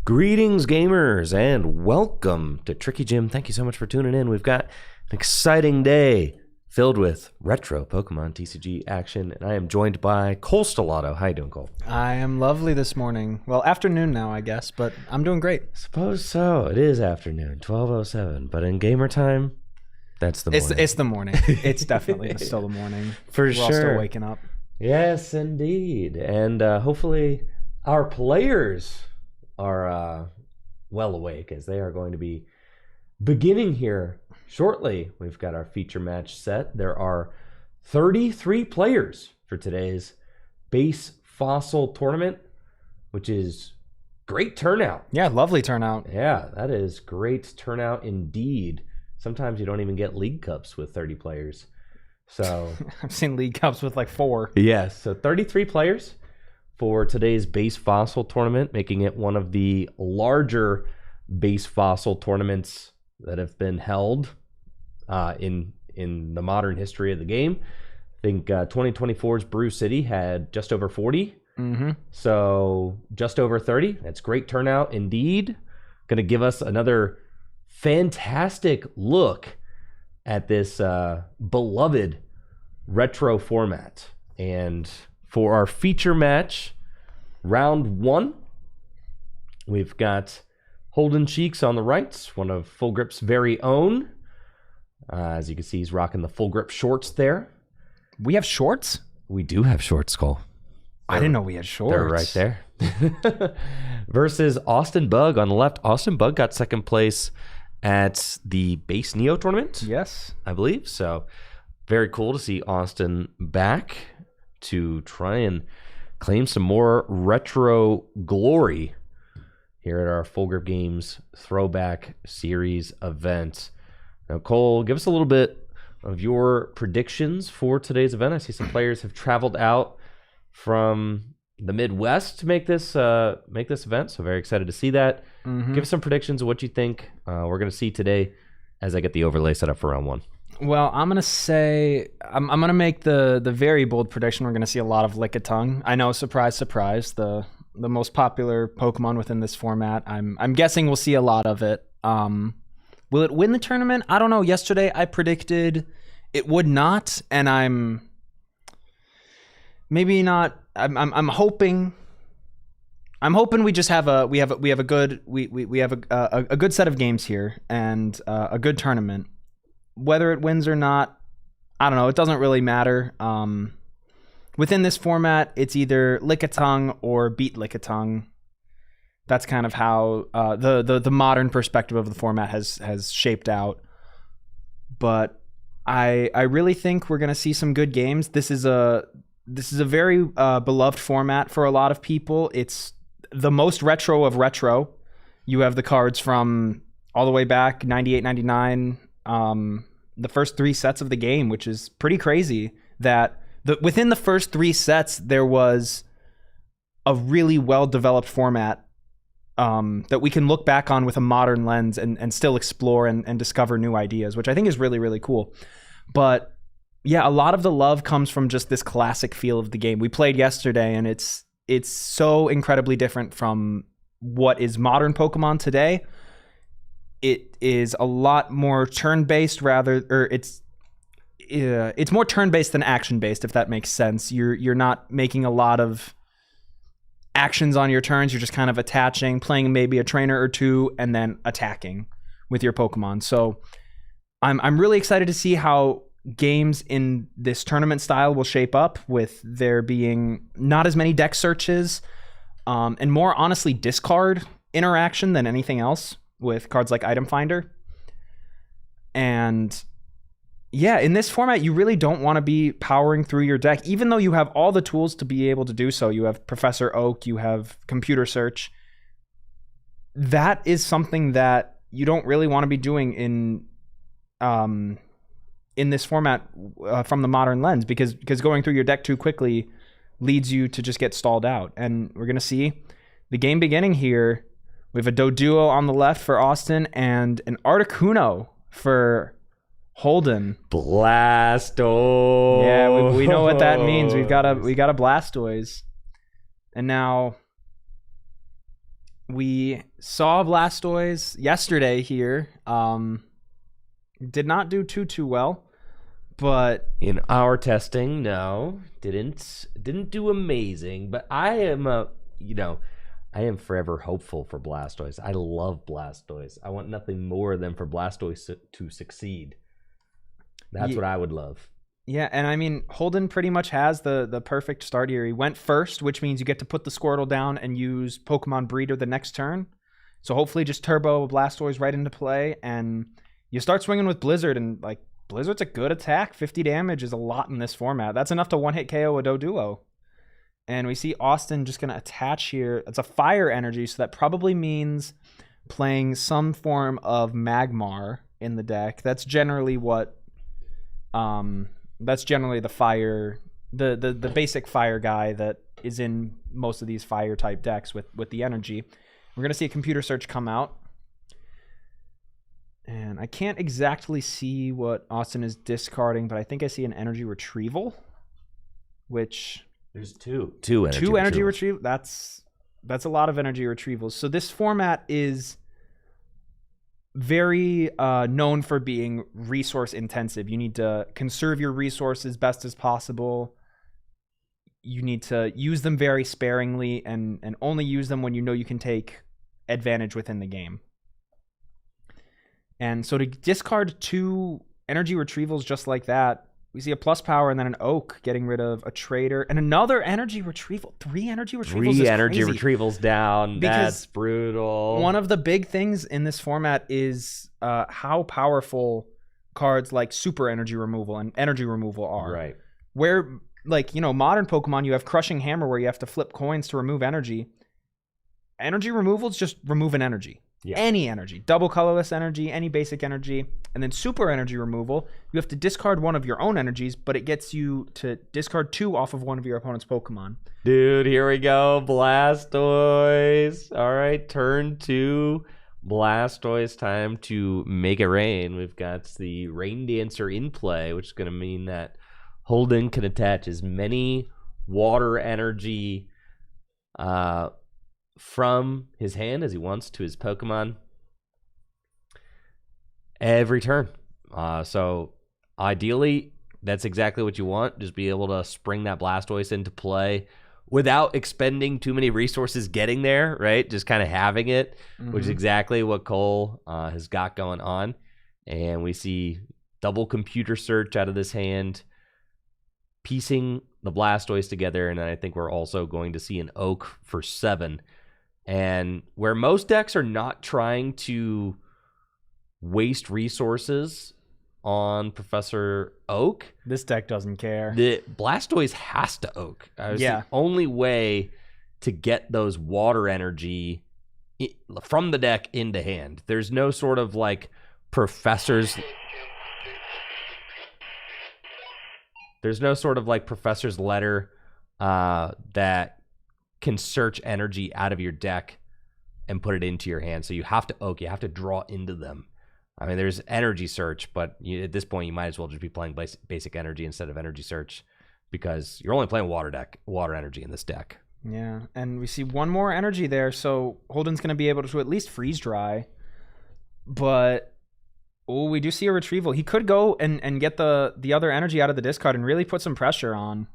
Greetings, gamers, and welcome to Tricky Jim. Thank you so much for tuning in. We've got an exciting day filled with retro Pokemon TCG action, and I am joined by Cole Stellato. How you doing, Cole? I am lovely this morning. Well, afternoon now, I guess, but I'm doing great. Suppose so. It is afternoon, 12:07, but in gamer time, that's the morning. It's the morning. It's definitely still the morning. For We're sure. all still waking up. Yes, indeed. And hopefully our players are well awake, as they are going to be beginning here shortly. We've got our feature match set. There are 33 players for today's base fossil tournament, which is great turnout. Yeah, lovely turnout. Yeah, that is great turnout indeed. Sometimes you don't even get League Cups with 30 players. So I've seen League Cups with like 4. yes, so 33 players for today's base fossil tournament, making it one of the larger base fossil tournaments that have been held in the modern history of the game. I think 2024's Brew City had just over 40. Mm-hmm. So just over 30. That's great turnout indeed. Going to give us another fantastic look at this beloved retro format. And for our feature match, round 1, we've got Holden Cheeks on the right, one of Full Grip's very own. As you can see, he's rocking the Full Grip shorts there. We have shorts? We do have shorts, Cole. I didn't know we had shorts. They're right there. Versus Austin Bug on the left. Austin Bug got second place at the Base Neo tournament. Yes. I believe. So very cool to see Austin back to try and claim some more retro glory here at our Full Grip Games Throwback Series event. Now, Cole, give us a little bit of your predictions for today's event. I see some players have traveled out from the Midwest to make this event, so very excited to see that. Mm-hmm. Give us some predictions of what you think we're going to see today as I get the overlay set up for round 1. Well, I'm going to say, I'm going to make the very bold prediction. We're going to see a lot of Lickitung. I know, surprise, surprise, the most popular Pokemon within this format. I'm guessing we'll see a lot of it. Will it win the tournament? I don't know. Yesterday I predicted it would not, and I'm maybe not. I'm hoping we just have a good set of games here and a good tournament. Whether it wins or not, I don't know. It doesn't really matter. Within this format, it's either Lickitung or beat Lickitung. That's kind of how the modern perspective of the format has shaped out. But I really think we're going to see some good games. This is a very beloved format for a lot of people. It's the most retro of retro. You have the cards from all the way back 98, 99, the first 3 sets of the game, which is pretty crazy that within the first 3 sets there was a really well-developed format that we can look back on with a modern lens and still explore and discover new ideas, which I think is really, really cool. But yeah, a lot of the love comes from just this classic feel of the game. We played yesterday, and it's so incredibly different from what is modern Pokemon today. It is a lot more turn-based it's more turn-based than action-based, if that makes sense. You're not making a lot of actions on your turns. You're just kind of attaching, playing maybe a trainer or 2, and then attacking with your Pokemon. So I'm really excited to see how games in this tournament style will shape up, with there being not as many deck searches and more, honestly, discard interaction than anything else with cards like Item Finder. And yeah, in this format, you really don't want to be powering through your deck, even though you have all the tools to be able to do so. You have Professor Oak, you have computer search. That is something that you don't really want to be doing in this format from the modern lens, because going through your deck too quickly leads you to just get stalled out. And we're going to see the game beginning here. We have a Doduo on the left for Austin and an Articuno for Holden. Blastoise. Yeah, we know what that means. We got a Blastoise. And now We saw Blastoise yesterday here. Did not do too well, but in our testing, no, didn't do amazing. But I am I am forever hopeful for Blastoise. I love Blastoise. I want nothing more than for Blastoise to succeed. That's what I would love. Yeah, and I mean, Holden pretty much has the perfect start here. He went first, which means you get to put the Squirtle down and use Pokemon Breeder the next turn. So hopefully just Turbo Blastoise right into play, and you start swinging with Blizzard, and like Blizzard's a good attack. 50 damage is a lot in this format. That's enough to one-hit KO a Doduo. And we see Austin just going to attach here. It's a fire energy, so that probably means playing some form of Magmar in the deck. That's generally what... that's generally the fire... The basic fire guy that is in most of these fire-type decks with the energy. We're going to see a computer search come out. And I can't exactly see what Austin is discarding, but I think I see an energy retrieval, which... There's two energy retrieval. That's a lot of energy retrievals. So this format is very known for being resource intensive. You need to conserve your resources best as possible. You need to use them very sparingly and only use them when you know you can take advantage within the game. And so to discard 2 energy retrievals just like that, we see a plus power and then an Oak getting rid of a Trader and another energy retrieval. 3 energy retrievals. 3 energy retrievals down. That's brutal. One of the big things in this format is how powerful cards like Super Energy Removal and Energy Removal are. Right. Where, like, modern Pokemon, you have Crushing Hammer where you have to flip coins to remove energy. Energy removal is just remove an energy. Yeah. Any energy, double colorless energy, any basic energy, and then super energy removal. You have to discard one of your own energies, but it gets you to discard 2 off of one of your opponent's Pokemon. Dude, here we go. Blastoise. All right, turn 2. Blastoise, time to make it rain. We've got the Rain Dancer in play, which is going to mean that Holden can attach as many water energy from his hand as he wants to his Pokemon every turn. So ideally, that's exactly what you want. Just be able to spring that Blastoise into play without expending too many resources getting there, right? Just kind of having it, which is exactly what Cole has got going on. And we see double computer search out of this hand, piecing the Blastoise together. And then I think we're also going to see an Oak for 7. And where most decks are not trying to waste resources on Professor Oak, this deck doesn't care. The Blastoise has to Oak. It's the only way to get those water energy from the deck into hand. There's no sort of like Professor's... There's no sort of like Professor's Letter that can search energy out of your deck and put it into your hand. So you have to Oak. You have to draw into them. I mean, there's energy search, but at this point, you might as well just be playing basic energy instead of energy search because you're only playing water energy in this deck. Yeah, and we see one more energy there, so Holden's going to be able to at least freeze dry. But we do see a retrieval. He could go and get the other energy out of the discard and really put some pressure on.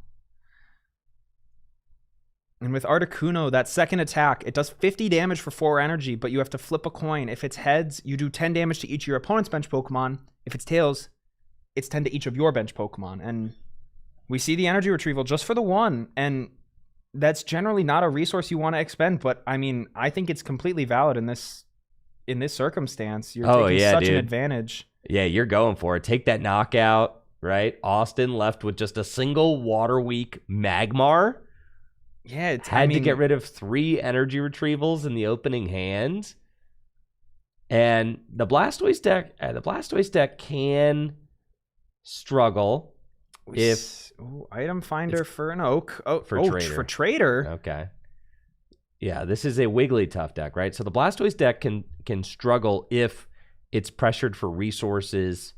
And with Articuno, that second attack, it does 50 damage for 4 energy, but you have to flip a coin. If it's heads, you do 10 damage to each of your opponent's bench Pokemon. If it's tails, it's 10 to each of your bench Pokemon. And we see the energy retrieval just for the 1, and that's generally not a resource you want to expend, but I mean, I think it's completely valid in this circumstance. You're taking such an advantage. Yeah, you're going for it. Take that knockout, right? Austin left with just a single Water-weak Magmar. Yeah, had to get rid of 3 energy retrievals in the opening hand, and the Blastoise deck can struggle if item finder for an Oak. For Trader. Okay, yeah, this is a Wigglytuff deck, right? So the Blastoise deck can struggle if it's pressured for resources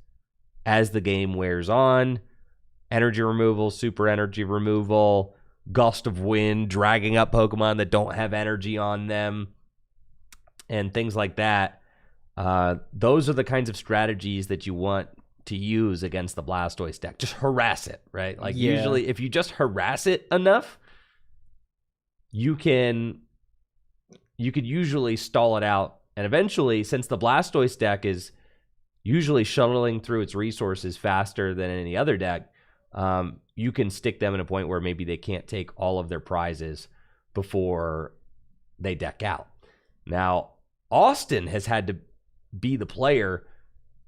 as the game wears on. Energy removal, super energy removal, Gust of Wind, dragging up Pokemon that don't have energy on them. and things like that, those are the kinds of strategies that you want to use against the Blastoise deck. Just harass it, right? Like usually if you just harass it enough, you could usually stall it out. And eventually, since the Blastoise deck is usually shuttling through its resources faster than any other deck, you can stick them in a point where maybe they can't take all of their prizes before they deck out. Now, Austin has had to be the player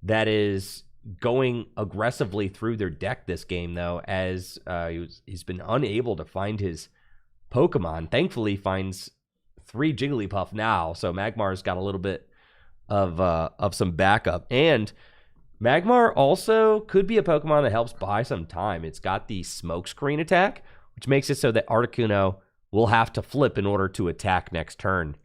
that is going aggressively through their deck this game, though, as he's been unable to find his Pokemon. Thankfully, he finds 3 Jigglypuff now, so Magmar's got a little bit of some backup. And Magmar also could be a Pokemon that helps buy some time. It's got the Smokescreen attack, which makes it so that Articuno will have to flip in order to attack next turn.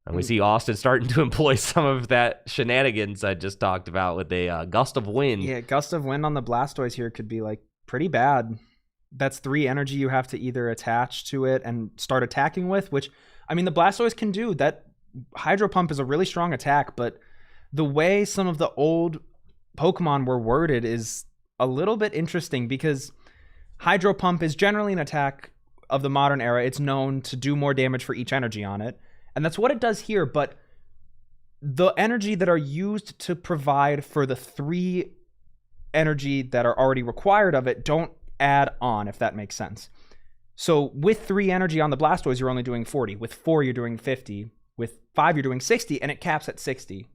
And we see Austin starting to employ some of that shenanigans I just talked about with a Gust of Wind. Yeah, Gust of Wind on the Blastoise here could be like pretty bad. That's 3 energy you have to either attach to it and start attacking with, which, I mean, the Blastoise can do. That Hydro Pump is a really strong attack, but the way some of the old Pokemon were worded is a little bit interesting because Hydro Pump is generally an attack of the modern era. It's known to do more damage for each energy on it. And that's what it does here, but the energy that are used to provide for the 3 energy that are already required of it don't add on, if that makes sense. So with 3 energy on the Blastoise, you're only doing 40. With 4, you're doing 50. With 5, you're doing 60, and it caps at 60.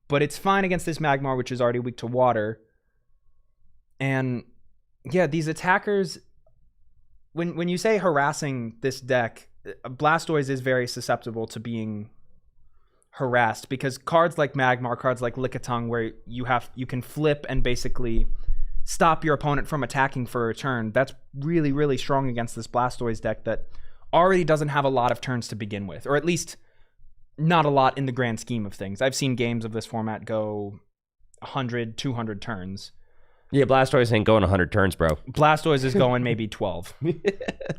But it's fine against this Magmar, which is already weak to water. And yeah, these attackers, when you say harassing this deck, Blastoise is very susceptible to being harassed because cards like Magmar, cards like Lickitung, where you can flip and basically stop your opponent from attacking for a turn, that's really, really strong against this Blastoise deck that already doesn't have a lot of turns to begin with, or at least not a lot in the grand scheme of things. I've seen games of this format go 100, 200 turns. Yeah, Blastoise ain't going 100 turns, bro. Blastoise is going maybe 12.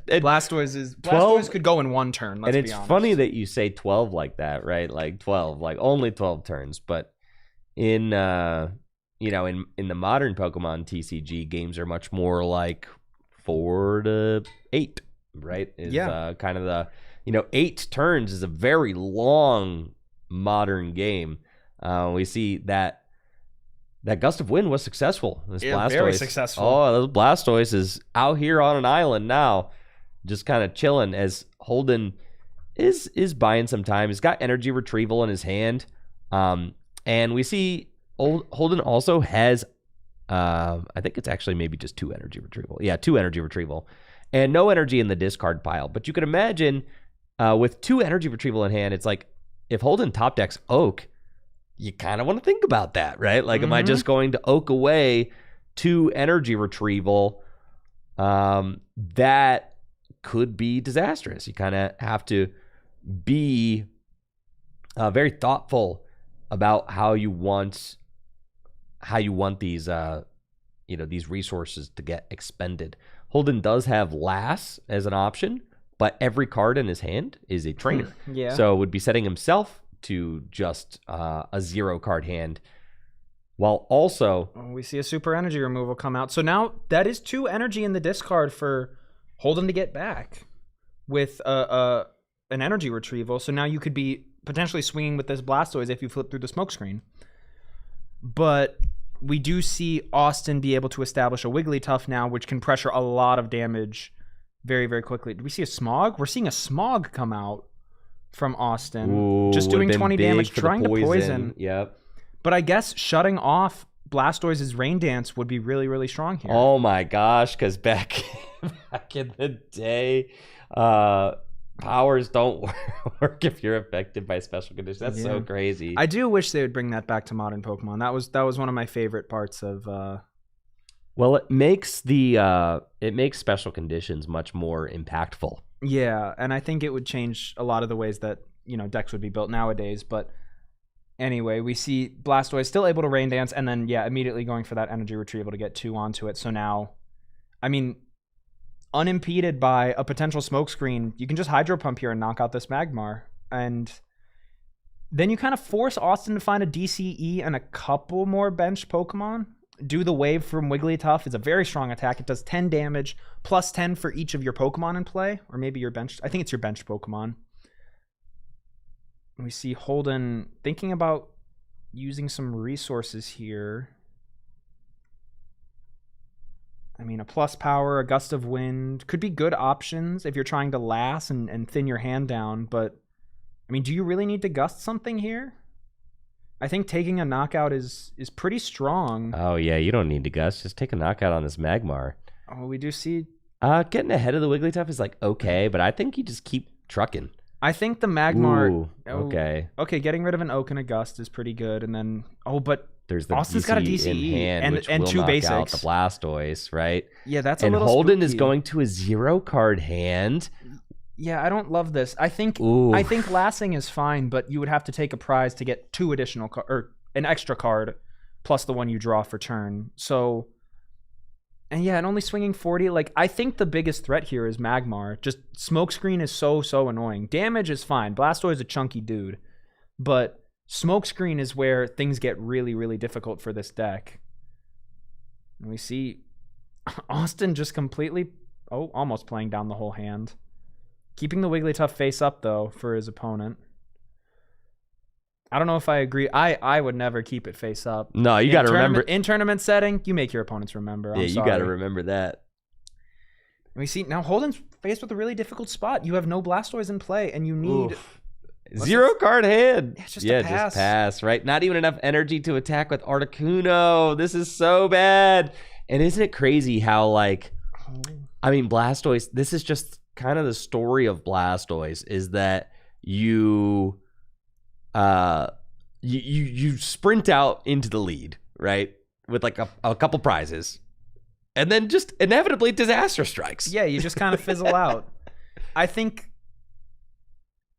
Blastoise could go in 1 turn, let's be honest. And it's funny that you say 12 like that, right? Like 12, like only 12 turns. But in the modern Pokemon TCG, games are much more like 4 to 8, right? Kind of the, 8 turns is a very long modern game. We see that Gust of Wind was successful. This Blastoise, very successful. Oh, this Blastoise is out here on an island now, just kind of chilling as Holden is buying some time. He's got energy retrieval in his hand. And we see Holden also has, I think it's actually maybe just 2 energy retrieval. Yeah, 2 energy retrieval. And no energy in the discard pile. But you can imagine with 2 energy retrieval in hand, it's like if Holden top decks Oak, you kind of want to think about that, right? Like, am I just going to Oak away 2 energy retrieval? That could be disastrous. You kind of have to be very thoughtful about how you want these these resources to get expended. Holden does have Lass as an option, but every card in his hand is a trainer. Yeah. So would be setting himself to just a 0 card hand, while also we see a super energy removal come out. So now that is 2 energy in the discard for Holden to get back with an energy retrieval. So now you could be potentially swinging with this Blastoise if you flip through the Smokescreen. But we do see Austin be able to establish a Wigglytuff now, which can pressure a lot of damage very, very quickly. Did we see a Smog? We're seeing a Smog come out from Austin. Ooh, just doing 20 damage, trying to poison. Yep. But I guess shutting off Blastoise's Rain Dance would be really, really strong here. Oh my gosh, because back in the day, powers don't work if you're affected by special conditions. That's so crazy. I do wish they would bring that back to modern Pokemon. That was one of my favorite parts of well, it makes special conditions much more impactful. Yeah, and I think it would change a lot of the ways that, decks would be built nowadays. But anyway, we see Blastoise still able to Rain Dance, and then, immediately going for that energy retrieval to get 2 onto it. So now, unimpeded by a potential Smokescreen, you can just Hydro Pump here and knock out this Magmar. And Then you kind of force Austin to find a DCE and a couple more bench Pokemon. Do the Wave from Wigglytuff is a very strong attack. It does 10 damage, plus 10 for each of your Pokemon in play, or maybe your bench. I think it's your bench Pokemon. We see Holden thinking about using some resources here. I mean, a plus power, a gust of wind could be good options if you're trying to last and thin your hand down. But, I mean, do you really need to gust something here? I think taking a knockout is pretty strong. Oh, yeah, you don't need to gust. Just take a knockout on this Magmar. Oh, we do see... Getting ahead of the Wigglytuff is like, okay, but I think you just keep trucking. I think the Magmar... Ooh, okay. Okay, getting rid of an Oak and a Gust is pretty good. And then... Oh, but... There's the Austin's got a DCE in hand, which and will two knock basics. out the Blastoise, right? Yeah, that's a and little Holden spooky. is going to a 0-card hand. Yeah, I don't love this. I think Lassing is fine, but you would have to take a prize to get 2 additional or an extra card plus the one you draw for turn. So, and yeah, and only swinging 40. Like, I think the biggest threat here is Magmar. Just Smokescreen is so annoying. Damage is fine. Blastoise is a chunky dude, but Smokescreen is where things get really difficult for this deck. And we see Austin just completely, almost playing down the whole hand. Keeping the Wigglytuff face up, though, for his opponent. I don't know if I agree. I would never keep it face up. No, you got to remember. In tournament setting, you make your opponents remember. Yeah, you got to remember that. We see now Holden's faced with a really difficult spot. You have no Blastoise in play, and you need... 0-card hand. Yeah, just a pass. Just pass, right? Not even enough energy to attack with Articuno. This is so bad. And isn't it crazy how, like, I mean, Blastoise, this is just kind of the story of Blastoise, is that you sprint out into the lead, right? With like a couple prizes. And then just inevitably disaster strikes. Yeah, you just kind of fizzle out. I think...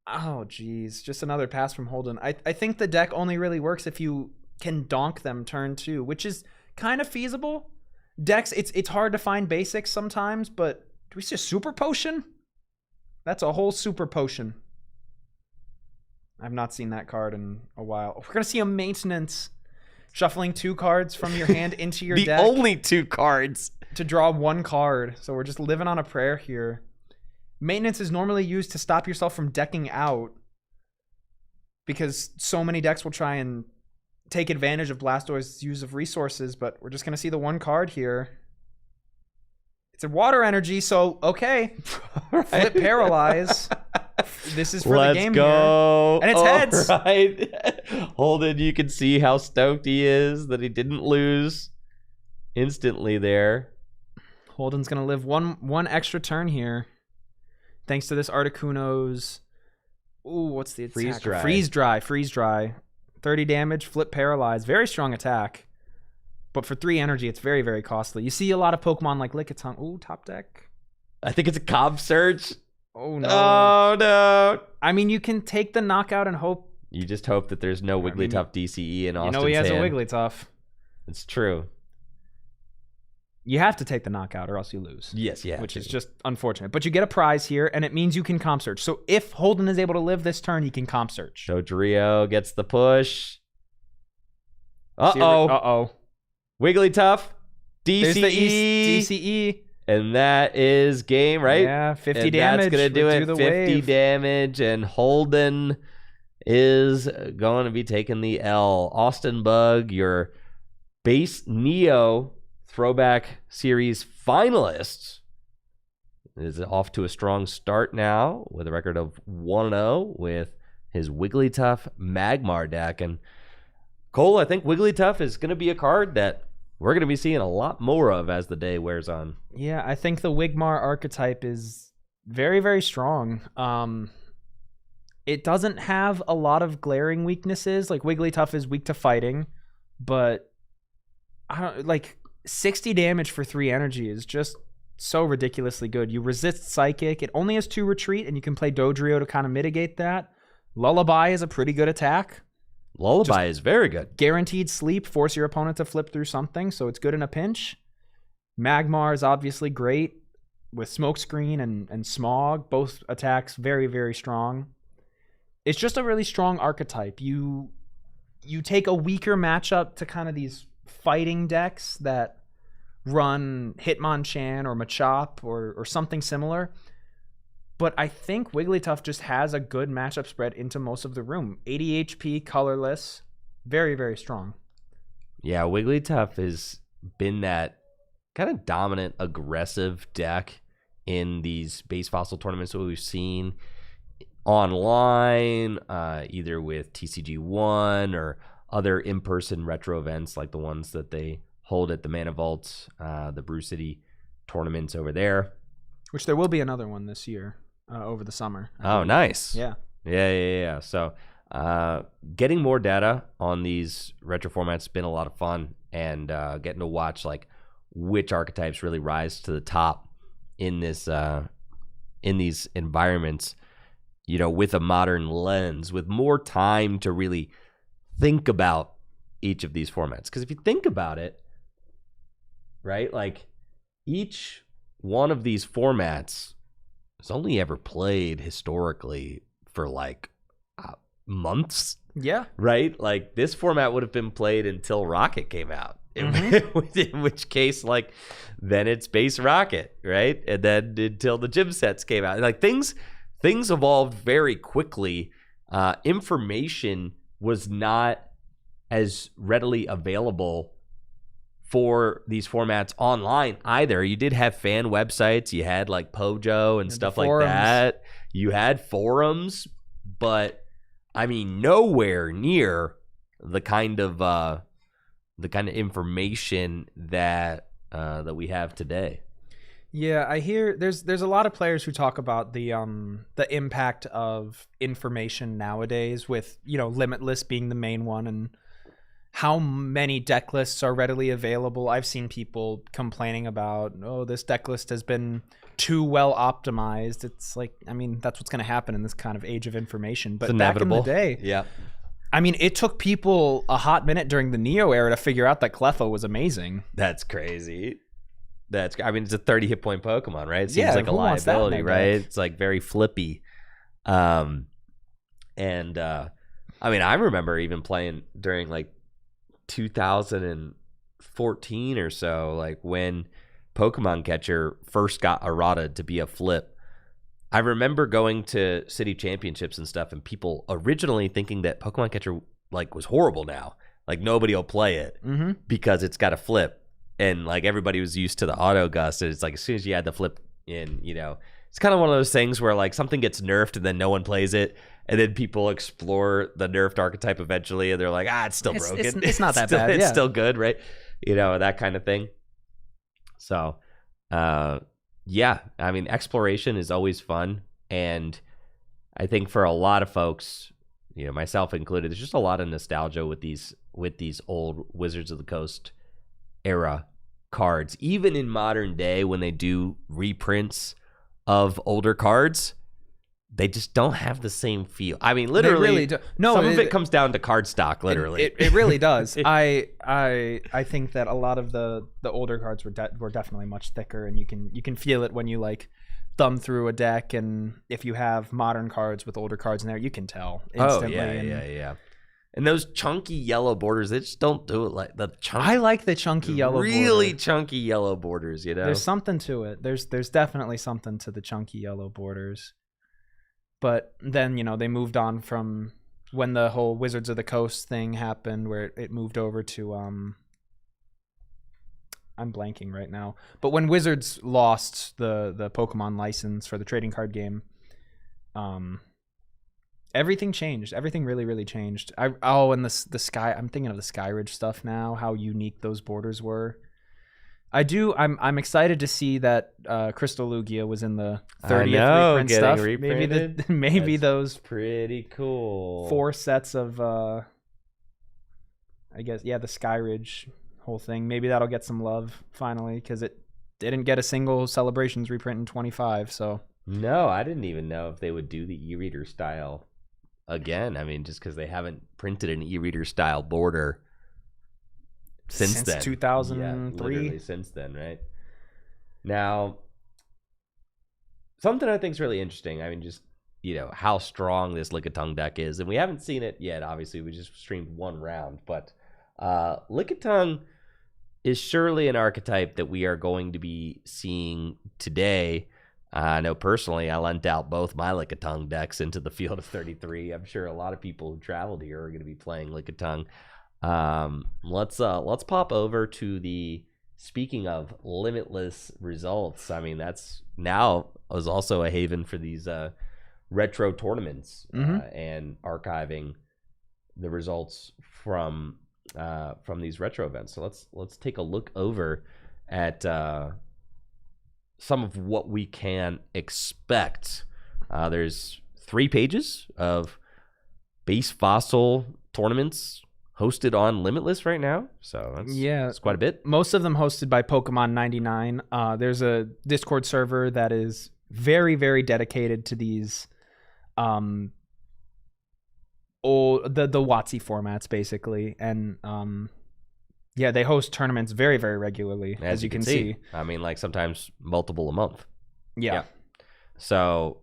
Oh, geez. Just another pass from Holden. I think the deck only really works if you can donk them turn 2, which is kind of feasible. Decks, it's hard to find basics sometimes, but do we see a Super Potion? That's a whole Super Potion. I've not seen that card in a while. We're going to see a Maintenance. Shuffling 2 cards from your hand into your deck. The only 2 cards. To draw 1 card. So we're just living on a prayer here. Maintenance is normally used to stop yourself from decking out because so many decks will try and take advantage of Blastoise's use of resources, but we're just going to see the 1 card here. It's a water energy, so okay. Right. Flip Paralyze. This is for the game go. Here. And it's heads. Right. Holden, you can see how stoked he is that he didn't lose instantly there. Holden's going to live one extra turn here. Thanks to this Articuno's... Ooh, what's the attack? Freeze dry. 30 damage, flip paralyze. Very strong attack. But for 3 energy, it's very costly. You see a lot of Pokemon like Lickitung. Ooh, top deck. I think it's a Cobb Surge. Oh, no. Oh, no. I mean, you can take the knockout and hope... You just hope that there's no Wigglytuff DCE in Austin's hand. You know he has a Wigglytuff. It's true. You have to take the knockout or else you lose. Yes, yeah. Which is just unfortunate. But you get a prize here, and it means you can comp search. So if Holden is able to live this turn, he can comp search. Dodrio gets the push. Uh-oh. Wigglytuff. DCE. There's the DCE. And that is game, right? Yeah, 50 damage. That's going to do it. 50 wave. damage, and Holden is going to be taking the L. Austin Bug, your base Neo Throwback Series finalist, is off to a strong start now with a record of 1-0 with his Wigglytuff Magmar deck. And Cole, I think Wigglytuff is going to be a card that we're going to be seeing a lot more of as the day wears on. Yeah, I think the Wigmar archetype is very strong. It doesn't have a lot of glaring weaknesses. Like Wigglytuff is weak to fighting, but I don't like 60 damage for 3 energy is just so ridiculously good. You resist Psychic. It only has 2 retreat, and you can play Dodrio to kind of mitigate that. Lullaby is a pretty good attack. Lullaby is very good. Guaranteed sleep, force your opponent to flip through something, so it's good in a pinch. Magmar is obviously great with Smokescreen and Smog. Both attacks very strong. it's just a really strong archetype. You take a weaker matchup to kind of these fighting decks that run Hitmonchan or Machop or something similar. But I think Wigglytuff just has a good matchup spread into most of the room. 80 HP, colorless, very, very strong. Yeah, Wigglytuff has been that kind of dominant, aggressive deck in these base fossil tournaments that we've seen online, either with TCG1 or other in-person retro events like the ones that they hold at the Mana Vault, the Brew City tournaments over there. Which there will be another one this year over the summer. Oh, nice. Yeah. Yeah. So getting more data on these retro formats has been a lot of fun, and getting to watch like which archetypes really rise to the top in this in these environments, you know, with a modern lens, with more time to really think about each of these formats. Because if you think about it, right, like each one of these formats is only ever played historically for like months. Yeah. Right? Like this format would have been played until Rocket came out. Mm-hmm. In which case, like, then it's base Rocket, right? And then until the gym sets came out. Like things evolved very quickly. Information was not as readily available for these formats online either. You did have fan websites. You had like Pojo and stuff like that. You had forums, but I mean, nowhere near the kind of information that that we have today. Yeah, I hear there's a lot of players who talk about the impact of information nowadays, with, you know, Limitless being the main one, and how many deck lists are readily available. I've seen people complaining about, oh, this deck list has been too well optimized. It's like, I mean, that's what's going to happen in this kind of age of information. But it's inevitable. Back in the day, yeah. I mean, it took people a hot minute during the Neo era to figure out that Cleffa was amazing. That's crazy. I mean, it's a 30 hit point Pokemon, right? It seems like a who wants that in liability, their right? deck? It's like very flippy. I mean, I remember even playing during like 2014 or so, like when Pokemon Catcher first got errata to be a flip. I remember going to city championships and stuff, and people originally thinking that Pokemon Catcher like was horrible now. Like nobody will play it because it's got a flip. And like everybody was used to the auto gust. And it's like as soon as you add the flip in, you know, it's kind of one of those things where like something gets nerfed and then no one plays it. And then people explore the nerfed archetype eventually, and they're like, it's still broken. It's not that bad. It's still good, right? You know, that kind of thing. So, yeah, I mean, exploration is always fun. And I think for a lot of folks, you know, myself included, there's just a lot of nostalgia with these old Wizards of the Coast era cards. Even in modern day, when they do reprints of older cards, they just don't have the same feel. I mean, literally, really do. No, some of it comes down to card stock, literally. It really does. I think that a lot of the older cards were definitely much thicker, and you can feel it when you like thumb through a deck, and if you have modern cards with older cards in there, you can tell instantly. Yeah. And those chunky yellow borders, they just don't do it like the chunky. I like the chunky yellow really border. chunky yellow borders, you know? There's something to it. There's definitely something to the chunky yellow borders. But then, you know, they moved on from when the whole Wizards of the Coast thing happened, where it moved over to I'm blanking right now. But when Wizards lost the Pokemon license for the trading card game, everything changed. Everything really, really changed. And the sky. I'm thinking of the Skyridge stuff now. How unique those borders were. I'm excited to see that Crystal Lugia was in the 30th reprint stuff. Reprinted. Maybe That's those pretty cool 4 sets of I guess the Skyridge whole thing. Maybe that'll get some love finally, because it didn't get a single Celebrations reprint in 25. So no, I didn't even know if they would do the e-reader style again. I mean, just because they haven't printed an e-reader style border since then. 2003. Literally since then, right? Now, something I think is really interesting. I mean, just how strong this Lickitung deck is. And we haven't seen it yet. Obviously, we just streamed one round. But Lickitung is surely an archetype that we are going to be seeing today. I know personally, I lent out both my Lickitung decks into the field of 33. I'm sure a lot of people who traveled here are going to be playing Lickitung. Let's pop over to the, speaking of limitless results. I mean, that's now is also a haven for these retro tournaments and archiving the results from these retro events. So let's take a look over at some of what we can expect. There's 3 pages of base fossil tournaments hosted on Limitless right now, so that's quite a bit. Most of them hosted by Pokemon 99. There's a Discord server that is very, very dedicated to these the WotC formats, basically. And they host tournaments very, very regularly, as you can see. I mean, like sometimes multiple a month. Yeah. So,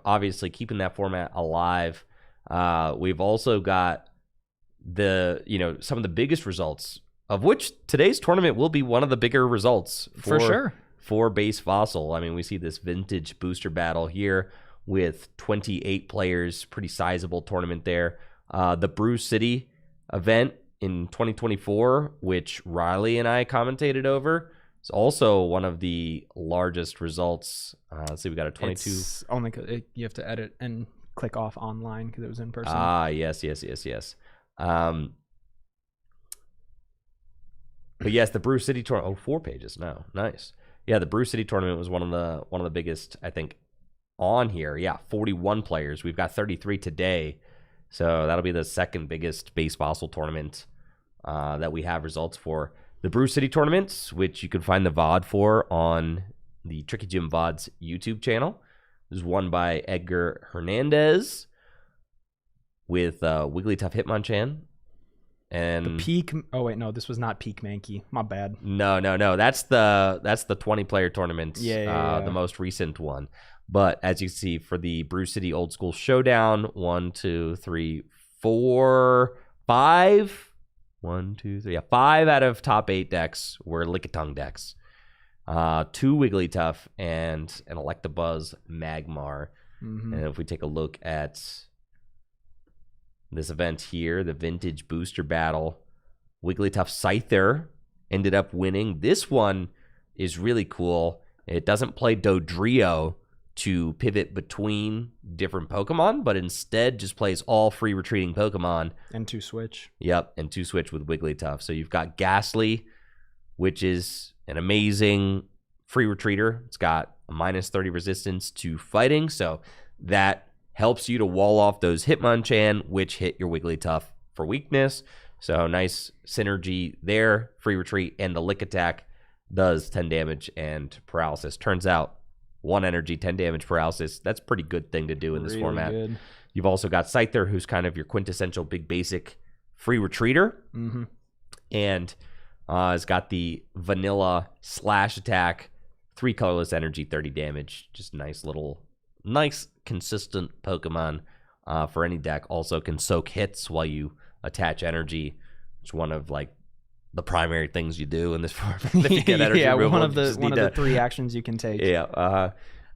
obviously keeping that format alive. We've also got some of the biggest results, of which today's tournament will be one of the bigger results for sure for base fossil. I mean, we see this vintage booster battle here with 28 players, pretty sizable tournament there. The Brew City event in 2024, which Riley and I commentated over, is also one of the largest results. Let's see, we got a 22. It's only 'cause you have to edit and click off online because it was in person. Yes. But yes, the Brew City tournament. 4 pages now. Nice. Yeah, the Brew City tournament was one of the biggest, I think, on here. Yeah, 41 players. We've got 33 today, so that'll be the second biggest base fossil tournament that we have results for. The Brew City tournaments, which you can find the VOD for on the Tricky Jim VOD's YouTube channel, is won by Edgar Hernandez with Wigglytuff Hitmonchan. And the peak. Oh wait, no, this was not Peak Mankey. My bad. No. That's the 20-player tournament. Yeah. The most recent one. But as you see, for the Brew City Old School Showdown, 1, 2, 3, 4, 5. 1, 2, 3. Yeah, 5 out of top 8 decks were Lickitung decks. 2 Wigglytuff and an Electabuzz Magmar. And if we take a look at this event here, the Vintage Booster Battle, Wigglytuff Scyther ended up winning. This one is really cool. It doesn't play Dodrio to pivot between different Pokemon, but instead just plays all free retreating Pokemon. And 2 switch. Yep, and 2 switch with Wigglytuff. So you've got Ghastly, which is an amazing free retreater. It's got a -30 resistance to fighting, so that helps you to wall off those Hitmonchan, which hit your Wigglytuff for weakness. So nice synergy there. Free retreat, and the Lick Attack does 10 damage and paralysis. Turns out 1 energy, 10 damage, paralysis. That's a pretty good thing to do in this really format. Good. You've also got Scyther, who's kind of your quintessential big basic free retreater. And has got the vanilla slash attack, 3 colorless energy, 30 damage. Just nice consistent Pokemon for any deck. Also can soak hits while you attach energy. It's one of the primary things you do in this format. If you get energy removal, one of the 3 actions you can take. Yeah.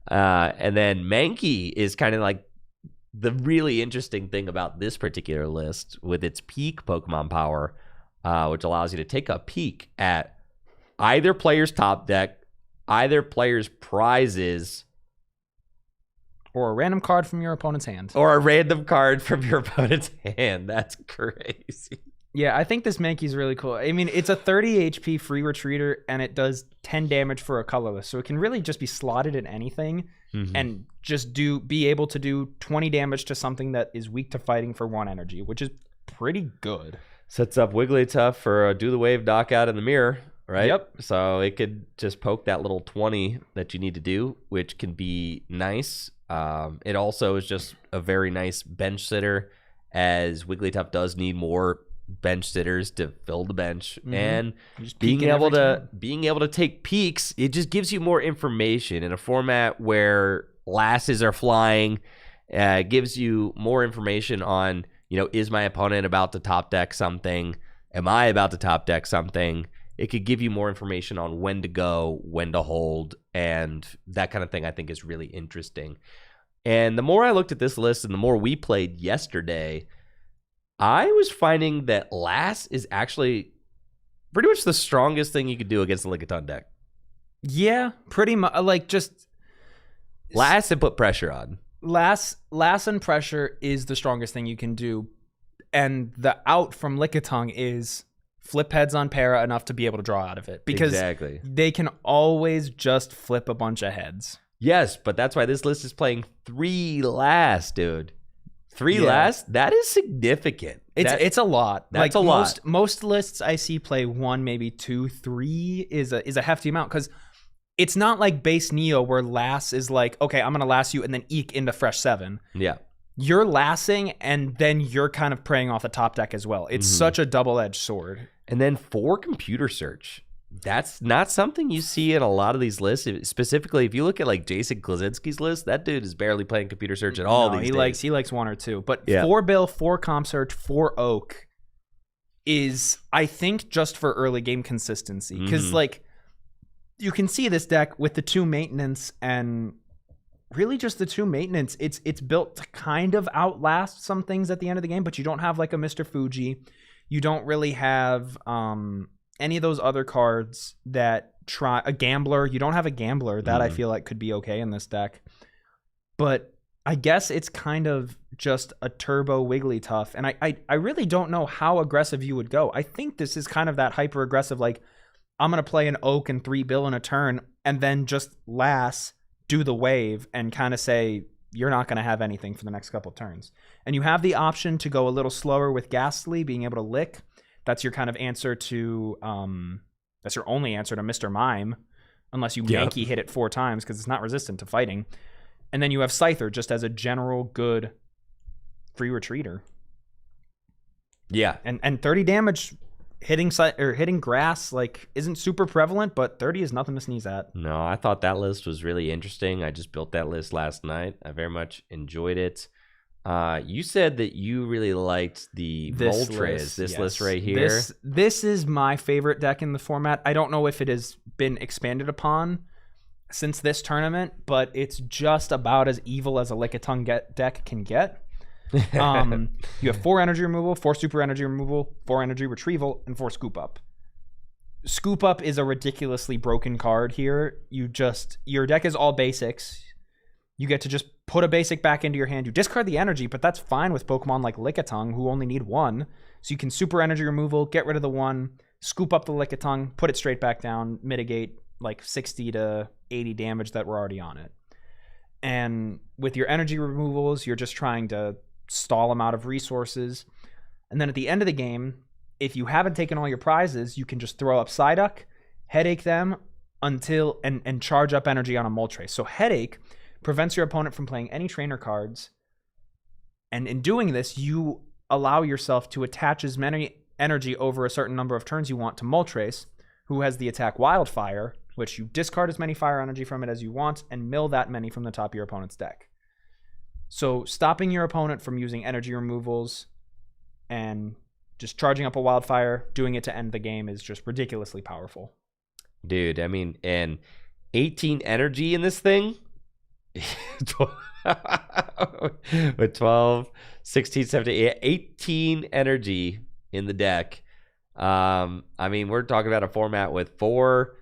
And then Mankey is kind of like the really interesting thing about this particular list with its peak Pokemon power, which allows you to take a peek at either player's top deck, either player's prizes, or a random card from your opponent's hand. Or a random card from your opponent's hand. That's crazy. Yeah, I think this Mankey's really cool. I mean, it's a 30 HP free retreater, and it does 10 damage for a colorless. So it can really just be slotted in anything and just be able to do 20 damage to something that is weak to fighting for 1 energy, which is pretty good. Sets up Wigglytuff for a Do the Wave knockout in the mirror, right? Yep. So it could just poke that little 20 that you need to do, which can be nice. It also is just a very nice bench sitter, as Wigglytuff does need more bench sitters to fill the bench. And being able to take peeks, it just gives you more information in a format where lasses are flying. Gives you more information on, is my opponent about to top deck something? Am I about to top deck something? It could give you more information on when to go, when to hold, and that kind of thing I think is really interesting. And the more I looked at this list and the more we played yesterday, I was finding that Lass is actually pretty much the strongest thing you could do against the Lickitung deck. Yeah, pretty much. Like, just Lass and put pressure on. Lass and pressure is the strongest thing you can do. And the out from Lickitung is flip heads on para enough to be able to draw out of it. Because exactly. They can always just flip a bunch of heads. Yes, but that's why this list is playing 3 Lass, dude. 3 Lass, that is significant. It's a lot. That's like a lot. Most lists I see play 1, maybe 2, 3 is a hefty amount, because it's not like base Neo where Lass is like, okay, I'm gonna Lass you and then eke into fresh 7. Yeah. You're Lassing and then you're kind of preying off the top deck as well. It's such a double-edged sword. And then 4 computer search. That's not something you see in a lot of these lists. Specifically, if you look at like Jason Klaczynski's list, that dude is barely playing computer search at all. He likes 1 or 2. But 4 Bill, 4 comp search, 4 Oak is, I think, just for early game consistency. Because like you can see this deck with the 2 maintenance and really just the 2 maintenance. It's built to kind of outlast some things at the end of the game, but you don't have like a Mr. Fuji. You don't really have any of those other cards that try a gambler. You don't have a gambler that I feel like could be okay in this deck. But I guess it's kind of just a turbo Wigglytuff. And I really don't know how aggressive you would go. I think this is kind of that hyper aggressive, like I'm going to play an Oak and 3 Bill in a turn and then just Lass, do the wave and kind of say, you're not going to have anything for the next couple of turns. And you have the option to go a little slower with Ghastly, being able to lick. That's your kind of answer to, that's your only answer to Mr. Mime, unless you Yankee hit it 4 times because it's not resistant to fighting. And then you have Scyther just as a general good free retreater. Yeah. And 30 damage hitting grass like isn't super prevalent, but 30 is nothing to sneeze at. No, I thought that list was really interesting. I just built that list last night. I very much enjoyed it. You said that you really liked the Moltres, this list right here. This is my favorite deck in the format. I don't know if it has been expanded upon since this tournament, but it's just about as evil as a Lickitung deck can get. You have 4 energy removal, 4 super energy removal, 4 energy retrieval, and 4 scoop up. Scoop up is a ridiculously broken card here. Your deck is all basics. You get to just put a basic back into your hand. You discard the energy, but that's fine with Pokemon like Lickitung, who only need 1. So you can super energy removal, get rid of the 1, scoop up the Lickitung, put it straight back down, mitigate like 60 to 80 damage that were already on it. And with your energy removals, you're just trying to stall them out of resources. And then at the end of the game, if you haven't taken all your prizes, you can just throw up Psyduck, Headache them until and charge up energy on a Moltres. So Headache prevents your opponent from playing any trainer cards. And in doing this, you allow yourself to attach as many energy over a certain number of turns you want to Moltres, who has the attack Wildfire, which you discard as many fire energy from it as you want and mill that many from the top of your opponent's deck. So stopping your opponent from using energy removals and just charging up a Wildfire, doing it to end the game is just ridiculously powerful. Dude, I mean, and 18 energy in this thing? With 12, 16, 17, 18 energy in the deck. I mean, we're talking about a format with 4,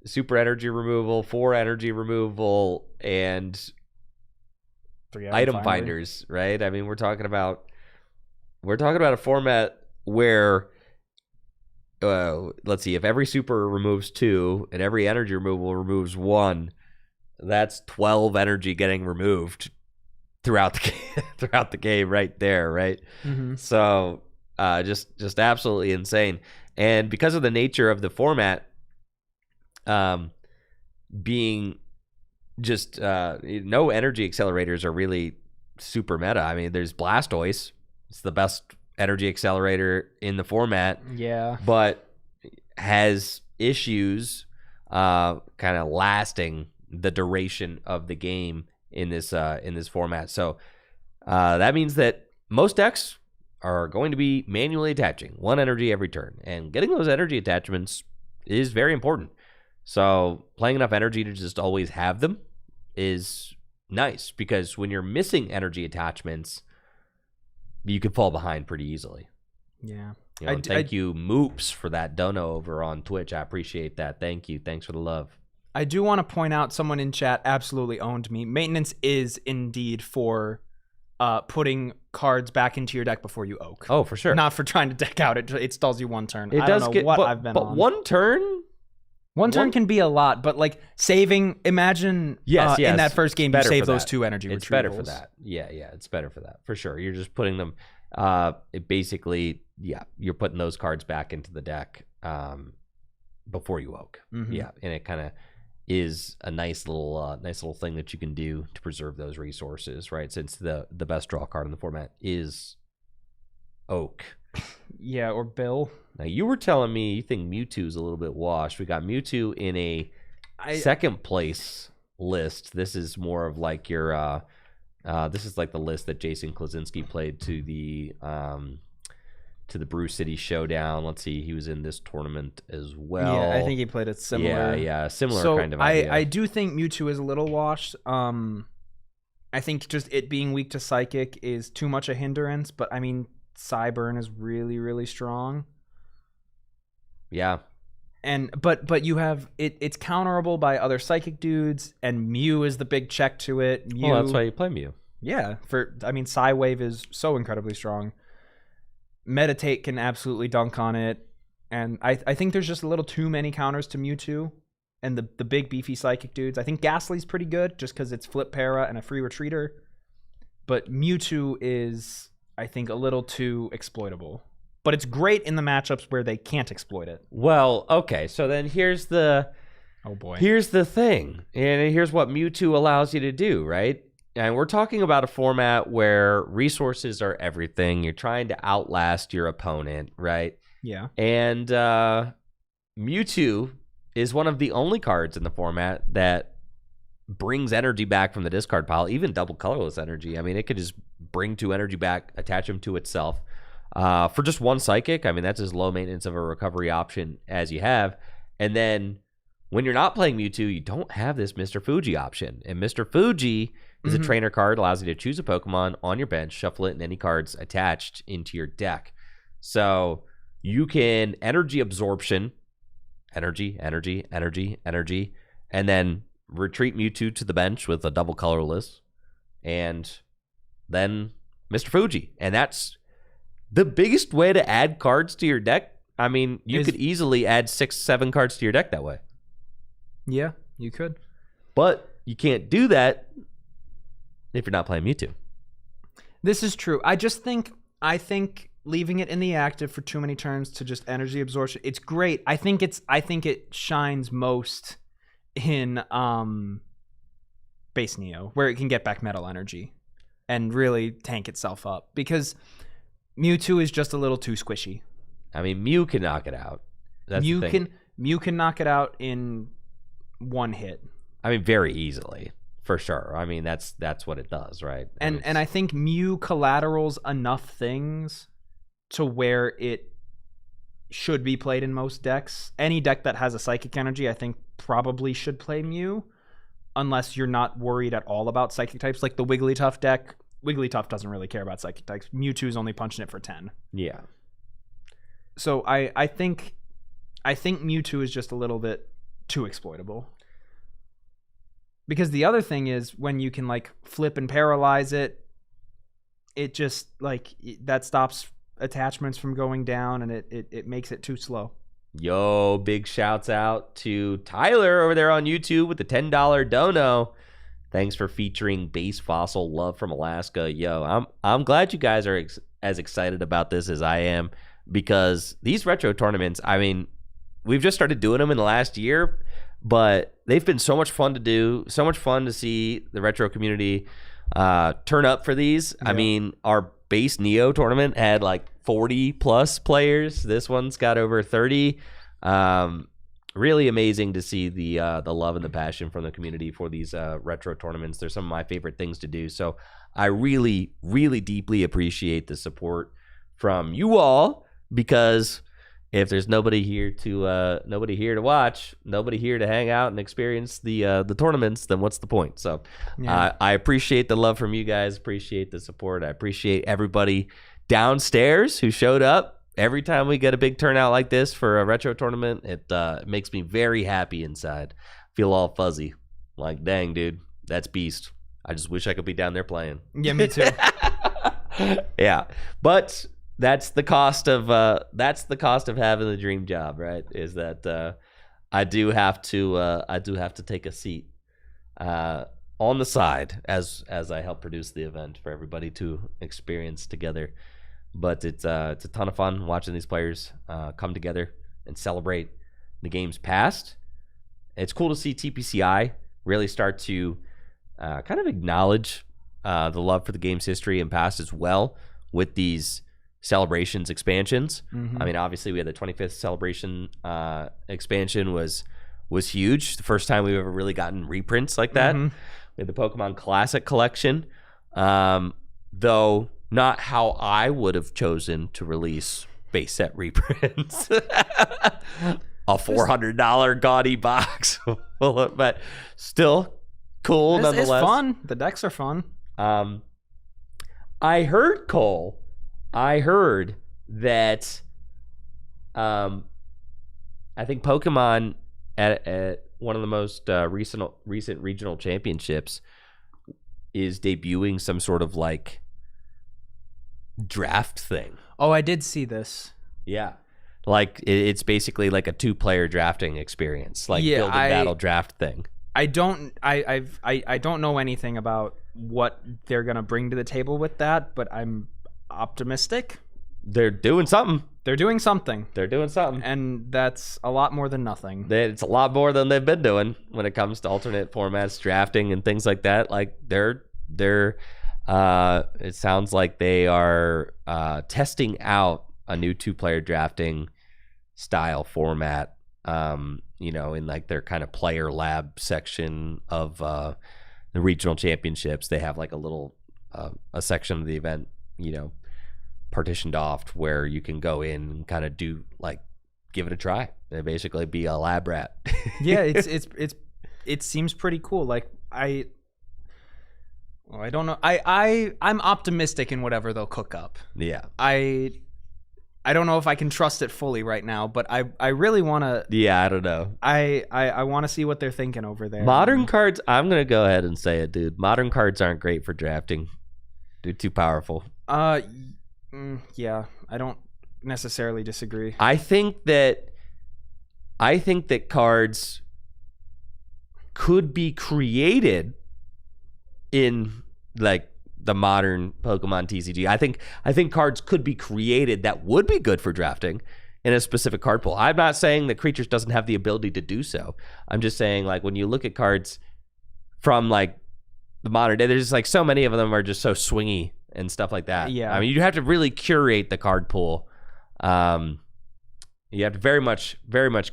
super energy removal, 4 energy removal, and 3 item finders, right? I mean, we're talking about a format where let's see, if every super removes 2 and every energy removal removes 1, that's 12 energy getting removed throughout the game right there, right? So just absolutely insane. And because of the nature of the format being just no energy accelerators are really super meta. I mean, there's Blastoise. It's the best energy accelerator in the format. Yeah. But has issues kind of lasting the duration of the game in this format. So that means that most decks are going to be manually attaching 1 energy every turn, and getting those energy attachments is very important. So playing enough energy to just always have them is nice, because when you're missing energy attachments, you can fall behind pretty easily. Yeah. Thank you, Moops, for that dono over on Twitch. I appreciate that. Thank you. Thanks for the love. I do want to point out, someone in chat absolutely owned me. Maintenance is indeed for putting cards back into your deck before you oak. Oh, for sure. Not for trying to deck out. It stalls you 1 turn. It I does don't know get, what but, I've been but on. 1 turn? One turn can be a lot, but like saving, imagine yes, in that first game you save those that. 2 energy retrievals. It's better for that. Yeah, it's better for that. For sure. You're just putting them, it basically, you're putting those cards back into the deck before you oak. Mm-hmm. Yeah, and it kind of is a nice little thing that you can do to preserve those resources, right? Since the best draw card in the format is oak. Yeah, or Bill. Now, you were telling me you think Mewtwo's a little bit washed. We got Mewtwo in a second place list. This is more of like your this is like the list that Jason Klaczynski played to the Brew City Showdown. Let's see, he was in this tournament as well. Yeah, I think he played it similar. Yeah, similar kind of idea. I do think Mewtwo is a little washed. I think just it being weak to Psychic is too much a hindrance, but I mean, Psyburn is really, really strong. Yeah. But you have it's counterable by other Psychic dudes, and Mew is the big check to it. Mew, well, that's why you play Mew. Yeah, Psywave is so incredibly strong. Meditate can absolutely dunk on it, and I think there's just a little too many counters to Mewtwo and the big beefy Psychic dudes. I think Ghastly's pretty good just because it's flip para and a free retreater, but Mewtwo is, I think, a little too exploitable. But it's great in the matchups where they can't exploit it. Well, okay, so then here's the thing, and here's what Mewtwo allows you to do, right? And we're talking about a format where resources are everything. You're trying to outlast your opponent, right? Yeah. And Mewtwo is one of the only cards in the format that brings energy back from the discard pile, even double colorless energy. I mean, it could just bring 2 energy back, attach them to itself. For just 1 Psychic, I mean, that's as low maintenance of a recovery option as you have. And then when you're not playing Mewtwo, you don't have this Mr. Fuji option. And Mr. Fuji is a trainer card, allows you to choose a Pokemon on your bench, shuffle it, and any cards attached into your deck. So you can energy absorption, energy, and then retreat Mewtwo to the bench with a double colorless, and then Mr. Fuji. And that's the biggest way to add cards to your deck. I mean, you could easily add 6-7 cards to your deck that way. Yeah, you could. But you can't do that if you're not playing Mewtwo. This is true. I think leaving it in the active for too many turns to just energy absorption, it's great. I think it shines most in base Neo, where it can get back metal energy and really tank itself up, because Mewtwo is just a little too squishy. I mean, Mew can knock it out. Mew can knock it out in 1 hit. I mean, very easily, for sure. I mean, that's what it does, right? And I think Mew collaterals enough things to where it should be played in most decks. Any deck that has a Psychic energy, I think, probably should play Mew, unless you're not worried at all about Psychic types. Like the Wigglytuff deck, Wigglytuff doesn't really care about Psychic types. Mewtwo's only punching it for 10. Yeah. So I think Mewtwo is just a little bit too exploitable. Because the other thing is, when you can like flip and paralyze it, it just like that stops attachments from going down, and it makes it too slow. Yo, big shouts out to Tyler over there on YouTube with the $10 dono. Thanks for featuring Base Fossil Love from Alaska. Yo, I'm glad you guys are as excited about this as I am, because these retro tournaments, I mean, we've just started doing them in the last year, but they've been so much fun to do, so much fun to see the retro community turn up for these. Yeah. I mean, our base Neo tournament had like 40 plus players. This one's got over 30. really amazing to see the love and the passion from the community for these retro tournaments. They're some of my favorite things to do. So I really, really deeply appreciate the support from you all, because if there's nobody here to watch, nobody here to hang out and experience the tournaments, then what's the point? So I appreciate the love from you guys. Appreciate the support. I appreciate everybody downstairs who showed up. Every time we get a big turnout like this for a retro tournament, it makes me very happy inside. Feel all fuzzy. Like, dang, dude, that's beast. I just wish I could be down there playing. Yeah, me too. Yeah, but that's the cost of having the dream job, right? Is that I do have to take a seat on the side as I help produce the event for everybody to experience together. But it's a ton of fun watching these players come together and celebrate the game's past. It's cool to see TPCI really start to kind of acknowledge the love for the game's history and past as well with these celebrations expansions. I mean, obviously we had the 25th celebration expansion was huge. The first time we've ever really gotten reprints like that. We had the Pokemon Classic collection, though not how I would have chosen to release base set reprints. A $400 gaudy box, but still cool nonetheless. It's fun. The decks are fun. I heard, Cole. That I think Pokemon at one of the most recent regional championships is debuting some sort of like draft thing. Oh, I did see this. Yeah, like it's basically like a 2-player drafting experience, like build a battle draft thing. I don't know anything about what they're gonna bring to the table with that, but I'm optimistic. They're doing something. And that's a lot more than nothing. It's a lot more than they've been doing when it comes to alternate formats, drafting, and things like that. Like they're it sounds like they are testing out a new 2-player drafting style format. In like their kind of player lab section of the regional championships. They have like a little a section of the event, partitioned off where you can go in and kind of do like give it a try and basically be a lab rat. Yeah, it seems pretty cool. Like I don't know. I'm optimistic in whatever they'll cook up. Yeah. I don't know if I can trust it fully right now, but I really want to. Yeah, I don't know. I want to see what they're thinking over there. Modern cards, I'm going to go ahead and say it, dude. Modern cards aren't great for drafting. They're too powerful. Yeah, I don't necessarily disagree. I think that cards could be created in like the modern Pokemon TCG. I think cards could be created that would be good for drafting in a specific card pool. I'm not saying that Creatures doesn't have the ability to do so. I'm just saying, like, when you look at cards from like the modern day, there's just like so many of them are just so swingy and stuff like that. Yeah. I mean, you have to really curate the card pool. You have to very much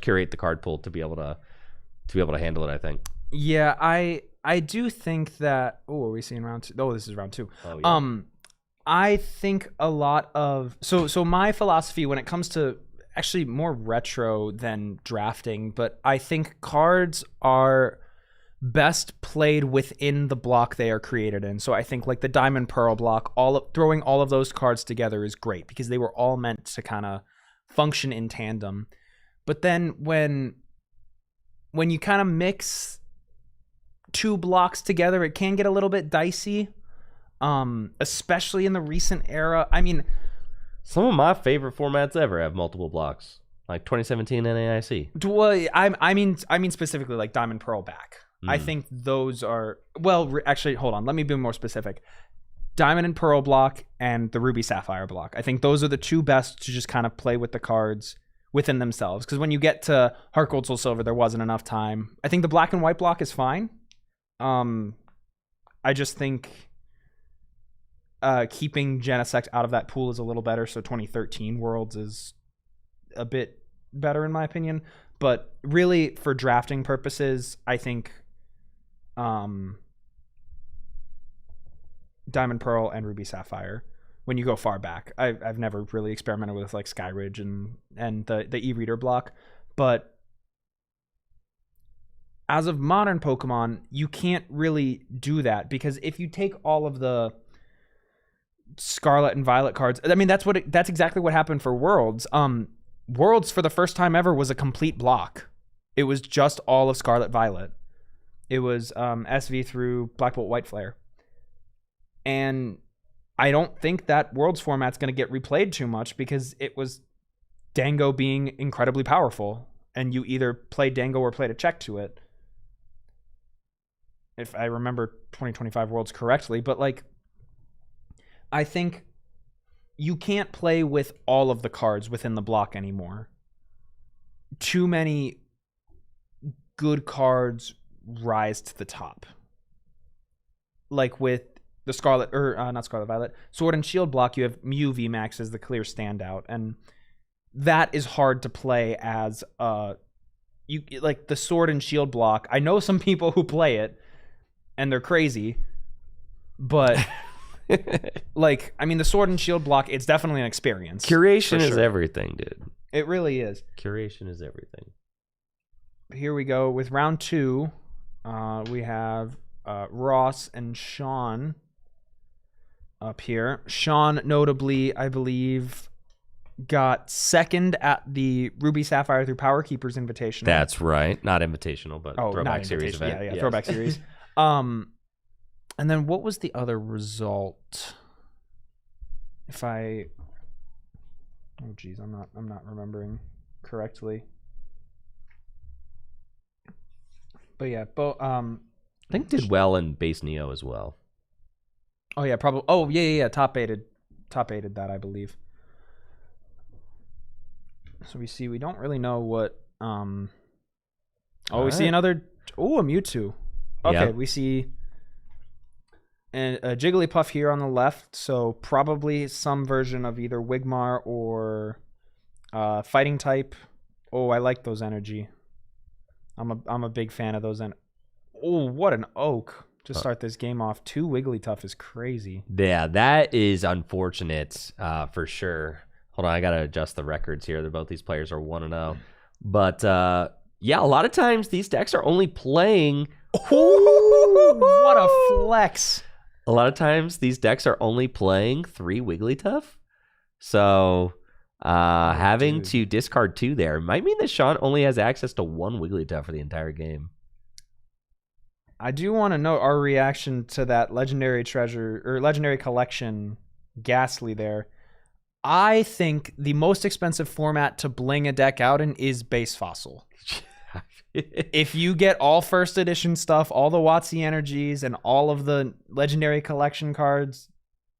curate the card pool to be able to handle it, I think. Yeah, I do think that. Oh, are we seeing round 2? Oh, this is round 2. Oh, yeah. I think a lot of so my philosophy when it comes to actually more retro than drafting, but I think cards are best played within the block they are created in. So I think like the Diamond Pearl block, throwing all of those cards together is great because they were all meant to kind of function in tandem. But then when you kind of mix 2 blocks together, it can get a little bit dicey, especially in the recent era. I mean, some of my favorite formats ever have multiple blocks, like 2017 NAIC. Well, I mean specifically like Diamond Pearl back. I think those are actually, hold on, let me be more specific. Diamond and Pearl block and the Ruby Sapphire block. I think those are the 2 best to just kind of play with the cards within themselves. Because when you get to Heart Gold Soul Silver, there wasn't enough time. I think the Black and White block is fine. I just think keeping Genesect out of that pool is a little better. So 2013 Worlds is a bit better in my opinion. But really, for drafting purposes, I think Diamond Pearl and Ruby Sapphire. When you go far back, I've never really experimented with like Skyridge and the e-reader block, but as of modern Pokemon, you can't really do that because if you take all of the Scarlet and Violet cards, I mean that's exactly what happened for Worlds. Worlds for the first time ever was a complete block. It was just all of Scarlet Violet. It was SV through Black Bolt White Flare, and I don't think that Worlds format's going to get replayed too much because it was Dango being incredibly powerful, and you either played Dango or played a check to it. If I remember 2025 Worlds correctly, but like, I think you can't play with all of the cards within the block anymore. Too many good cards rise to the top. Like with the Scarlet, or not Scarlet Violet, Sword and Shield block, you have Mew VMAX as the clear standout, and that is hard to play as you like the Sword and Shield block. I know some people who play it, and they're crazy, but like, I mean, the Sword and Shield block, it's definitely an experience. Curation is everything, dude. It really is. Curation is everything. Here we go with round 2. We have Ross and Sean up here. Sean, notably, I believe, got second at the Ruby Sapphire through Power Keepers Invitational. That's right. Not invitational, but Throwback Series event. Yeah, yes. Throwback Series. And then what was the other result? Oh geez, I'm not remembering correctly. But yeah, I think did well in base Neo as well. Oh yeah, probably. Oh yeah. Top aided that, I believe. So we don't really know what. We see another. Oh, a Mewtwo. Okay, we see a Jigglypuff here on the left. So probably some version of either Wigmar or fighting type. Oh, I like those energy. I'm a big fan of those. Oh, what an oak to start this game off. 2 Wigglytuff is crazy. Yeah, that is unfortunate for sure. Hold on, I got to adjust the records here. Both these players are 1-0. But yeah, a lot of times these decks are only playing... What a flex. A lot of times these decks are only playing 3 Wigglytuff. So having to discard 2 there might mean that Sean only has access to 1 Wigglytuff for the entire game. I do want to know our reaction to that legendary treasure or legendary collection Ghastly there. I think the most expensive format to bling a deck out in is base Fossil. If you get all first edition stuff, all the WotC energies, and all of the legendary collection cards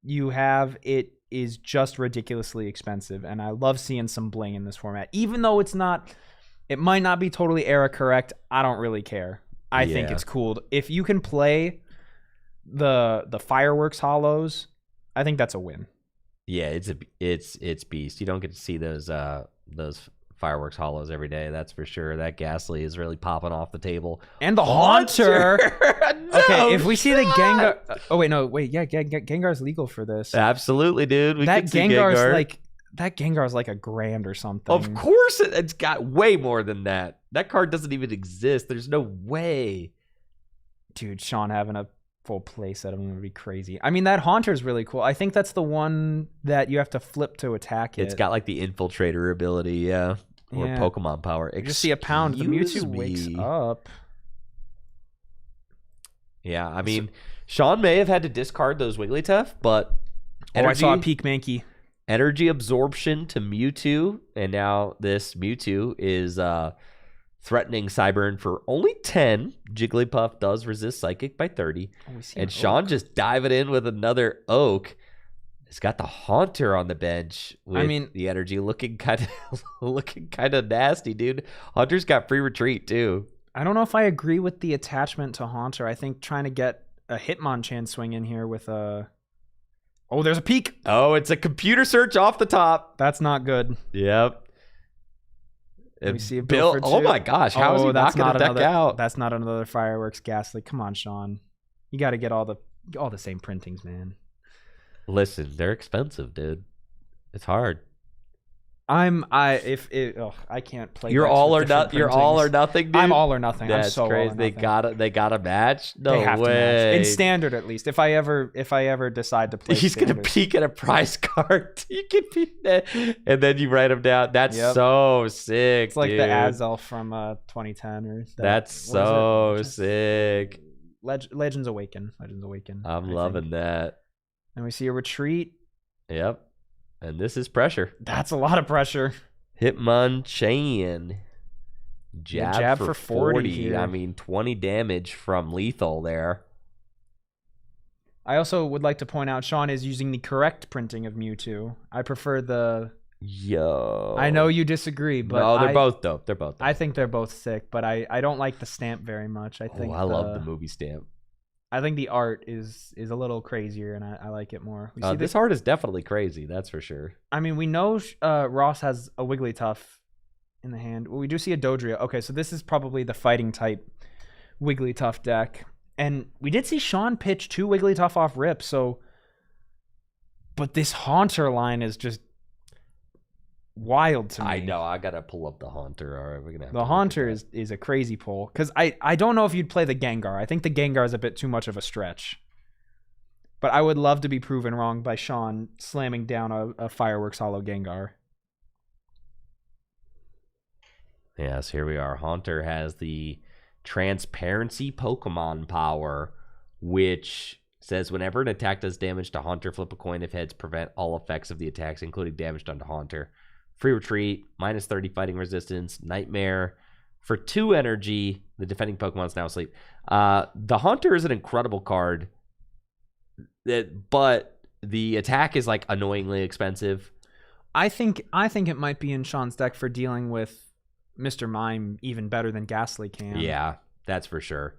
you have, it is just ridiculously expensive. And I love seeing some bling in this format. Even though it might not be totally era correct, I don't really care. I think it's cool. If you can play the fireworks hollows, I think that's a win. Yeah, it's beast. You don't get to see those fireworks hollows every day, that's for sure. That Ghastly is really popping off the table. And the Haunter! No, okay, if we see the Gengar... Oh, wait, yeah, Gengar's legal for this. Absolutely, dude. That Gengar's like $1,000 or something. Of course, it's got way more than that. That card doesn't even exist. There's no way. Dude, Sean having a full playset of them would be crazy. I mean, that Haunter's really cool. I think that's the one that you have to flip to attack it. It's got like the Infiltrator ability, yeah. Or Pokemon power. You just see a pound. The Mewtwo wakes up. Yeah, I mean, Sean may have had to discard those Wigglytuff, but I saw a Peak Mankey. Energy absorption to Mewtwo, and now this Mewtwo is threatening Cyburn for only 10. Jigglypuff does resist Psychic by 30. And Sean just diving in with another Oak. He's got the Haunter on the bench with the energy looking kind of nasty, dude. Haunter's got free retreat too. I don't know if I agree with the attachment to Haunter. I think trying to get a Hitmonchan swing in here with a... Oh, there's a peak. Oh, it's a computer search off the top. That's not good. Yep. We see a Bill. for 2. Oh my gosh, how is he that's knocking a deck out? That's not another fireworks Ghastly. Come on, Sean. You got to get all the same printings, man. Listen, they're expensive, dude. It's hard. I can't play. You're all or nothing. You're all or nothing, dude. I'm all or nothing. That's I'm so crazy. all or nothing. They gotta match. No they have way. To match. In standard, at least. If I ever decide to play, He's standard. gonna peek at a prize card. You can peek that, and then you write him down. That's so sick. It's like dude. the Azelf from 2010 or that's so sick. Legends Awaken. I'm loving that. And we see a retreat. Yep. And this is pressure. That's a lot of pressure. Hitmonchan. Jab for 40 here. I mean, 20 damage from lethal there. I also would like to point out Sean is using the correct printing of Mewtwo. I prefer the... Yo. I know you disagree, but... No, they're both dope. They're both dope. I think they're both sick, but I don't like the stamp very much. I think I love the movie stamp. I think the art is a little crazier, and I like it more. This art is definitely crazy, that's for sure. I mean, we know Ross has a Wigglytuff in the hand. Well, we do see a Dodrio. Okay, so this is probably the fighting type Wigglytuff deck. And we did see Sean pitch 2 Wigglytuff off rip, so... But this Haunter line is just wild to me. I know, I gotta pull up the Haunter. All right, we're gonna have the Haunter is a crazy pull. Because I don't know if you'd play the Gengar. I think the Gengar is a bit too much of a stretch. But I would love to be proven wrong by Sean slamming down a Fireworks Hollow Gengar. Yes, here we are. Haunter has the Transparency Pokemon power, which says whenever an attack does damage to Haunter, flip a coin. If heads, prevent all effects of the attacks, including damage done to Haunter. Free retreat, minus 30 fighting resistance, Nightmare. For 2 energy, the defending Pokemon is now asleep. The Haunter is an incredible card, but the attack is like annoyingly expensive. I think it might be in Sean's deck for dealing with Mr. Mime even better than Ghastly can. Yeah, that's for sure.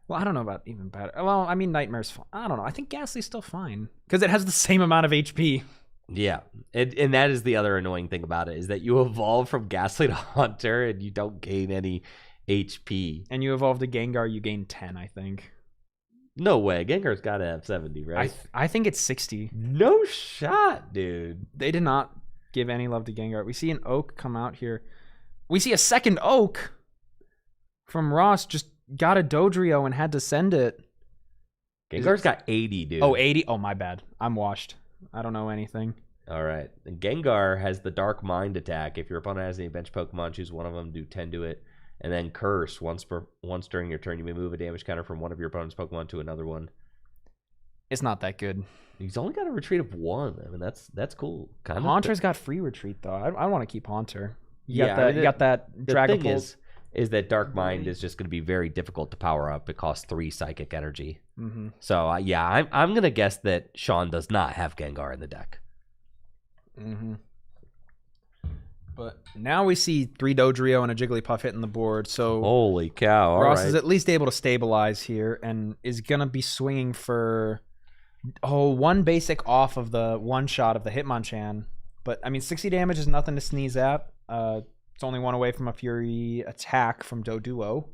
Well, I don't know about even better. Well, I mean, Nightmare's fine. I don't know. I think Ghastly's still fine because it has the same amount of HP. Yeah, and that is the other annoying thing about it, is that you evolve from Ghastly to Haunter and you don't gain any HP. And you evolve to Gengar, you gain 10, I think. No way. Gengar's got to have 70, right? I think it's 60. No shot, dude. They did not give any love to Gengar. We see an Oak come out here. We see a second Oak from Ross. Just got a Dodrio and had to send it. Gengar's got 80, dude. Oh, 80? Oh, my bad. I'm washed. I don't know anything. All right. And Gengar has the Dark Mind attack. If your opponent has any bench Pokemon, choose one of them, do 10 to it. And then Curse. Once during your turn, you may move a damage counter from one of your opponent's Pokemon to another one. It's not that good. He's only got a retreat of 1. I mean, that's cool. Haunter's got free retreat, though. I want to keep Haunter. You got that Dragon Pulse. The thing is that Dark Mind is just going to be very difficult to power up. It costs 3 psychic energy. Mm-hmm. So, I'm going to guess that Sean does not have Gengar in the deck. Mm-hmm. But now we see 3 Dodrio and a Jigglypuff hitting the board. So holy cow! Ross is at least able to stabilize here and is going to be swinging for 1 basic off of the 1 shot of the Hitmonchan. But, I mean, 60 damage is nothing to sneeze at. It's only 1 away from a Fury attack from Doduo.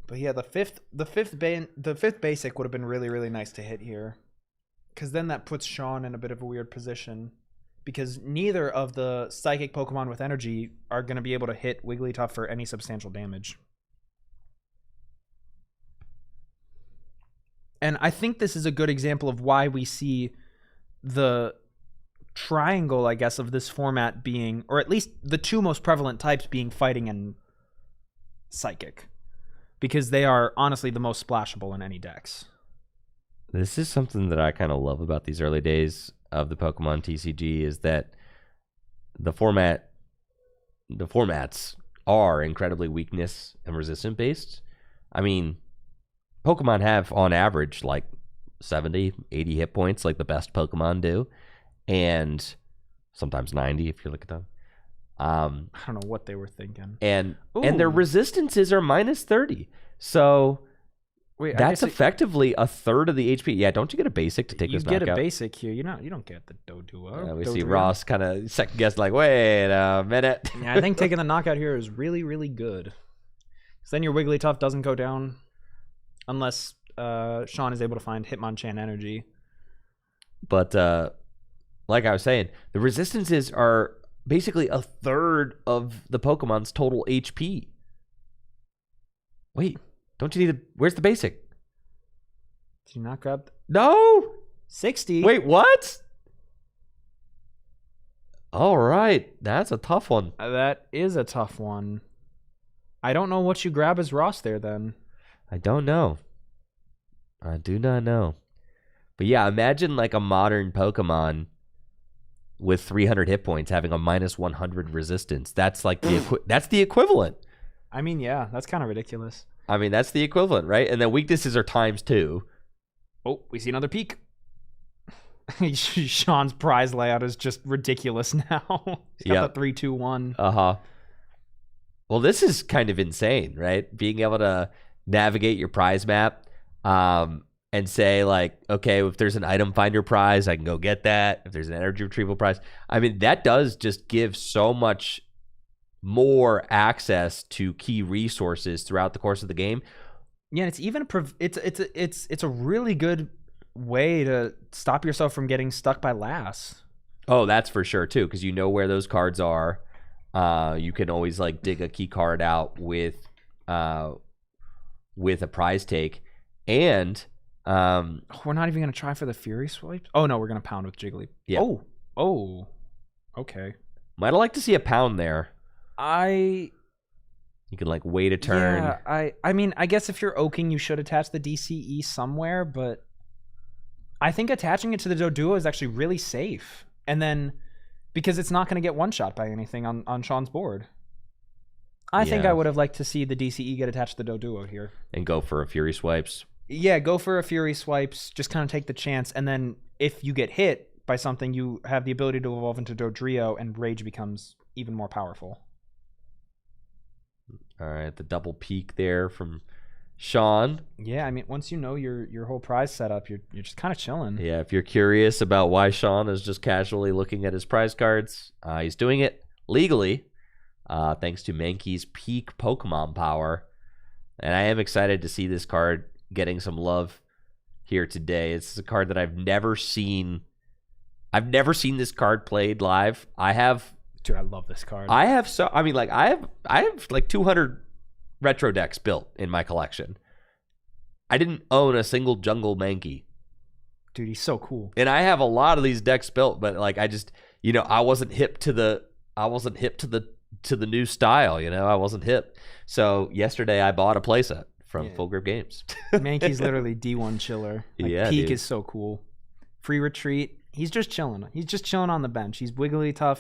But yeah, the fifth basic would have been really, really nice to hit here, because then that puts Sean in a bit of a weird position, because neither of the psychic Pokemon with energy are going to be able to hit Wigglytuff for any substantial damage. And I think this is a good example of why we see the triangle, I guess, of this format being, or at least the 2 most prevalent types being fighting and psychic, because they are honestly the most splashable in any decks. This is something that I kind of love about these early days of the Pokemon TCG, is that the formats are incredibly weakness and resistant based. I mean, Pokemon have on average like 70, 80 hit points, like the best Pokemon do, and sometimes 90 if you look at them. I don't know what they were thinking. And their resistances are minus 30. So Wait, I That's guess effectively a third of the HP. Yeah, don't you get a basic to take you this get knockout? a basic here. You don't get the Doduo. We see Dodrio. Ross kind of second guess, like, wait a minute. Yeah, I think taking the knockout here is really, really good. Because then your Wigglytuff doesn't go down unless Sean is able to find Hitmonchan energy. But like I was saying, the resistances are basically a third of the Pokemon's total HP. Wait, don't you need where's the basic? Did you not grab? No! 60. Wait, what? All right, that's a tough one. That is a tough one. I don't know what you grab as Ross there then. I don't know. I do not know. But yeah, imagine like a modern Pokemon with 300 hit points having a minus 100 resistance. That's like that's the equivalent. I mean, yeah, that's kind of ridiculous. I mean, that's the equivalent, right? And then weaknesses are times 2. Oh, we see another peak. Sean's prize layout is just ridiculous now. He's got the 3-2-1. Uh-huh. Well, this is kind of insane, right? Being able to navigate your prize map and say, like, okay, if there's an item finder prize, I can go get that. If there's an energy retrieval prize. I mean, that does just give so much more access to key resources throughout the course of the game. Yeah, and it's even it's a really good way to stop yourself from getting stuck by Lass. Oh, that's for sure too, because you know where those cards are. You can always like dig a key card out with a prize take, and we're not even gonna try for the Fury Swipes. Oh no, we're gonna pound with Jiggly. Yeah. Oh, okay. Might have liked to see a pound there. You can like wait a turn. Yeah, I mean, I guess if you're oaking, you should attach the DCE somewhere, but I think attaching it to the Doduo is actually really safe. And then, because it's not going to get one-shot by anything on Sean's board. I think I would have liked to see the DCE get attached to the Doduo here. And go for a Fury Swipes. Yeah, go for a Fury Swipes, just kind of take the chance, and then if you get hit by something, you have the ability to evolve into Dodrio, and Rage becomes even more powerful. All right, the double peak there from Sean. Yeah, I mean, once you know your whole prize setup, you're just kind of chilling. Yeah, if you're curious about why Sean is just casually looking at his prize cards, he's doing it legally, thanks to Mankey's peak Pokemon power. And I am excited to see this card getting some love here today. It's a card that I've never seen. I've never seen this card played live. I have. Dude, I love this card. I have like 200 retro decks built in my collection. I didn't own a single jungle Mankey. Dude, he's so cool. And I have a lot of these decks built, but like I just, I wasn't hip to the new style, I wasn't hip. So yesterday I bought a playset from Full Grip Games. Mankey's literally D1 chiller. Like, Peak is so cool. Free retreat. He's just chilling. He's just chilling on the bench. He's Wigglytuff.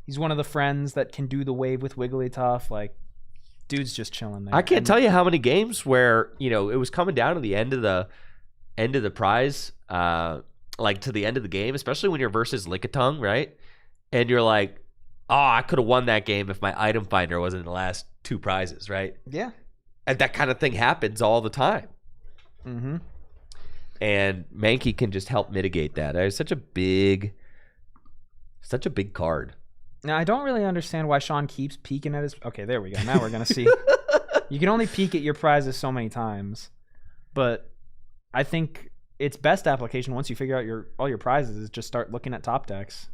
He's one of the friends that can do the wave with Wigglytuff. Like, dude's just chilling there. I can't tell you how many games where, it was coming down to the end of the prize, like to the end of the game, especially when you're versus Lickitung, right? And you're like, oh, I could have won that game if my item finder wasn't in the last 2 prizes, right? Yeah. And that kind of thing happens all the time. Mm-hmm. And Mankey can just help mitigate that. It's such a big card. Now, I don't really understand why Sean keeps peeking at his... Okay, there we go. Now we're going to see. You can only peek at your prizes so many times. But I think its best application, once you figure out all your prizes, is just start looking at top decks.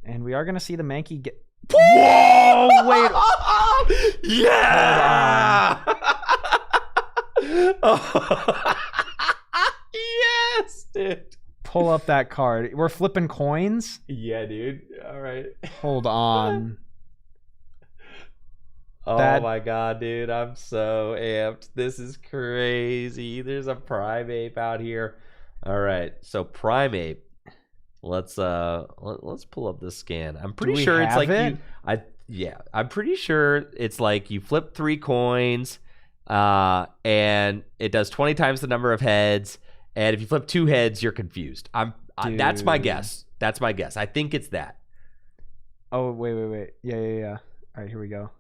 And we are going to see the Mankey get... Whoa! Wait. Yeah! Yes, dude. Pull up that card. We're flipping coins? Yeah, dude. All right. Hold on. Oh my god, dude. I'm so amped. This is crazy. There's a Primeape out here. All right. So Primeape. Let's pull up this scan. I'm pretty sure it's like I'm pretty sure it's like you flip 3 coins and it does 20 times the number of heads. And if you flip 2 heads, you're confused. That's my guess. That's my guess. I think it's that. Oh, wait. Yeah. All right, here we go.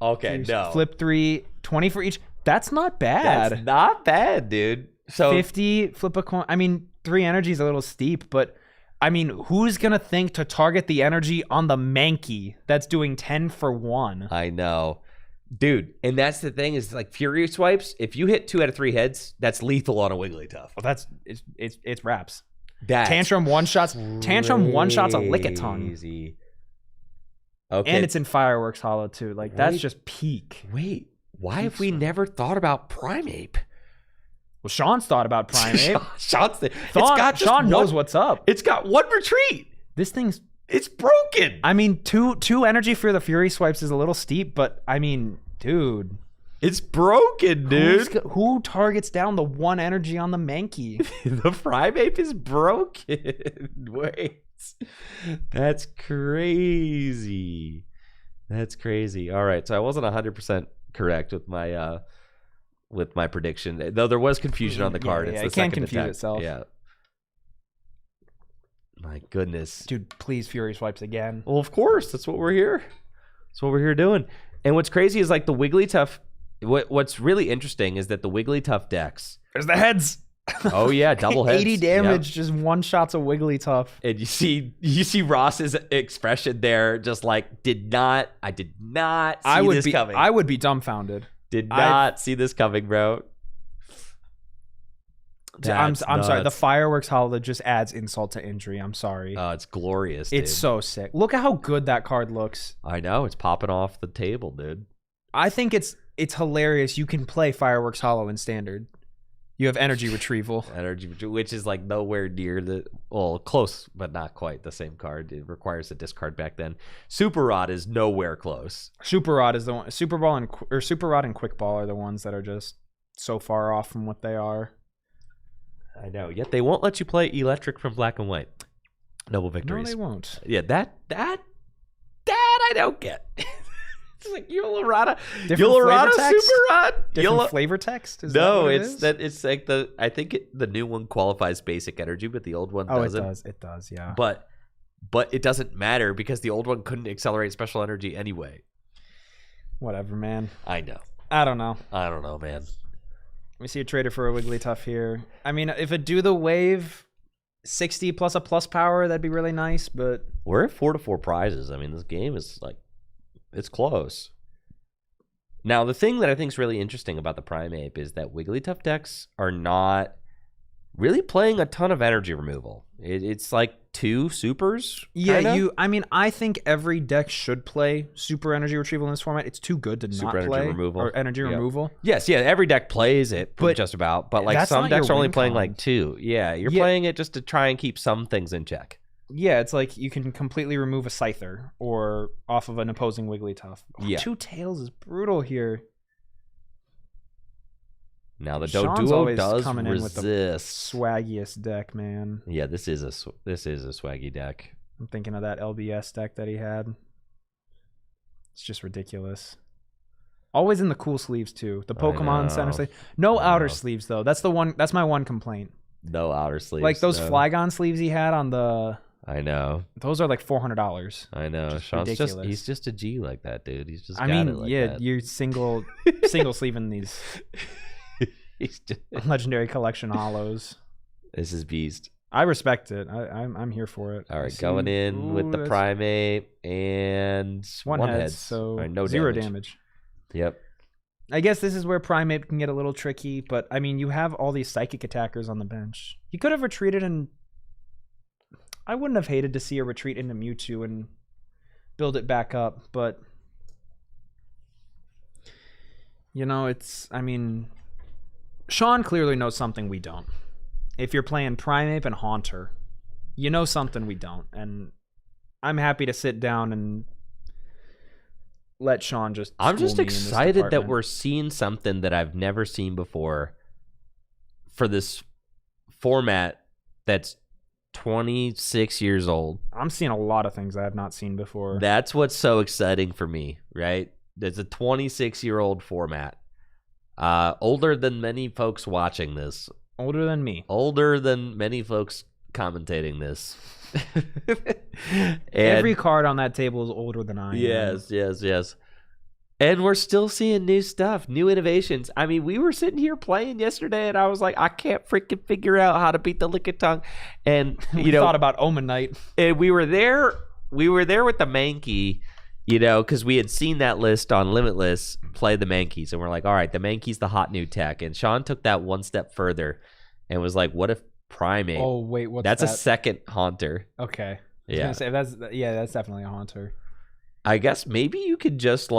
Okay, no. Flip 3, 20 for each. That's not bad. That's not bad, dude. So 50, flip a coin. I mean, 3 energy is a little steep, but I mean, who's going to think to target the energy on the Mankey that's doing 10 for 1? I know. Dude, and that's the thing is like Fury Swipes, if you hit 2 out of 3 heads, that's lethal on a Wigglytuff. Well, it's wraps. That's Tantrum one-shots a Lickitung. Easy. Okay. And it's in Fireworks Hollow too. Like that's Wait. just peak. Wait, why have we never thought about Primeape? Well, Sean's thought about Primeape. Sean knows what's up. It's got 1 retreat. This thing's It's broken. I mean, two energy for the Fury Swipes is a little steep, but I mean, dude. It's broken, dude. Who targets down the 1 energy on the Mankey? The Primeape is broken. Wait. That's crazy. That's crazy. All right, so I wasn't 100% correct with my prediction. Though there was confusion on the card. Yeah, it's the it can't second confuse attack. itself. Yeah. My goodness. Dude, please Fury Swipes again. Well, of course. That's what we're here. That's what we're here doing. And what's crazy is like the Wigglytuff. What's really interesting is that the Wigglytuff decks. There's the heads. Oh yeah, double heads. 80 damage, just one-shots a Wigglytuff. And you see Ross's expression there, just like I did not see this coming. I would be dumbfounded. Did not see this coming, bro. I'm sorry. The Fireworks Hollow just adds insult to injury. I'm sorry. Oh, it's glorious, dude. It's so sick. Look at how good that card looks. I know. It's popping off the table, dude. I think it's hilarious. You can play Fireworks Hollow in Standard. You have energy retrieval. Which is like nowhere near close, but not quite the same card. It requires a discard back then. Super Rod is nowhere close. Super Rod is the one. Super Rod and Quick Ball are the ones that are just so far off from what they are. I know. Yet they won't let you play Electric from Black and White. Noble Victories. No, they won't. Yeah, that I don't get. It's like Yulorada Super Rod. Different flavor text? It's like I think the new one qualifies basic energy, but the old one doesn't. It does, yeah. But it doesn't matter because the old one couldn't accelerate special energy anyway. Whatever, man. I know. I don't know, man. We see a trader for a Wigglytuff here. I mean, if it do the wave 60 plus a plus power, that'd be really nice, but we're at 4-4 prizes. I mean, this game is like, it's close. Now, the thing that I think is really interesting about the Primeape is that Wigglytuff decks are not really playing a ton of energy removal. It's like 2 supers. Yeah, kinda? I think every deck should play super energy retrieval in this format. It's too good to Super not play removal. or energy removal. Yes, yeah, every deck plays it, But just about. But like that's some not decks your are only win playing con. like 2. Yeah, you're playing it just to try and keep some things in check. Yeah, it's like you can completely remove a Scyther or off of an opposing Wigglytuff. Yeah. 2 Tails is brutal here. Now the Sean's Doduo always does coming in with the resist. Swaggiest deck, man. Yeah, this is a swaggy deck. I'm thinking of that LBS deck that he had. It's just ridiculous. Always in the cool sleeves too. The Pokemon center sleeve. No outer sleeves though. That's my one complaint. No outer sleeves. Like those Flygon sleeves he had on the. I know. Those are like $400. I know. Sean's he's just a G like that, dude. He's just. That. You're single sleeving these he's just... legendary collection hollows. This is beast. I respect it. I'm here for it. All right, going in with the Primeape and one head, so right, no 0 damage. Yep. I guess this is where Primeape can get a little tricky, but I mean, you have all these psychic attackers on the bench. He could have retreated, and I wouldn't have hated to see a retreat into Mewtwo and build it back up, but Sean clearly knows something we don't. If you're playing Primeape and Haunter, you know something we don't, and I'm happy to sit down and let Sean just. I'm just excited that we're seeing something that I've never seen before for this format that's 26 years old. I'm seeing a lot of things I have not seen before. That's what's so exciting for me, right? There's a 26-year-old format. Older than many folks watching this. Older than me. Older than many folks commentating this. Every card on that table is older than I am. Yes. And we're still seeing new stuff, new innovations. I mean, we were sitting here playing yesterday, and I was like, I can't freaking figure out how to beat the Lickitung. And we thought about Omen Knight. And we were there with the Mankey, because we had seen that list on Limitless play the Mankeys, and we're like, all right, the Mankey's the hot new tech. And Sean took that one step further and was like, what if Primate? Oh wait, what's that's that? a second Haunter. Okay. Yeah. Say, that's definitely a Haunter. I guess maybe you could just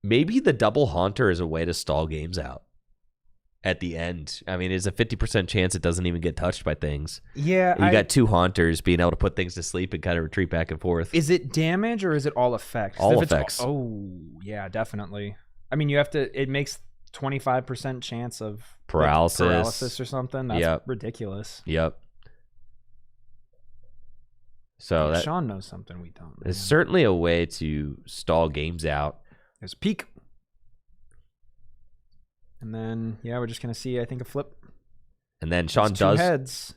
maybe the double Haunter is a way to stall games out at the end. I mean, there's a 50% chance it doesn't even get touched by things. Yeah. You got two Haunters being able to put things to sleep and kind of retreat back and forth. Is it damage or is it all effects? All effects. Oh, yeah, definitely. I mean, it makes 25% chance of paralysis or something. That's ridiculous. Yep. So Sean knows something we don't. It's certainly a way to stall games out. There's a peak. And then, we're just going to see, I think, a flip. And then Sean does... 2 heads.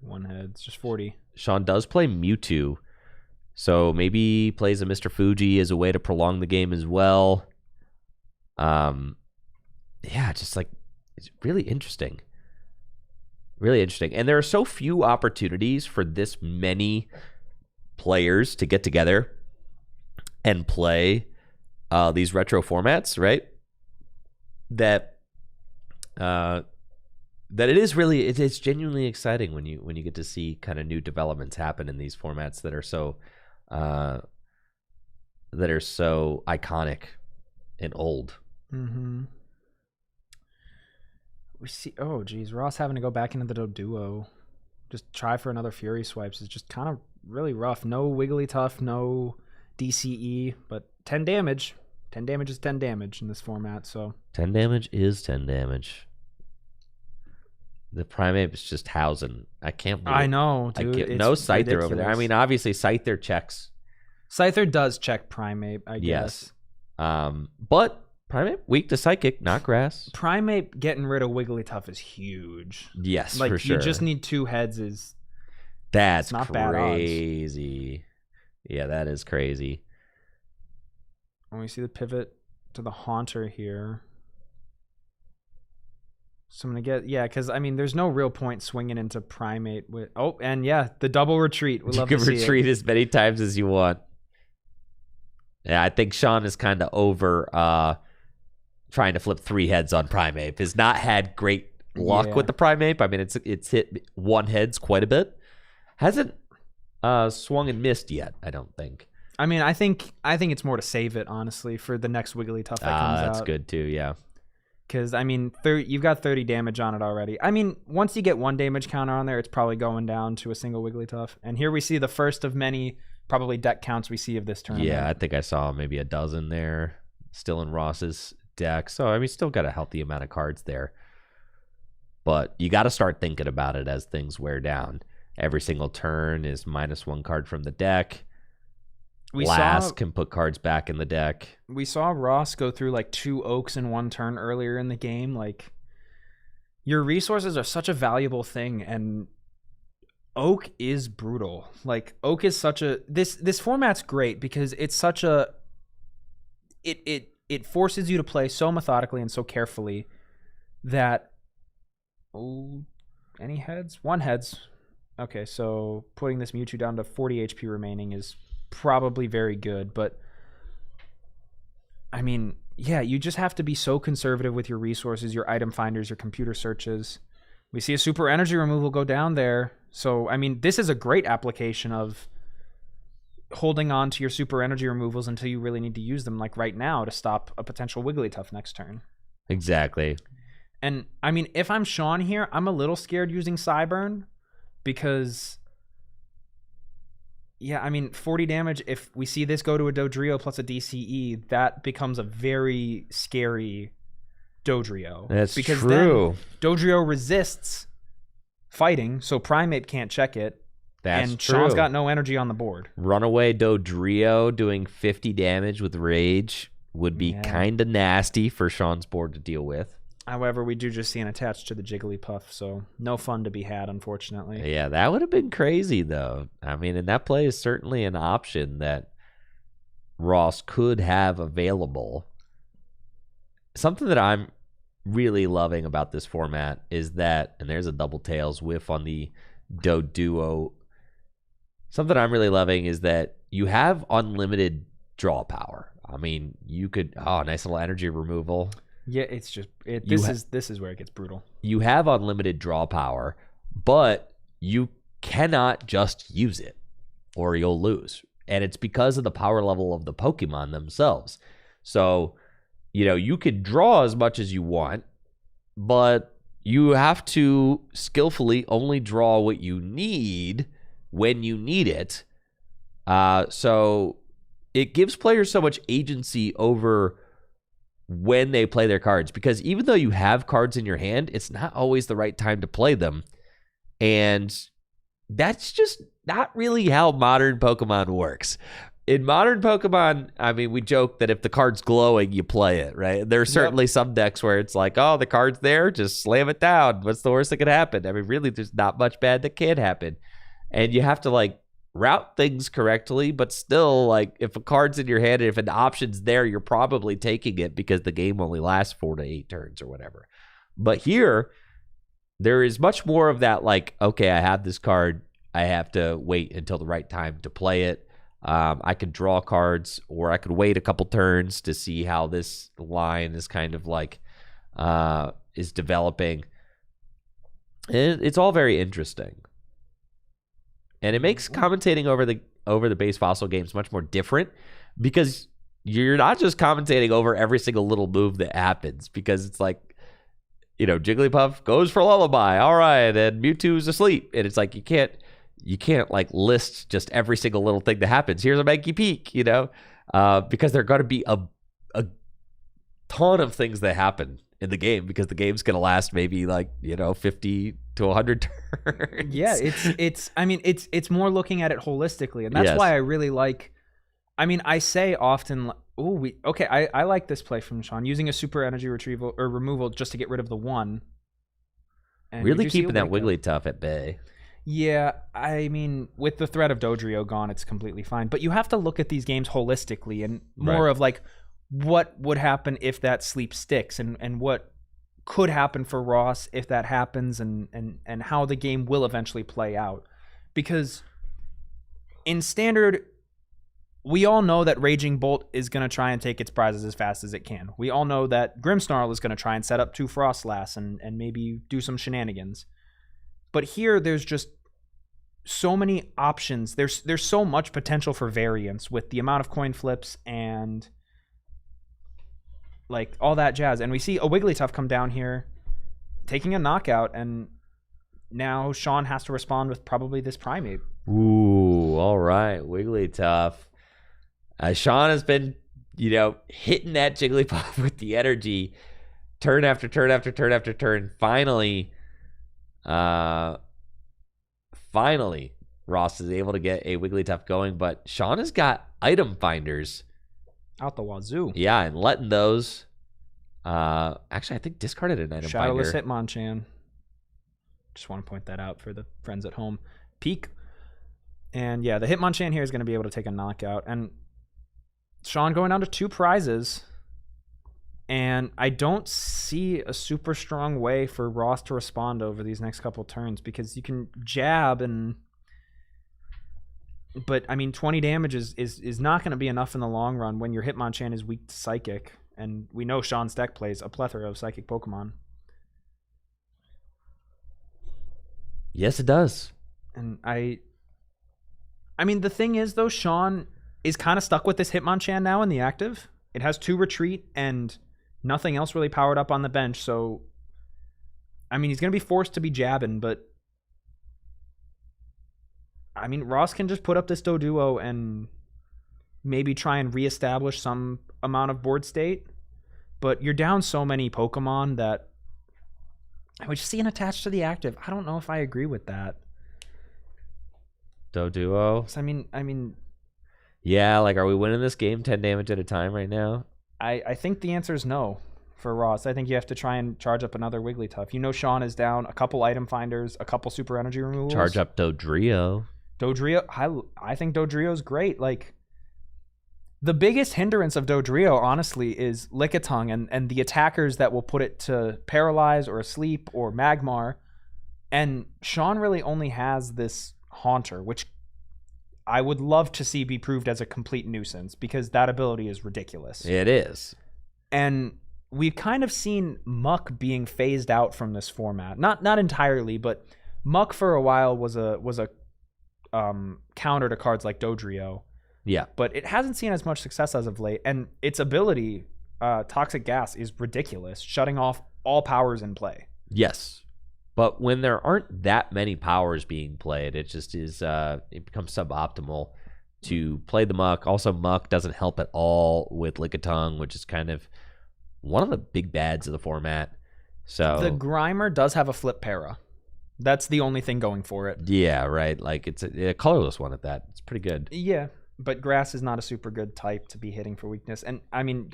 1 head. It's just 40. Sean does play Mewtwo. So maybe he plays a Mr. Fuji as a way to prolong the game as well. Just it's really interesting. Really interesting. And there are so few opportunities for this many players to get together and play these retro formats, right? That it is really it's genuinely exciting when you get to see kind of new developments happen in these formats that are so iconic and old. Mm-hmm. We see. Oh, geez, Ross having to go back into the duo. Just try for another Fury Swipes is just kind of really rough. No Wigglytuff, no DCE, but 10 damage. 10 damage is 10 damage in this format. So 10 damage is 10 damage. The Primate is just housing. I can't believe I know, dude. No Scyther over there. I mean, obviously Scyther checks. Scyther does check Primate, I guess. Yes. But Primate, weak to Psychic, not Grass. Primate getting rid of Wigglytuff is huge. Yes, for sure. You just need 2 heads. That's not crazy. Yeah, that is crazy. When we see the pivot to the Haunter here. So I'm going to get, because, I mean, there's no real point swinging into Primate with, the double retreat. We'd love to see retreat as many times as you want. Yeah, I think Sean is kind of over trying to flip 3 heads on Primate. Has not had great luck with the Primate. I mean, it's hit 1 heads quite a bit. Hasn't swung and missed yet, I don't think. I mean, I think it's more to save it, honestly, for the next Wigglytuff that comes out. That's good too, yeah. Because, I mean, you've got 30 damage on it already. I mean, once you get 1 damage counter on there, it's probably going down to a single Wigglytuff. And here we see the first of many probably deck counts we see of this tournament. Yeah, I think I saw maybe a dozen there still in Ross's deck. So, I mean, still got a healthy amount of cards there. But you got to start thinking about it as things wear down. Every single turn is -1 card from the deck. Last can put cards back in the deck. We saw Ross go through like 2 Oaks in 1 turn earlier in the game. Like, your resources are such a valuable thing, and Oak is brutal. Like, Oak is such a this format's great because it's such a it forces you to play so methodically and so carefully that any heads? 1 heads. Okay, so putting this Mewtwo down to 40 HP remaining is probably very good, but I mean, you just have to be so conservative with your resources, your item finders, your computer searches. We see a super energy removal go down there. So, I mean, this is a great application of holding on to your super energy removals until you really need to use them, like right now, to stop a potential Wigglytuff next turn. Exactly. And, I mean, if I'm Sean here, I'm a little scared using Psyburn because... Yeah, I mean, 40 damage, if we see this go to a Dodrio plus a DCE, that becomes a very scary Dodrio. That's because true. Then Dodrio resists fighting, so Primate can't check it. That's and true. Sean's got no energy on the board. Runaway Dodrio doing 50 damage with Rage would be kind of nasty for Sean's board to deal with. However, we do just see an attached to the Jigglypuff, so no fun to be had, unfortunately. Yeah, that would have been crazy, though. I mean, and that play is certainly an option that Ross could have available. Something that I'm really loving about this format is that, and there's a double tails whiff on the Doduo. Something I'm really loving is that you have unlimited draw power. I mean, you could nice little energy removal. Yeah, it's just this is where it gets brutal. You have unlimited draw power, but you cannot just use it or you'll lose. And it's because of the power level of the Pokemon themselves. So, you could draw as much as you want, but you have to skillfully only draw what you need when you need it. So it gives players so much agency over when they play their cards, because even though you have cards in your hand, it's not always the right time to play them. And that's just not really how modern Pokemon works. In modern Pokemon, I mean, we joke that if the card's glowing, you play it, right? There are certainly some decks where it's like, oh, the card's there, just slam it down. What's the worst that could happen? I mean, really, there's not much bad that can happen. And you have to, route things correctly, but still, if a card's in your hand and if an option's there, you're probably taking it because the game only lasts 4 to 8 turns or whatever. But here, there is much more of that, okay, I have this card. I have to wait until the right time to play it. I could draw cards, or I could wait a couple turns to see how this line is kind of is developing. And it's all very interesting. And it makes commentating over the base Fossil games much more different, because you're not just commentating over every single little move that happens, because it's Jigglypuff goes for Lullaby. All right, and Mewtwo's asleep. And it's you can't list just every single little thing that happens. Here's a Mankey Peak, because there are going to be a ton of things that happen in the game, because the game's going to last maybe 50 to 100 turns. Yeah, it's more looking at it holistically, and that's why I really like. I mean, I say often, I like this play from Sean, using a super energy retrieval or removal just to get rid of the one. And really keeping that Wigglytuff at bay. Yeah, I mean, with the threat of Dodrio gone, it's completely fine. But you have to look at these games holistically, and more of what would happen if that sleep sticks, and what could happen for Ross if that happens, and how the game will eventually play out. Because in Standard, we all know that Raging Bolt is going to try and take its prizes as fast as it can. We all know that Grimmsnarl is going to try and set up 2 Frostlass and maybe do some shenanigans. But here, there's just so many options. There's so much potential for variance with the amount of coin flips and all that jazz. And we see a Wigglytuff come down here taking a knockout, and now Sean has to respond with probably this Primeape. Ooh, all right, Wigglytuff. Sean has been, hitting that Jigglypuff with the energy turn after turn after turn after turn. Finally, Ross is able to get a Wigglytuff going, but Sean has got item finders out the wazoo. Yeah, and letting those. Actually, I think discarded an item Shadowless finder. Hitmonchan. Just want to point that out for the friends at home. Peak. And yeah, the Hitmonchan here is going to be able to take a knockout. And Sean going down to 2 prizes. And I don't see a super strong way for Ross to respond over these next couple turns, because you can jab but I mean 20 damage is not going to be enough in the long run when your Hitmonchan is weak to Psychic, and we know Sean's deck plays a plethora of Psychic Pokemon. Yes, it does. And I mean, the thing is though, Sean is kind of stuck with this Hitmonchan now in the active. It has 2 retreat and nothing else really powered up on the bench, so I mean, he's going to be forced to be jabbing, but I mean, Ross can just put up this Doduo and maybe try and reestablish some amount of board state, but you're down so many Pokemon that I would just see an attached to the active. I don't know if I agree with that. Doduo? I mean... Yeah, are we winning this game 10 damage at a time right now? I think the answer is no for Ross. I think you have to try and charge up another Wigglytuff. You know Sean is down a couple item finders, a couple super energy removals. Charge up Dodrio. I think Dodrio's great. The biggest hindrance of Dodrio, honestly, is Lickitung and the attackers that will put it to paralyze or asleep or Magmar. And Sean really only has this Haunter, which I would love to see be proved as a complete nuisance because that ability is ridiculous. It is. And we've kind of seen Muck being phased out from this format. Not entirely, but Muck for a while was a counter to cards like Dodrio. Yeah. But it hasn't seen as much success as of late, and its ability, Toxic Gas, is ridiculous, shutting off all powers in play. Yes. But when there aren't that many powers being played, it just is, it becomes suboptimal to play the Muck. Also, Muck doesn't help at all with Lickitung, which is kind of one of the big bads of the format. So the Grimer does have a flip para. That's the only thing going for it. Yeah, right. Like, it's a colorless one at that. It's pretty good. Yeah. But Grass is not a super good type to be hitting for weakness. And, I mean,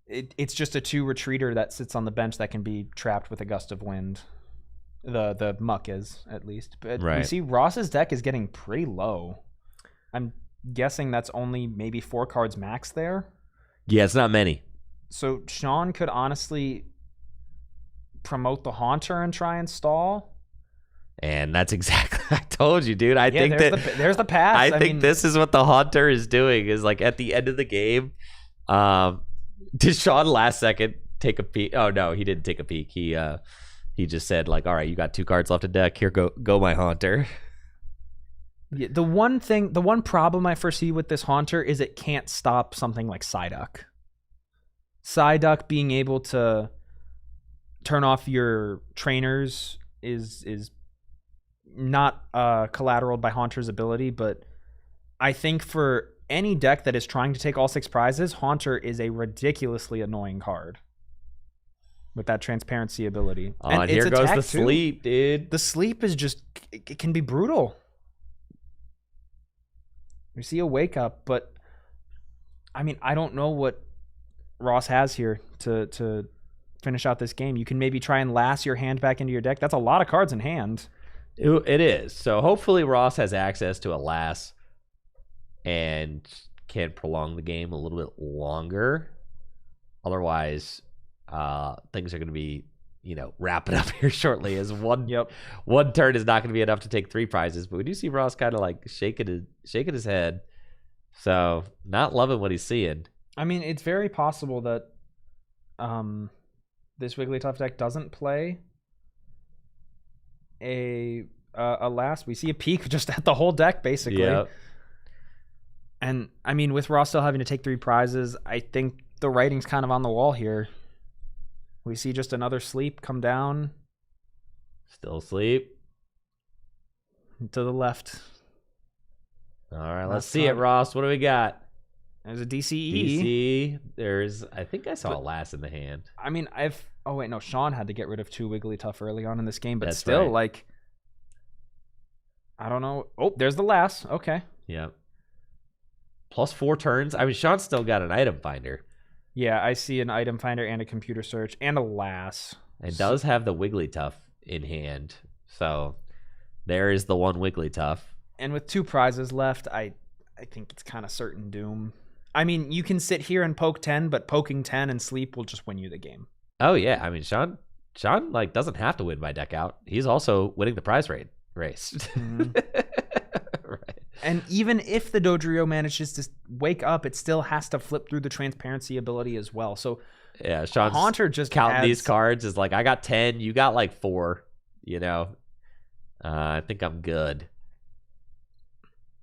it's just a 2 retreater that sits on the bench that can be trapped with a gust of wind. The Muck is, at least. But right. We see Ross's deck is getting pretty low. I'm guessing that's only maybe 4 cards max there. Yeah, it's not many. So Sean could honestly promote the Haunter and try and stall. And that's exactly, I told you, dude. I think there's the pass. I think this is what the Haunter is doing, is like at the end of the game, did Sean last second take a peek? Oh no, he didn't take a peek. He just said like, all right, you got 2 cards left in deck. Here, go my Haunter. Yeah, the one problem I foresee with this Haunter is it can't stop something like Psyduck. Psyduck being able to turn off your trainers is not collateral by Haunter's ability, but I think for any deck that is trying to take all 6 prizes, Haunter is a ridiculously annoying card with that transparency ability. And here goes the sleep, dude. The sleep is just, it can be brutal. We see a wake up, but I mean, I don't know what Ross has here to finish out this game. You can maybe try and lass your hand back into your deck. That's a lot of cards in hand. It is. So hopefully Ross has access to a lass and can prolong the game a little bit longer. Otherwise, things are going to be, wrapping up here shortly, as one turn is not going to be enough to take 3 prizes. But we do see Ross kind of like shaking his head. So not loving what he's seeing. I mean, it's very possible that this Wigglytuff deck doesn't play a last. We see a peek just at the whole deck, basically. Yep. And I mean, with Ross still having to take 3 prizes, I think the writing's kind of on the wall here. We see just another sleep come down. Still asleep. To the left. All right, let's see it, Ross. What do we got? There's a DCE. DC. There's, I think I saw a lass in the hand. I mean, oh wait, no, Sean had to get rid of 2 Wigglytuff early on in this game, but That's still, right. like, I don't know. Oh, there's the lass. Okay. Yep. Plus 4 turns. I mean, Sean's still got an item finder. Yeah, I see an item finder and a computer search and a lass. It does have the Wigglytuff in hand. So there is the one Wigglytuff. And with 2 prizes left, I think it's kind of certain doom. I mean, you can sit here and poke 10, but poking 10 and sleep will just win you the game. Oh yeah, I mean Sean like doesn't have to win by deck out. He's also winning the prize race. Mm-hmm. Right. And even if the Dodrio manages to wake up, it still has to flip through the transparency ability as well. So yeah, Sean's Haunter just counting these cards is like, I got 10, you got like 4. I think I'm good.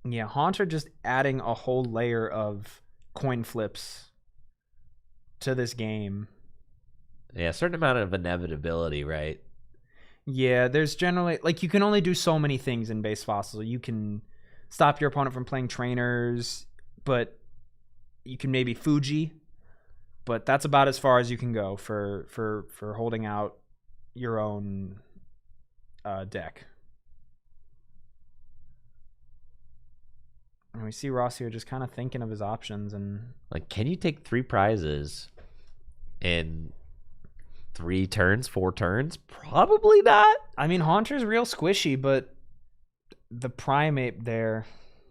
Yeah, Haunter just adding a whole layer of coin flips to this game. Yeah, a certain amount of inevitability, right? Yeah, there's generally, like, you can only do so many things in base Fossil. You can stop your opponent from playing trainers, but you can maybe Fuji, but that's about as far as you can go for holding out your own deck. And we see Ross here just kind of thinking of his options. And like, can you take 3 prizes in 3 turns, 4 turns? Probably not. I mean, Haunter's real squishy, but the Primate there,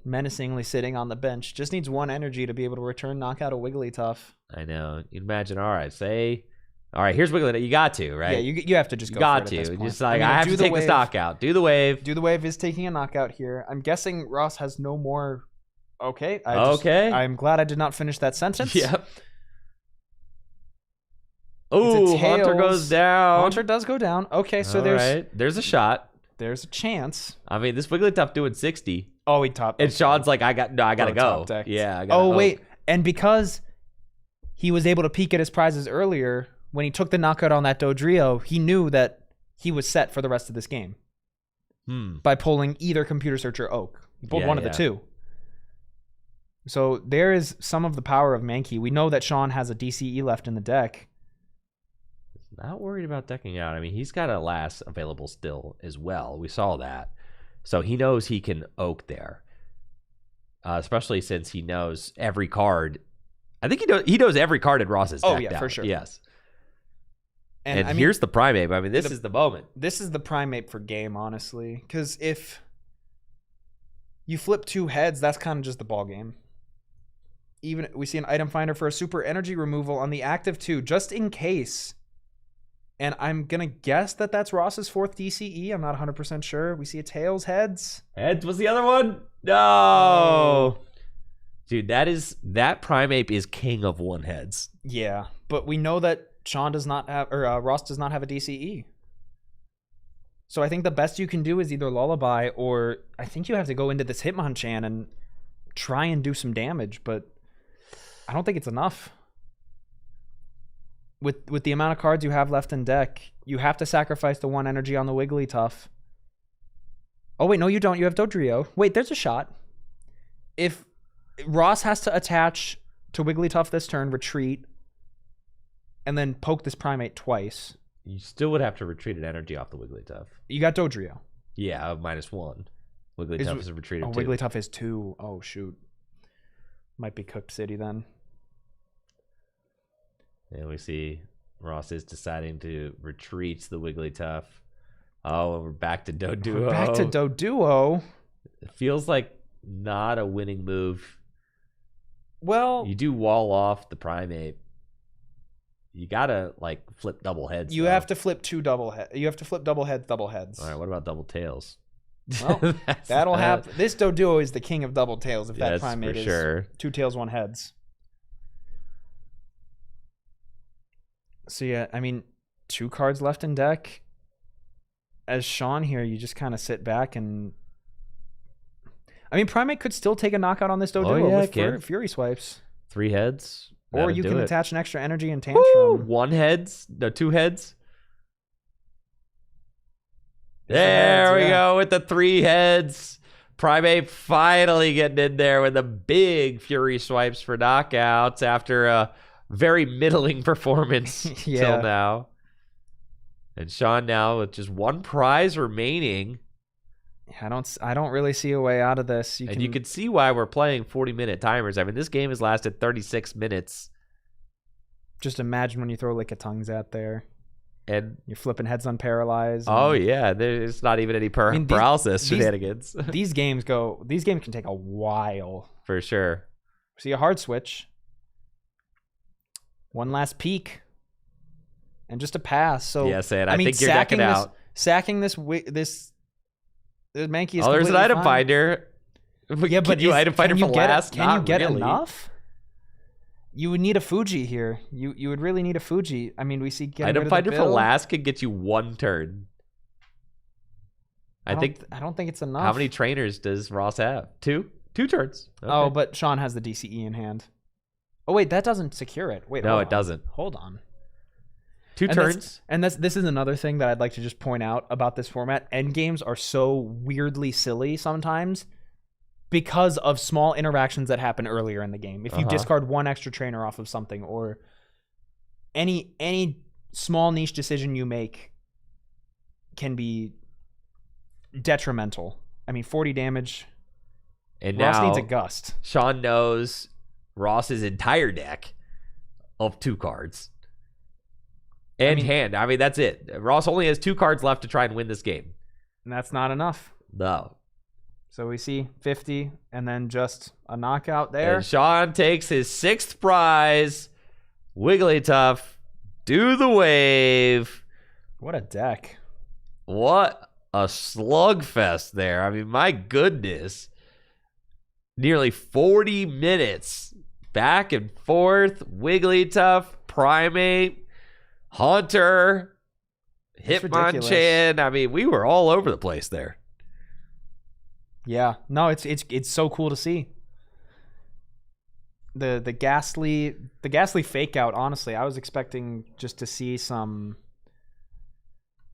menacingly sitting on the bench. Just needs 1 energy to be able to return knockout a Wigglytuff. I know. You imagine, all right, here's Wigglytuff. You got to, right? Yeah, you have to just you go got for it at to. this point. Just like, I have to take this knockout. Do the wave. Do the wave is taking a knockout here. I'm guessing Ross has no more. Okay. I'm glad I did not finish that sentence. Yep. Oh, Haunter goes down. Haunter does go down. Okay, so there's a shot. There's a chance. I mean, this Wigglytuff doing 60. Oh, he topped. And Sean's like, I gotta go. Yeah, I gotta wait. And because he was able to peek at his prizes earlier, when he took the knockout on that Dodrio, he knew that he was set for the rest of this game. By pulling either Computer Search or Oak. He pulled one of the two. So there is some of the power of Mankey. We know that Sean has a DCE left in the deck. Not worried about decking out. I mean, he's got a last available still as well. We saw that. So he knows he can Oak there. Especially since he knows every card. I think he knows every card in Ross's deck. Oh, yeah, for sure. Yes. And I mean, here's the Primeape. I mean, this is the moment. This is the Primeape for game, honestly. Because if you flip 2 heads, that's kind of just the ball game. Even we see an item finder for a super energy removal on the active 2, just in case. And I'm going to guess that that's Ross's 4th DCE. I'm not 100% sure. We see a tails, heads. Heads was the other one? No. Dude, that Primeape is king of 1 heads. Yeah, but we know that Sean does not have, or Ross does not have a DCE. So I think the best you can do is either Lullaby, or I think you have to go into this Hitmonchan and try and do some damage, but I don't think it's enough. With the amount of cards you have left in deck, you have to sacrifice the 1 energy on the Wigglytuff. Oh, wait, no, you don't. You have Dodrio. Wait, there's a shot. If Ross has to attach to Wigglytuff this turn, retreat, and then poke this Primeape twice. You still would have to retreat an energy off the Wigglytuff. You got Dodrio. Yeah, -1. Wigglytuff is a retreat of 2. Wigglytuff is 2. Oh, shoot. Might be Cooked City then. And we see Ross is deciding to retreat the Wigglytuff. Oh, and we're back to Doduo. We're back to Doduo. It feels like not a winning move. Well, you do wall off the Primeape. You gotta like flip double heads. You have to flip 2 double heads. You have to flip double heads. All right, what about double tails? Well, that'll happen. This Doduo is the king of double tails. If that Primeape is sure. 2 tails, 1 heads. So yeah, I mean, 2 cards left in deck. As Sean here, you just kind of sit back and... I mean, Primeape could still take a knockout on this Doduo with Fury Swipes. 3 heads. Or you can attach an extra energy and Tantrum. Woo! 1 heads. No, 2 heads. There we go with the 3 heads. Primeape finally getting in there with the big Fury Swipes for knockouts after a very middling performance till now. And Sean now with just 1 prize remaining. I don't really see a way out of this. You can see why we're playing 40-minute timers. I mean, this game has lasted 36 minutes. Just imagine when you throw Lickitungs out there. And you're flipping heads on Paralyze. Oh, yeah. There's not even any paralysis shenanigans. These games can take a while. For sure. See a hard switch. 1 last peek. And just a pass. So yes, and I think you're decking out. Sacking this Mankey is there's an item fine. finder. Yeah, but you item finder for last? Can you get enough? You would need a Fuji here. You would really need a Fuji. I mean, we see item finder for last can get you 1 turn. I don't think it's enough. How many trainers does Ross have? 2? 2 turns. Okay. Oh, but Sean has the DCE in hand. Oh wait, that doesn't secure it. Wait, no, it doesn't. Hold on. 2 turns. This is another thing that I'd like to just point out about this format. Endgames are so weirdly silly sometimes because of small interactions that happen earlier in the game. If you discard 1 extra trainer off of something, or any small niche decision you make can be detrimental. I mean, 40 damage. And Ross now needs a gust. Sean knows Ross's entire deck of 2 cards. And hand. I mean, that's it. Ross only has 2 cards left to try and win this game. And that's not enough. No. So we see 50 and then just a knockout there. And Sean takes and then just a knockout there. And Sean takes his 6th prize. Wigglytuff, do the wave. What a deck. What a slugfest there. I mean, my goodness. Nearly 40 minutes back and forth. Wigglytuff, Primate, Haunter, Hitmonchan. I mean, we were all over the place there. Yeah. No, it's so cool to see. The ghastly fake out, honestly. I was expecting just to see some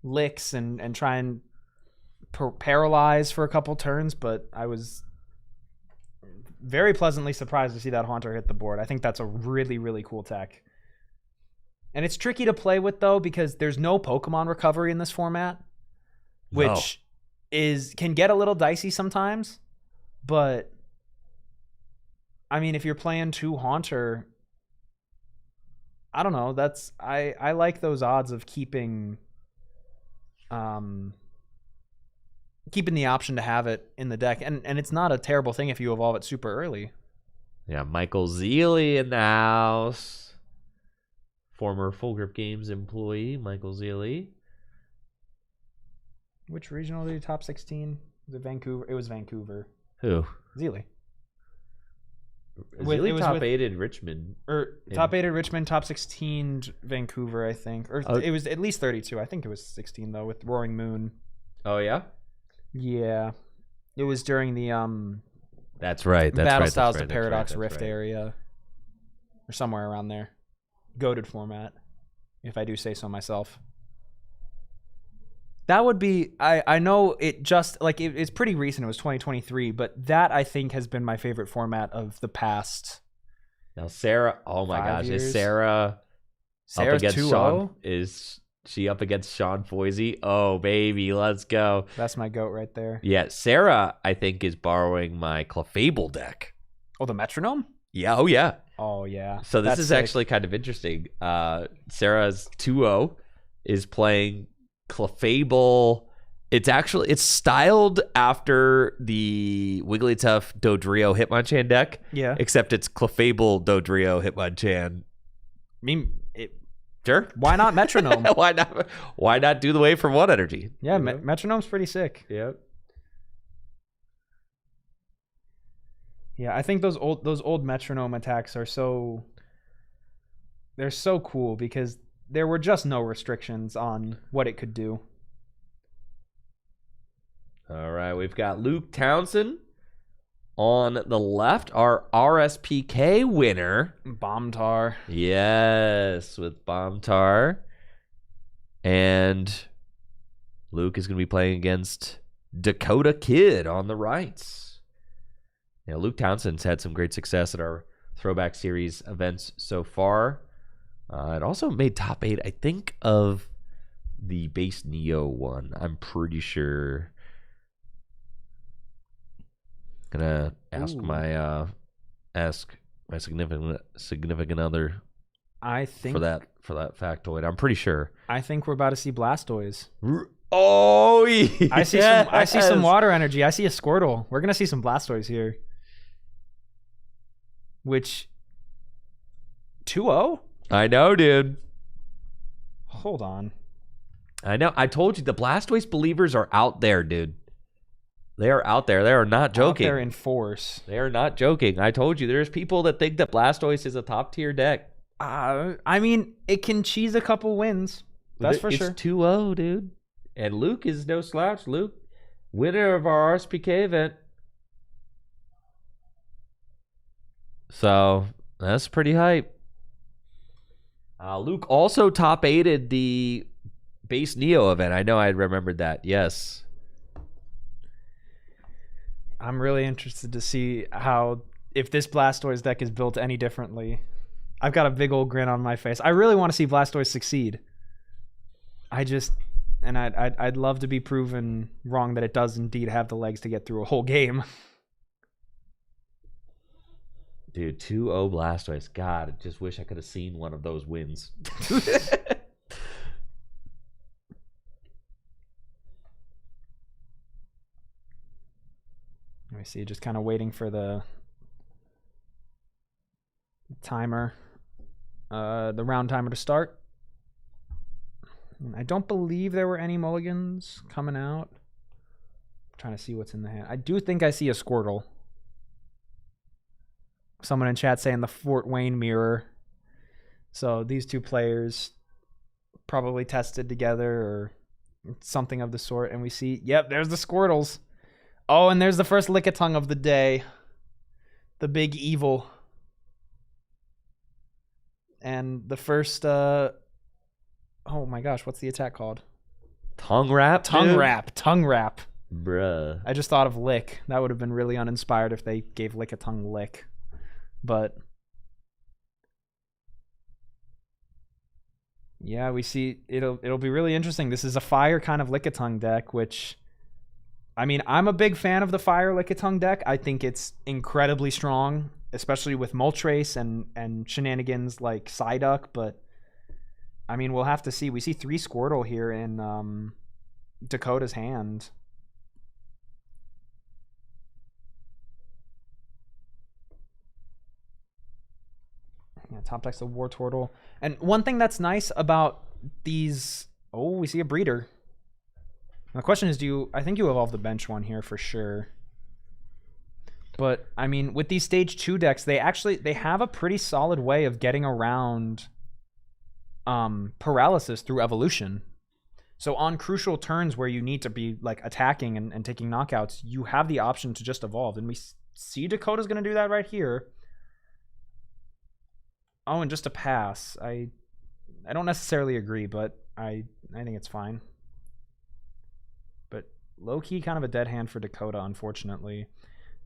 licks and try and paralyze for a couple turns, but I was very pleasantly surprised to see that Haunter hit the board. I think that's a really, really cool tech. And it's tricky to play with, though, because there's no Pokemon recovery in this format, which can get a little dicey sometimes. But, I mean, if you're playing 2 Haunter, I don't know. I like those odds of keeping the option to have it in the deck. And it's not a terrible thing if you evolve it super early. Yeah, Michael Zealy in the house. Former Full Grip Games employee, Michael Zealy. Which regional did he top 16? Was it Vancouver? It was Vancouver. Who? Zealy. Zealy top 8 in Richmond. Top 8 at Richmond, top 16 Vancouver, I think. Or it was at least 32. I think it was 16, though, with Roaring Moon. Oh, yeah? Yeah. It was during the That's right. Battle Styles to Paradox Rift area. Or somewhere around there. Goated format, if I do say so myself. That would be, I know it just, like, it's pretty recent. It was 2023, but that, I think, has been my favorite format of the past. Now, Sarah, oh my gosh, years. is Sarah's up against 2-0? Sean? Is she up against Sean Foisey? Oh, baby, let's go. That's my goat right there. Yeah, Sarah, I think, is borrowing my Clefable deck. Oh, the Metronome? Yeah, oh yeah. Oh, yeah. So this is actually kind of interesting. Sarah's 2-0 is playing Clefable. It's styled after the Wigglytuff Dodrio Hitmonchan deck. Yeah. Except it's Clefable Dodrio Hitmonchan. I mean, Sure. Why not Metronome? Why not do the wave from 1 energy? Yeah, Metronome's pretty sick. Yep. Yeah, I think those old Metronome attacks are so cool because there were just no restrictions on what it could do. All right, we've got Luke Townsend on the left, our RSPK winner. Bombtar. Yes, with Bombtar. And Luke is going to be playing against Dakota Kid on the rights. Yeah, Luke Townsend's had some great success at our Throwback Series events so far. It also made top 8, I think, of the base Neo one. I'm pretty sure. Gonna ask my significant other. I think for that factoid. I'm pretty sure. I think we're about to see Blastoise. Oh, yes. I see some water energy. I see a Squirtle. We're gonna see some Blastoise here. Which 2-0? I know, dude. Hold on. I know. I told you the Blastoise believers are out there, dude. They are out there. They are not joking. Out there in force. They are not joking. I told you there's people that think that Blastoise is a top tier deck. I mean, it can cheese a couple wins. That's for sure. It's 2-0, dude. And Luke is no slouch. Luke, winner of our RSPK event. So that's pretty hype. Luke also top 8'd the base Neo event. I know I remembered that. Yes. I'm really interested to see if this Blastoise deck is built any differently. I've got a big old grin on my face. I really want to see Blastoise succeed. I'd love to be proven wrong that it does indeed have the legs to get through a whole game. Dude, 2-0 Blastoise. God, I just wish I could have seen one of those wins. me see, just kind of waiting for the timer, the round timer to start. I don't believe there were any mulligans coming out. I'm trying to see what's in the hand. I do think I see a Squirtle. Someone in chat saying the Fort Wayne mirror. So these two players probably tested together or something of the sort. And we see, yep, there's the Squirtles. Oh, and there's the first Lickitung of the day. The big evil. And the first... oh my gosh, what's the attack called? Tongue wrap? Tongue wrap. Tongue wrap. Bruh. I just thought of lick. That would have been really uninspired if they gave Lickitung lick. But yeah, we see it'll be really interesting. This is a fire kind of Lickitung deck, which I mean, I'm a big fan of the fire Lickitung deck. I think it's incredibly strong, especially with Moltres and shenanigans like Psyduck, but I mean, we'll have to see. We see 3 Squirtle here in Dakota's hand. Yeah, top deck's the War Turtle. And one thing that's nice about these... Oh, we see a breeder. And the question is, I think you evolve the bench one here for sure. But, I mean, with these Stage 2 decks, they have a pretty solid way of getting around paralysis through evolution. So on crucial turns where you need to be like attacking and taking knockouts, you have the option to just evolve. And we see Dakota's going to do that right here. Oh, and just a pass. I don't necessarily agree, but I think it's fine. But low-key kind of a dead hand for Dakota, unfortunately.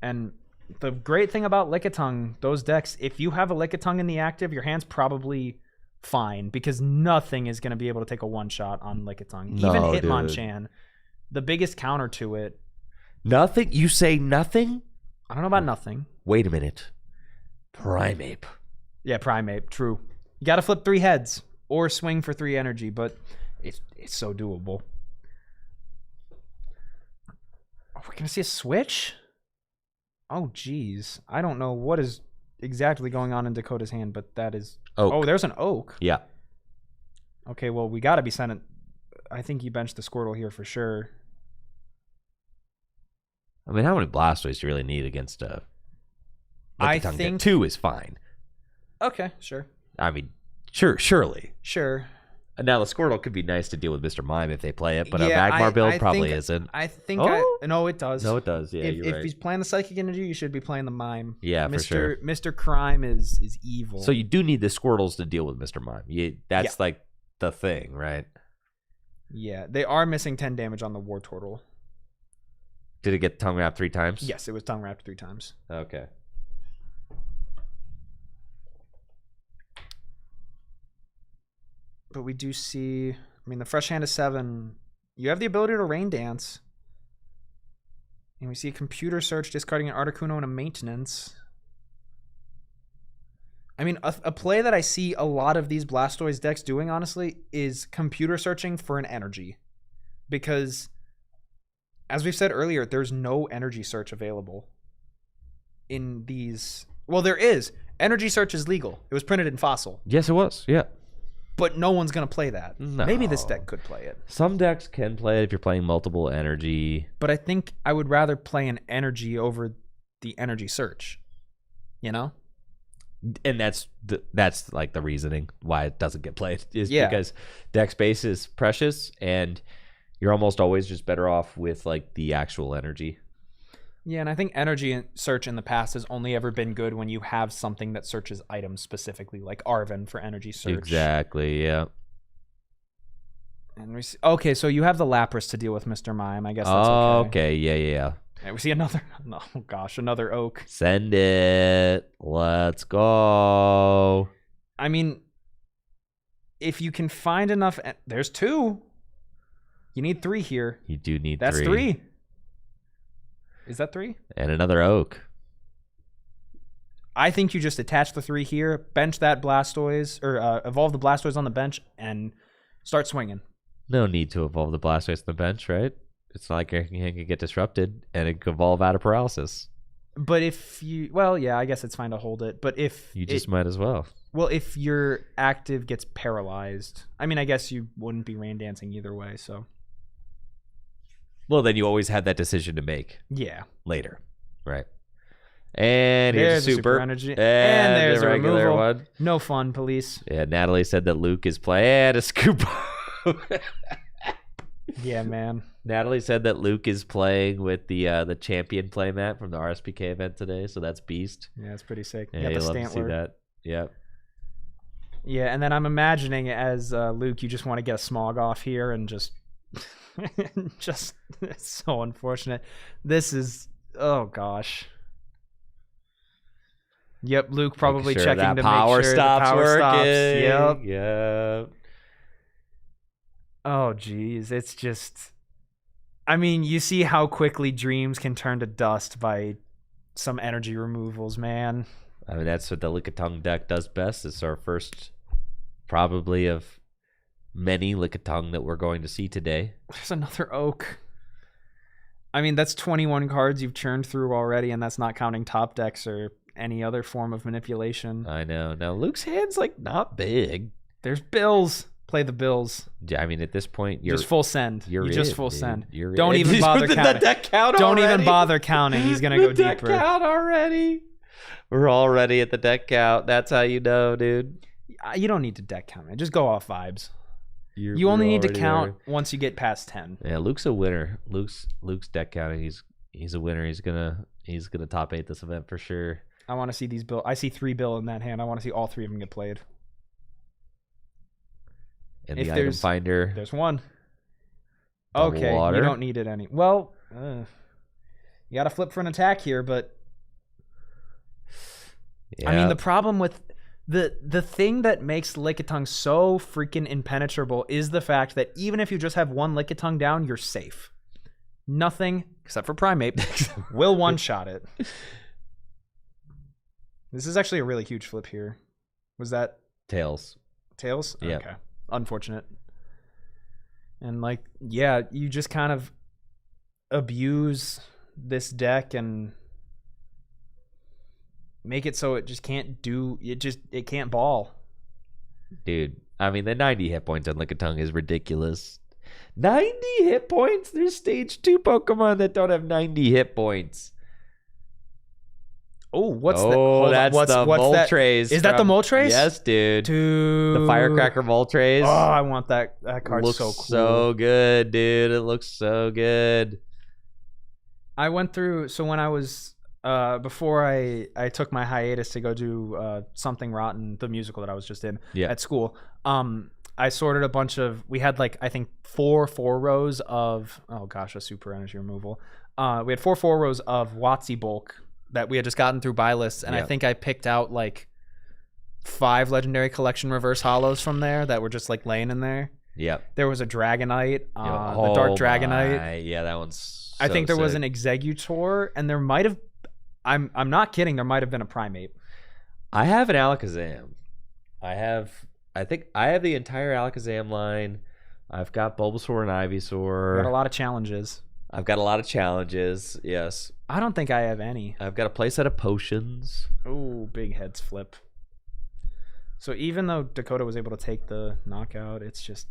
And the great thing about Lickitung, those decks, if you have a Lickitung in the active, your hand's probably fine, because nothing is going to be able to take a one-shot on Lickitung. No, even Hitmonchan, the biggest counter to it. Nothing? You say nothing? I don't know about nothing. Wait a minute. Primeape. Yeah, Primeape, true. You got to flip 3 heads or swing for 3 energy, but it's so doable. Oh, we're going to see a switch? Oh, geez. I don't know what is exactly going on in Dakota's hand, but that is... Oak. Oh, there's an Oak. Yeah. Okay, well, we got to be sending... I think you benched the Squirtle here for sure. I mean, how many Blastoise do you really need against a... I think... 2 is fine. Okay, sure. I mean, surely. Sure. Now, the Squirtle could be nice to deal with Mr. Mime if they play it, but a Yeah, Magmar build I probably think- isn't. I think... Oh? No, it does. No, it does. Yeah, if, you're if right. he's playing the Psychic Energy, you should be playing the Mime. Yeah, for sure. Mr. Crime is evil. So you do need the Squirtles to deal with Mr. Mime. That's like the thing, right? Yeah, they are missing 10 damage on the War Turtle. Did it get tongue wrapped 3 times? Yes, it was tongue wrapped 3 times. Okay. But we do see... I mean, the fresh hand is 7. You have the ability to Rain Dance. And we see a Computer Search discarding an Articuno and a Maintenance. I mean, a play that I see a lot of these Blastoise decks doing, honestly, is Computer Searching for an Energy. Because, as we've said earlier, there's no Energy Search available in these... Well, there is. Energy Search is legal. It was printed in Fossil. Yes, it was. Yeah. But no one's going to play that. No. Maybe this deck could play it. Some decks can play it if you're playing multiple energy. But I think I would rather play an energy over the Energy Search. You know? And that's like the reasoning why it doesn't get played is Yeah. because deck space is precious and you're almost always just better off with like the actual energy. Yeah, and I think Energy Search in the past has only ever been good when you have something that searches items specifically, like Arven for Energy Search. Exactly, yeah. And we see, okay, so you have the Lapras to deal with Mr. Mime. I guess that's okay. Okay, yeah. And we see another, oh gosh, another Oak. Send it. Let's go. I mean, if you can find enough, there's 2. You need 3 here. You do need That's 3. 3. Is that 3? And another Oak. I think you just attach the 3 here, bench that Blastoise, or evolve the Blastoise on the bench, and start swinging. No need to evolve the Blastoise on the bench, right? It's not like your hand can get disrupted and it could evolve out of paralysis. But if you, well, yeah, I guess it's fine to hold it. But if You just might as well. well, if your active gets paralyzed, I mean, I guess you wouldn't be rain dancing either way. So Well, then you always have that decision to make yeah, later, right? And here's there's a a super. energy, and And there's a a regular removal. one. No fun, police. Yeah, Natalie said that Luke is playing a scoop. Yeah, man. Natalie said that Luke is playing with the champion playmat from the RSPK event today, so that's beast. Yeah, it's pretty sick. Yeah, You you got love the to see Stantler. that. Yep. Yeah, and then I'm imagining as Luke, you just want to get a smog off here and just, just it's so unfortunate. This is, oh gosh. Yep, Luke probably Making sure checking that to power make sure stops the power working. stops. Yep. Yep. Oh geez, it's just. I mean, you see how quickly dreams can turn to dust by some energy removals, man. I mean, that's what the Lickitung deck does best. It's our first, probably, of many Lickitung that we're going to see today. There's another oak. I mean, that's 21 cards you've churned through already, and that's not counting top decks or any other form of manipulation. I know. Now, Luke's hand's, like, not big. There's bills. Play the bills. I mean, at this point, you're Just full send. You're You just in, full dude. send. You're Don't in. even bother Did counting. the deck count Don't already? even bother counting. He's going to go The deck deeper. count already. We're already at the deck count. That's how you know, dude. You don't need to deck count, man. Just go off vibes. You're You only need to already count once you get past 10. there. Yeah, Luke's a winner. Luke's deck counting. He's a winner. He's gonna top 8 this event for sure. I want to see these bill. I see 3 bill in that hand. I want to see all 3 of them get played. And If the item there's- finder. There's one. Double Okay, water. you don't need it any. Well, you got to flip for an attack here, but Yeah. I mean the problem with the thing that makes Lickitung so freaking impenetrable is the fact that even if you just have one Lickitung down, you're safe. Nothing except for Primate will one-shot it. This is actually a really huge flip here. Was that Tails. Tails? Yeah. Okay. Unfortunate. And like, yeah, you just kind of abuse this deck and make it so it just can't do it can't ball. Dude, I mean, the 90 hit points on Lickitung is ridiculous. 90 hit points? There's stage 2 Pokemon that don't have 90 hit points. Oh, what's that? Oh, Hold on, that's what's the that? Moltres. Is that the Moltres? Yes, dude. Dude. The Firecracker Moltres. Oh, I want that. That card's looks so cool. so good, dude. It looks so good. I went through, so when I was before I took my hiatus to go do Something Rotten, the musical that I was just in at school. I sorted a bunch of, we had like I think four rows of, oh gosh, a super energy removal. We had four rows of WotC bulk that we had just gotten through buy lists, and I think I picked out like 5 legendary collection reverse hollows from there that were just like laying in there. Yep. There was a Dragonite, the Dark Dragonite. Yeah, that one's I think there was sick. an Executor, and there might have, I'm not kidding, there might have been a Primate. I have an Alakazam. I think I have the entire Alakazam line. I've got Bulbasaur and Ivysaur. Got a lot of challenges. I've got a lot of challenges. Yes. I don't think I have any. I've got a playset of potions. Ooh, big heads flip. So even though Dakota was able to take the knockout, it's just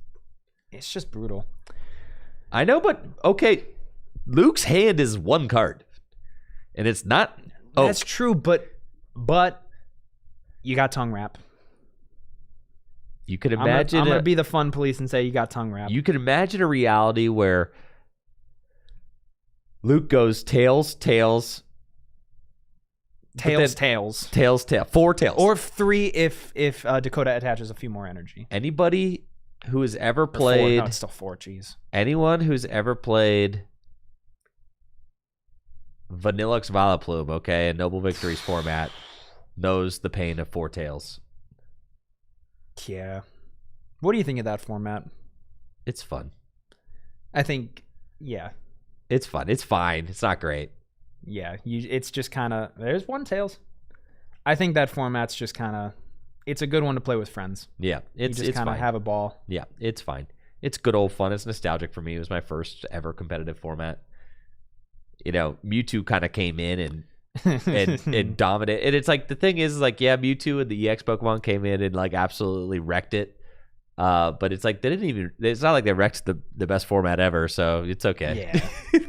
brutal. I know, but okay. Luke's hand is 1 card. And it's not That's true, but you got tongue wrap. You could imagine I'm gonna be the fun police and say you got tongue wrap. You could imagine a reality where Luke goes tails, 4 tails. Or 3 if Dakota attaches a few more energy. Anybody who has ever Or 4. played No, it's still 4, jeez. anyone who's ever played Vanillux Vileplume, okay, in Noble Victories format, knows the pain of 4 tails. Yeah. What do you think of that format? It's fun. I think, yeah. It's fun. It's fine. It's not great. Yeah, it's just kind of, there's 1 tails. I think that format's just kind of, it's a good one to play with friends. Yeah, You just kind of fine. have a ball. Yeah, it's fine. It's good old fun. It's nostalgic for me. It was my first ever competitive format. Mewtwo kind of came in and dominated. And it's like, the thing is like, yeah, Mewtwo and the EX Pokemon came in and like absolutely wrecked it. But it's like, it's not like they wrecked the best format ever. So it's okay. Yeah.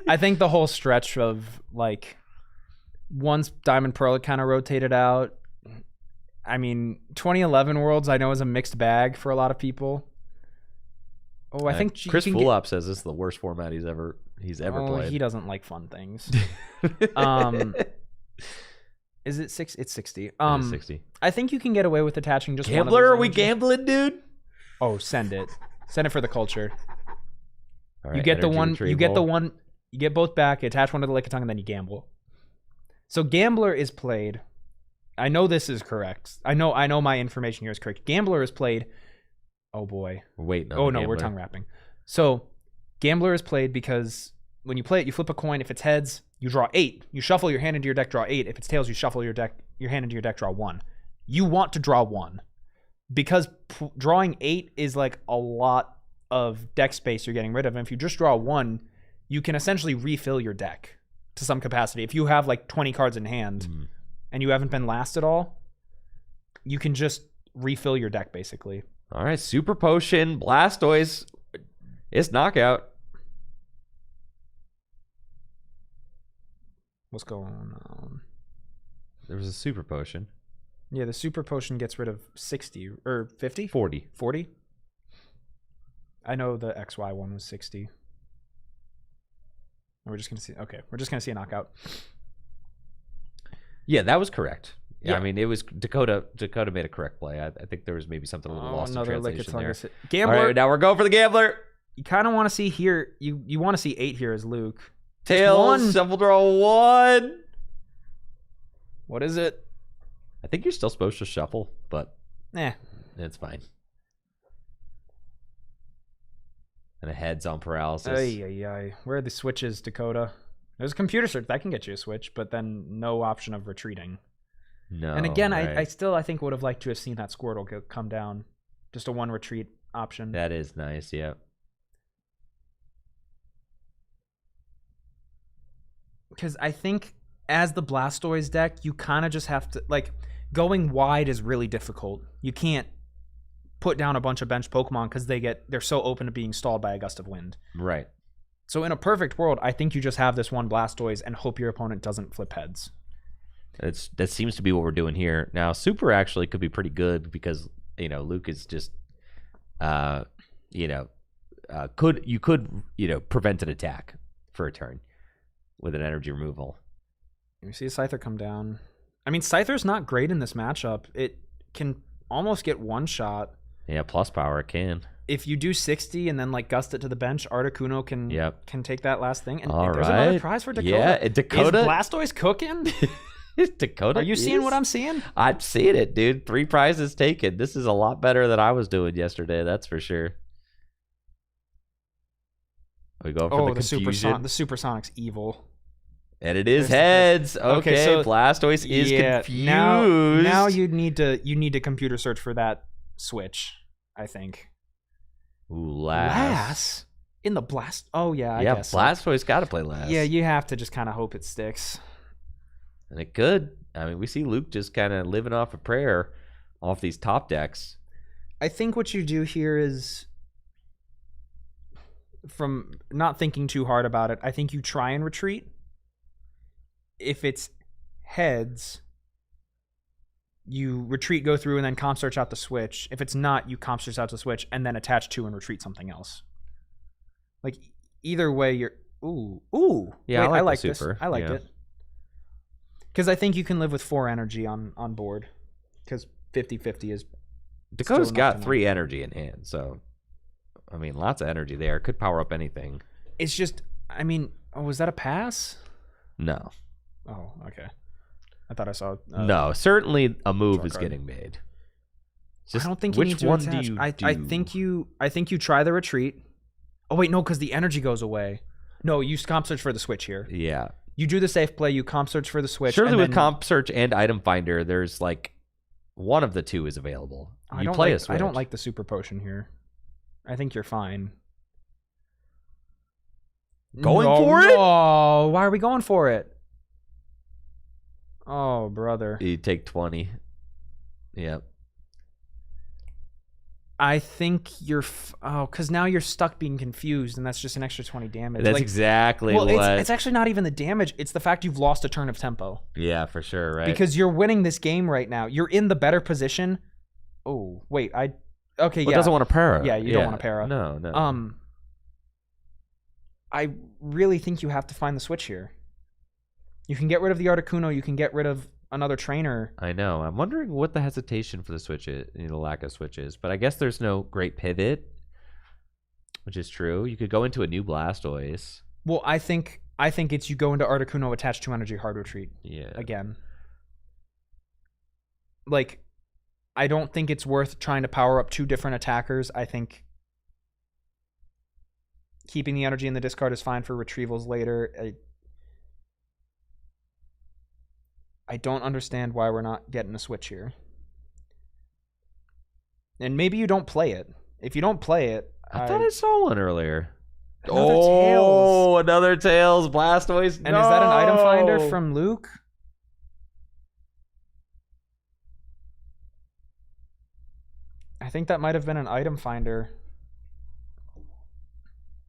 I think the whole stretch of like, once Diamond Pearl kind of rotated out, I mean, 2011 Worlds I know is a mixed bag for a lot of people. Oh, I think Chris Fulop says this is the worst format he's ever played. He doesn't like fun things. Is it 6? It's 60. It is 60. I think you can get away with attaching just Gambler, one of those are we energy. gambling, dude? Oh, send it for the culture. All right, You get the energy one. You get the retrieval. one. You get both back. You attach one to the Lickitung, and then you gamble. So Gambler is played. I know this is correct. I know my information here is correct. Gambler is played. Oh boy. Wait, Oh no, we're tongue wrapping. So Gambler is played because when you play it, you flip a coin. If it's heads, you draw 8. You shuffle your hand into your deck, draw 8. If it's tails, you shuffle your hand into your deck, draw 1. You want to draw 1 because drawing 8 is like a lot of deck space you're getting rid of. And if you just draw 1, you can essentially refill your deck to some capacity. If you have like 20 cards in hand and you haven't been last at all, you can just refill your deck basically. All right, Super Potion, Blastoise. It's knockout. What's going on? There was a Super Potion. Yeah, the Super Potion gets rid of 60 or 50? 40. 40? I know the XY one was 60. We're just gonna see. Okay, we're just gonna see a knockout. Yeah, that was correct. Yeah, Yeah. I mean, it was Dakota. Dakota made a correct play. I think there was maybe something a little lost in translation there. Gambler. All right, now we're going for the Gambler. You kind of want to see here. You want to see 8 here as Luke. Tails, one. Shuffle draw 1. What is it? I think you're still supposed to shuffle, but it's fine. And a heads on paralysis. Ay. Where are the switches, Dakota? There's a computer search that can get you a switch, but then no option of retreating. No. And again, right. I still think would have liked to have seen that Squirtle come down. Just a 1 retreat option. That is nice, yeah. Because I think as the Blastoise deck, you kind of just have to, like, going wide is really difficult. You can't put down a bunch of bench Pokemon because they're so open to being stalled by a gust of wind. Right. So in a perfect world, I think you just have this one Blastoise and hope your opponent doesn't flip heads. That seems to be what we're doing here. Now, Super actually could be pretty good because, Luke is just, could prevent an attack for a turn with an energy removal. You see a Scyther come down. I mean, Scyther's not great in this matchup. It can almost get one shot. Yeah, plus power it can. If you do 60 and then like gust it to the bench, Articuno can take that last thing. And All there's right. another prize for Dakota. Yeah, Dakota. Is Blastoise cooking? Dakota. Are you seeing what I'm seeing? I'm seeing it, dude. 3 prizes taken. This is a lot better than I was doing yesterday. That's for sure. We go for the confusion. The Supersonic's evil. And it is heads. Okay, so Blastoise is confused. Now you need to computer search for that switch, I think. Ooh, Lass. In the Blast. Oh yeah, I guess. Blastoise got to play Lass. Yeah, you have to just kind of hope it sticks. And it could. I mean, we see Luke just kind of living off a prayer off these top decks. I think what you do here is, from not thinking too hard about it, I think you try and retreat. If it's heads, you retreat, go through, and then comp search out the switch. If it's not, you comp search out the switch and then attach 2 and retreat something else. Like, either way, you're... Ooh. Yeah, wait, I like the this. super. I liked it. Because I think you can live with 4 energy on board. Because 50-50 is... Dakota's got 3 energy in hand, so... I mean, lots of energy there. Could power up anything. It's just... I mean... Oh, was that a pass? No. Oh, okay. I thought I saw... no, certainly a move is card. getting made. I don't think you need to attach. I think you try the retreat. Oh wait, no, because the energy goes away. No, you comp search for the switch here. Yeah. You do the safe play. You comp search for the switch. Surely with comp search and item finder, there's like one of the 2 is available. You play a switch. I don't like the super potion here. I think you're fine. Going for it? Oh, why are we going for it? Oh, brother. You take 20. Yep. I think you're... because now you're stuck being confused, and that's just an extra 20 damage. That's exactly well, what... it's actually not even the damage. It's the fact you've lost a turn of tempo. Yeah, for sure, right? Because you're winning this game right now. You're in the better position. Oh, wait. Okay, well, yeah. It doesn't want to para. Yeah, you don't want to para. No. I really think you have to find the switch here. You can get rid of the Articuno. You can get rid of another trainer. I know. I'm wondering what the hesitation for the switch is, the lack of switches. But I guess there's no great pivot, which is true. You could go into a new Blastoise. Well, I think it's you go into Articuno, attach 2 energy, hard retreat. Yeah. Again. Like, I don't think it's worth trying to power up 2 different attackers. I think keeping the energy in the discard is fine for retrievals later. I don't understand why we're not getting a switch here. And maybe you don't play it. If you don't play it... I thought I saw one earlier. Another Tails Blastoise. And is that an item finder from Luke? I think that might have been an item finder.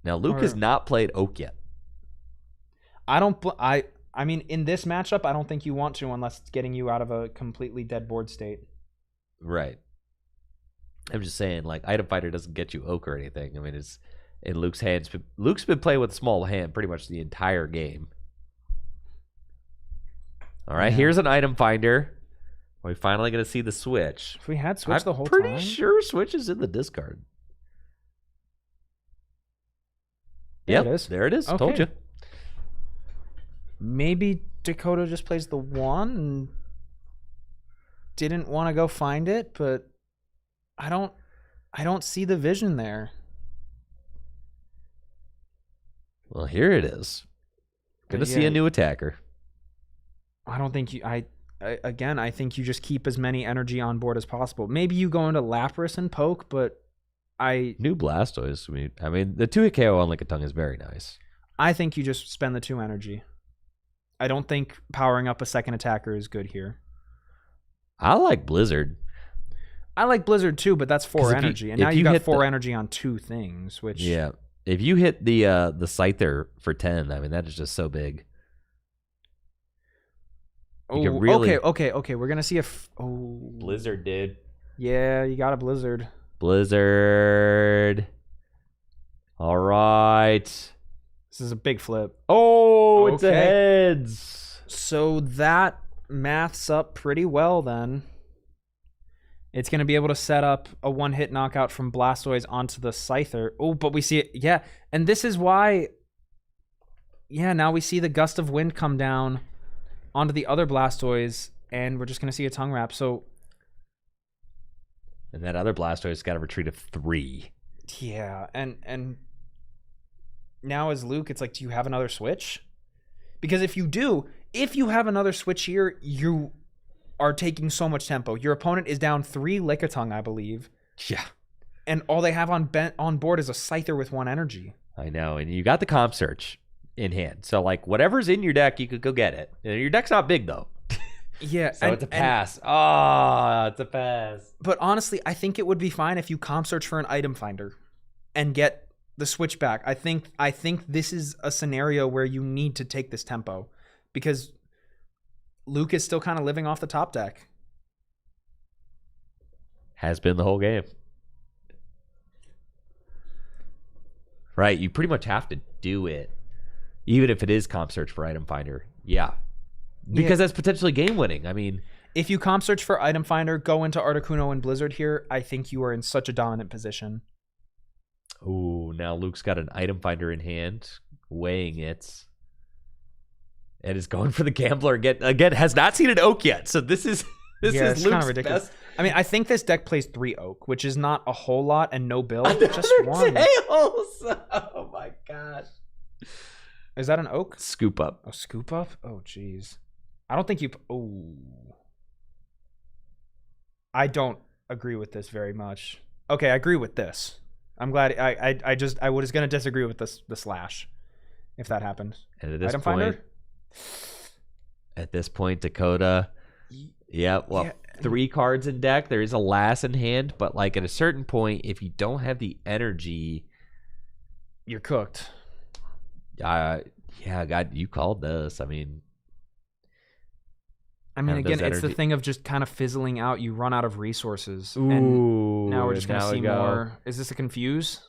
Now, Luke has not played Oak yet. I mean, in this matchup, I don't think you want to unless it's getting you out of a completely dead board state. Right. I'm just saying, like, item finder doesn't get you Oak or anything. I mean, it's in Luke's hands. Luke's been playing with a small hand pretty much the entire game. All right, here's an item finder. We're finally going to see the switch. If we had switch the whole time? I'm pretty sure switch is in the discard. There it is. There it is. Okay. Told you. Maybe Dakota just plays the 1 and didn't want to go find it, but I don't see the vision there. Well, here it is. Gonna see a new attacker. I don't think you... Again, I think you just keep as many energy on board as possible. Maybe you go into Lapras and poke, but New Blastoise. I mean, the 2-hit KO on Lickitung is very nice. I think you just spend the 2 energy. I don't think powering up a second attacker is good here. I like Blizzard. I like Blizzard too, but that's 4 energy. And now you got 4 energy on 2 things, which... Yeah. If you hit the Scyther for 10, I mean, that is just so big. Okay. We're going to see if... Blizzard, dude. Yeah, you got a Blizzard. Blizzard. All right. This is a big flip. Oh, it's a heads. So that maths up pretty well then. It's going to be able to set up a 1-hit knockout from Blastoise onto the Scyther. Oh, but we see it. Yeah, and this is why... Yeah, now we see the gust of wind come down onto the other Blastoise, and we're just going to see a tongue wrap. So... And that other Blastoise got a retreat of 3. Yeah, and now as Luke, it's like, do you have another switch? Because if you do, if you have another switch here, you are taking so much tempo. Your opponent is down 3 Lickitung, I believe. Yeah. And all they have on board is a Scyther with 1 energy. I know, and you got the comp search in hand. So, like, whatever's in your deck, you could go get it. Your deck's not big, though. Yeah. So it's a pass. It's a pass. But honestly, I think it would be fine if you comp search for an item finder and get the switch back. I think this is a scenario where you need to take this tempo because Luke is still kind of living off the top deck. Has been the whole game. Right, you pretty much have to do it. Even if it is comp search for item finder. Yeah. Because that's potentially game winning. I mean, if you comp search for item finder, go into Articuno and Blizzard here, I think you are in such a dominant position. Oh, now Luke's got an item finder in hand, weighing it. And is going for the gambler again. Has not seen an Oak yet. So this is Luke's kind of ridiculous. best. I mean, I think this deck plays 3 Oak, which is not a whole lot and no build. Just 1. Tails. Oh my gosh. Is that an Oak? Scoop up. A scoop up? Oh, jeez. I don't think you... Oh. I don't agree with this very much. Okay, I agree with this. I'm glad. I was gonna disagree with the slash, if that happened. And at this Item point, finder? Dakota. Yeah, well, Yeah. 3 cards in deck. There is a Lass in hand, but like at a certain point, if you don't have the energy, You're cooked. yeah, God, you called this. I mean, Again, those it's the energy- thing of just kind of fizzling out. You run out of resources. And ooh, now we're just going to now see we go. more. Is this a confuse?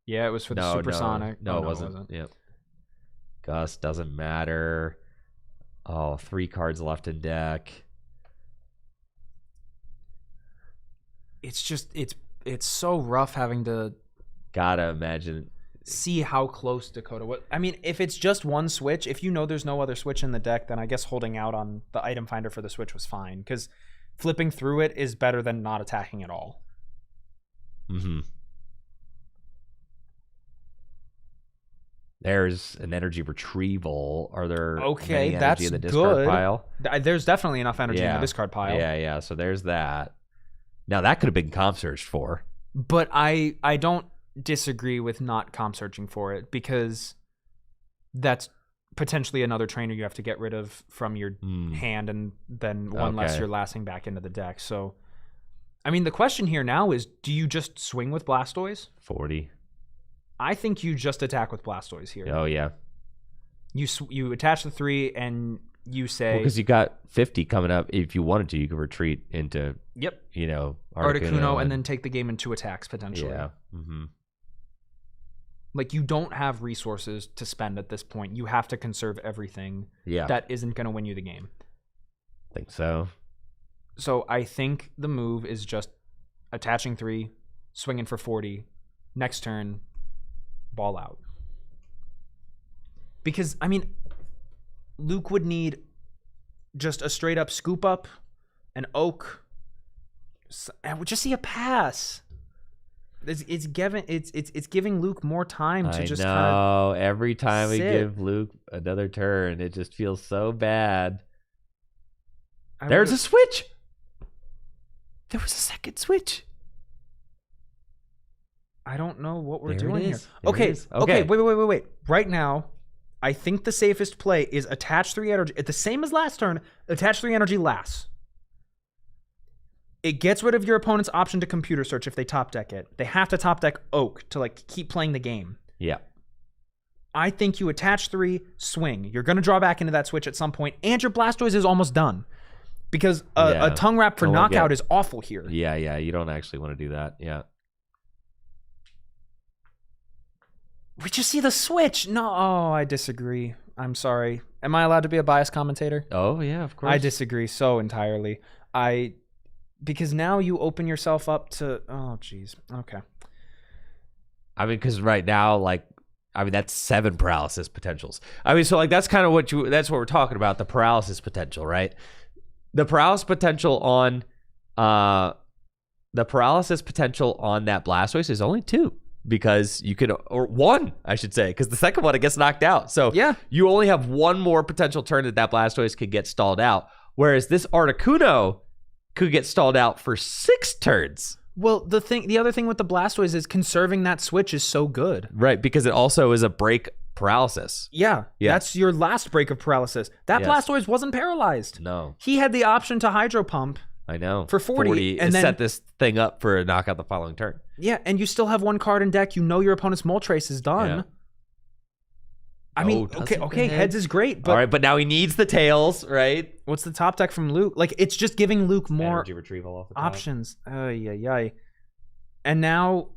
Yeah, it was for the supersonic. No, Oh, it wasn't. Yep. Gus doesn't matter. Oh, 3 cards left in deck. It's just it's so rough having to Gotta imagine. see how close Dakota was. I mean, if it's just one switch, if you know there's no other switch in the deck, then I guess holding out on the item finder for the switch was fine, because flipping through it is better than not attacking at all. Mm-hmm. There's an energy retrieval. Are there Okay, any energy that's in the discard good. pile? There's definitely enough energy in Yeah. the discard pile. Yeah. So there's that. Now that could have been comp searched for. But I don't disagree with not comp searching for it, because that's potentially another trainer you have to get rid of from your hand, and then one less Okay. you're lasting back into the deck. So, I mean, the question here now is, do you just swing with Blastoise? 40. I think you just attack with Blastoise here. Oh yeah. You attach the 3 and you say, Because you got 50 coming up. If you wanted to, you could retreat into yep, Articuno and then take the game in 2 attacks potentially. yeah. Mm-hmm. Like, you don't have resources to spend at this point. You have to conserve everything. Yeah. That isn't going to win you the game. I think so. So I think the move is just attaching 3, swinging for 40, next turn, ball out. Because, I mean, Luke would need just a straight up scoop up, an oak, and would just see a pass. It's giving Luke more time to just kind of. Every time we sit. give Luke another turn, it just feels so bad. There's a switch. There was a second switch. I don't know what we're There it doing here. is. There it Okay, is. okay, wait. Right now, I think the safest play is attach 3 energy. It's the same as last turn. Attach 3 energy last. It gets rid of your opponent's option to computer search if they top deck it. They have to top deck Oak to like keep playing the game. Yeah. I think you attach 3, swing. You're going to draw back into that switch at some point, and your Blastoise is almost done. Because a tongue wrap for knockout is awful here. Yeah. You don't actually want to do that. Yeah. We just see the switch. No, I disagree. I'm sorry. Am I allowed to be a biased commentator? Oh, yeah, of course. I disagree so entirely. Because now you open yourself up to. Oh, geez. Okay. I mean, because right now, that's 7 paralysis potentials. I mean, so that's kind of that's what we're talking about, the paralysis potential, right? The paralysis potential on that Blastoise is only 2. Because you could, or 1, I should say, because the second one it gets knocked out. So yeah, you only have 1 more potential turn that Blastoise could get stalled out. Whereas this Articuno could get stalled out for 6 turns. Well, the other thing with the Blastoise is conserving that switch is so good. Right, because it also is a break paralysis. Yeah, that's your last break of paralysis. That Blastoise wasn't paralyzed. No. He had the option to Hydro Pump. I know. For 40 and then set this thing up for a knockout the following turn. Yeah, and you still have 1 card in deck. You know your opponent's Moltres is done. Yeah. I mean, okay, heads is great, but all right, but now he needs the tails, right? What's the top deck from Luke? Like, it's just giving Luke more energy retrieval off the top. Options. Yeah. And now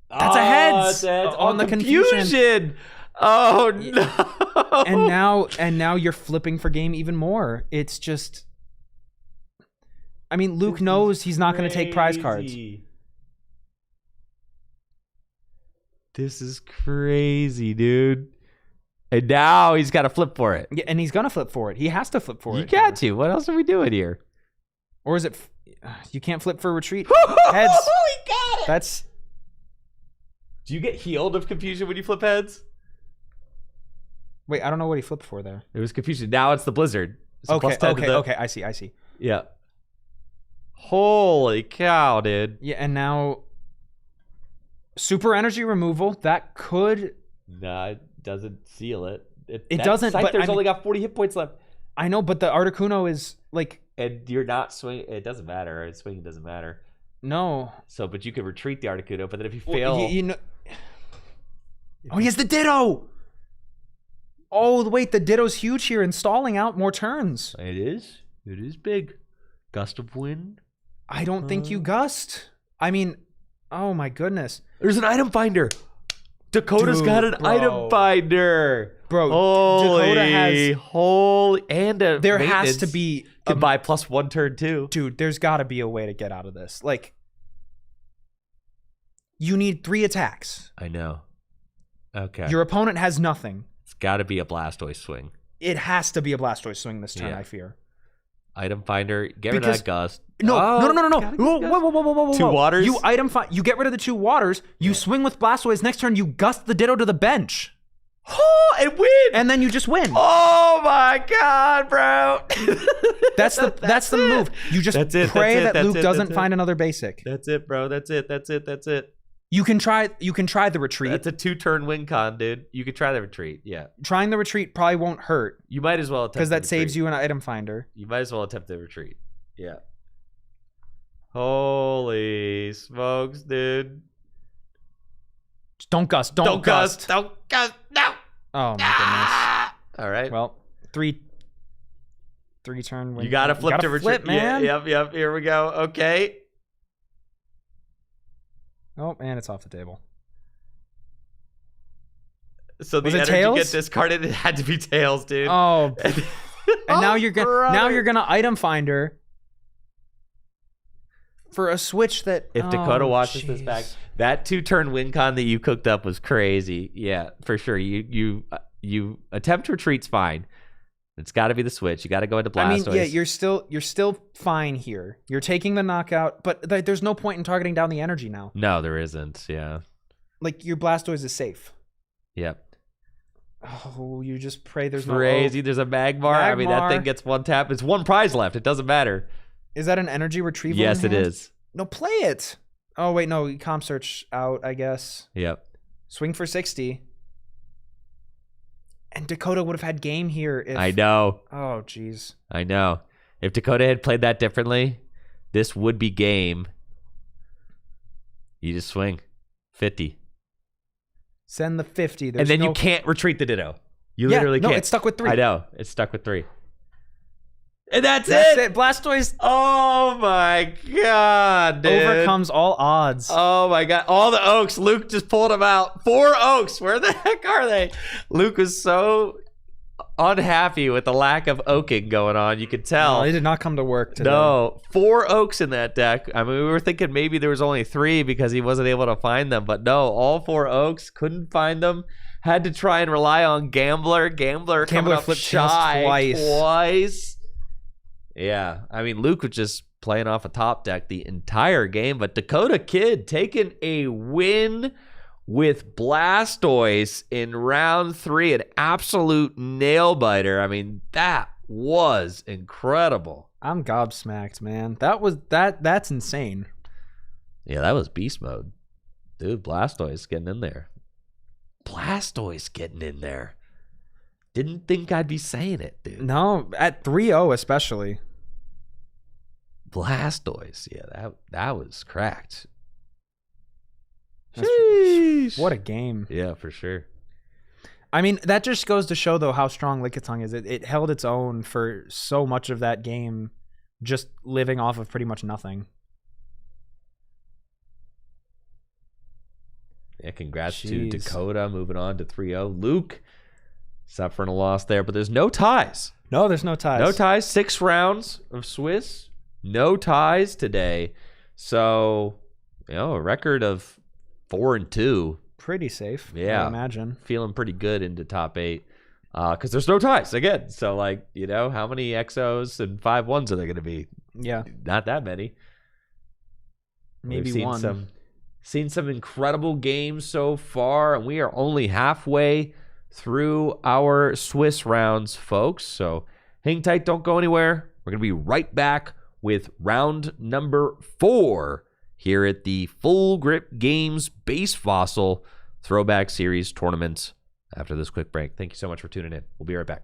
that's a heads on the confusion. Oh no! And now you're flipping for game even more. It's just, I mean, Luke knows he's not going to take prize cards. This is crazy, dude. And now he's got to flip for it. Yeah, and he's going to flip for it. He has to flip for it. You got to. What else are we doing here? Or is it? You can't flip for retreat. Heads. He got it. That's. Do you get healed of confusion when you flip heads? Wait, I don't know what he flipped for there. It was confusion. Now it's the blizzard. So okay. I see. Yeah. Holy cow, dude. Yeah, and now super energy removal, that could... Nah, it doesn't seal it. It doesn't, but Scyther's I only got 40 hit points left. I know, but the Articuno is like... And you're not swinging. It doesn't matter. Swinging doesn't matter. No. So, but you could retreat the Articuno, but then if you Well, fail... you know... Oh, he has the Ditto! Oh, wait, the Ditto's huge here and stalling out more turns. It is. It is big. Gust of wind. I don't think you gust. I mean, oh my goodness. There's an item finder. Dakota's got an item finder. Bro, Holy, Dakota has... Holy, and a There has maintenance. to be... Can buy +1 turn too. Dude, there's got to be a way to get out of this. Like, you need 3 attacks. I know. Okay. Your opponent has nothing. It's got to be a Blastoise swing. It has to be a Blastoise swing this turn, Yeah. I fear. Item finder. Get rid of that Gust. No. Gotta get Whoa. 2 waters? You you get rid of the 2 waters, you swing with Blastoise, next turn you gust the Ditto to the bench. Oh, and win! And then you just win. Oh my god, bro. That's the move. You just pray that Luke doesn't find another basic. That's it, bro. That's it. You can try the retreat. That's a 2-turn win con, dude. You could try the retreat. Yeah. Trying the retreat probably won't hurt You might as well attempt because the that saves retreat. you an item finder. You might as well attempt the retreat. Yeah. Holy smokes, dude. Just don't gust. Don't gust. Don't gust. No. Oh my All right. goodness. Well, three turn win. you got to flip to retreat. Flip, man. Yep. Here we go. Okay. Oh, and it's off the table. So the Was it energy tails? get discarded. It had to be tails, dude. Oh, and now Oh, you're gonna item finder for a switch that If Dakota oh, watches this jeez. back, that 2-turn win con that you cooked up was crazy. Yeah, for sure. You attempt retreat's fine. It's got to be the switch. You got to go into Blastoise. I mean, yeah, you're still fine here. You're taking the knockout, but there's no point in targeting down the energy now. No, there isn't. Yeah. Like your Blastoise is safe. Yep. Oh, you just pray there's Crazy. no. There's a Magmar. I mean, that thing gets 1 tap. It's 1 prize left. It doesn't matter. Is that an energy retrieval? Yes, in it hand? is. No, play it. Oh wait, no, comp search out. I guess Yep. swing for 60. And Dakota would have had game here if... I know. Oh, jeez. I know. If Dakota had played that differently, this would be game. You just swing. 50. Send the 50. And then you can't retreat the Ditto. You literally no, can't. it's stuck with 3. I know. It's stuck with 3. And that's it. Blastoise Oh my god, dude. overcomes all odds. Oh my god. All the Oaks. Luke just pulled them out. 4 Oaks. Where the heck are they? Luke was so unhappy with the lack of oaking going on. You could tell. No, they did not come to work today. No, 4 Oaks in that deck. I mean, we were thinking maybe there was only 3 because he wasn't able to find them. But no, all 4 Oaks, couldn't find them. Had to try and rely on Gambler. Gambler coming up flipped shy twice. Yeah, I mean, Luke was just playing off a top deck the entire game, but Dakota Kid taking a win with Blastoise in round 3, an absolute nail biter. I mean, that was incredible. I'm gobsmacked, man. That's insane. Yeah, that was beast mode. Dude, Blastoise getting in there. Blastoise getting in there. Didn't think I'd be saying it, dude. No, at 3-0 especially. Blastoise, yeah, that was cracked. Sheesh. What a game. Yeah, for sure. I mean, that just goes to show, though, how strong Lickitung is. It held its own for so much of that game, just living off of pretty much nothing. Yeah, congrats Jeez. to Dakota moving on to 3-0. Luke suffering a loss there, but there's no ties. No, there's no ties. No ties. 6 rounds of Swiss. No ties today. So, a record of 4-2. Pretty safe, Yeah. I imagine. Feeling pretty good into top 8. Because there's no ties again. So, how many XOs and 5-1s are there going to be? Yeah, Not that many. maybe We've one. Seen some incredible games so far, and we are only halfway through our Swiss rounds, folks. So hang tight, don't go anywhere. We're going to be right back with round number 4 here at the Full Grip Games Base Fossil Throwback Series Tournament after this quick break. Thank you so much for tuning in. We'll be right back.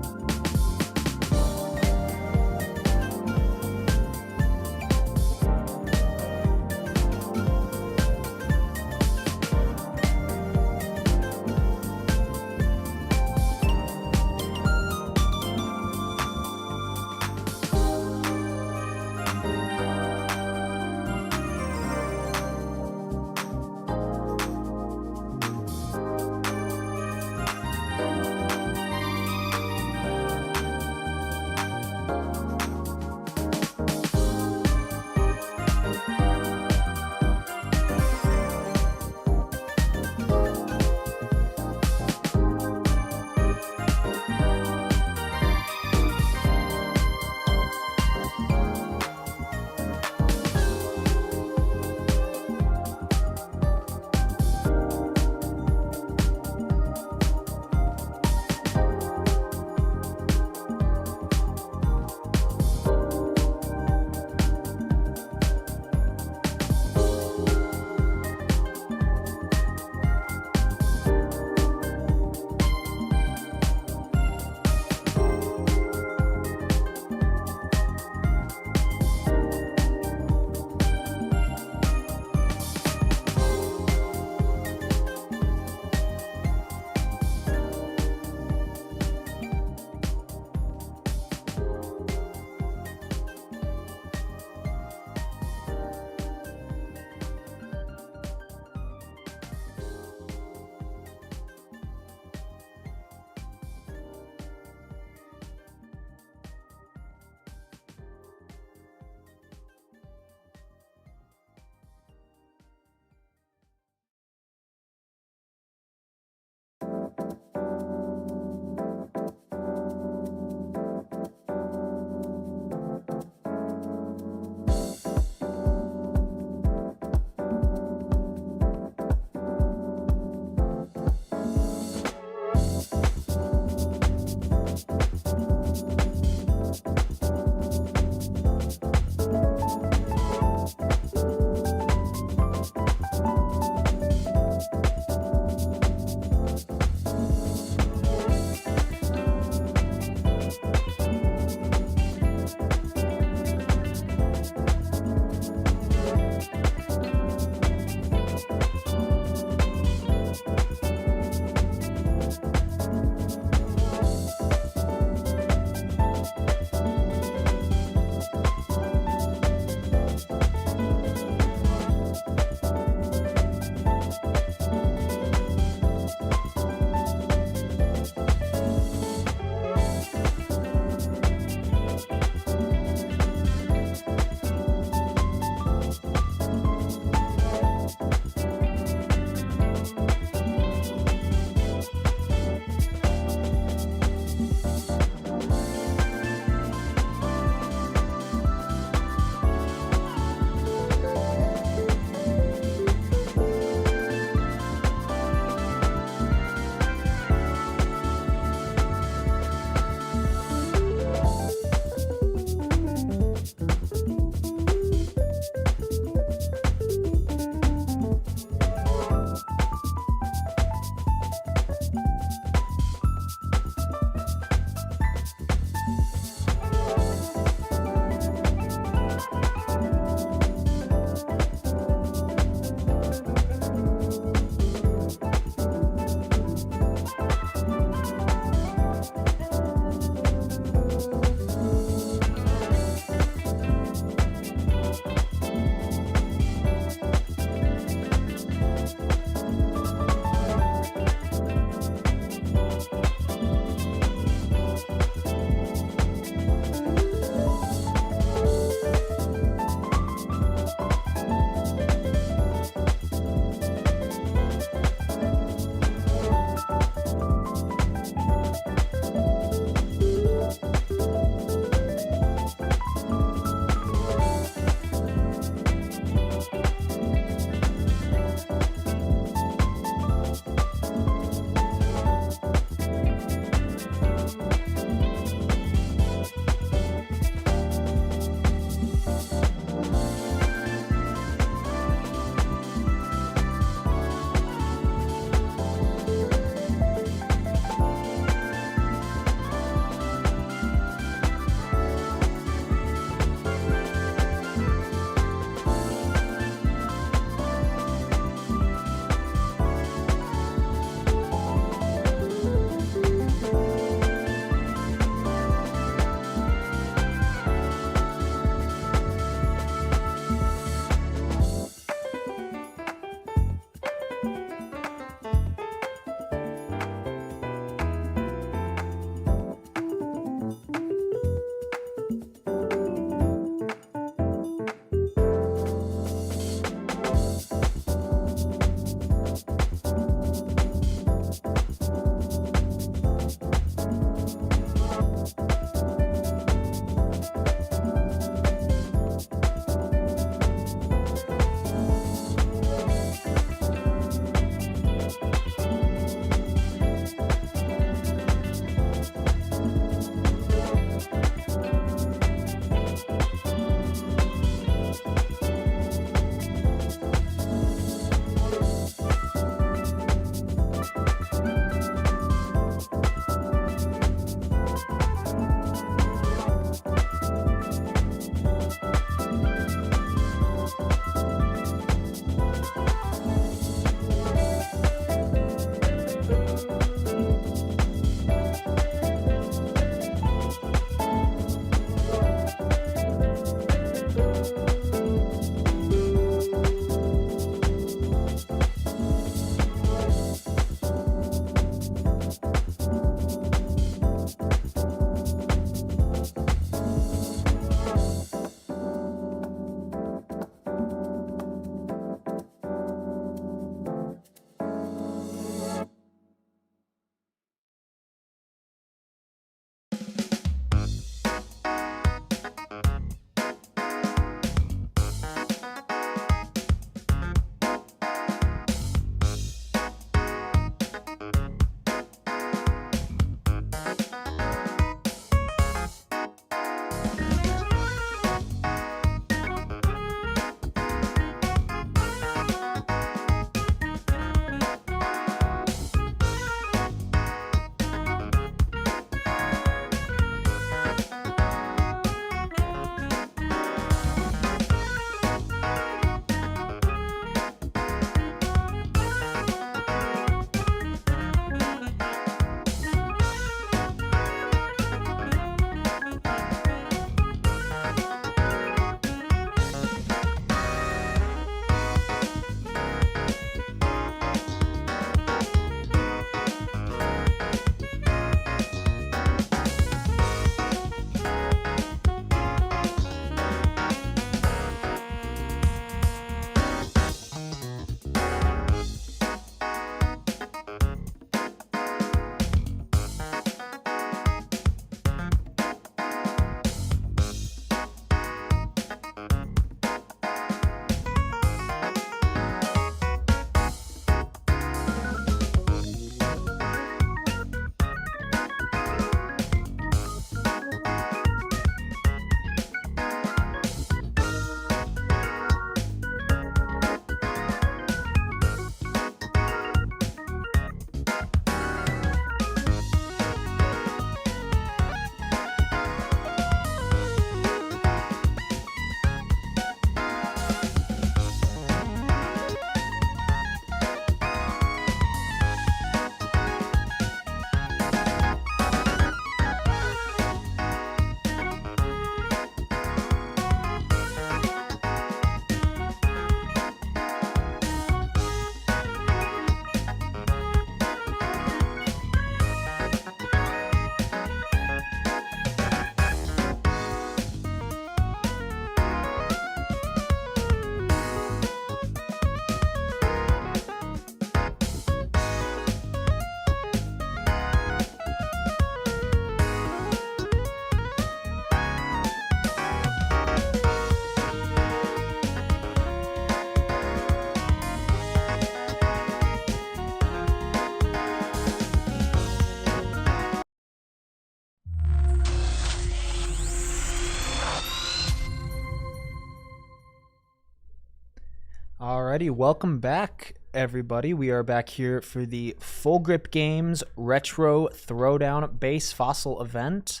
Alrighty, welcome back, everybody. We are back here for the Full Grip Games Retro Throwdown Base Fossil event.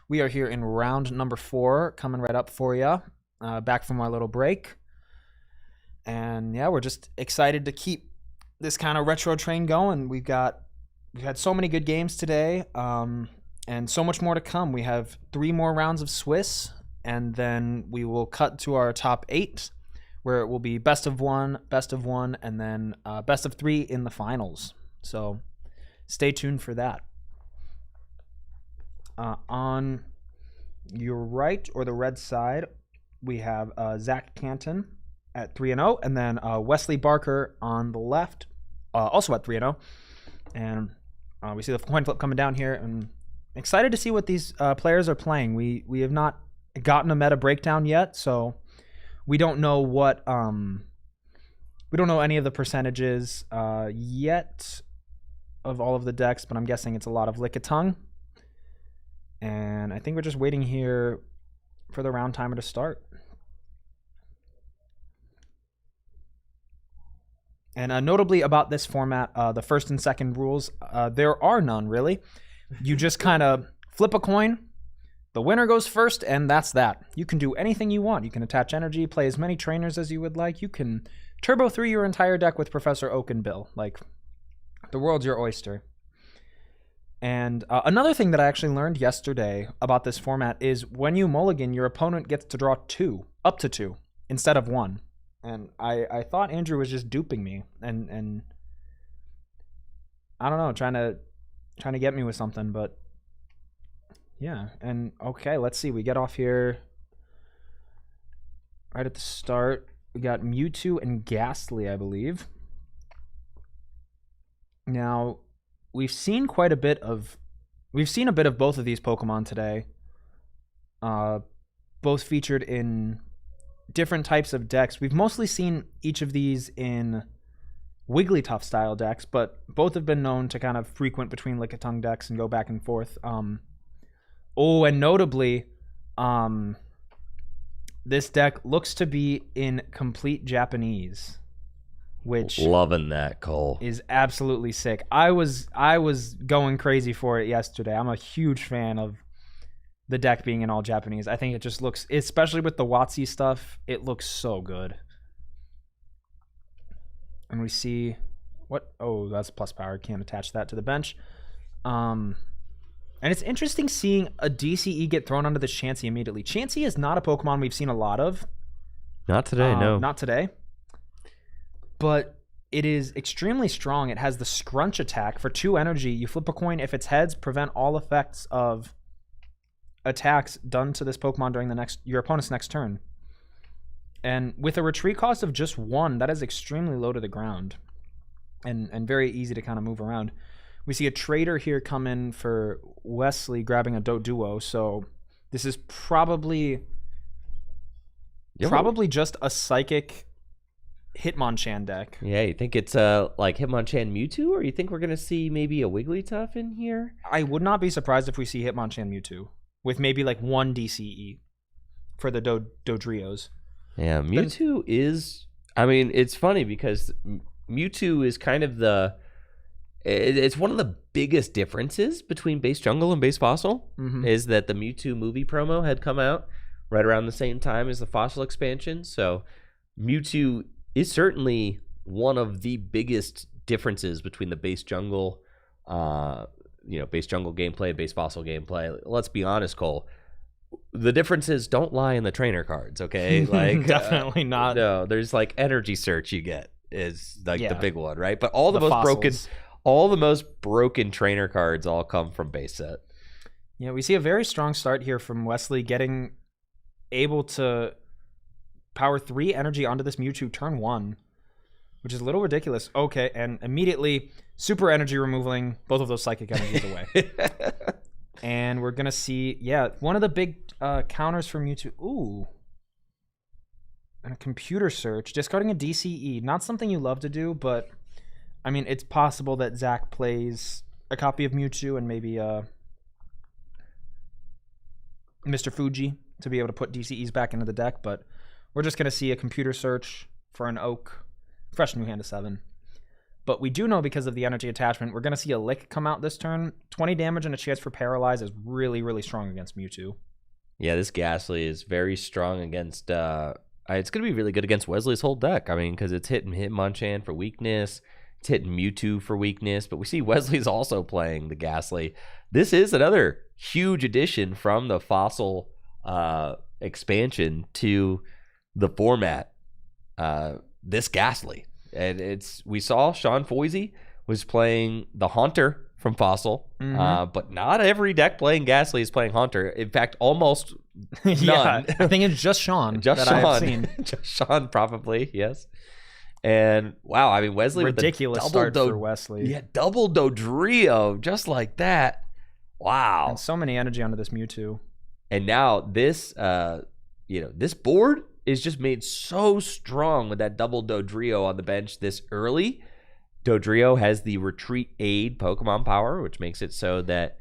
We are here in round number 4, coming right up for you, back from our little break. And yeah, we're just excited to keep this kind of retro train going. We've had so many good games today, and so much more to come. We have 3 more rounds of Swiss, and then we will cut to our top 8, where it will be best of 1, and then best of 3 in the finals. So stay tuned for that. On your right, or the red side, we have Zach Canton at 3-0, and then Wesley Barker on the left, also at 3-0. And we see the coin flip coming down here, and excited to see what these players are playing. We have not gotten a meta breakdown yet, so we don't know what we don't know any of the percentages yet of all of the decks, but I'm guessing it's a lot of Lickitung. And I think we're just waiting here for the round timer to start. And notably about this format, the first and second rules, there are none really. You just kind of flip a coin. The winner goes first, and that's that. You can do anything you want. You can attach energy, play as many trainers as you would like. You can turbo through your entire deck with Professor Oak and Bill. Like, the world's your oyster. And another thing that I actually learned yesterday about this format is when you mulligan, your opponent gets to draw 2, up to 2, instead of 1. And I thought Andrew was just duping me, and I don't know, trying to get me with something, but yeah. And okay, let's see. We get off here right at the start. We got Mewtwo and Ghastly, I believe. Now, we've seen a bit of both of these Pokemon today. Both featured in different types of decks. We've mostly seen each of these in Wigglytuff style decks, but both have been known to kind of frequent between Lickitung decks and go back and forth. Oh, and notably, this deck looks to be in complete Japanese, which loving that, Cole, is absolutely sick. I was going crazy for it yesterday. I'm a huge fan of the deck being in all Japanese. I think it just looks, especially with the WotC stuff, it looks so good. And we see what? Oh, that's plus power. Can't attach that to the bench. And it's interesting seeing a DCE get thrown onto the Chansey immediately. Chansey is not a Pokemon we've seen a lot of. Not today, no. Not today. But it is extremely strong. It has the Scrunch attack for 2 energy. You flip a coin. If it's heads, prevent all effects of attacks done to this Pokemon during your opponent's next turn. And with a retreat cost of just 1, that is extremely low to the ground. And very easy to kind of move around. We see a trader here come in for Wesley, grabbing a Doduo. So this is probably just a Psychic Hitmonchan deck. Yeah, you think it's like Hitmonchan Mewtwo, or you think we're gonna see maybe a Wigglytuff in here? I would not be surprised if we see Hitmonchan Mewtwo with maybe like 1 DCE for the Dodrios. Yeah, Mewtwo is. I mean, it's funny because Mewtwo is kind of it's one of the biggest differences between Base Jungle and Base Fossil, is that the Mewtwo movie promo had come out right around the same time as the Fossil expansion. So Mewtwo is certainly one of the biggest differences between the Base Jungle, Base Jungle gameplay, Base Fossil gameplay. Let's be honest, Cole. The differences don't lie in the trainer cards, okay? Like definitely not. No, there's like energy search you get is like the big one, right? But all the most fossils. all the most broken trainer cards all come from base set. Yeah, we see a very strong start here from Wesley, getting able to power 3 energy onto this Mewtwo turn 1, which is a little ridiculous. Okay, and immediately super energy removing both of those psychic energies away. And we're going to see, one of the big counters for Mewtwo. Ooh. And a computer search, discarding a DCE. Not something you love to do, but I mean, it's possible that Zach plays a copy of Mewtwo and maybe Mr. Fuji to be able to put DCEs back into the deck, but we're just going to see a computer search for an Oak fresh new hand to 7. But we do know because of the energy attachment, we're going to see a Lick come out this turn. 20 damage and a chance for Paralyze is really, really strong against Mewtwo. Yeah, this Ghastly is very strong against... it's going to be really good against Wesley's whole deck. I mean, because it's hitting Hitmonchan for weakness. It's hitting Mewtwo for weakness. But we see Wesley's also playing the Ghastly. This is another huge addition from the Fossil expansion to the format. This Ghastly. And we saw Sean Foisey was playing the Haunter from Fossil, but not every deck playing Ghastly is playing Haunter. In fact, almost none. Yeah, I think it's just Sean just that Sean. I've seen. Just Sean, probably, yes. And wow, I mean, Wesley ridiculous with the start for Wesley. Yeah, double Dodrio, just like that. Wow. And so many energy onto this Mewtwo. And now this, this board is just made so strong with that double Dodrio on the bench this early. Dodrio has the retreat aid Pokemon power, which makes it so that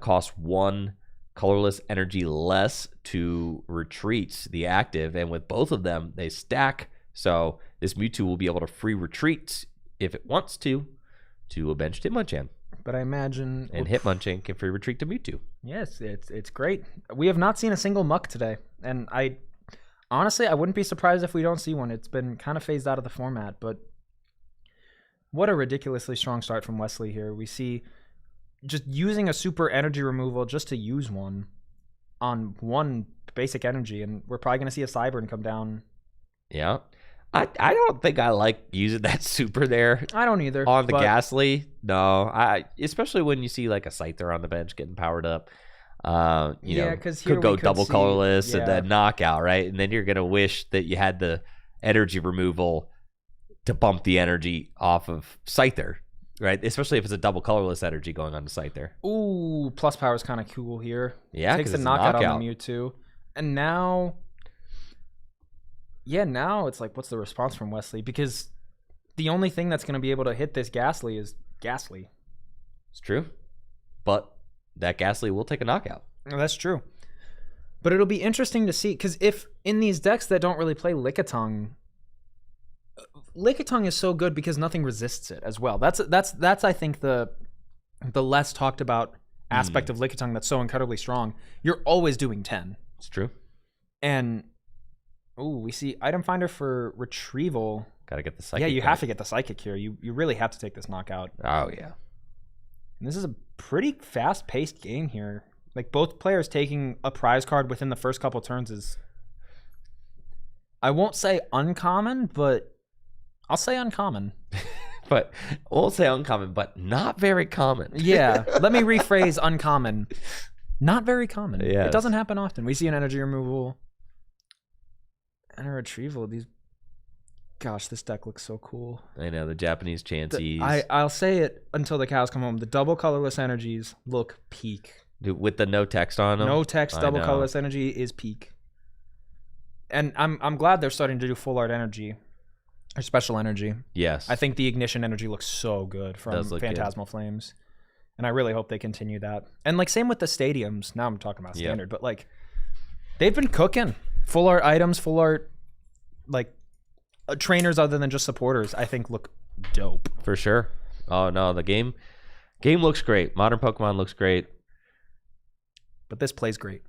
costs 1 colorless energy less to retreat the active. And with both of them, they stack. So this Mewtwo will be able to free retreat if it wants to a benched Hitmonchan. But I imagine... And Hitmonchan can free retreat to Mewtwo. Yes, it's great. We have not seen a single Muck today. And honestly, I wouldn't be surprised if we don't see one. It's been kind of phased out of the format, but what a ridiculously strong start from Wesley here. We see just using a super energy removal just to use one on one basic energy, and we're probably going to see a Cyburn come down. Yeah. I don't think I like using that super there. I don't either. On the Ghastly. No. Especially when you see like a Scyther on the bench getting powered up. Because could go double colorless and then knockout, right? And then you're gonna wish that you had the energy removal to bump the energy off of Scyther, right? Especially if it's a double colorless energy going on to Scyther. Ooh, plus power is kind of cool here. Yeah, takes a knockout on the Mewtwo, and now it's like, what's the response from Wesley? Because the only thing that's gonna be able to hit this Ghastly is Ghastly. It's true, but that Ghastly will take a knockout. That's true. But it'll be interesting to see, because if in these decks that don't really play Lickitung is so good because nothing resists it as well. That's I think the less talked about aspect of Lickitung that's so incredibly strong. You're always doing 10. It's true. And we see item finder for retrieval. Gotta get the psychic. Yeah, you have to get the psychic here. You really have to take this knockout. Oh yeah. And this is a pretty fast-paced game here. Like, both players taking a prize card within the first couple turns is, I won't say uncommon, but I'll say uncommon. But we'll say uncommon, but not very common. Yeah, let me rephrase uncommon. Not very common. Yes. It doesn't happen often. We see an energy removal and a retrieval. Gosh, this deck looks so cool. I know, the Japanese Chanseys. I'll say it until the cows come home. The double colorless energies look peak. Dude, with the no text on them. No text, double colorless energy is peak. And I'm glad they're starting to do full art energy. Or special energy. Yes. I think the ignition energy looks so good from Phantasmal Flames. And I really hope they continue that. And like same with the stadiums. Now I'm talking about standard, but like they've been cooking. Full art items, full art like trainers other than just supporters, I think look dope. For sure. Oh no, the game looks great. Modern Pokemon looks great. But this plays great.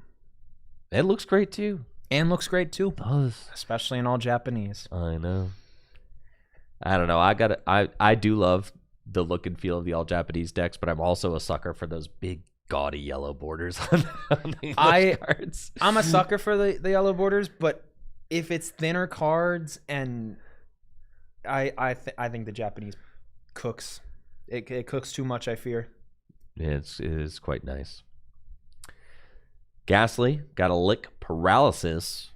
It looks great too. And looks great too. It does. Especially in all Japanese. I know. I don't know. I do love the look and feel of the all Japanese decks, but I'm also a sucker for those big gaudy yellow borders on the English cards. I'm a sucker for the yellow borders, but if it's thinner cards, and I think the Japanese cooks. It cooks too much, I fear. It is quite nice. Ghastly got a lick paralysis.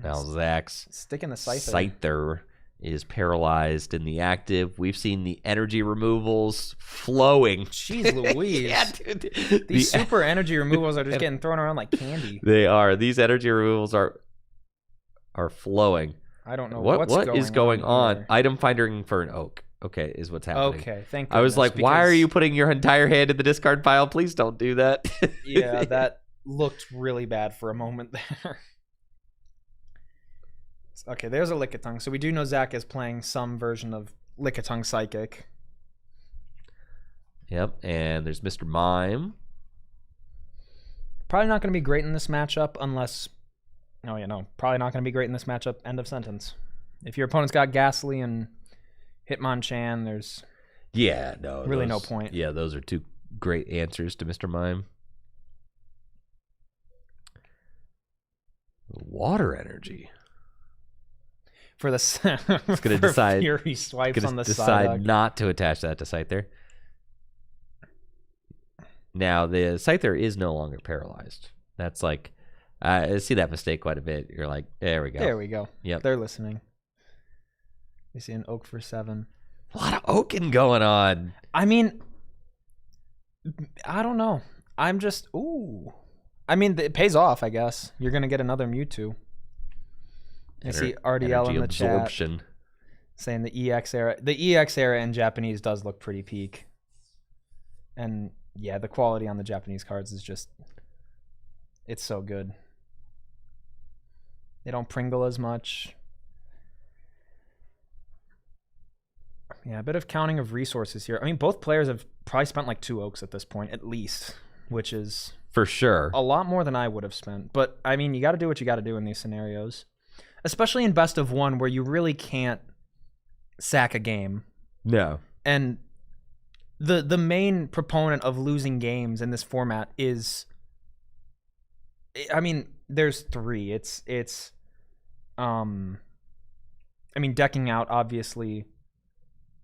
Now Zach's sticking the Scyther is paralyzed in the active. We've seen the energy removals flowing. Jeez Louise. Yeah, dude. These super energy removals are just getting thrown around like candy. They are. These energy removals are flowing. I don't know what is going on. Item finding for an oak. Okay, is what's happening. Okay, thank goodness. I was like, why are you putting your entire hand in the discard pile? Please don't do that. Yeah, that looked really bad for a moment there. Okay, there's a Lickitung. So we do know Zach is playing some version of Lickitung Psychic. Yep, and there's Mr. Mime. Probably not going to be great in this matchup unless... Oh, yeah, no. Probably not going to be great in this matchup. End of sentence. If your opponent's got Ghastly and Hitmonchan, there's really no point. Yeah, those are two great answers to Mr. Mime. Water Energy. For the It's going to decide. Fury swipes on the decide side. not to attach that to Scyther. Now the Scyther is no longer paralyzed. That's like, I see that mistake quite a bit. You're like, there we go. There we go. Yep. They're listening. You see an Oak for 7. A lot of oaking going on. I mean, I don't know. I'm just, I mean, it pays off, I guess. You're going to get another Mewtwo. I see RDL in the absorption. chat saying the EX era. The EX era in Japanese does look pretty peak. And yeah, the quality on the Japanese cards is just, it's so good. They don't Pringle as much. Yeah, a bit of counting of resources here. I mean, both players have probably spent like 2 Oaks at this point, at least, which is For sure. a lot more than I would have spent. But, I mean, you got to do what you got to do in these scenarios. Especially in best of 1 where you really can't sack a game. No. And the main proponent of losing games in this format is, I mean, there's 3. It's I mean, decking out, obviously.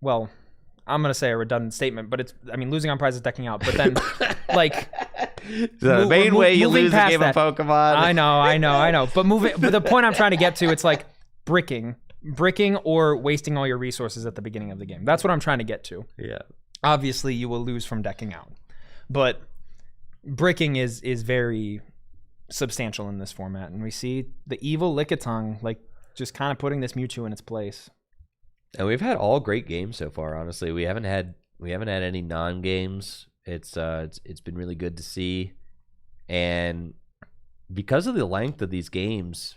Well, I'm going to say a redundant statement, but it's, I mean, losing on prize is decking out. But then, like, The main way you lose a game of Pokemon. I know. But the point I'm trying to get to, it's like bricking or wasting all your resources at the beginning of the game. That's what I'm trying to get to. Yeah. Obviously, you will lose from decking out, but bricking is very substantial in this format, and we see the evil Lickitung like just kind of putting this Mewtwo in its place. And we've had all great games so far. Honestly, we haven't had any non-games. It's been really good to see, and because of the length of these games,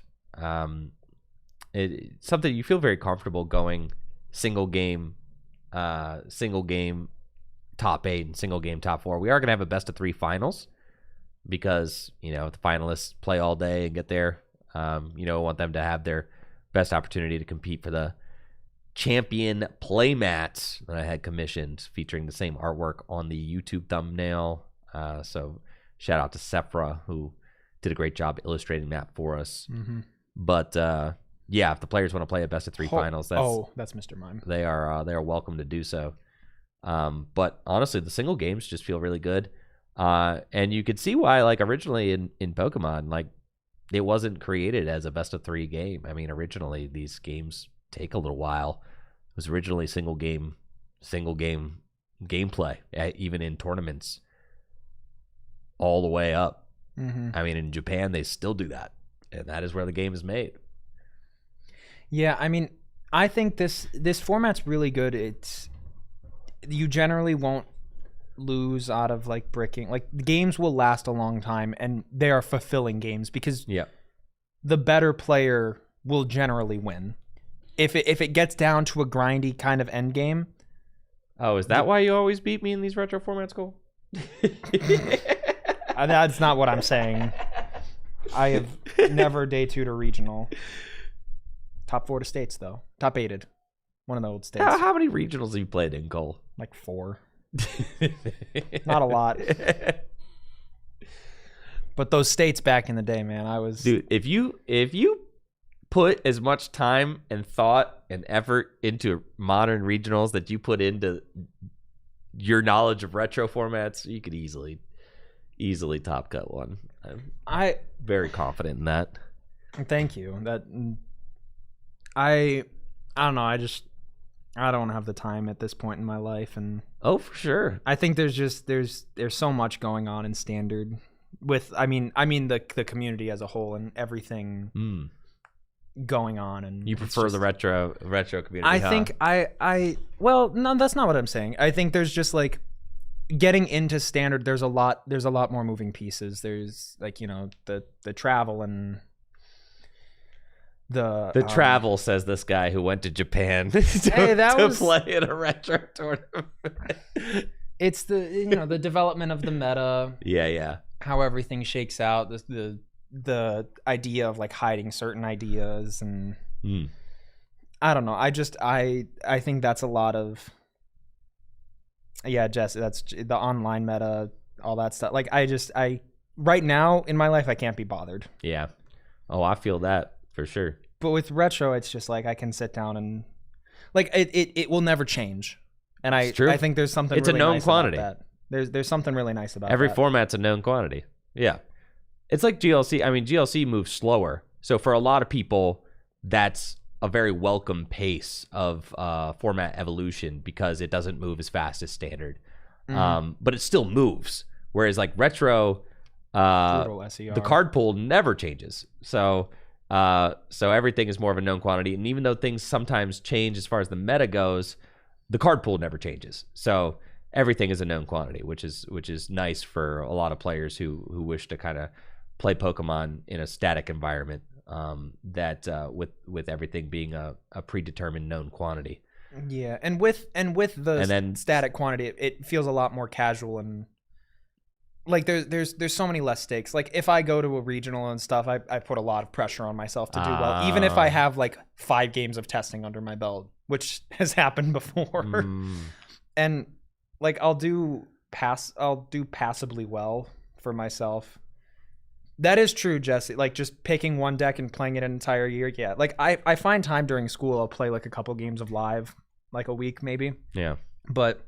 it's something you feel very comfortable going single game top 8 and single game top 4. We are gonna have a best of 3 finals because the finalists play all day and get there. Want them to have their best opportunity to compete for the champion playmats that I had commissioned, featuring the same artwork on the YouTube thumbnail. So shout out to Sephra, who did a great job illustrating that for us. Mm-hmm. But if the players want to play a best of 3 finals, that's Mr. Mime. They are welcome to do so. But honestly, the single games just feel really good. And you could see why, like, originally in Pokemon, like, it wasn't created as a best of 3 game. I mean, originally these games take a little while. It was originally single game gameplay, even in tournaments, all the way up. Mm-hmm. I mean, in Japan, they still do that, and that is where the game is made. Yeah, I mean, I think this format's really good. You generally won't lose out of like bricking. Like, the games will last a long time, and they are fulfilling games because the better player will generally win. If it gets down to a grindy kind of end game. Oh, is that why you always beat me in these retro formats, Cole? That's not what I'm saying. I have never day 2 to regional. Top 4 to states, though. Top 8'd. One of the old states. How many regionals have you played in, Cole? Like 4. Not a lot. But those states back in the day, man, I was... Dude, if you put as much time and thought and effort into modern regionals that you put into your knowledge of retro formats, you could easily top cut one. I'm very confident in that. Thank you. I don't know. I don't have the time at this point in my life, and oh, for sure. I think there's so much going on in standard with I mean the community as a whole and everything going on. And you prefer the retro community? I think well, no, that's not what I'm saying. I think there's just like getting into standard. There's a lot more moving pieces. There's like the travel and The travel, says this guy who went to Japan to play in a retro tournament. It's the development of the meta. Yeah. How everything shakes out. The idea of like hiding certain ideas and I don't know. I think that's a lot of Jesse. That's the online meta, all that stuff. Like I right now in my life I can't be bothered. Yeah. Oh, I feel that for sure. But with retro, it's just like I can sit down and like it will never change. And I think there's something. It's really a known nice quantity. About that. There's something really nice about every that. format's a known quantity. Yeah, it's like GLC. I mean, GLC moves slower, so for a lot of people, that's a very welcome pace of format evolution because it doesn't move as fast as standard, but it still moves. Whereas like retro, the card pool never changes. So everything is more of a known quantity, and even though things sometimes change as far as the meta goes, the card pool never changes. So everything is a known quantity, which is nice for a lot of players who wish to kind of play Pokemon in a static environment, with everything being a predetermined known quantity. Yeah, and with the static quantity, it feels a lot more casual and like there's so many less stakes. Like if I go to a regional and stuff, I put a lot of pressure on myself to do well, even if I have like 5 games of testing under my belt, which has happened before. And like I'll do passably well for myself. That is true, Jesse. Like just picking one deck and playing it an entire year. Yeah. Like I find time during school. I'll play like a couple games of live, like a week maybe. Yeah. But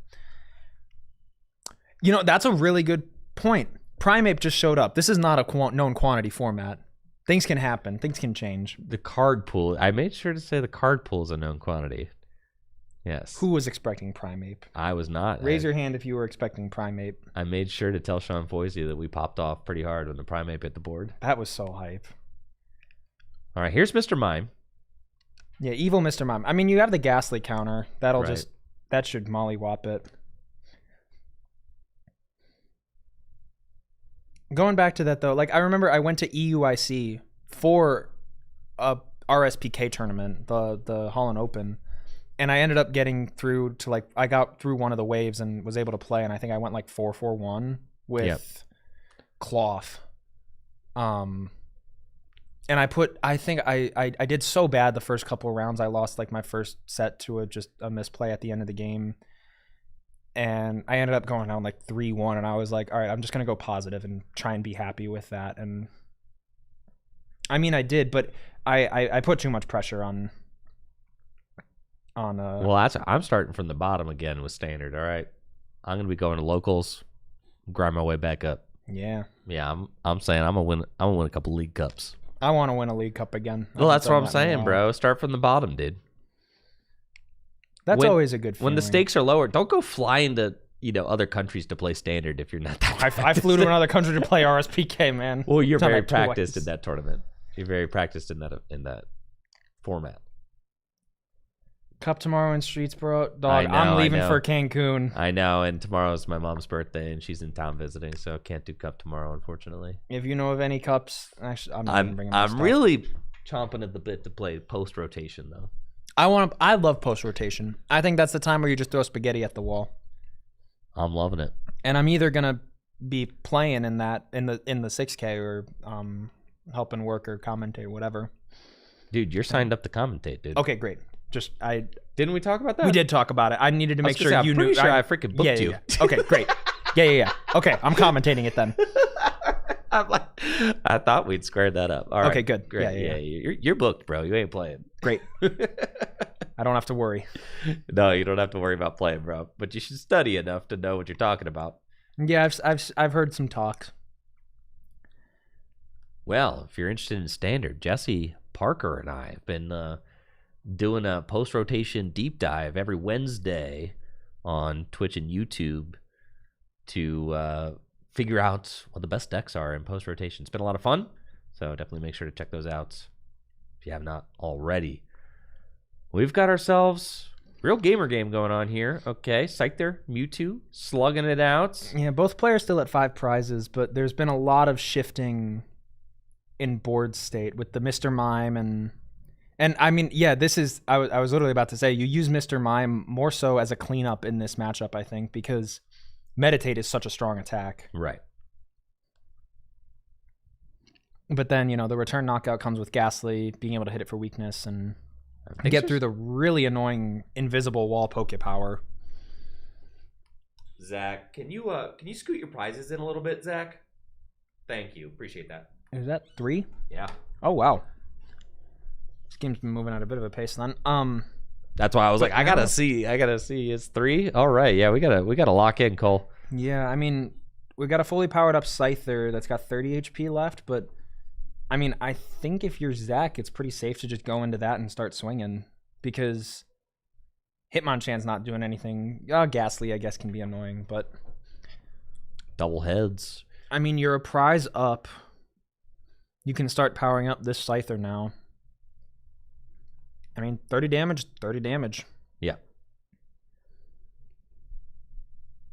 that's a really good point. Primeape just showed up. This is not a known quantity format. Things can happen. Things can change. The card pool. I made sure to say the card pool is a known quantity. Yes. Who was expecting Primeape? I was not. Raise your hand if you were expecting Primeape. I made sure to tell Sean Foisey that we popped off pretty hard when the Primeape hit the board. That was so hype. All right, here's Mr. Mime. Yeah, evil Mr. Mime. I mean, you have the Ghastly counter. That should mollywop it. Going back to that though, like I remember I went to EUIC for a RSPK tournament, the Holland Open, and I ended up getting through to I got through one of the waves and was able to play, and I think I went 4-4-1 with Cloth. And I think I did so bad the first couple of rounds. I lost my first set to just a misplay at the end of the game. And I ended up going down 3-1, and I was like, all right, I'm just going to go positive and try and be happy with that. And I mean, I did, but I put too much pressure on. Well, I'm starting from the bottom again with standard. All right, I'm going to be going to locals, grind my way back up. Yeah. Yeah, I'm saying I'm gonna win a couple league cups. I want to win a league cup again. Well, that's what I'm saying, bro. Start from the bottom, dude. That's always a good feeling. When the stakes are lower, don't go flying to other countries to play standard if you're not that. I flew to another country to play RSPK, man. Well, you're very practiced in that tournament. You're very practiced in that format. Cup tomorrow in Streetsboro, dog. I'm leaving for Cancun. I know, and tomorrow's my mom's birthday, and she's in town visiting, so can't do cup tomorrow, unfortunately. If you know of any cups, actually, I'm really chomping at the bit to play post rotation though. I love post rotation. I think that's the time where you just throw spaghetti at the wall. I'm loving it. And I'm either gonna be playing in the 6K or helping work or commentate, whatever. Dude, you're signed up to commentate, dude. Okay, great. Didn't we talk about that? We did talk about it. I needed to make sure you knew. I'm pretty sure I freaking booked you. Yeah. Okay, great. Yeah. Okay, I'm commentating it then. I thought we'd square that up. All right. Okay, good. Great. Yeah. You're booked, bro. You ain't playing. Great. I don't have to worry. No, you don't have to worry about playing, bro. But you should study enough to know what you're talking about. Yeah, I've heard some talk. Well, if you're interested in standard, Jesse Parker and I have been doing a post-rotation deep dive every Wednesday on Twitch and YouTube to figure out what the best decks are in post-rotation. It's been a lot of fun, so definitely make sure to check those out if you have not already. We've got ourselves real gamer game going on here. Okay, Scyther, Mewtwo, slugging it out. Yeah, both players still at 5 prizes, but there's been a lot of shifting in board state with the Mr. Mime and And I mean, yeah, this is. I was literally about to say you use Mr. Mime more so as a cleanup in this matchup, I think, because Meditate is such a strong attack. Right. But then, you know, the return knockout comes with Ghastly, being able to hit it for weakness and It's get just- through the really annoying invisible wall poke power. Zach, can you scoot your prizes in a little bit, Zach? Thank you. Appreciate that. Is that 3? Yeah. Oh, wow. This game's been moving at a bit of a pace then. That's why I was But like, I gotta see. It's 3. All right, yeah, we gotta lock in, Cole. Yeah, I mean, we've got a fully powered up Scyther that's got 30 HP left, but I mean, I think if you're Zach, it's pretty safe to just go into that and start swinging because Hitmonchan's not doing anything. Ghastly, I guess, can be annoying, but Double heads. I mean, you're a prize up. You can start powering up this Scyther now. I mean, 30 damage, 30 damage. Yeah.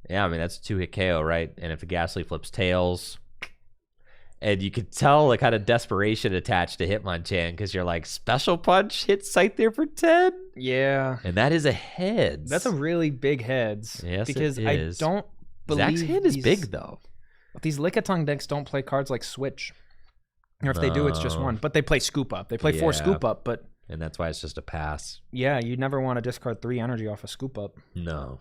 Yeah, I mean that's a 2-hit KO, right? And if the Ghastly flips tails, and you could tell the kind of desperation attached to Hitmonchan because you're like, special punch hits Scyther for 10, Yeah. and that is a heads. That's a really big heads. Yes, it because is. I don't believe Zach's hand is these- big though. These Lickitung decks don't play cards like Switch. Or if they do, it's just No. one. But they play Scoop Up. They play 4 Yeah. Scoop Up, but And that's why it's just a pass. yeah, you never want to discard 3 energy off a Scoop Up. No.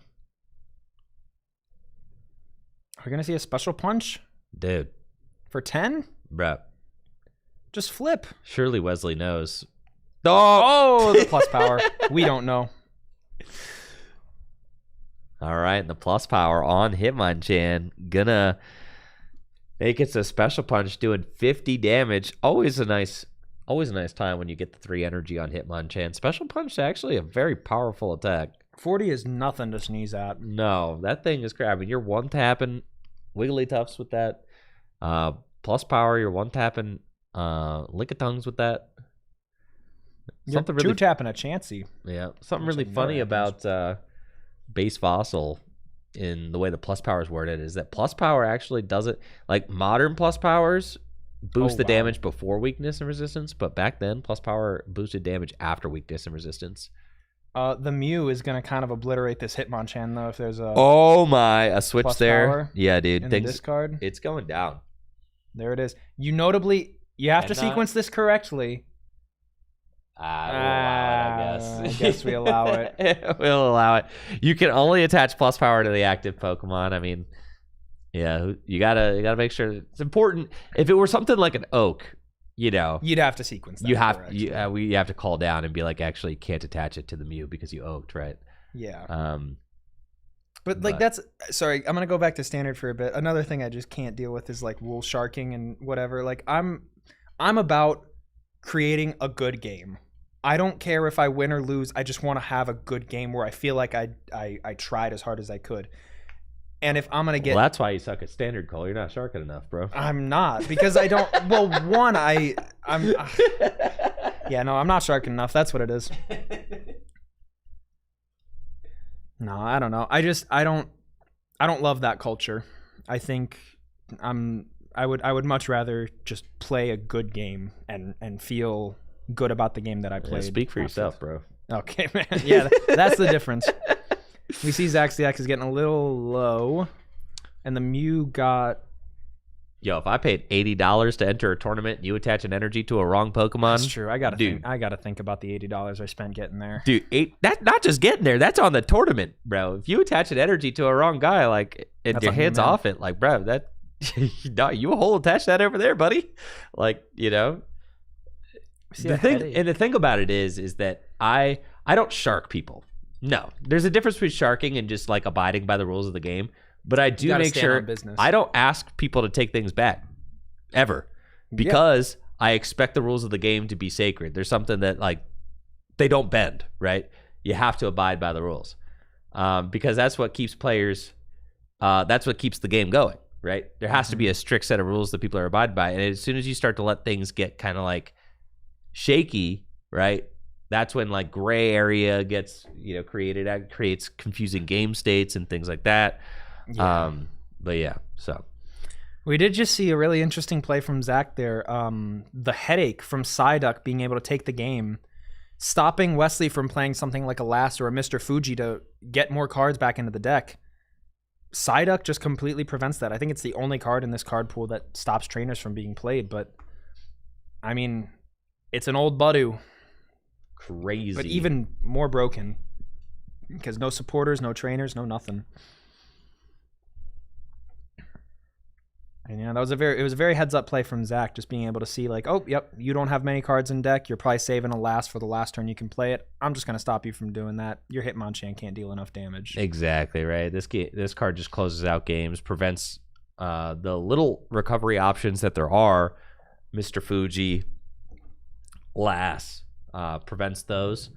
Are we going to see a special punch Dude. for 10? Bruh. Just flip. Surely Wesley knows. Oh! Oh, the plus power. We don't know. All right, the plus power on Hitmonchan. Gonna make it a special punch doing 50 damage. Always a nice time when you get the 3 energy on Hitmonchan. Special punch is actually a very powerful attack. 40 is nothing to sneeze at. No, that thing is crap. I mean, you're one-tapping Wigglytuffs with that. Plus power, you're one-tapping Lickitungs with that. Something really 2-tapping a Chansey. Yeah, something really Which funny never happens. about base fossil in the way the plus power is worded is that plus power actually doesn't, like modern plus powers boost the wow. damage before weakness and resistance, but back then plus power boosted damage after weakness and resistance. The Mew is going to kind of obliterate this Hitmonchan, though, if there's a Oh my, a switch plus there. power Yeah, dude. in the Things, discard. it's going down. There it is. You have to Cannot- sequence this correctly. We'll allow it, I guess. I guess we allow it. We'll allow it. You can only attach plus power to the active Pokemon. I mean, yeah, you gotta make sure it's important. If it were something like an oak, You'd have to sequence that. you have correctly. we have to call down and be like, actually, you can't attach it to the Mew because you oaked, right? Yeah. But that's sorry, I'm gonna go back to standard for a bit. Another thing I just can't deal with is like wool sharking and whatever. Like I'm about creating a good game. I don't care if I win or lose. I just want to have a good game where I feel like I tried as hard as I could. And if I'm gonna get, well, that's why you suck at standard, Cole. You're not sharking enough, bro. I'm not because I don't. Well, one, I'm. Yeah, no, I'm not sharking enough. That's what it is. No, I don't know. I don't love that culture. I think I would much rather just play a good game and feel good about the game that I Yeah, played. speak for yourself, bro. Okay, man. Yeah, that's the difference. We see Zaxiax is getting a little low, and the Mew got. Yo, if I paid $80 to enter a tournament and you attach an energy to a wrong Pokemon, That's true. I gotta dude. think about the $80 I spent getting there. dude, that's not just getting there. That's on the tournament, bro. If you attach an energy to a wrong guy, like, and That's your on you, hands man. off it, like, bro, that no, you a whole attach that over there, buddy. Like, See the a thing, headache. and the thing about it is that I don't shark people. No, there's a difference between sharking and just like abiding by the rules of the game. But I do gotta make stand sure on business. I don't ask people to take things back ever because I expect the rules of the game to be sacred. There's something that like they don't bend, right? You have to abide by the rules because that's what keeps players. That's what keeps the game going, right? There has to be a strict set of rules that people are abided by, and as soon as you start to let things get kind of like shaky, right? That's when like gray area gets created. That creates confusing game states and things like that. Yeah. But yeah, so We did just see a really interesting play from Zach there. The headache from Psyduck being able to take the game stopping Wesley from playing something like a Last or a Mr. Fuji to get more cards back into the deck. Psyduck just completely prevents that. I think it's the only card in this card pool that stops trainers from being played, but I mean, it's an old Budu. Crazy. But even more broken. Because no supporters, no trainers, no nothing. And yeah, it was a very heads up play from Zach, just being able to see like, oh, yep, you don't have many cards in deck. You're probably saving a Last for the last turn you can play it. I'm just gonna stop you from doing that. Your Hitmonchan can't deal enough damage. Exactly right. This card just closes out games, prevents the little recovery options that there are. Mr. Fuji, Lass, prevents those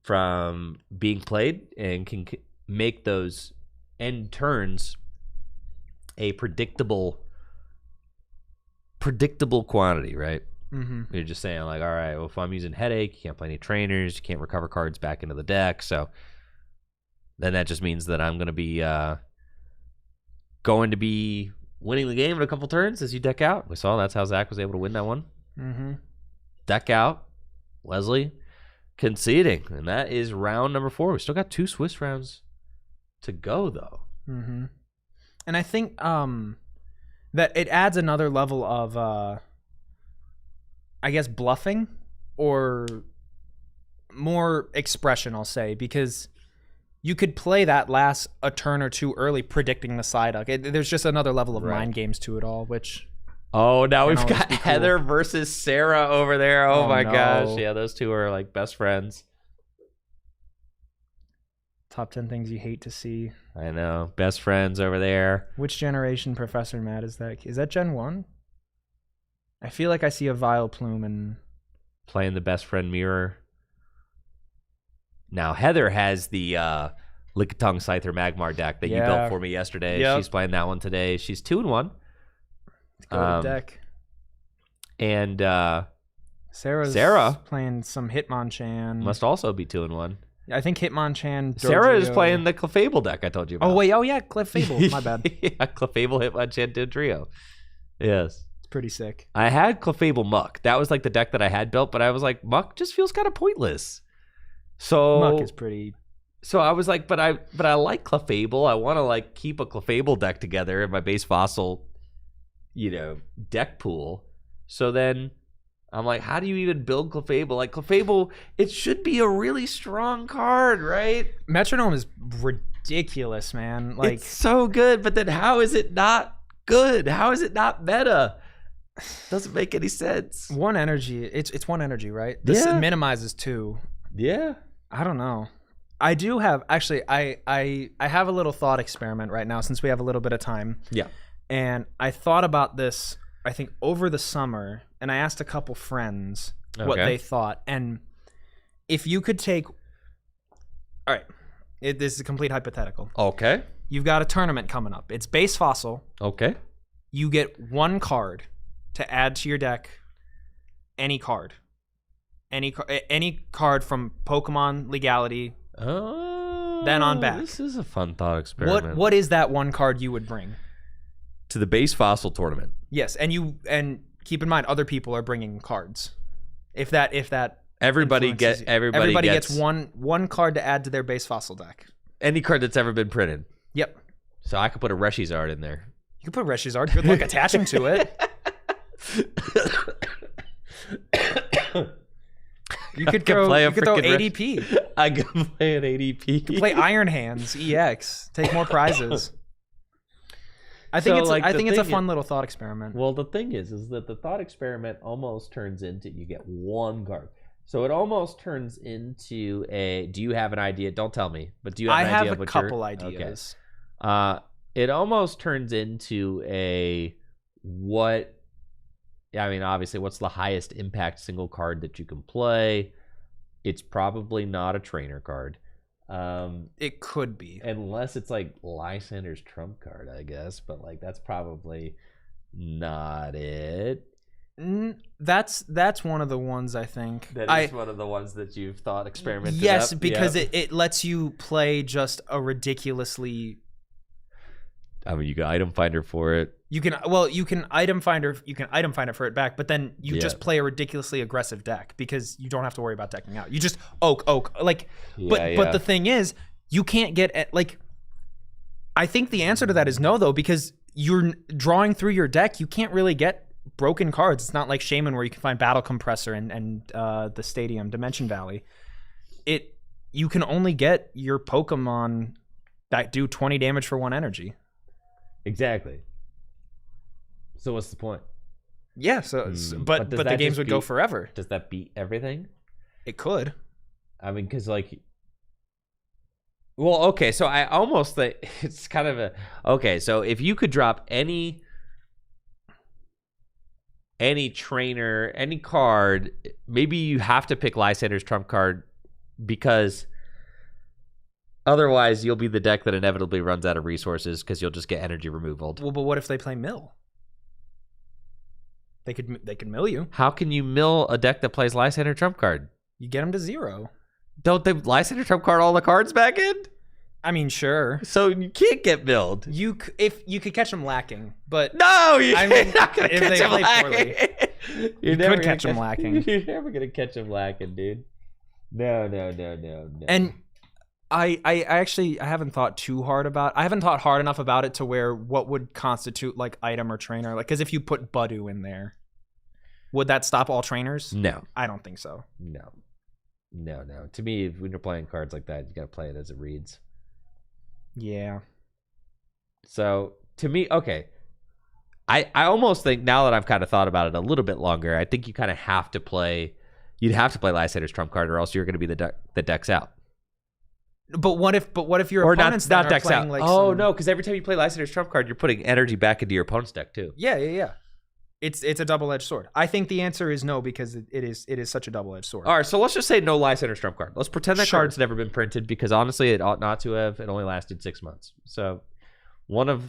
from being played and can make those end turns a predictable quantity, right? Mm-hmm. You're just saying like, all right, well, if I'm using Headache, you can't play any trainers, you can't recover cards back into the deck, so then that just means that I'm going to be winning the game in a couple turns as you deck out. We saw that's how Zach was able to win that one. Mm-hmm. Deck out, Wesley conceding, and that is round number 4. We still got 2 Swiss rounds to go, though. Mm-hmm. And I think that it adds another level of, I guess, bluffing or more expression, I'll say, because you could play that Last a turn or two early predicting the Psyduck. There's just another level of mind games to it all, which... Oh, now we've always got be cool. Heather versus Sarah over there. Oh my no. gosh. Yeah, those two are like best friends. Top 10 things you hate to see. I know. Best friends over there. Which generation Professor Matt is that? Is that Gen 1? I feel like I see a Vileplume and... Playing the best friend mirror. Now, Heather has the Lickitung Scyther Magmar deck that you built for me yesterday. Yep. She's playing that one today. She's 2-1. Go to deck. And Sarah's playing some Hitmonchan. must also be 2-1. I think Hitmonchan. Sarah is Dodrio. playing the Clefable deck I told you about. Oh, wait. Oh, yeah. Clefable. My bad. Yeah, Clefable Hitmonchan Dodrio. Yes. It's pretty sick. I had Clefable Muck. That was like the deck that I had built, but I was like, Muck just feels kind of pointless. So Muck is pretty... So I was like, but I like Clefable. I want to like keep a Clefable deck together in my base fossil, deck pool. So then I'm like, how do you even build Clefable? Like Clefable, it should be a really strong card, right? Metronome is ridiculous, man. Like, it's so good, but then how is it not good? How is it not meta? Doesn't make any sense. One energy. It's one energy, right? This minimizes 2. Yeah. I don't know. I do have actually. I have a little thought experiment right now since we have a little bit of time. Yeah. And I thought about this, I think, over the summer, and I asked a couple friends what they thought. And if you could take... All right. This is a complete hypothetical. Okay. You've got a tournament coming up. It's base fossil. Okay. You get 1 card to add to your deck. Any card. Any card from Pokemon Legality. Oh. Then on back. This is a fun thought experiment. What is that 1 card you would bring? To the base fossil tournament. Yes, and keep in mind other people are bringing cards. If that everybody gets one card to add to their base fossil deck. Any card that's ever been printed. Yep. So I could put a Reshizard in there. You could put Reshizard. Good luck attaching to it. You could throw ADP. I could play an ADP. You could play Iron Hands EX. Take more prizes. I think it's a fun little thought experiment. Well, the thing is that the thought experiment almost turns into you get 1 card. So it almost turns into a. Do you have an idea? Don't tell me, but do you have an idea of what you're? I have a couple ideas. Okay. It almost turns into a what. I mean, obviously, what's the highest impact single card that you can play? It's probably not a trainer card. It could be. Unless it's like Lysander's trump card, I guess. But like that's probably not it. That's one of the ones I think. That is one of the ones that you've thought experimented. Yes, up. because it lets you play just a ridiculously... I mean, you got Item Finder for it. You can item finder for it back, but then you just play a ridiculously aggressive deck because you don't have to worry about decking out. You just oak like but the thing is, you can't get like I think the answer to that is no though, because you're drawing through your deck, you can't really get broken cards. It's not like Shaman where you can find Battle Compressor and the Stadium, Dimension Valley. You can only get your Pokemon that do 20 damage for 1 energy. Exactly. So what's the point? Yeah, but the games would go forever. Does that beat everything? It could. I mean, because like, well, okay, so I almost think it's kind of okay. So if you could drop any trainer, any card, maybe you have to pick Lysander's trump card because otherwise you'll be the deck that inevitably runs out of resources because you'll just get energy removal. Well, but what if they play mill? They could mill you. How can you mill a deck that plays Lysander trump card? You get them to 0. Don't they Lysander trump card all the cards back in? I mean, sure. So you can't get milled. If you could catch them lacking, but no, you're not gonna if catch they them play lacking. poorly, You could catch them lacking. You're never gonna catch them lacking, dude. No. And I actually haven't thought too hard about. I haven't thought hard enough about it to where what would constitute like item or trainer. Like, because if you put Budu in there, would that stop all trainers? No, I don't think so. No. To me, when you're playing cards like that, you gotta play it as it reads. Yeah. So to me, okay. I almost think now that I've kind of thought about it a little bit longer, I think you kind of have to play. You'd have to play Lysander's trump card, or else you're going to be the decks out. But what if your or opponents not are decks playing out? like Oh no, because every time you play Lysander's trump card, you're putting energy back into your opponent's deck too. Yeah. It's a double-edged sword. I think the answer is no because it is such a double-edged sword. All right, so let's just say no Lysander's trump card. Let's pretend that Sure. card's never been printed because honestly, it ought not to have. It only lasted 6 months. So one of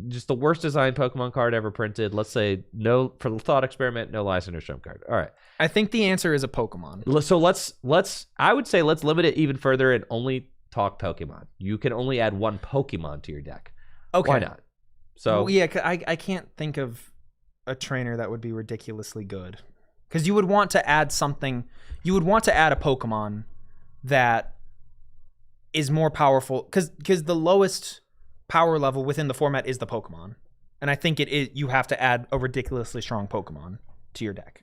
just the worst designed Pokemon card ever printed. Let's say no, for the thought experiment, no Lysander's trump card. All right. I think the answer is a Pokemon. So let's I would say let's limit it even further and only talk Pokemon. You can only add 1 Pokemon to your deck. Okay. Why not? So well, yeah, I can't think of a trainer that would be ridiculously good. Because you would want to add something. You would want to add a Pokemon that is more powerful. Because the lowest power level within the format is the Pokemon. And I think you have to add a ridiculously strong Pokemon to your deck.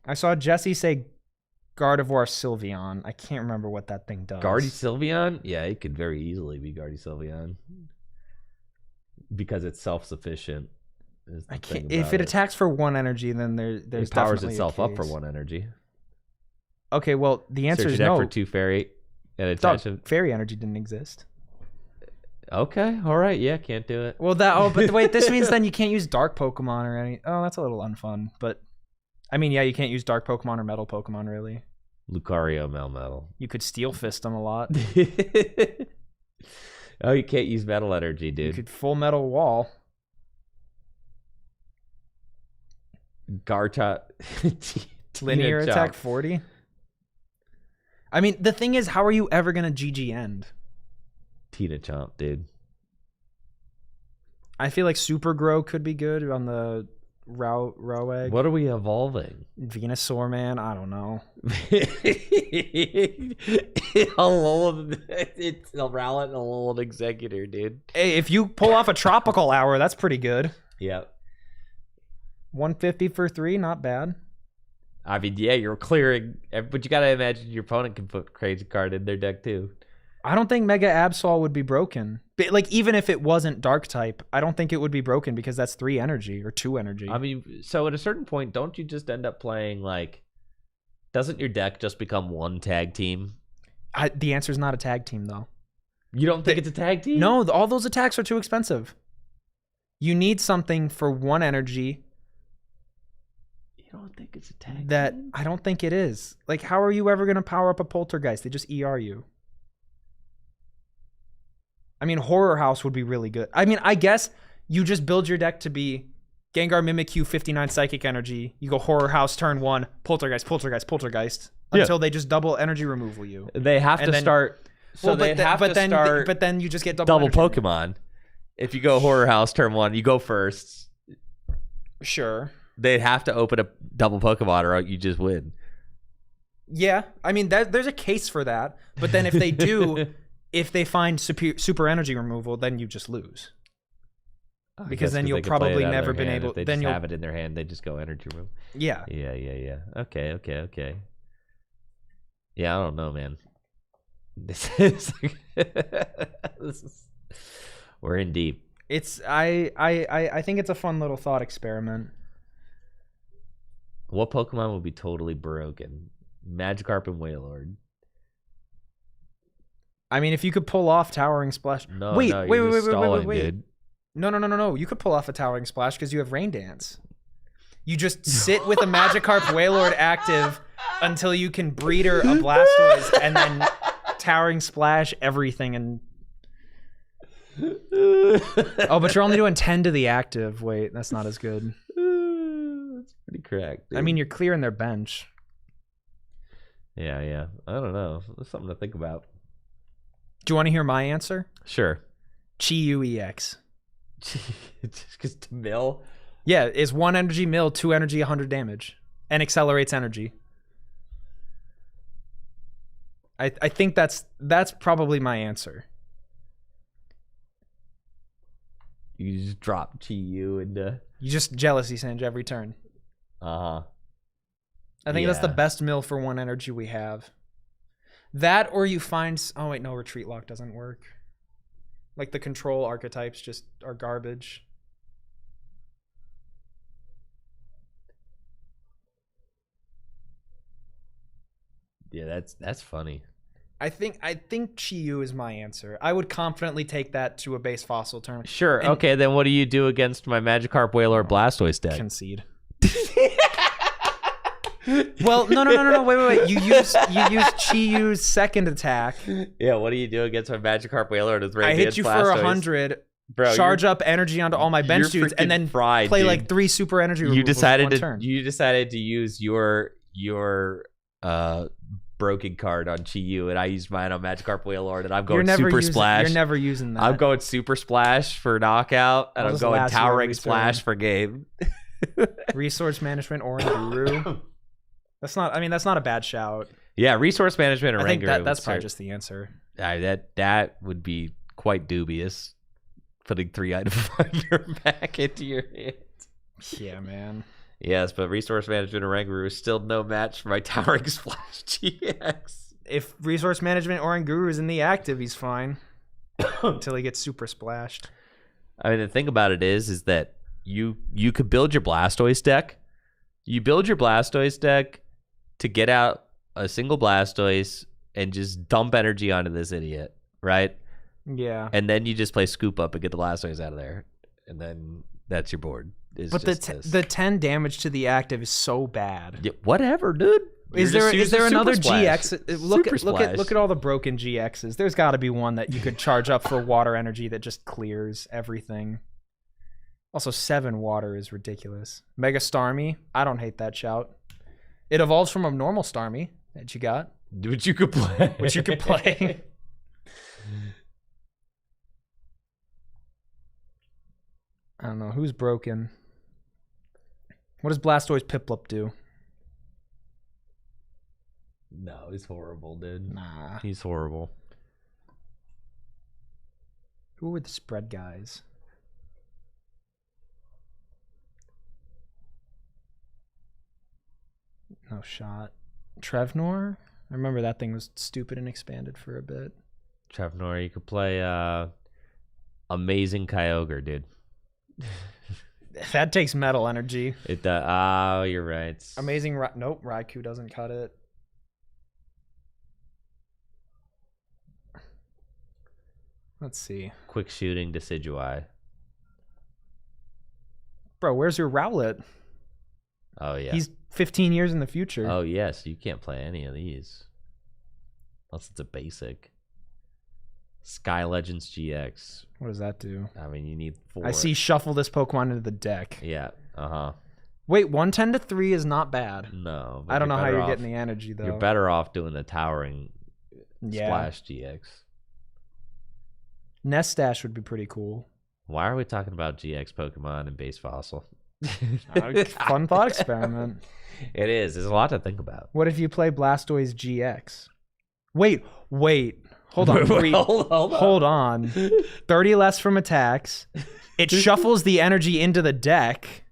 I saw Jesse say Gardevoir Sylveon. I can't remember what that thing does. Guardy Sylveon? Yeah, it could very easily be Guardy Sylveon. Because it's self-sufficient. I can't. If it attacks for 1 energy, then there's it powers definitely itself a up for case. 1 energy. Okay, well the answer Search is your deck no. for 2 fairy and Dog, attach them. fairy energy didn't exist. Okay, all right, yeah, can't do it. Well, but wait, this means then you can't use dark Pokemon or any. Oh, that's a little unfun. But I mean, yeah, you can't use dark Pokemon or metal Pokemon really. Lucario Melmetal. You could Steel Fist them a lot. Oh, you can't use metal energy, You dude. could Full Metal Wall. Garta. Linear attack 40. I mean, the thing is, how are you ever gonna GG end? Tina Chomp, dude. I feel like Super Grow could be good on the Row Egg. What are we evolving? Venusaur, man. I don't know. It's a Rowlet and a little Executor, dude. Hey, if you pull off a Tropical Hour, that's pretty good. Yep. 150 for 3, not bad. I mean, yeah, you're clearing, but you gotta imagine your opponent can put crazy card in their deck too. I don't think Mega Absol would be broken. But, like, even if it wasn't Dark type, I don't think it would be broken because that's 3 energy or 2 energy. I mean, so at a certain point, don't you just end up playing like? Doesn't your deck just become 1 tag team? The answer is not a tag team, though. You don't think it's a tag team? No, all those attacks are too expensive. You need something for 1 energy. You don't think it's a tag That team? I don't think it is. Like, how are you ever going to power up a Poltergeist? They just ER you. I mean, Horror House would be really good. I mean, I guess you just build your deck to be Gengar, Mimikyu, 59 Psychic Energy. You go Horror House turn 1, Poltergeist, until they just double energy removal you. They have And to then- start. So Well, they have to start but then you just get double energy. Pokemon, If you go Horror House turn 1, you go first. Sure. They'd have to open a double Pokemon or you just win. Yeah, I mean, there's a case for that. But then if they do, if they find super energy removal, then you just lose. Because then you'll probably never been able. If they then just you'll have it in their hand. They just go energy room. Yeah. Yeah. Okay. Yeah, I don't know, man. This is we're in deep. It's I think it's a fun little thought experiment. What Pokemon will be totally broken? Magikarp and Wailord. I mean, if you could pull off Towering Splash. Wait. Dude. No. You could pull off a Towering Splash because you have Rain Dance. You just sit with a Magikarp Wailord active until you can breeder a Blastoise and then Towering Splash everything and. Oh, but you're only doing 10 to the active. Wait, that's not as good. That's pretty correct. Dude. I mean, you're clearing their bench. Yeah. I don't know. That's something to think about. Do you want to hear my answer? Sure. Chi-Yu EX. Just because to mill? Yeah, it's 1 energy mill, 2 energy, 100 damage. And accelerates energy. I think that's probably my answer. You just drop Chi-Yu into... You just Jealousy Singe every turn. Uh-huh. I think that's the best mill for 1 energy we have. That or you find... Oh, wait, no, Retreat Lock doesn't work. Like, the control archetypes just are garbage. Yeah, that's funny. I think Chi-Yu is my answer. I would confidently take that to a base fossil tournament. Sure. And okay, then what do you do against my Magikarp Wailord Blastoise deck? Concede. Well, no. Wait. You use Chi-Yu's second attack. Yeah, what do you do against my Magikarp Wailord with Radiant I hit you Blastoise? for 100. Bro, charge up energy onto all my bench dudes, and then fried, play dude. Like 3 super energy. You decided in 1 turn. You decided to use your broken card on Chi-Yu, and I used mine on Magikarp Wailord, and I'm going Super Splash. You're never using that. I'm going Super Splash for knockout, and I'm going Towering Splash for game. Resource Management or Guru. That's not a bad shout. Yeah, Resource Management or I think that's probably just the answer. That would be quite dubious. Putting 3-item finder back into your hand. Yeah, man. Yes, but Resource Management Oranguru is still no match for my Towering Splash GX. If Resource Management Oranguru is in the active, he's fine. Until he gets super splashed. I mean, the thing about it is that you could build your Blastoise deck. You build your Blastoise deck to get out a single Blastoise and just dump energy onto this idiot, right? Yeah. And then you just play Scoop Up and get the Blastoise out of there. And then that's your board. But the 10 damage to the active is so bad. Yeah, whatever, dude. Is there another GX? Look at all the broken GXs. There's got to be one that you could charge up for water energy that just clears everything. Also, 7 water is ridiculous. Mega Starmie, I don't hate that shout. It evolves from a normal Starmie that you got. Which you could play. I don't know. Who's broken? What does Blastoise Piplup do? No, he's horrible, dude. Nah. He's horrible. Who were the spread guys? No shot. Trevnor? I remember that thing was stupid and expanded for a bit. Trevnor, you could play Amazing Kyogre, dude. That takes metal energy. It does. Oh, you're right. Amazing. Nope, Raikou doesn't cut it. Let's see. Quick shooting Decidueye. Bro, where's your Rowlet? Oh, yeah. He's 15 years in the future. Oh, yes. You can't play any of these. Unless it's a basic. Sky Legends GX. What does that do? I mean, you need 4. I see shuffle this Pokemon into the deck. Yeah. Uh-huh. Wait, 110 to 3 is not bad. No. I don't know how you're getting the energy, though. You're better off doing the Towering Splash GX. Nest Dash would be pretty cool. Why are we talking about GX Pokemon and base fossil? Fun thought experiment. It is. There's a lot to think about. What if you play Blastoise GX? Wait. Hold on. Hold on. 30 less from attacks. It shuffles the energy into the deck.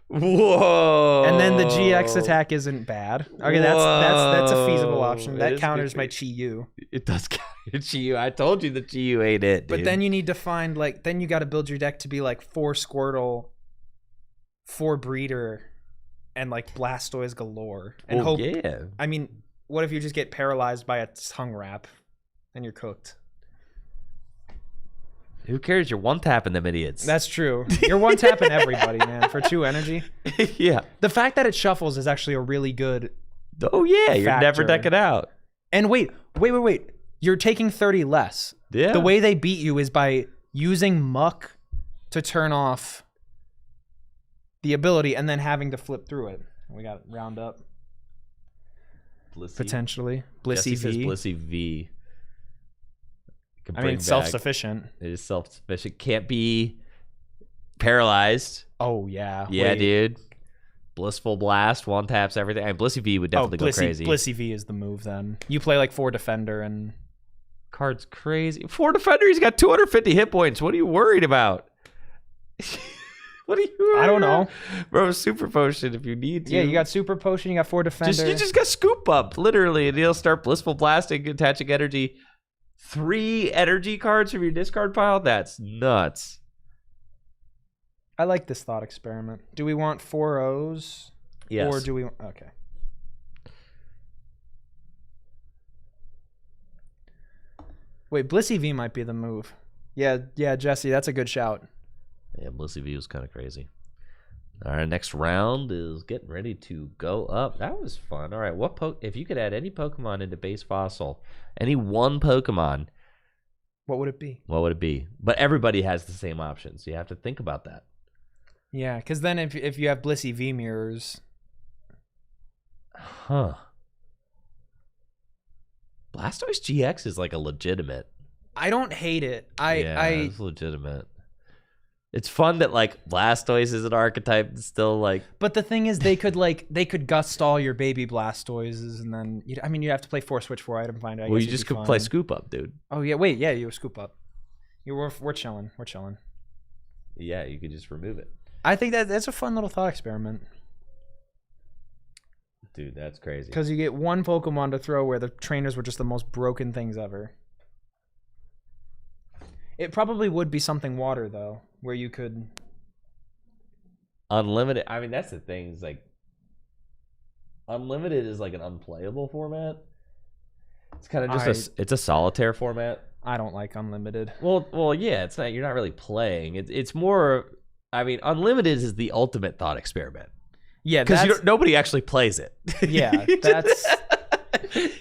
Whoa! And then the GX attack isn't bad. Okay, that's a feasible option. That counters my Chi-Yu. It does counter Chi-Yu. I told you the Chi-Yu ain't it, dude. But then you need to find then you got to build your deck to be 4 Squirtle, 4 Breeder, and Blastoise galore. And hope. Yeah. I mean, what if you just get paralyzed by a tongue wrap, and you're cooked? Who cares? You're one tapping them idiots. That's true. You're one tapping everybody, man, for 2 energy. Yeah. The fact that it shuffles is actually a really good. Oh yeah, you're factor. never decking out. And wait. You're taking 30 less. Yeah. The way they beat you is by using Muck to turn off the ability and then having to flip through it. We got round up. Blissey. Potentially. Blissey Jesse says V. Blissey V. I mean, self-sufficient. It is self-sufficient. Can't be paralyzed. Oh, yeah. Yeah, Wait. dude. Blissful Blast, one taps everything. And Blissey V would definitely go crazy. Blissey V is the move then. You play 4 Defender and... Card's crazy. 4 Defender, he's got 250 hit points. What are you worried about? What are you worried I don't know. about? Bro, Super Potion if you need to. Yeah, you got Super Potion, you got 4 Defender. You just got Scoop Up, literally, and he'll start Blissful Blasting, attaching energy. 3 energy cards from your discard pile? That's nuts. I like this thought experiment. Do we want 4 O's? Yes. Or do we... Okay. Wait, Blissey V might be the move. Yeah, Jesse, that's a good shout. Yeah, Blissey V was kind of crazy. All right, next round is getting ready to go up. That was fun. All right, if you could add any Pokemon into base fossil, any one Pokemon, what would it be? what would it be? But everybody has the same options. So you have to think about that. Yeah, because then if you have Blissey V mirrors... Huh. Blastoise GX is like a legitimate. I don't hate it. It's legitimate. It's fun that Blastoise is an archetype that's still But the thing is, they could gust stall your baby Blastoises, and then you have to play 4 switch 4 item finder. I well, guess you just could play Scoop Up, dude. Oh yeah, wait, yeah, you scoop up. We're chilling. We're chilling. Yeah, you could just remove it. I think that's a fun little thought experiment. Dude, that's crazy. Because you get one Pokemon to throw where the trainers were just the most broken things ever. It probably would be something water though, where you could unlimited. I mean, that's the thing. Is unlimited is an unplayable format. It's kind of just it's a solitaire format. I don't like unlimited. Well, yeah. It's not. You're not really playing. It's more. I mean, unlimited is the ultimate thought experiment. Yeah, because nobody actually plays it. Yeah, that's.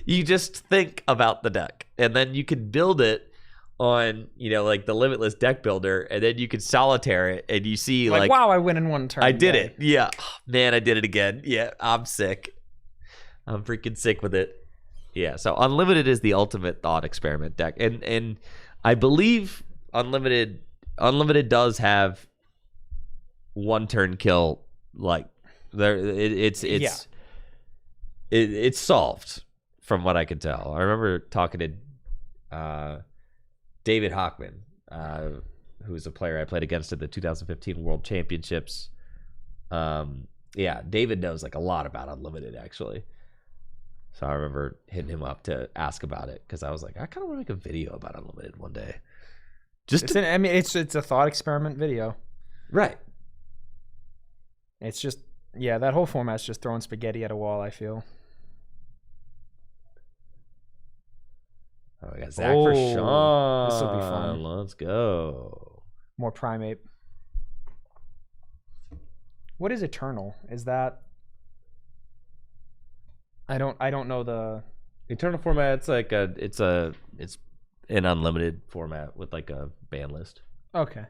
You just think about the deck, and then you can build it on the limitless deck builder, and then you can solitaire it, and you see wow, I win in one turn. I did it. Yeah, man, I did it again. Yeah, I'm sick. I'm freaking sick with it. Yeah, so unlimited is the ultimate thought experiment deck, and I believe unlimited does have one turn kill. It's solved from what I can tell. I remember talking to David Hockman, who's a player I played against at the 2015 World Championships. Yeah, David knows a lot about unlimited actually. So I remember hitting him up to ask about it because I was like, I kind of want to make a video about unlimited one day. It's a thought experiment video, right? It's just that whole format's just throwing spaghetti at a wall. I feel. Oh, we got Zach for Sean. This will be fun. Let's go. More Primate. What is Eternal? Is that? I don't know the Eternal format. It's an unlimited format with a ban list. Okay.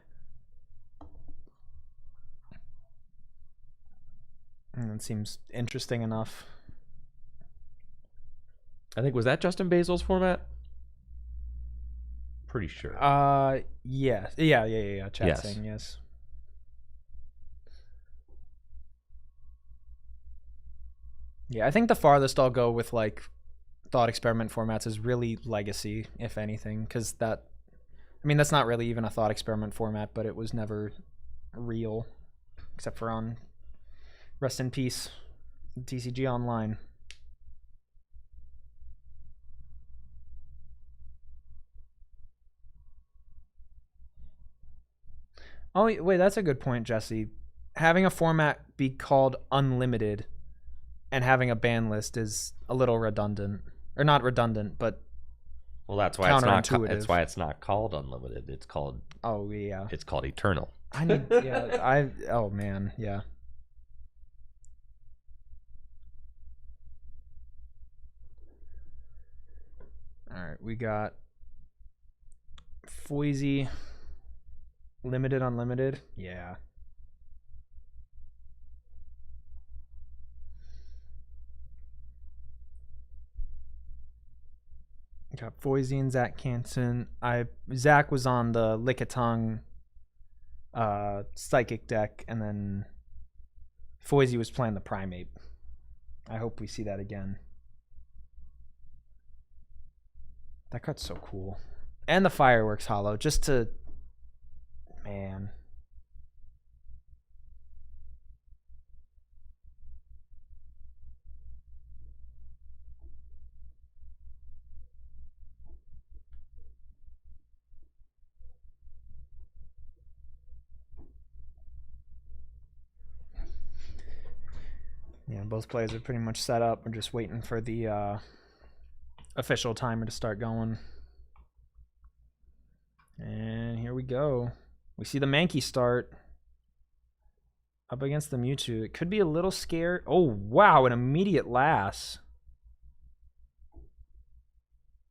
That seems interesting enough. I think was that Justin Basil's format. Pretty sure. Yeah. Chat Yes. saying yes. Yeah, I think the farthest I'll go with like thought experiment formats is really Legacy, if anything, because that, I mean, that's not really even a thought experiment format, but it was never real, except for on Rest in Peace, TCG Online. Oh, wait, that's a good point, Jesse. Having a format be called Unlimited and having a ban list is a little redundant. Or not redundant, but Well, that's why it's not. counterintuitive. That's why it's not called unlimited. It's called. Oh, yeah. It's called eternal. I need, oh, man, yeah. All right, we got Foisey, limited, unlimited. Yeah. Got Foisey and Zach Canton. Zach was on the Lickitung Psychic deck, and then Foisey was playing the Primate. I hope we see that again. That card's so cool. And the Fireworks Hollow, just to... Man. Yeah, both players are pretty much set up. We're just waiting for the official timer to start going. And here we go. We see the Mankey start up against the Mewtwo. It could be a little scared. Oh, wow, an immediate lass.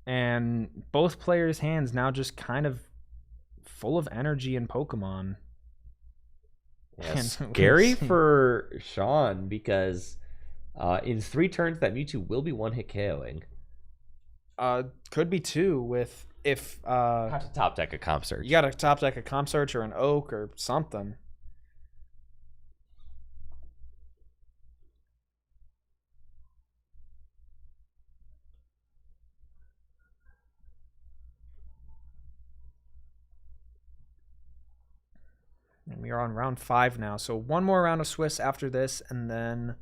And both players' hands now just kind of full of energy and Pokemon. Yeah, scary for Sean because in 3 turns that Mewtwo will be one hit KOing. Could be 2 with if Have to top deck a Comp Search. you got to top deck a Comp Search or an Oak or something. And we are on round 5 now. So one more round of Swiss after this, and then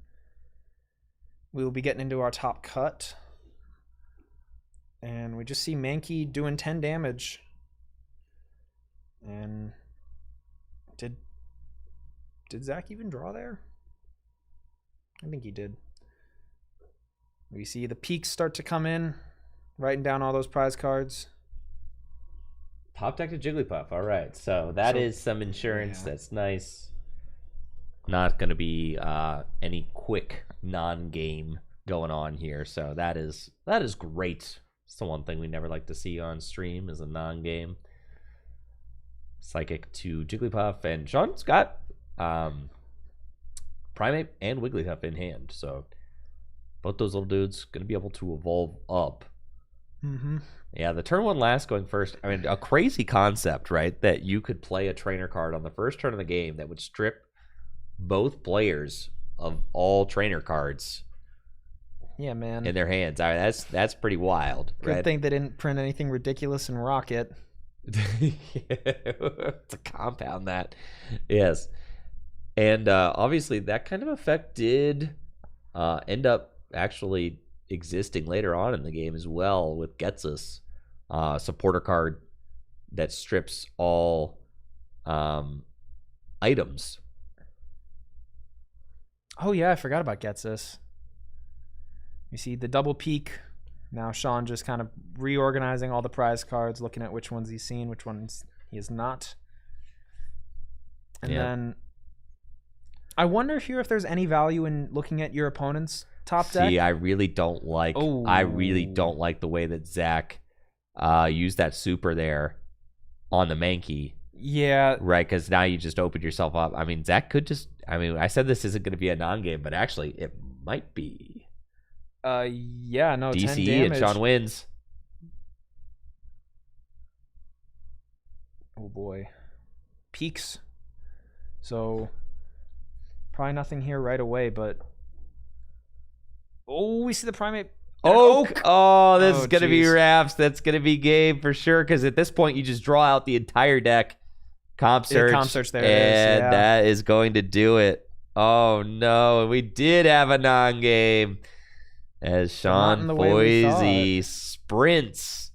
we will be getting into our top cut. And we just see Mankey doing 10 damage. And did Zach even draw there? I think he did. We see the peaks start to come in, writing down all those prize cards. Top deck to Jigglypuff. All right. So that is some insurance. Yeah. That's nice. Not going to be any quick non-game going on here. So that is great. It's the one thing we never like to see on stream is a non-game. Psychic to Jigglypuff. And Sean's got Primate and Wigglytuff in hand. So both those little dudes going to be able to evolve up. Mm-hmm. Yeah, the turn 1 last going first. I mean, a crazy concept, right? That you could play a trainer card on the first turn of the game that would strip both players of all trainer cards Yeah, man. in their hands. I mean, that's pretty wild, Good right? thing they didn't print anything ridiculous in Rocket. To compound that, yes. And obviously, that kind of effect did end up actually existing later on in the game as well with Getsus, supporter card that strips all items. Oh, yeah, I forgot about Getsus. You see the double peak. Now Sean just kind of reorganizing all the prize cards, looking at which ones he's seen, which ones he has not. And then I wonder here if there's any value in looking at your opponent's top deck. See, I really don't like the way that Zach used that super there on the Mankey. Yeah. Right, because now you just opened yourself up. I mean, Zach could just... I mean, I said this isn't going to be a non-game, but actually, it might be. Yeah, no, 10 DCE damage. and Sean wins. Oh boy. Peaks. So probably nothing here right away, but we see the primate. Oak. Oh, this is gonna be jeez. Raps. That's gonna be game for sure. Because at this point, you just draw out the entire deck. Comp search. Comp search, there it and is, yeah. that is going to do it. Oh no, we did have a non-game as not Sean in the way we Boise thought. sprints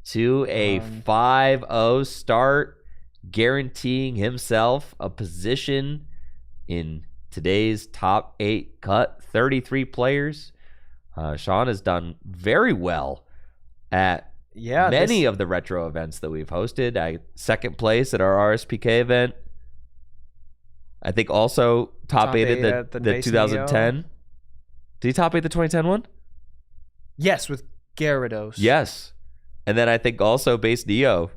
to a 5-0 start, guaranteeing himself a position in today's top 8 cut. 33 players. Sean has done very well at many of the retro events that we've hosted. Second place at our RSPK event. I think also top 8 at the 2010. Did he top 8 the 2010 one? Yes, with Gyarados. Yes. And then I think also base Neo.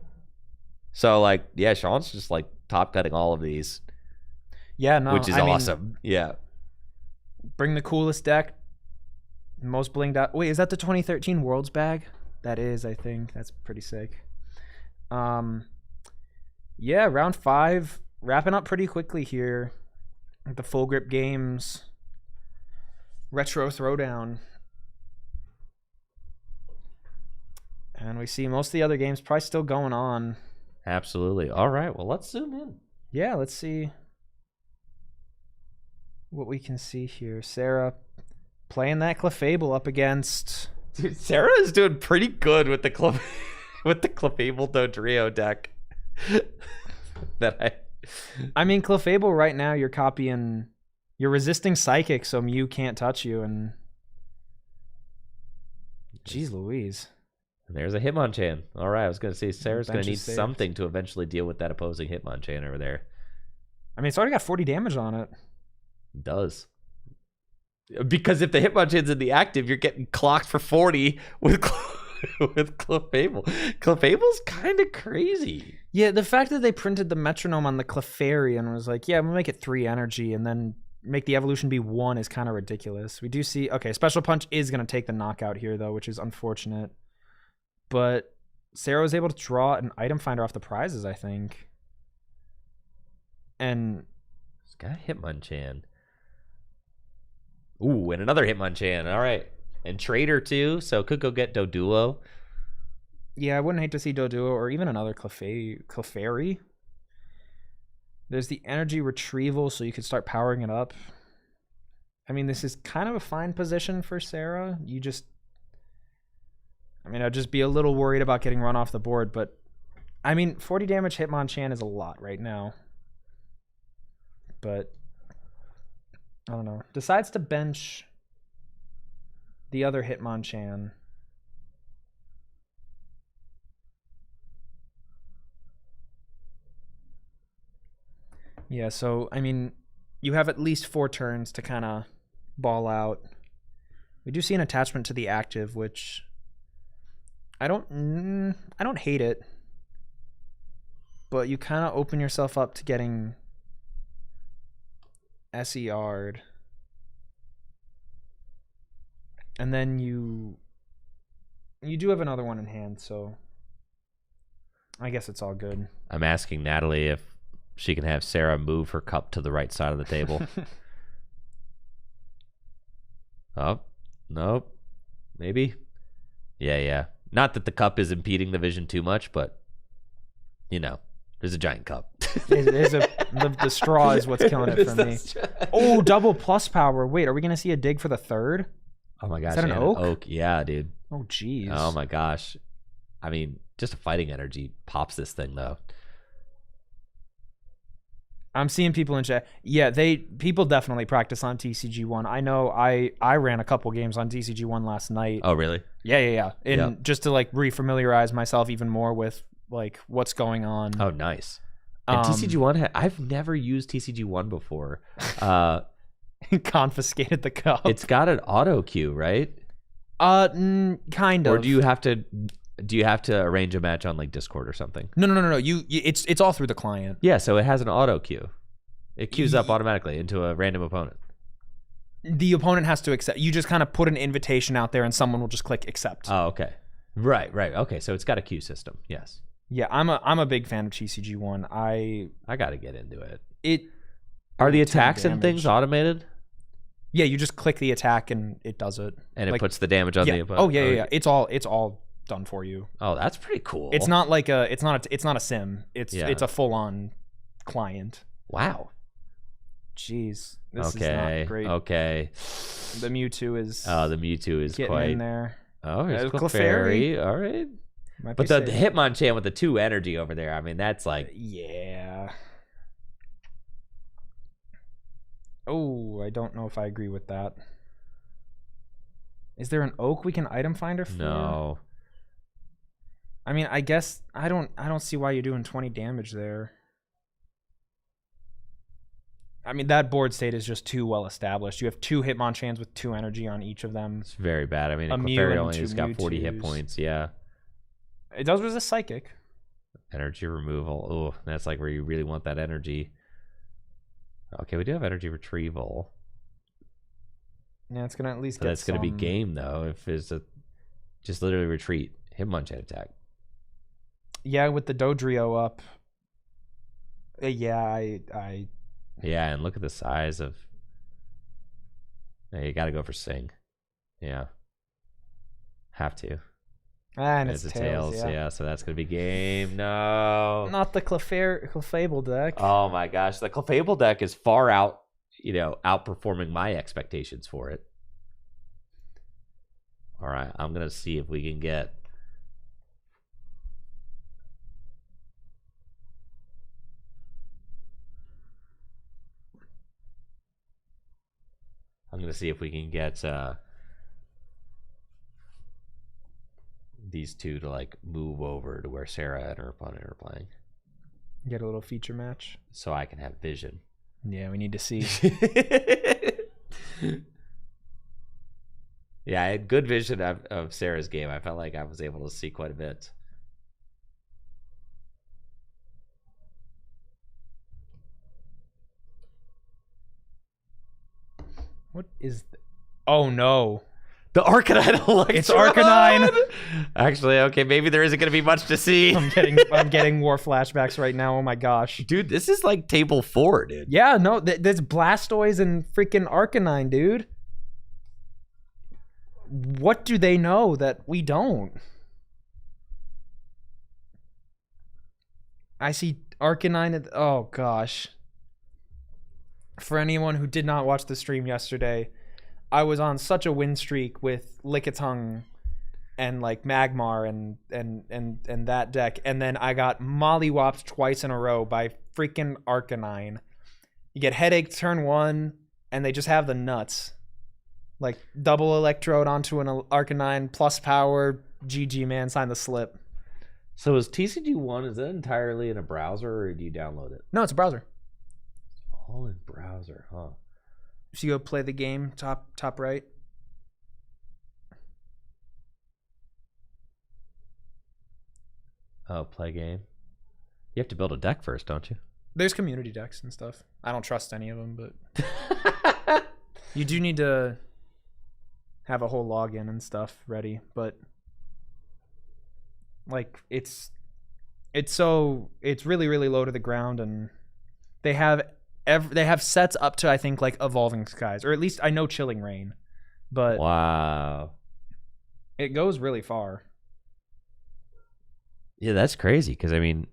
So like, yeah, Sean's just like top cutting all of these. Yeah, no, which is awesome. Yeah. Bring the coolest deck. Most blinged out. Wait, is that the 2013 Worlds bag? That is, I think. That's pretty sick. Yeah, round 5. Wrapping up pretty quickly here. The Full Grip Games Retro Throwdown. And we see most of the other games probably still going on. Absolutely. All right, well, let's zoom in. Yeah, let's see what we can see here. Sarah playing that Clefable up against... Dude, Sarah is doing pretty good with the Clefable Dodrio deck. I mean, Clefable right now, you're copying... You're resisting Psychic, so Mew can't touch you, and... Jeez Louise. There's a Hitmonchan. All right, I was going to say Sarah's going to need saved. something to eventually deal with that opposing Hitmonchan over there. I mean, it's already got 40 damage on it. It does. Because if the Hitmonchan's in the active, you're getting clocked for 40 with Clefable. Clefable's kind of crazy. Yeah, the fact that they printed the metronome on the Clefairy and was like, yeah, I'm going to make it 3 energy and then make the evolution be 1 is kind of ridiculous. We do see... Okay, Special Punch is going to take the knockout here, though, which is unfortunate. But Sarah was able to draw an item finder off the prizes, I think. And... It's got Hitmonchan. Ooh, and another Hitmonchan. All right. And Trader, too, so could go get Doduo. Yeah, I wouldn't hate to see Doduo or even another Clefairy. There's the energy retrieval, so you could start powering it up. I mean, this is kind of a fine position for Sarah. You just... I mean, I'd just be a little worried about getting run off the board, but... I mean, 40 damage Hitmonchan is a lot right now. But... I don't know. Decides to bench the other Hitmonchan. Yeah, so, I mean, you have at least 4 turns to kind of ball out. We do see an attachment to the active, which I don't hate it. But you kind of open yourself up to getting SER'd. And then you do have another one in hand, so I guess it's all good. I'm asking Natalie if she can have Sarah move her cup to the right side of the table. Oh, nope. Maybe. Yeah. Not that the cup is impeding the vision too much, but, you know, there's a giant cup. The straw is what's killing it for me. Oh, double plus power. Wait, are we going to see a dig for the 3rd? Oh, my gosh. Is that an oak? Oak, yeah, dude. Oh, jeez. Oh, my gosh. I mean, just a fighting energy pops this thing, though. I'm seeing people in chat. Yeah, people definitely practice on TCG1. I know I ran a couple games on TCG1 last night. Oh, really? Yeah. And Yep. just to like refamiliarize myself even more with like what's going on. Oh, nice. And TCG1, I've never used TCG1 before. Confiscated the cup. It's got an auto queue, right? Kind of. Or do you have to arrange a match on like Discord or something? No. It's all through the client. Yeah, so it has an auto queue. It queues up automatically into a random opponent. The opponent has to accept. You just kind of put an invitation out there, and someone will just click accept. Oh, okay. Right. Okay, so it's got a queue system. Yes. Yeah, I'm a big fan of TCG1. I got to get into it. It Are the attacks and things automated? Yeah, you just click the attack and it does it. And it puts the damage on the opponent. Oh yeah. It's all done for you. Oh, that's pretty cool. It's not like it's not a sim. It's a full on client. Wow. Jeez, this is not great. Okay. The Mewtwo is. Oh, the Mewtwo is getting quite in there. Oh, it's Clefairy. All right. But the Hitmonchan with the 2 energy over there, I mean, that's like yeah. Oh, I don't know if I agree with that. Is there an oak we can item finder for? No. I mean, I guess I don't see why you're doing 20 damage there. I mean, that board state is just too well established. You have 2 Hitmonchans with 2 energy on each of them. It's very bad. I mean, Mew Clefairy and only 2 has got 40 Mewtwo's. hit points. Yeah. It does resist psychic. Energy removal. Oh, that's like where you really want that energy. Okay, we do have energy retrieval. Yeah, it's gonna at least So get that's going to be game, though, if it's just literally retreat. Hitmonchan attack. Yeah, with the Dodrio up. Yeah, Yeah, and look at the size of... Yeah, you got to go for Sing. Yeah. Have to. And it's tails, yeah, so that's going to be game. No. Not the Clefable deck. Oh, my gosh. The Clefable deck is far out, outperforming my expectations for it. All right, I'm going to see if we can get... these two to like move over to where Sarah and her opponent are playing. Get a little feature match. So I can have vision. Yeah, we need to see. Yeah, I had good vision of Sarah's game. I felt like I was able to see quite a bit. What is... Oh, no. The Arcanine Electron. It's Arcanine. Actually, okay, maybe there isn't going to be much to see. I'm getting war flashbacks right now. Oh my gosh, dude, this is like table 4, dude. Yeah, no, there's Blastoise and freaking Arcanine, dude. What do they know that we don't? I see Arcanine. Oh gosh. For anyone who did not watch the stream yesterday, I was on such a win streak with Lickitung and like Magmar and that deck, and then I got mollywopped twice in a row by freaking Arcanine. You get headache turn 1, and they just have the nuts. Like double Electrode onto an Arcanine plus power. GG, man, sign the slip. So is TCG1, is that entirely in a browser, or do you download it? No, it's a browser. All in browser, huh? If you go play the game, top right. Oh, play game. You have to build a deck first, don't you? There's community decks and stuff. I don't trust any of them, but you do need to have a whole login and stuff ready. But like it's really, really low to the ground, and they have sets up to, I think, like Evolving Skies, or at least I know Chilling Rain, but wow, it goes really far. Yeah, that's crazy, because I mean,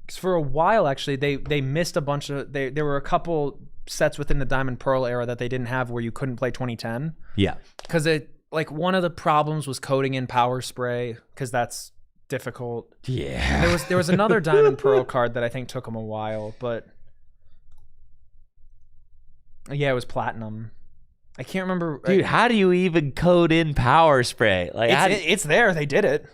because for a while actually they missed a bunch of there were a couple sets within the Diamond Pearl era that they didn't have where you couldn't play 2010. Yeah, because it like one of the problems was coding in Power Spray, because that's difficult. Yeah, there was another Diamond Pearl card that I think took them a while, but yeah, it was Platinum. I can't remember. Dude, how do you even code in Power Spray? Like, it's there. They did it.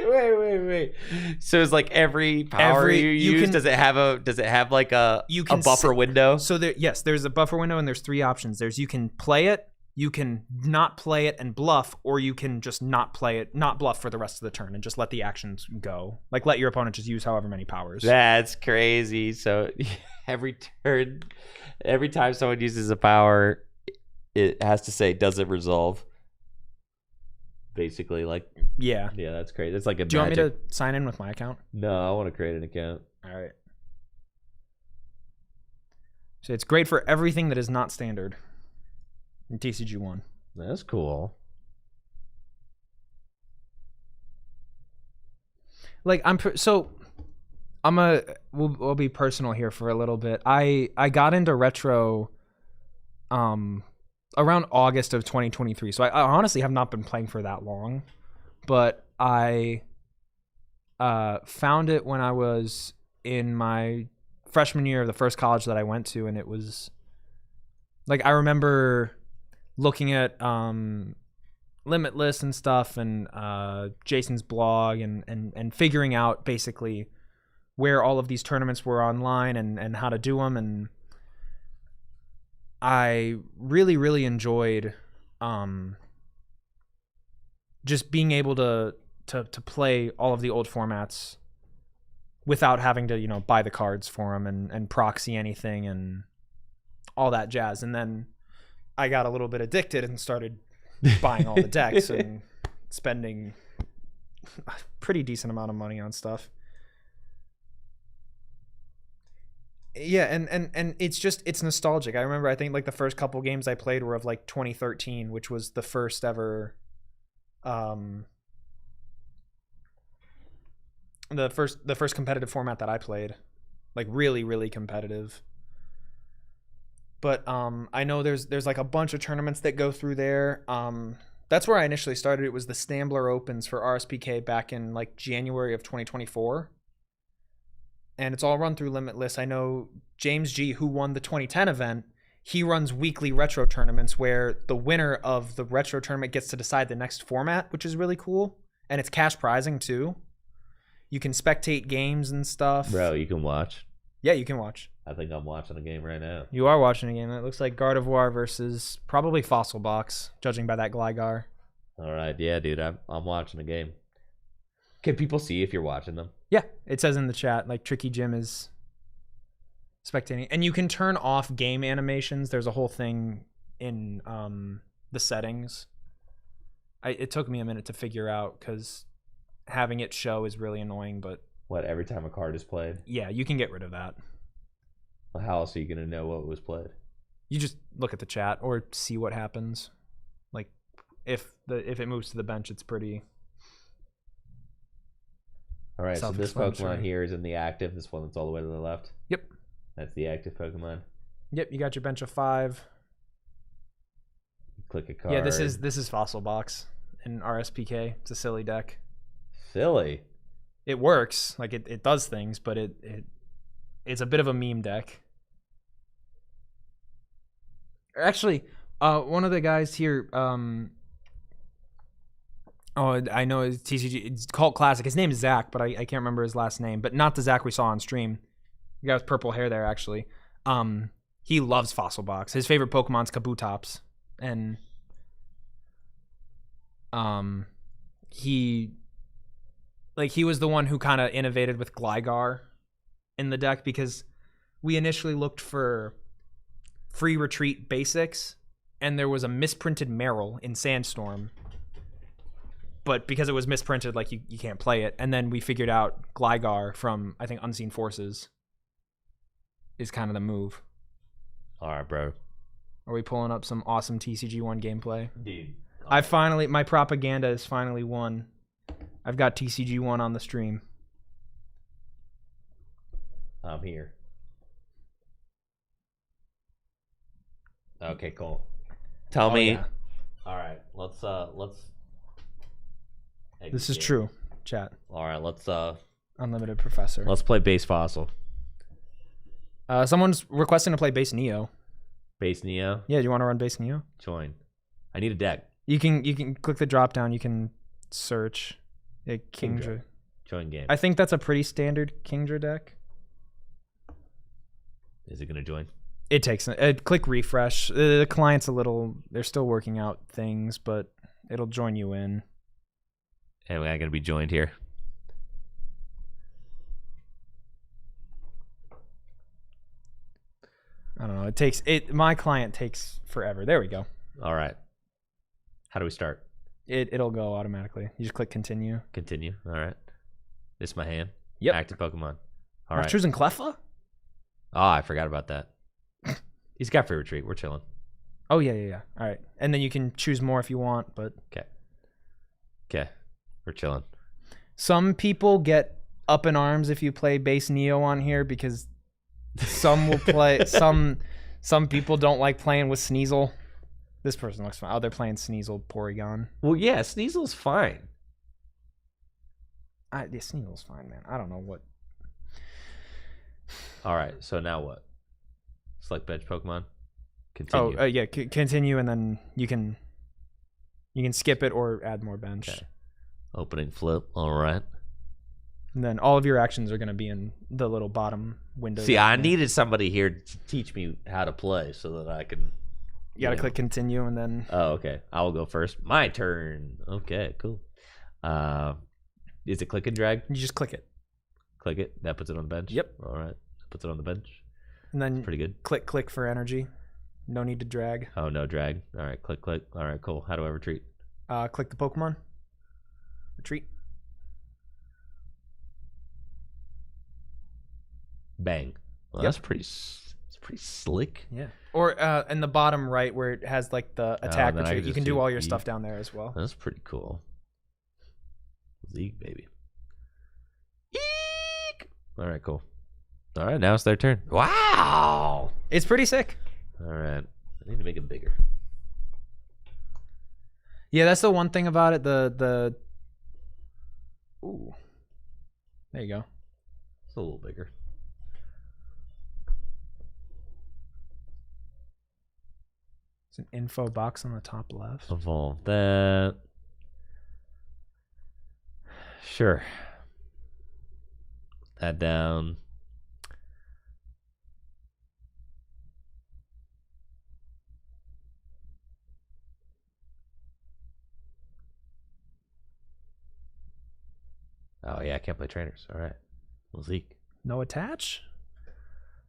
Wait. So it's like every power you use, does it have like a buffer window? So there's a buffer window, and there's 3 options. There's you can play it, you can not play it and bluff, or you can just not play it, not bluff for the rest of the turn and just let the actions go. Like let your opponent just use however many powers. That's crazy. So every turn, every time someone uses a power, it has to say, does it resolve? basically. Like, Yeah. yeah, that's great. It's like a Do you want me Magic. to sign in with my account? No, I want to create an account. All right. So it's great for everything that is not standard in TCG1. That's cool. Like we'll be personal here for a little bit. I got into retro around August of 2023. So I honestly have not been playing for that long, but I found it when I was in my freshman year of the first college that I went to, and it was like I remember looking at Limitless and stuff, and Jason's blog, and figuring out basically where all of these tournaments were online and how to do them, and I really enjoyed just being able to play all of the old formats without having to buy the cards for them and proxy anything and all that jazz. And then I got a little bit addicted and started buying all the decks and spending a pretty decent amount of money on stuff. Yeah, and it's nostalgic. I remember, I think like the first couple games I played were of like 2013, which was the first ever the first competitive format that I played. Like really competitive. But I know there's like a bunch of tournaments that go through there. That's where I initially started. It was the Stambler Opens for RSPK back in like January of 2024. And it's all run through Limitless. I know James G, who won the 2010 event, he runs weekly retro tournaments where the winner of the retro tournament gets to decide the next format, which is really cool. And it's cash prizing too. You can spectate games and stuff. Bro, you can watch. Yeah, you can watch. I think I'm watching a game right now. You are watching a game. It looks like Gardevoir versus probably Fossil Box, judging by that Gligar. All right, yeah, dude, I'm watching a game. Can people see if you're watching them? Yeah, it says in the chat, like Tricky Jim is spectating. And you can turn off game animations. There's a whole thing in the settings. It took me a minute to figure out because having it show is really annoying, but... What, every time a card is played? Yeah, you can get rid of that. Well, how else are you going to know what was played? You just look at the chat or see what happens. Like, if it moves to the bench, it's pretty... All right, so this Pokemon here is in the active. This one that's all the way to the left. Yep. That's the active Pokemon. Yep, you got your bench of 5. You click a card. Yeah, this is Fossil Box in RSPK. It's a silly deck. Silly. It works, like it does things, but it's a bit of a meme deck. Actually, one of the guys here, I know it's TCG. It's Cult Classic. His name is Zach, but I can't remember his last name. But not the Zach we saw on stream. The guy with purple hair there, actually. He loves Fossil Box. His favorite Pokemon's Kabutops, and he was the one who kind of innovated with Gligar in the deck, because we initially looked for free retreat basics, and there was a misprinted Meryl in Sandstorm. But because it was misprinted, like you can't play it. And then we figured out Gligar from, I think, Unseen Forces is kind of the move. All right, bro. Are we pulling up some awesome TCG1 gameplay? Dude. My propaganda is finally won. I've got TCG1 on the stream. I'm here. Okay, cool. Tell me. Yeah. All right, let's. This is true, chat. All right, let's Unlimited Professor. let's play base fossil. Someone's requesting to play base Neo. Base Neo. Yeah, do you want to run base Neo? Join. I need a deck. You can click the drop down. You can search a Kingdra. Join game. I think that's a pretty standard Kingdra deck. Is it gonna join? It takes click refresh. The client's they're still working out things, but it'll join you in. Anyway, I'm gonna be joined here. I don't know. My client takes forever. There we go. All right. How do we start? It'll go automatically. You just click continue. Continue. All right. This is my hand. Yep. Active Pokemon. All Not right. choosing Cleffa? Oh, I forgot about that. He's got free retreat. We're chilling. Oh, yeah. All right. And then you can choose more if you want, but... Okay. We're chilling. Some people get up in arms if you play base Neo on here because some will play... Some people don't like playing with Sneasel. This person looks fine. Oh, they're playing Sneasel Porygon. Well, yeah, Sneasel's fine. Sneasel's fine, man. I don't know what... All right, so now what? Select bench Pokemon. Continue. Oh, yeah, continue, and then you can skip it or add more bench. Okay. Opening flip. All right. And then all of your actions are going to be in the little bottom window. See, I needed somebody here to teach me how to play so that I can... You got to click continue, and then... Oh, okay. I will go first. My turn. Okay, cool. Is it click and drag? You just click it. Click it. That puts it on the bench? Yep. All right. Puts it on the bench. And then Pretty good. click for energy. No need to drag. Oh, no drag. All right, click. All right, cool. How do I retreat? Click the Pokemon. Retreat. Bang. Well, Yep. that's pretty slick. Yeah. Or in the bottom right where it has like the attack then I retreat. can You can just do do all your E. stuff down there as well. That's pretty cool. Zeke, baby. Eek! All right, cool. All right, now it's their turn. Wow. It's pretty sick. All right. I need to make it bigger. Yeah, that's the one thing about it. Ooh. There you go. It's a little bigger. It's an info box on the top left. Evolve that. Sure. Put that down. Oh, yeah, I can't play trainers. All right. Well, Zeke. No attach?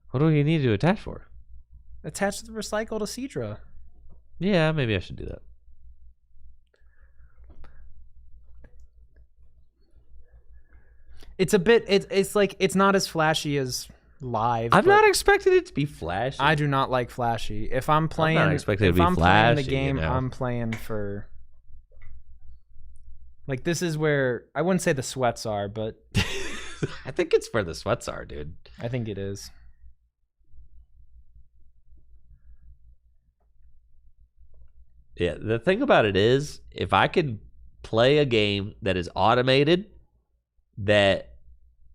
What do you need to attach for? Attach the recycle to Seadra. Yeah, maybe I should do that. It's a bit... It's like... It's not as flashy as live. I'm but not expecting it to be flashy. I do not like flashy. If I'm playing... not expecting it to if be I'm playing the flashy, game, you know? I'm playing for... Like, this is where... I wouldn't say the sweats are, but I think it's where the sweats are, dude. I think it is. Yeah, the thing about it is, if I could play a game that is automated, that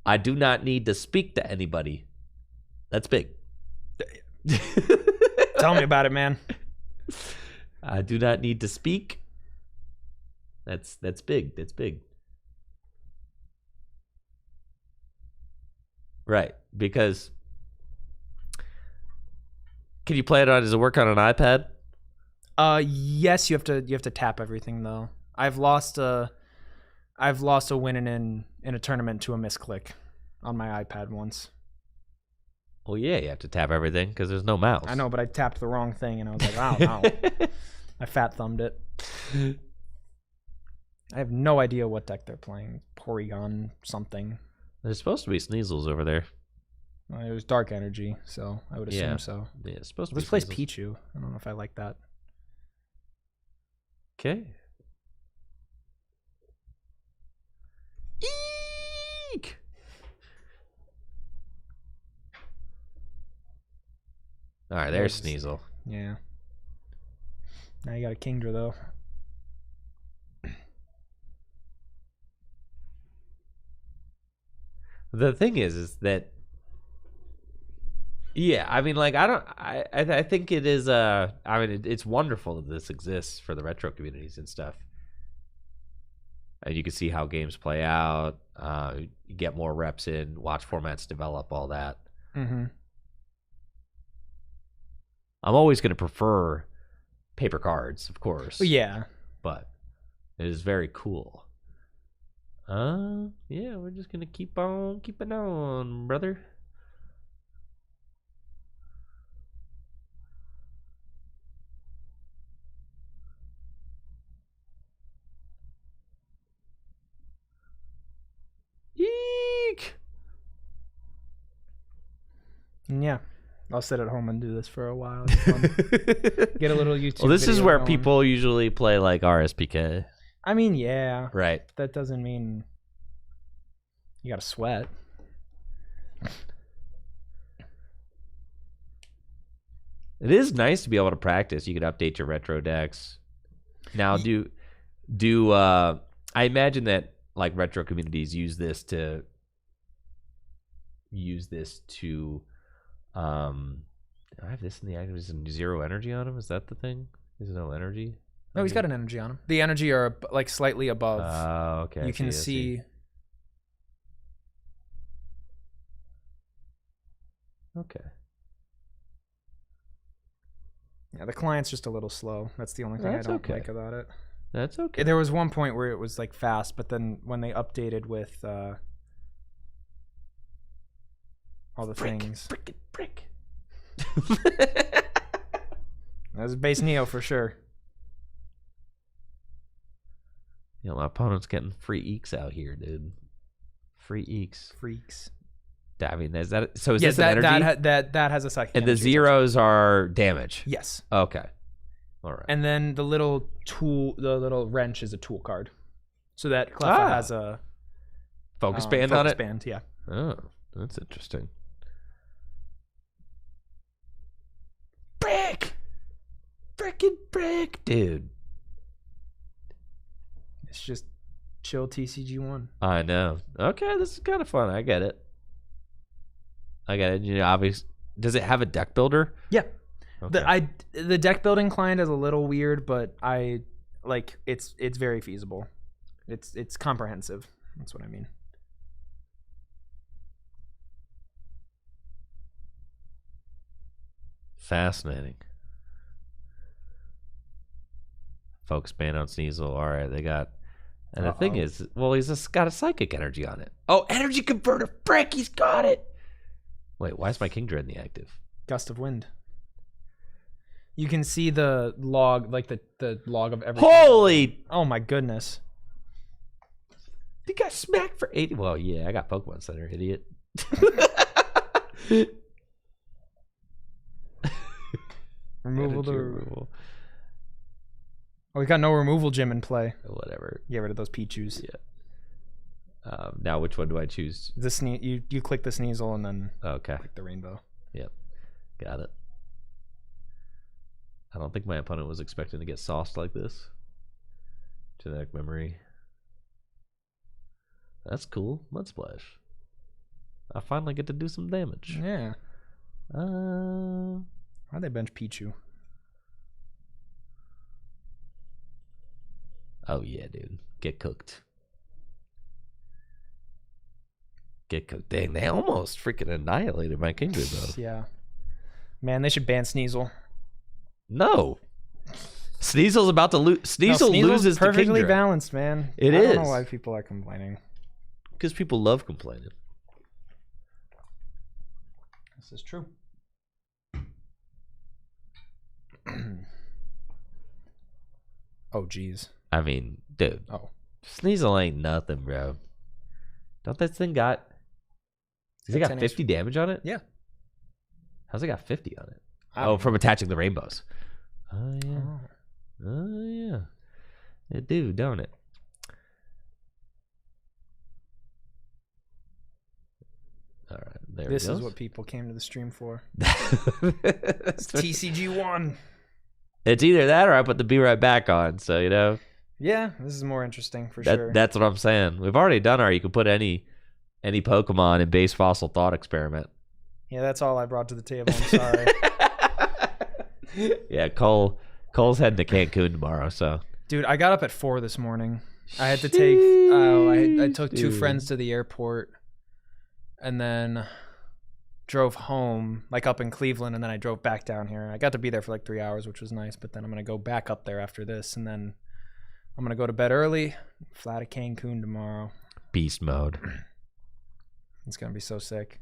I do not need to speak to anybody, that's big. Tell me about it, man. I do not need to speak. That's big. That's big. Right, because can you play it on? Does it work on an iPad? Yes, you have to tap everything though. I've lost a win in a tournament to a misclick on my iPad once. Well, yeah, you have to tap everything because there's no mouse. I know, but I tapped the wrong thing and I was like, wow. I fat thumbed it. I have no idea what deck they're playing. Porygon something. There's supposed to be Sneasels over there. It was Dark Energy, so I would assume so. Yeah, it's supposed to This be. plays Sneasels. Pichu. I don't know if I like that. Okay. Eek! All right, there's Sneasel. Yeah. Now you got a Kingdra though. The thing is that, yeah, I mean, like, I think it is, I mean, it's wonderful that this exists for the retro communities and stuff. And you can see how games play out, you get more reps in, watch formats develop, all that. Mm-hmm. I'm always going to prefer paper cards, of course. Well, yeah. But it is very cool. Yeah, we're just gonna keep on keeping on, brother. Yeah. I'll sit at home and do this for a while. It's fun. Get a little YouTube. Well, this is video where going. people usually play like RSPK. I mean, yeah. Right. That doesn't mean you gotta sweat. It is nice to be able to practice. You can update your retro decks. Now, I imagine that like retro communities use this to I have this in the active. Is zero energy on him? Is that the thing? Is no energy? No, he's got an energy on him. The energy are like slightly above. Oh, okay. You can see. Okay. Yeah, the client's just a little slow. That's the only thing That's I don't okay. like about it. That's okay. There was one point where it was like fast, but then when they updated with all the things, Brick. that was base Neo for sure. You know, my opponent's getting free eeks out here, dude. Free eeks. Freaks. I mean, is that so? Is Yes, this an energy? that has a psychic. And the energy zeros are damage. Yes. Okay. All right. And then the little tool, the little wrench is a tool card. So that Cleffa has a focus band on focus it. band, yeah. Oh, that's interesting. Frickin' brick, dude. It's just chill TCG1. I know. Okay, this is kind of fun. I get it. You know, obviously, does it have a deck builder? Yeah. Okay. The deck building client is a little weird, but I like it's very feasible. It's comprehensive. That's what I mean. Fascinating. Focus band on Sneasel. All right, they got. And the thing is, well, he's just got a psychic energy on it. Oh, energy converter. Frick, he's got it. Wait, why is my Kingdra in the active? Gust of wind. You can see the log, like the log of everything. Holy! Oh my goodness. You got smacked for 80. Well, yeah, I got Pokemon Center, idiot. Removal Energy to removal. Oh, we got no removal gym in play. Whatever. Get rid of those Pichus. Yeah. Now, which one do I choose? You click the Sneasel and then Okay. click the rainbow. Yep. Got it. I don't think my opponent was expecting to get sauced like this. Genetic memory. That's cool. Mud Splash. I finally get to do some damage. Yeah. Why'd they bench Pichu? Oh yeah, dude. Get cooked. Get cooked. Dang, they almost freaking annihilated my Kingdra though. Yeah. Man, they should ban Sneasel. No. Sneasel's about to lose. Sneasel loses perfectly to Kingdra. balanced, man. It I is. don't know why people are complaining. Because people love complaining. This is true. Oh, geez. I mean, dude. Oh. Sneasel ain't nothing, bro. Don't that thing got... Has it got 50 damage on it? Yeah. How's it got 50 on it? Oh, from attaching the rainbows. Oh, yeah. Oh. Oh, yeah. It do, don't it? All right, there This it goes. is what people came to the stream for. It's TCG1. It's either that or I put the Be Right Back on, so, you know. Yeah, this is more interesting for sure. That's what I'm saying. We've already done our, you can put any Pokemon in base fossil thought experiment. Yeah, that's all I brought to the table. I'm sorry. Yeah, Cole's heading to Cancun tomorrow, so. Dude, I got up at 4 this morning. I had to take, I took two friends to the airport and then drove home, like up in Cleveland, and then I drove back down here. I got to be there for like 3 hours, which was nice, but then I'm going to go back up there after this, and then I'm going to go to bed early, fly to Cancun tomorrow. Beast mode. It's going to be so sick.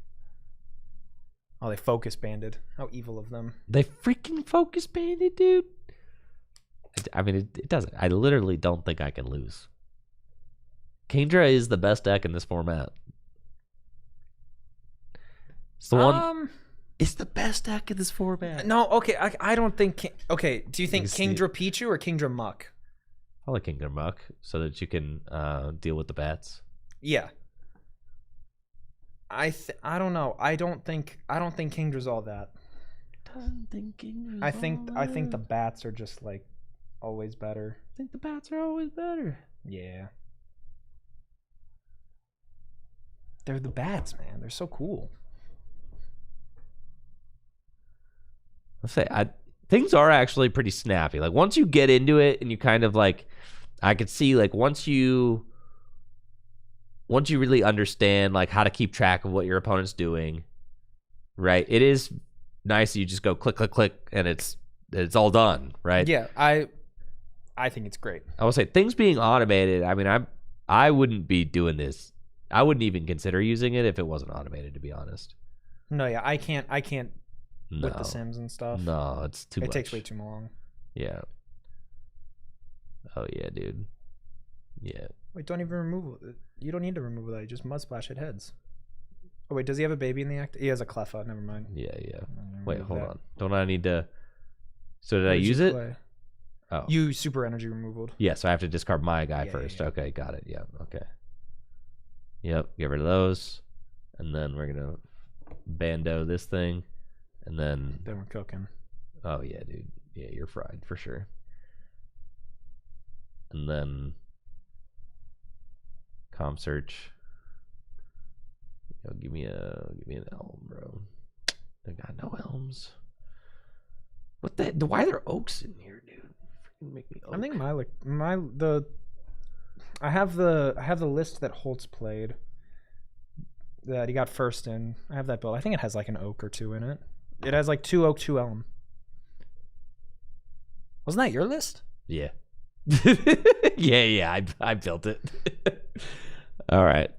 Oh, they focus banded. How evil of them. They freaking focus banded, dude. I mean, it doesn't. I literally don't think I can lose. Kingdra is the best deck in this format. It's the one. It's the best deck of this format. No, okay, I don't think. Okay, do you think You see- Kingdra Pichu or Kingdra Muck? I like Kingdom Muck so that you can deal with the bats. Yeah. I don't know. I don't think Kingdra's all that. Doesn't think Kingdra's I think the bats are just like always better. I think the bats are always better. Yeah. They're the bats, man. They're so cool. Let's say things are actually pretty snappy. Like once you get into it and you kind of like, I could see like once you really understand like how to keep track of what your opponent's doing, right? It is nice that you just go click, click, click, and it's all done, right? Yeah, I think it's great. I will say things being automated. I mean, I wouldn't be doing this. I wouldn't even consider using it if it wasn't automated, to be honest. No, yeah, I can't No. with the Sims and stuff. No, it's too much. It takes way too long. Yeah. Oh yeah, dude. Yeah. Wait, don't even remove it. You don't need to remove that. You just mud splash it heads. Oh wait, does he have a baby in the act? He has a Cleffa. Never mind. Yeah, yeah. Remove Wait, hold that. on. Don't I need to? So did I What did use you it? play? Oh. You super energy removal. Yeah, so I have to discard my guy Yeah, first. yeah. Okay, got it. Yeah, okay. Yep, get rid of those. And then we're going to bando this thing. And then, Then we're cooking. oh yeah, dude. Yeah, you're fried for sure. And then, com search. Yo, give me an elm, bro. I got no elms. What the? Why are there oaks in here, dude? Freaking make me oak. I think I have the list that Holtz played that he got first in. I have that build. I think it has like an oak or two in it. It has like 2 oak, 2 elm. Wasn't that your list? Yeah. yeah, I built it. All right.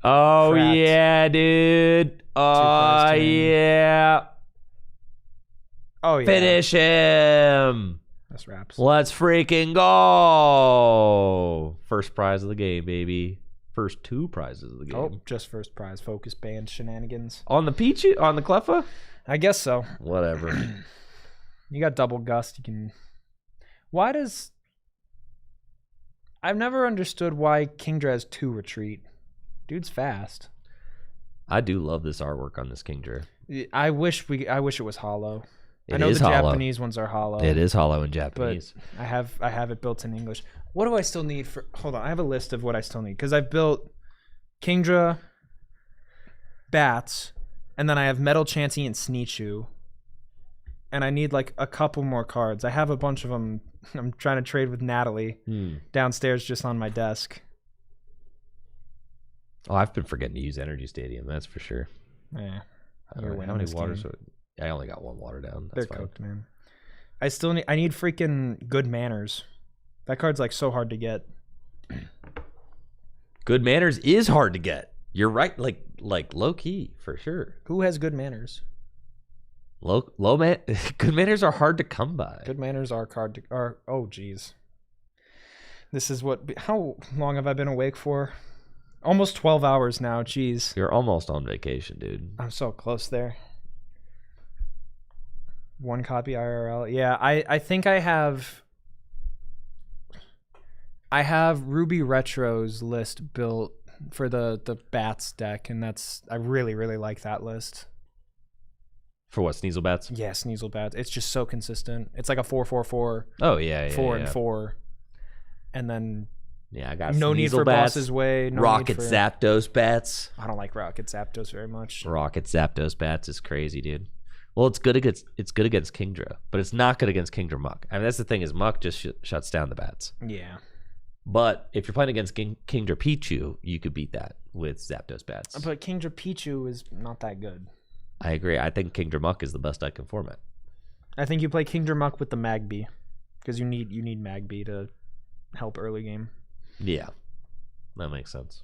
Oh cracked. yeah, dude. Oh prize turn. yeah. Oh yeah. Finish him. That's wraps. Let's freaking go. First prize of the game, baby. First 2 prizes of the game. Oh, just first prize. Focus band shenanigans. On the Peachy? On the Cleffa? I guess so. Whatever. You got double gust. You can. Why does? I've never understood why Kingdra has 2 retreat. Dude's fast. I do love this artwork on this Kingdra. I wish it was hollow. I It know is the hollow. Japanese ones are hollow. It is hollow in but Japanese. I have it built in English. What do I still need for? Hold on, I have a list of what I still need because I've built Kingdra, bats, and then I have Metal Chansey and Sneechu, and I need like a couple more cards. I have a bunch of them. I'm trying to trade with Natalie downstairs, just on my desk. Oh, I've been forgetting to use Energy Stadium. That's for sure. Yeah, I You're don't know winning how many this waters. game. I only got 1 water down. they're That's fine. cooked, man. I need freaking Good Manners. That card's like so hard to get. Good manners is hard to get. You're right. Like low key for sure. Who has Good Manners? Low man. Good manners are hard to come by. Good Manners are oh geez. This is how long have I been awake for? Almost 12 hours now. Jeez. You're almost on vacation, dude. I'm so close there. 1 copy IRL. Yeah, I think I have Ruby Retro's list built for the Bats deck, and I really, really like that list. For what, Sneasel Bats? Yeah, Sneasel Bats. It's just so consistent. It's like a 4-4-4, Oh yeah, 4 and 4. And then Yeah, I got no need Sneasel for Bats, Boss's Way. No Rocket need for, Zapdos Bats. I don't like Rocket Zapdos very much. Rocket Zapdos Bats is crazy, dude. Well, it's good against Kingdra, but it's not good against Kingdra Muck. I mean, that's the thing is Muck just shuts down the bats. Yeah. But if you're playing against Kingdra Pichu, you could beat that with Zapdos Bats. But Kingdra Pichu is not that good. I agree. I think Kingdra Muck is the best deck in format. I think you play Kingdra Muck with the Magby, because you need Magby to help early game. Yeah, that makes sense.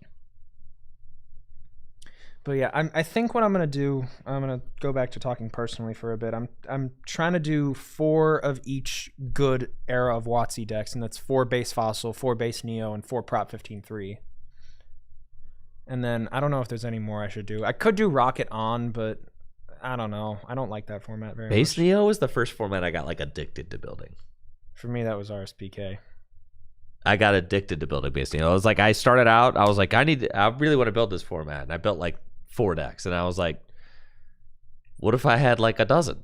But yeah, I think what I'm gonna do, I'm gonna go back to talking personally for a bit. I'm trying to do 4 of each good era of WotC decks, and that's 4 base Fossil, 4 base Neo, and 4 Prop 15-3. And then I don't know if there's any more I should do. I could do Rocket On, but I don't know. I don't like that format very Base much. Neo was the first format I got like addicted to building. For me, that was RSPK. I got addicted to building Base Neo. I was like, I started out, I was like, I really want to build this format. And I built like 4 decks. And I was like, what if I had like a dozen?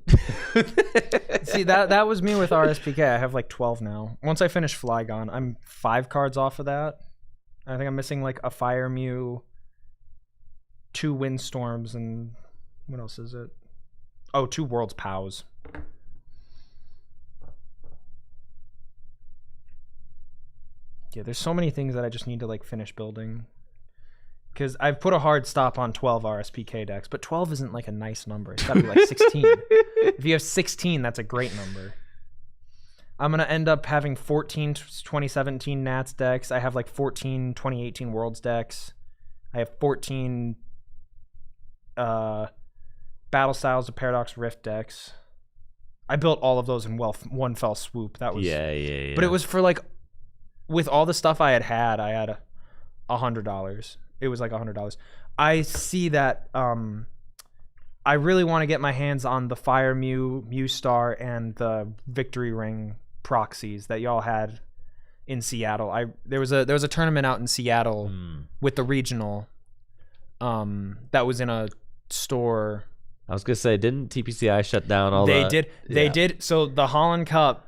See, that was me with RSPK. I have like 12 now. Once I finish Flygon, I'm 5 cards off of that. I think I'm missing like a Fire Mew, 2 Windstorms, and what else is it? Oh, 2 World's Pows. Yeah, there's so many things that I just need to like finish building. Because I've put a hard stop on 12 RSPK decks, but 12 isn't like a nice number. It's gotta be like 16. If you have 16, that's a great number. I'm gonna end up having 14 2017 Nats decks. I have like 14 2018 Worlds decks. I have 14 Battle Styles of Paradox Rift decks. I built all of those in one fell swoop. That was yeah. But it was for like, with all the stuff I had $100. It was like $100. I see that. I really want to get my hands on the Fire Mew Star, and the Victory Ring proxies that y'all had in Seattle. There was a tournament out in Seattle with the regional. That was in a store. I was gonna say, didn't TPCI shut down all They the... did. They did. So the Holland Cup,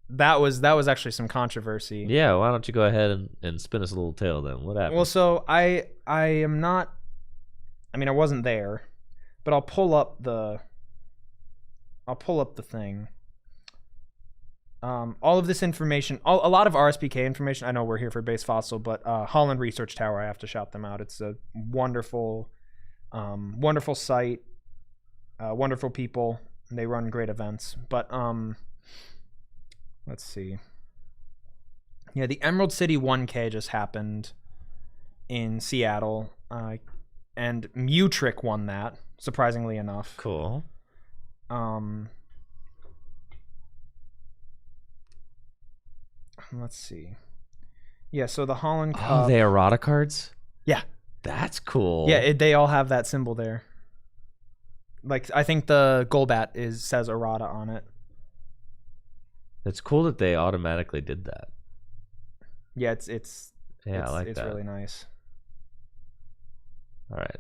that was actually some controversy. Yeah, why don't you go ahead and spin us a little tale then? What happened? Well, so I am not. I mean, I wasn't there, but I'll pull up the thing. All of this information, a lot of RSPK information. I know we're here for Base Fossil, but Holland Research Tower, I have to shout them out. It's a wonderful, wonderful site, wonderful people, and they run great events. But let's see. Yeah, the Emerald City 1K just happened in Seattle, and Mewtrick won that, surprisingly enough. Cool. Let's see. Yeah, so the Holland Cup. Oh, they errata cards? Yeah. That's cool. Yeah, they all have that symbol there. Like, I think the Golbat says errata on it. It's cool that they automatically did that. Yeah, it's I like it's that. really nice. All right.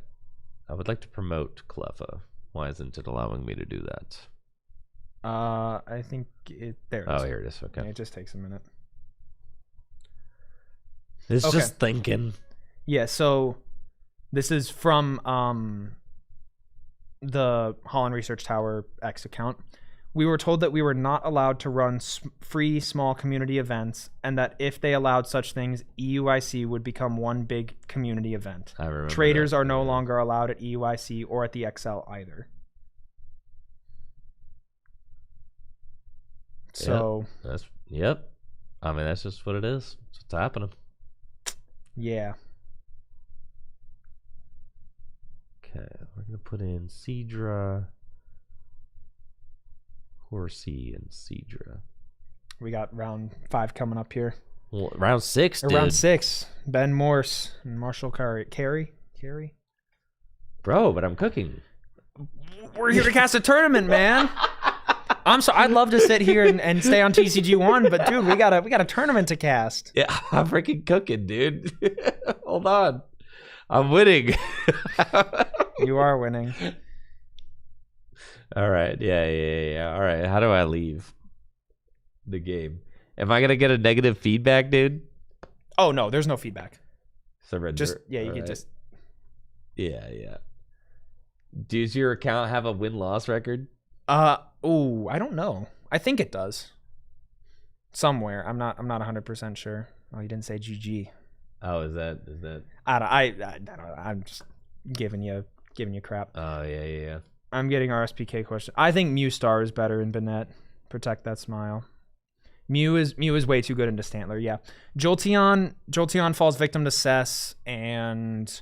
I would like to promote Cleffa. Why isn't it allowing me to do that? I think there it is. Oh, here it is. Okay. Yeah, it just takes a minute. It's Okay. just thinking. Yeah, so this is from the Holland Research Tower X account. We were told that we were not allowed to run free small community events, and that if they allowed such things, EUIC would become one big community event. I remember. Traders that. are no longer allowed at EUIC or at the XL either. So, Yep. I mean, that's just what it is. It's what's happening. yeah. Okay, we're gonna put in Seadra, Horsey, and Seadra. We got round 5 coming up here. Well, round 6, Or dude. round 6. Ben Morse and Marshall Carey. Bro, but I'm cooking. We're here to cast a tournament, man. I'm sorry. I'd love to sit here and stay on TCG1, but dude, we got a tournament to cast. Yeah, I'm freaking cooking, dude. Hold on. I'm winning. You are winning. All right. Yeah. All right. How do I leave the game? Am I gonna get a negative feedback, dude? Oh no, there's no feedback. Surrender. Just you All can right. just. Yeah. Does your account have a win-loss record? I don't know. I think it does. Somewhere. I'm not 100% sure. Oh, you didn't say GG. Oh, is that? I don't know. I'm just giving you crap. Oh, yeah. I'm getting RSPK question. I think Mew Star is better in Bennett. Protect that smile. Mew is way too good into Stantler. Yeah. Jolteon falls victim to Cess, and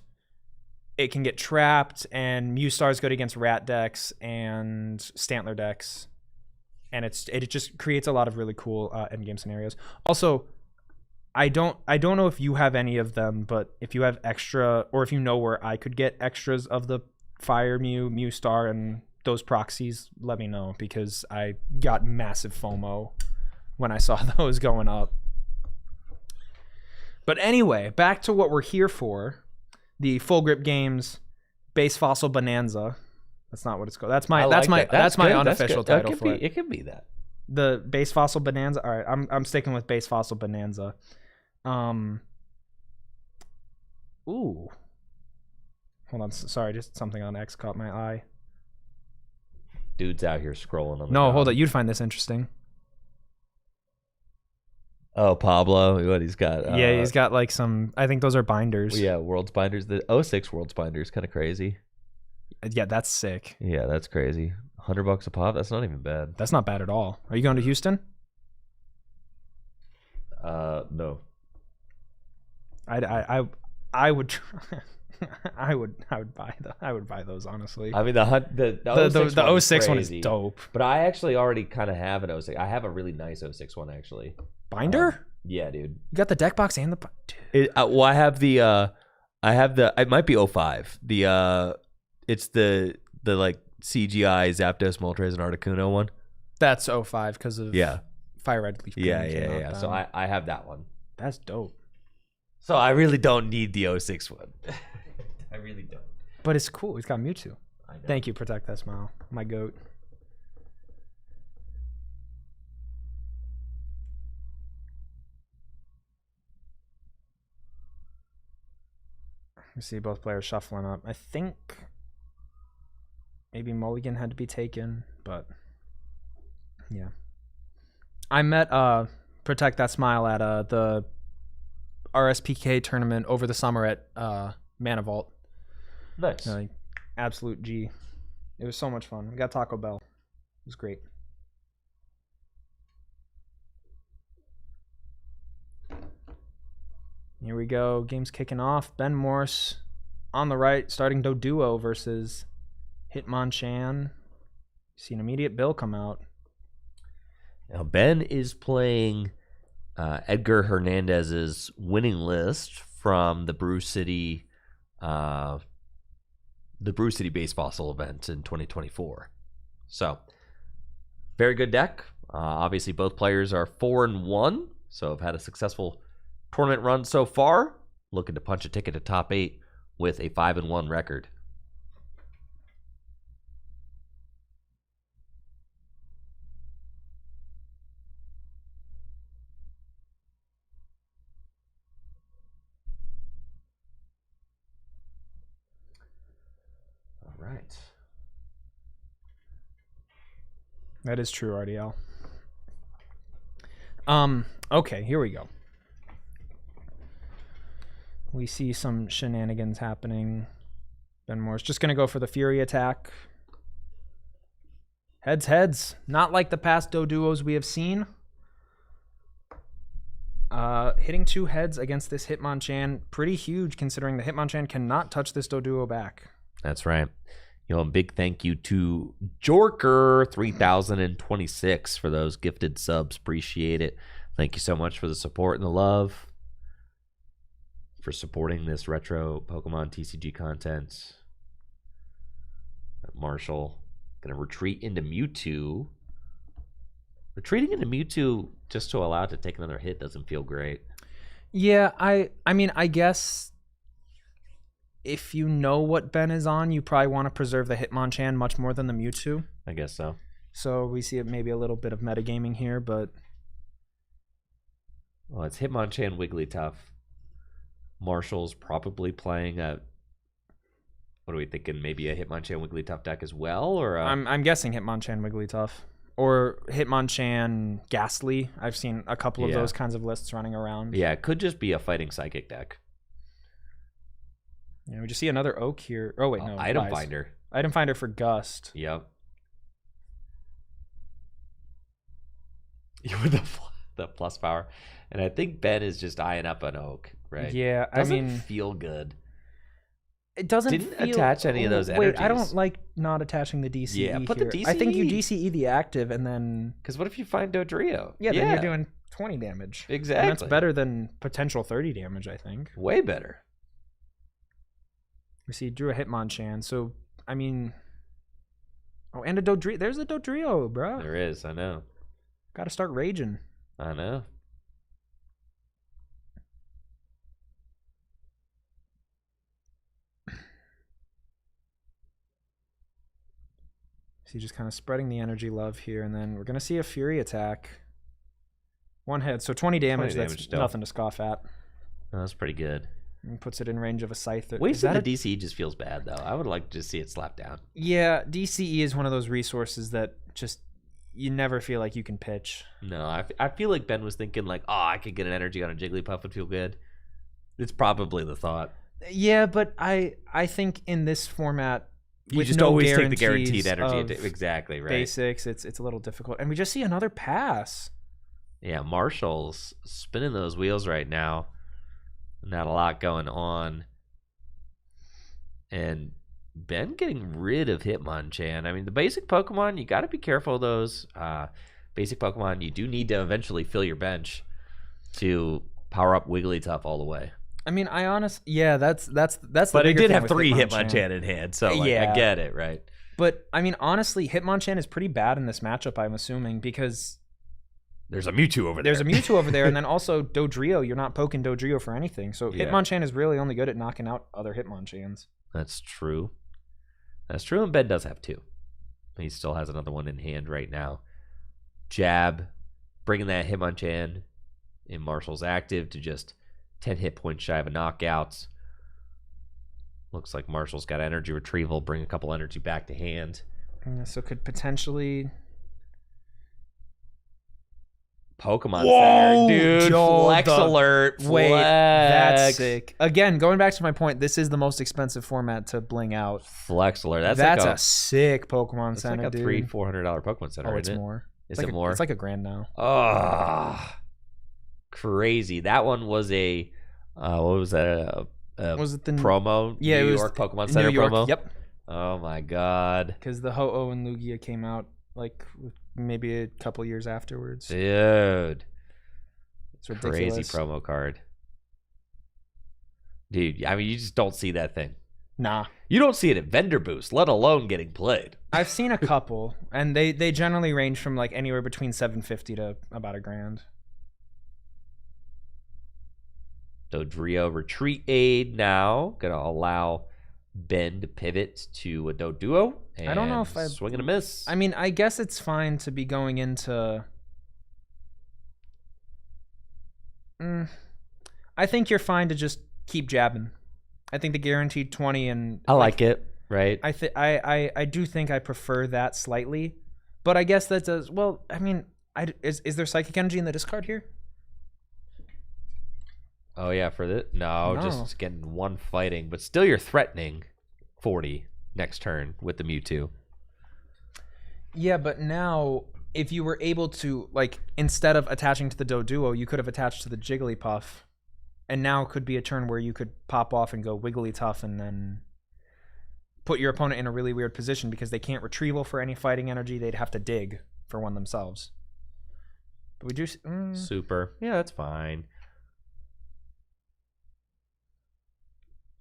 it can get trapped, and Mew Star is good against Rat decks and Stantler decks, and it just creates a lot of really cool endgame scenarios. Also, I don't know if you have any of them, but if you have extra, or if you know where I could get extras of the Fire Mew Star, and those proxies, let me know, because I got massive FOMO when I saw those going up. But anyway, back to what we're here for. The Full Grip Games Base Fossil Bonanza. That's not what it's called. That's my unofficial title for it. It could be that. The Base Fossil Bonanza. All right, I'm sticking with Base Fossil Bonanza. Ooh. Hold on, sorry, just something on X caught my eye. Dude's out here scrolling on the No, hold on, you'd find this interesting. Oh, Pablo, what he's got? Yeah, he's got like some. I think those are binders. Yeah, World's binders. The 06 World's binder is kind of crazy. Yeah, that's sick. Yeah, that's crazy. $100 a pop. That's not even bad. That's not bad at all. Are you going to Houston? No. I would. I would buy those, honestly. I mean, the 06 one is dope. But I actually already kind of have an 06. I have a really nice 06 one actually. Binder? Yeah, dude. You got the deck box and the. Well, I have the. It might be 05. It's the like CGI Zapdos, Moltres, and Articuno one. That's 05 because of Fire Red Leaf. Yeah. So I have that one. That's dope. So I really don't need the 06 one. I really don't. But it's cool. It's got Mewtwo. I know. Thank you, Protect That Smile. My goat. You see both players shuffling up. I think maybe Mulligan had to be taken, but yeah. I met Protect That Smile at the RSPK tournament over the summer at Mana Vault. Nice. Absolute G. It was so much fun. We got Taco Bell. It was great. Here we go. Game's kicking off. Ben Morse on the right, starting Doduo versus Hitmonchan. See an immediate bill come out. Now Ben is playing Edgar Hernandez's winning list from the Brew City Base Fossil event in 2024. So, very good deck. Obviously, both players are 4-1, so have had a successful tournament run so far. Looking to punch a ticket to top 8 with a 5-1 record. All right. That is true, RDL. Okay, here we go. We see some shenanigans happening. Ben Moore's just going to go for the Fury attack. Heads. Not like the past Doduos we have seen. Hitting 2 heads against this Hitmonchan. Pretty huge considering the Hitmonchan cannot touch this Doduo back. That's right. A big thank you to Jorker3026 for those gifted subs. Appreciate it. Thank you so much for the support and the love. For supporting this retro Pokemon TCG content. Marshall gonna retreat into Mewtwo. Retreating into Mewtwo just to allow it to take another hit doesn't feel great. Yeah, I mean, I guess if you know what Ben is on, you probably want to preserve the Hitmonchan much more than the Mewtwo. I guess so. So we see maybe a little bit of metagaming here, but... Well, it's Hitmonchan Wigglytuff. Marshall's probably playing a... What are we thinking? Maybe a Hitmonchan Wigglytuff deck as well? Or I'm guessing Hitmonchan Wigglytuff. Or Hitmonchan Ghastly. I've seen a couple of those kinds of lists running around. Yeah, it could just be a Fighting Psychic deck. Yeah, we just see another Oak here. Oh, wait, no. Item Finder. Item Finder for Gust. Yep. With the plus power. And I think Ben is just eyeing up an Oak, right? Yeah, Doesn't feel good. It doesn't Didn't feel, attach any of those Wait, I don't energies. like not attaching the DCE. Yeah, put the here. I think you DCE. DCE the active, and then Because what if you find Dodrio? then you're doing 20 damage. Exactly. And that's better than potential 30 damage, I think. Way better. We see drew a Hitmonchan, so I mean, and a Dodrio. There's a Dodrio, bro. There is, I know. Got to start raging. I know. See, just kind of spreading the energy love here, and then we're gonna see a Fury attack. One hit, so 20 damage. 20 That's damage still. nothing to scoff at. Oh, that's pretty good. And puts it in range of a Scyther. Wasting the DCE just feels bad, though. I would like to see it slap down. Yeah, DCE is one of those resources that just you never feel like you can pitch. No, I feel like Ben was thinking like, oh, I could get an energy on a Jigglypuff would feel good. It's probably the thought. Yeah, but I think in this format, You with just no always take the guaranteed guarantees energy. of Exactly, right? Basics, it's a little difficult. And we just see another pass. Yeah, Marshall's spinning those wheels right now. Not a lot going on. And Ben getting rid of Hitmonchan. I mean, the basic Pokemon, you got to be careful of those. Basic Pokemon, you do need to eventually fill your bench to power up Wigglytuff all the way. I mean, that's the But it bigger did thing have with 3 Hitmonchan. Hitmonchan in hand, so like, Yeah. I get it, right? But I mean, honestly, Hitmonchan is pretty bad in this matchup, I'm assuming, because There's a Mewtwo over there. there's a Mewtwo over there, and then also Dodrio. You're not poking Dodrio for anything. So Yeah. Hitmonchan is really only good at knocking out other Hitmonchans. That's true. That's true, and Ben does have 2. He still has another one in hand right now. Jab, bringing that Hitmonchan in Marshall's active to just 10 hit points shy of a knockout. Looks like Marshall's got energy retrieval, bring a couple energy back to hand. So could potentially... Pokemon Whoa, Center, dude. Joe, Flex the- alert. Wait, Flex. that's sick. Again, going back to my point, this is the most expensive format to bling out. Flex alert. That's That's like a sick Pokemon it's Center, like a dude. $300-$400 Pokemon Center. Oh, it's isn't it? more. Is It's it like more? It's like $1,000 now. Oh, crazy. That one was a, what was that? A Was it the promo? Yeah, it New was York Pokemon New Center York, promo? Yep. Oh my God. Because the Ho-Oh and Lugia came out like maybe a couple years afterwards. Dude. It's ridiculous. Crazy promo card. Dude, I mean, you just don't see that thing. Nah. You don't see it at Vendor Boost, let alone getting played. I've seen a couple, and they generally range from like anywhere between $750 to about $1,000. Dodrio retreat aid now. Gonna allow Ben to pivot to a Doduo. And I don't know if I swing and a miss. I mean, I guess it's fine to be going into. I think you're fine to just keep jabbing. I think the guaranteed 20 and I like it, right? I do think I prefer that slightly, but I guess that does well. I mean, is there psychic energy in the discard here? Oh yeah, for this? No, just getting one fighting, but still you're threatening 40 next turn with the Mewtwo. Yeah, but now if you were able to, like, instead of attaching to the Doduo, you could have attached to the Jigglypuff, and now could be a turn where you could pop off and go Wigglytuff and then put your opponent in a really weird position because they can't retrieval for any fighting energy. They'd have to dig for one themselves. But we do... Super. Yeah, that's fine.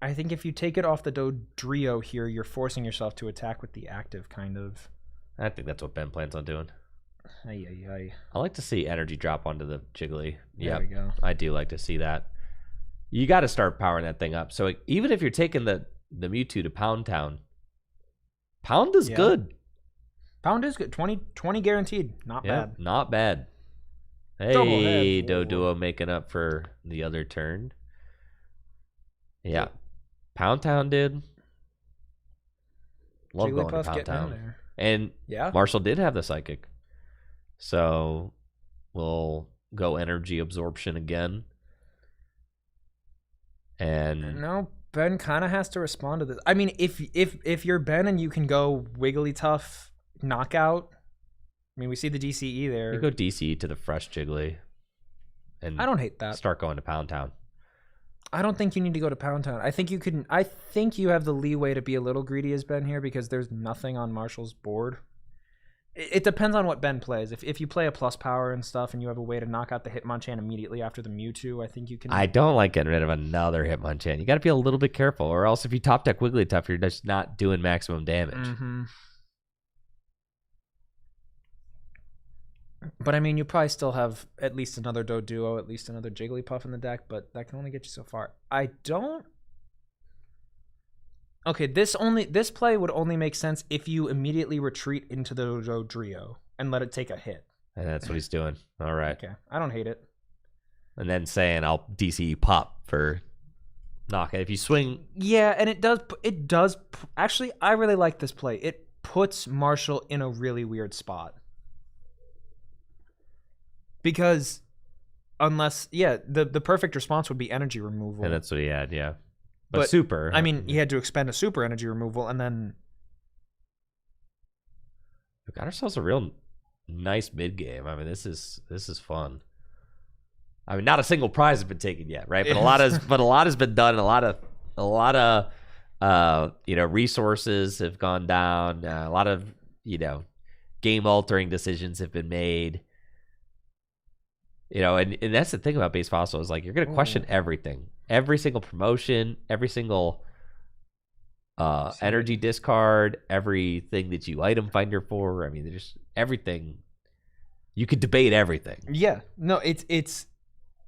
I think if you take it off the Dodrio here, you're forcing yourself to attack with the active, kind of. I think that's what Ben plans on doing. Ay, ay, ay. I like to see energy drop onto the Jiggly. There we go. I do like to see that. You got to start powering that thing up. So even if you're taking the Mewtwo to Pound Town, Pound is good. Pound is good. 20 guaranteed. Not bad. Not bad. Double Hey, head. Doduo making up for the other turn. Yeah. Pound Town, dude. Love going to Jigglypuff Pound getting in Town. there. And Yeah. Marshall did have the Psychic. So we'll go Energy Absorption again. And No, Ben kind of has to respond to this. I mean, if you're Ben and you can go Wigglytuff knockout, I mean, we see the DCE there. you go DC to the fresh Jiggly. And I don't hate that. start going to Pound Town. I don't think you need to go to Pound Town. I think you can. I think you have the leeway to be a little greedy as Ben here because there's nothing on Marshall's board. It depends on what Ben plays. If you play a plus power and stuff, and you have a way to knock out the Hitmonchan immediately after the Mewtwo, I think you can. I don't like getting rid of another Hitmonchan. You got to be a little bit careful, or else if you top deck Wigglytuff, you're just not doing maximum damage. Mm-hmm. But I mean, you probably still have at least another Doduo, at least another Jigglypuff in the deck, but that can only get you so far. I don't. Okay, this play would only make sense if you immediately retreat into the Dodrio and let it take a hit. And that's what he's doing. All right. Okay, I don't hate it. And then saying I'll DC pop for knock it. If you swing. Yeah, and it does. Actually, I really like this play. It puts Marshall in a really weird spot. Because unless, the perfect response would be energy removal. And that's what he had, yeah. But super. I mean, he had to expend a super energy removal, and then we got ourselves a real nice mid game. I mean, this is fun. I mean, not a single prize has been taken yet, right? But a lot has been done. A lot of resources have gone down. A lot of game altering decisions have been made. And that's the thing about Base Fossil is like you're going to question everything. Every single promotion, every single energy discard, everything that you item finder for. I mean, there's everything. You could debate everything. Yeah. No, it's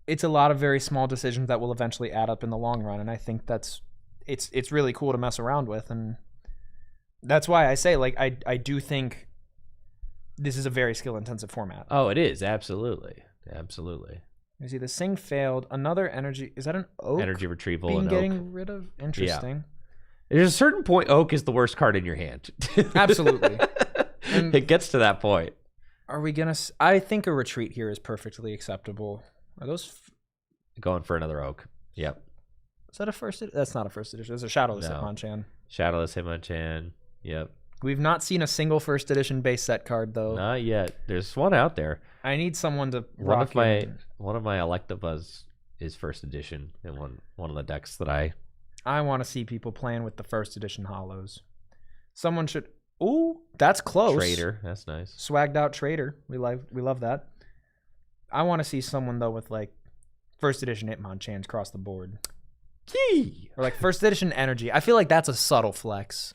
a lot of very small decisions that will eventually add up in the long run, and I think it's really cool to mess around with, and that's why I say like I do think this is a very skill intensive format. Oh, it is, absolutely. Absolutely. You see, the Sing failed. Another energy. Is that an Oak? Energy retrieval. Being and getting Oak. rid of. Interesting. Yeah. There's a certain point. Oak is the worst card in your hand. Absolutely. And it gets to that point. Are we gonna? I think a retreat here is perfectly acceptable. Are those going for another Oak? Yep. Is that a first? That's not a first edition. It's a Shadowless No. Hitmonchan. Shadowless Hitmonchan. Yep. We've not seen a single first edition base set card though. Not yet. There's one out there. I need someone to One rock of my in. Electabuzz is first edition in one of the decks that I want to see people playing with the first edition hollows. Someone should. Ooh, that's close. Trader. That's nice. Swagged out Trader. We love that. I want to see someone though with like first edition Hitmonchan across the board. Gee. Or like first edition energy. I feel like that's a subtle flex.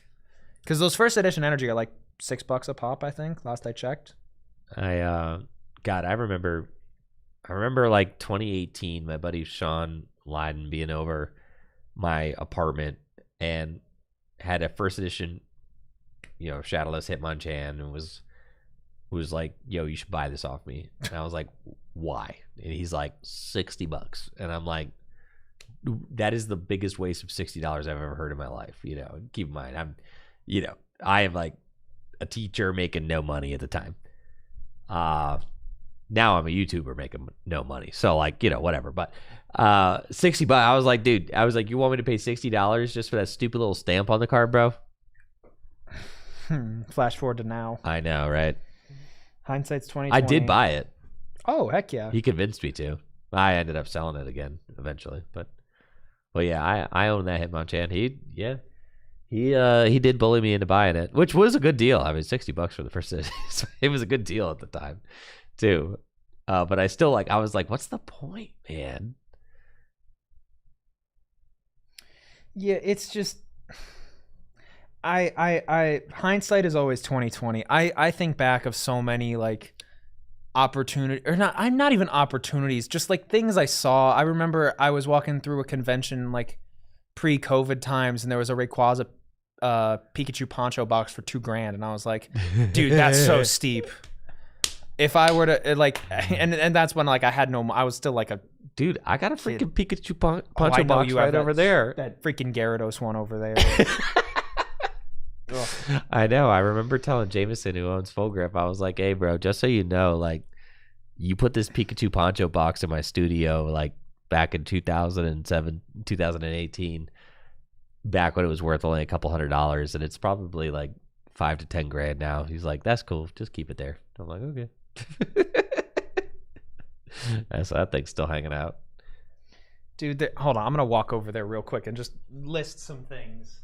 Because those first edition energy are like $6 a pop, I think, last I checked. I remember like 2018, my buddy Sean Lyden being over my apartment and had a first edition, Shadowless Hitmonchan and was like, yo, you should buy this off me. And I was like, why? And he's like, $60. And I'm like, that is the biggest waste of $60 I've ever heard in my life. Keep in mind, I am like a teacher making no money at the time. Now I'm a YouTuber making no money. So like, whatever. But $60, I was like, dude, you want me to pay $60 just for that stupid little stamp on the card, bro? Flash forward to now. I know, right? Hindsight's 2020. I did buy it. Oh, heck yeah. He convinced me to. I ended up selling it again eventually. But yeah, I own that Hitmonchan. He did bully me into buying it, which was a good deal. I mean, $60 for the first edition. It was a good deal at the time, too. But I still I was like, what's the point, man? Yeah, it's just I hindsight is always 2020. I think back of so many like opportunity or not. I'm not even opportunities, just like things I saw. I remember I was walking through a convention like pre-COVID times, and there was a Rayquaza Pikachu poncho box for $2,000, and I was like, dude, that's so steep. If I were to and that's when like I was still like a dude. I got a freaking Pikachu poncho I know box you right have over there. That freaking Gyarados one over there. I know. I remember telling Jameson, who owns Full Grip, I was like, hey, bro, just so you know, like, you put this Pikachu poncho box in my studio like back in 2007, 2018. Back when it was worth only a couple $100, and it's probably like $5,000 to $10,000 now. He's like, "That's cool, just keep it there." I'm like, "Okay." So that thing's still hanging out. Dude, hold on. I'm going to walk over there real quick and just list some things.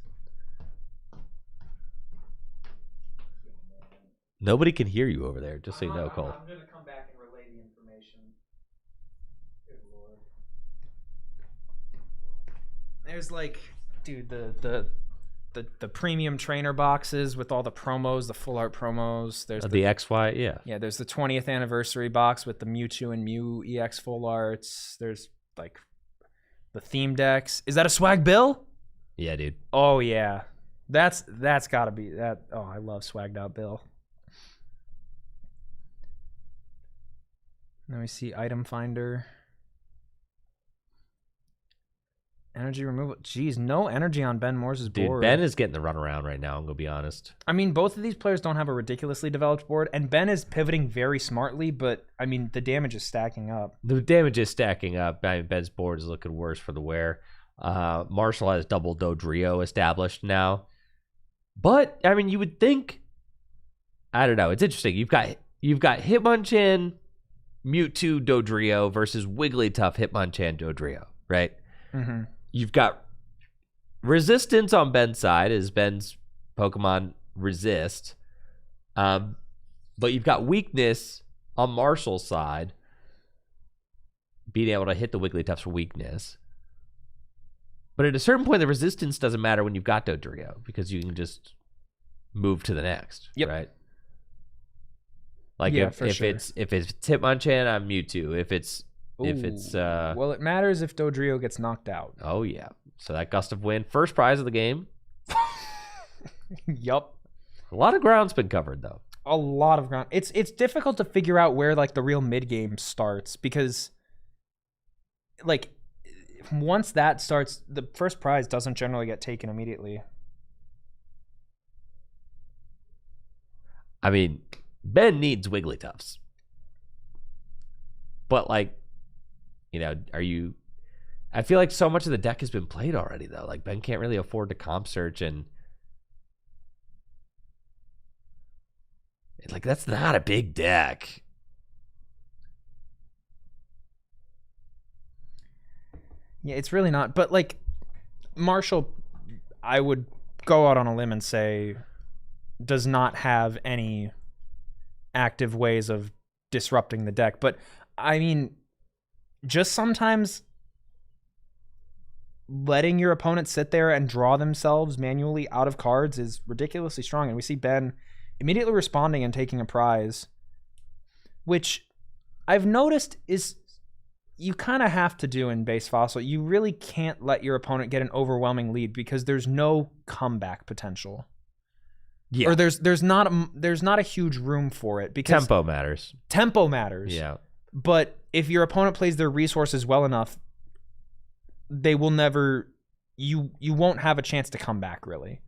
Nobody can hear you over there, just so you know, Cole. I'm going to come back and relay the information. Good Lord. There's like, dude, the premium trainer boxes with all the promos, the full art promos. There's The XY, yeah. Yeah, there's the 20th anniversary box with the Mewtwo and Mew EX full arts. There's like the theme decks. Is that a swag bill? Yeah, dude. Oh yeah. That's got to be that. Oh, I love swagged out bill. Let me see item finder. Energy removal. Jeez, no energy on Ben Moore's board. Dude, Ben is getting the runaround right now, I'm going to be honest. I mean, both of these players don't have a ridiculously developed board, and Ben is pivoting very smartly, but, I mean, the damage is stacking up. The damage is stacking up. I mean, Ben's board is looking worse for the wear. Marshall has double Dodrio established now. But, I mean, you would think... I don't know. It's interesting. You've got Hitmonchan, Mewtwo, Dodrio versus Wigglytuff, Hitmonchan, Dodrio, right? Mm-hmm. You've got resistance on Ben's side as Ben's Pokemon resist. But you've got weakness on Marshall's side, being able to hit the Wigglytuffs for weakness. But at a certain point, the resistance doesn't matter when you've got Dodrio because you can just move to the next, right? Like if it's Hitmonchan, I'm Mewtwo. If it's well, it matters if Dodrio gets knocked out. Oh yeah. So that gust of wind, first prize of the game. Yup. A lot of ground's been covered though. A lot of ground. It's difficult to figure out where like the real mid game starts because like once that starts, the first prize doesn't generally get taken immediately. I mean, Ben needs Wigglytuffs. But like, you know, I feel like so much of the deck has been played already though. Like Ben can't really afford to comp search and like that's not a big deck. Yeah, it's really not. But like Marshall, I would go out on a limb and say does not have any active ways of disrupting the deck. But I mean, just sometimes letting your opponent sit there and draw themselves manually out of cards is ridiculously strong. And we see Ben immediately responding and taking a prize, which I've noticed is you kind of have to do in base fossil. You really can't let your opponent get an overwhelming lead because there's no comeback potential. Yeah. Or there's not a huge room for it because tempo matters. Tempo matters. Yeah. But if your opponent plays their resources well enough, they will never you won't have a chance to come back really.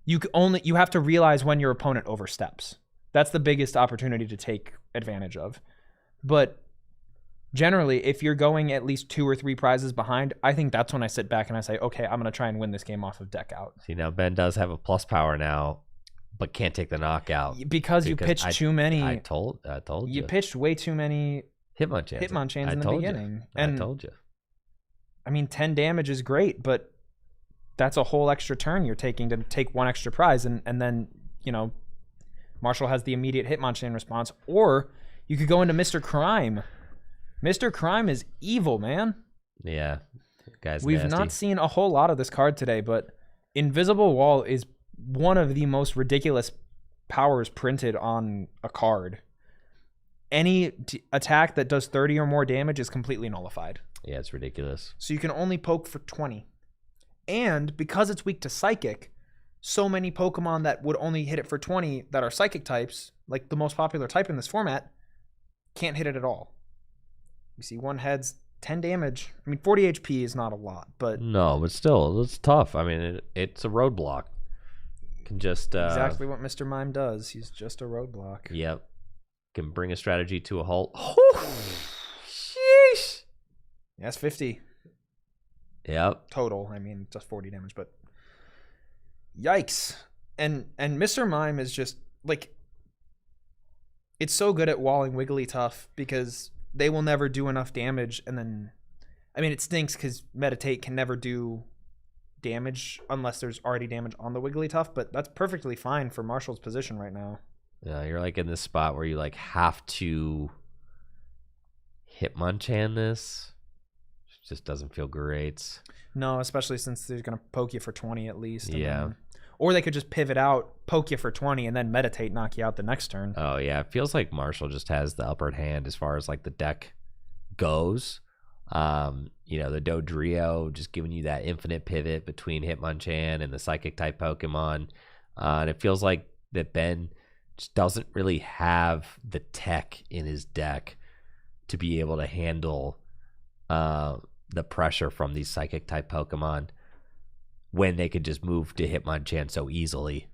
You have to realize when your opponent oversteps. That's the biggest opportunity to take advantage of. But generally, if you're going at least 2 or 3 prizes behind, I think that's when I sit back and I say, okay, I'm going to try and win this game off of deck out. See, now Ben does have a plus power now, but can't take the knockout. Because you pitched too many. I told you. You pitched way too many Hitmonchans in the beginning. And I told you. I mean, 10 damage is great, but that's a whole extra turn you're taking to take 1 extra prize. And then, you know, Marshall has the immediate Hitmonchan response. Or you could go into Mr. Crime. Mr. Crime is evil, man. Yeah. Guy's We've nasty. not seen a whole lot of this card today, but Invisible Wall is one of the most ridiculous powers printed on a card. Any attack that does 30 or more damage is completely nullified. Yeah, it's ridiculous. So you can only poke for 20. And because it's weak to Psychic, so many Pokemon that would only hit it for 20 that are Psychic types, like the most popular type in this format, can't hit it at all. You see one head's 10 damage. I mean, 40 HP is not a lot, but... No, but still, it's tough. I mean, it's a roadblock. Can just... exactly what Mr. Mime does. He's just a roadblock. Yep. Can bring a strategy to a halt. Sheesh! Yeah, that's 50. Yep. Total. I mean, just 40 damage, but... Yikes. And Mr. Mime is just, like... It's so good at walling Wigglytuff because... they will never do enough damage, and then I mean, it stinks because Meditate can never do damage unless there's already damage on the Wigglytuff, but that's perfectly fine for Marshall's position right now. Yeah, you're like in this spot where you like have to Hitmonchan this. It just doesn't feel great. No, especially since they're going to poke you for 20 at least. Yeah. Then, or they could just pivot out, poke you for 20, and then Meditate, knock you out the next turn. Oh, yeah. It feels like Marshall just has the upper hand as far as like the deck goes. You know, the Dodrio just giving you that infinite pivot between Hitmonchan and the Psychic type Pokemon. And it feels like that Ben just doesn't really have the tech in his deck to be able to handle the pressure from these Psychic type Pokemon when they could just move to Hitmonchan so easily.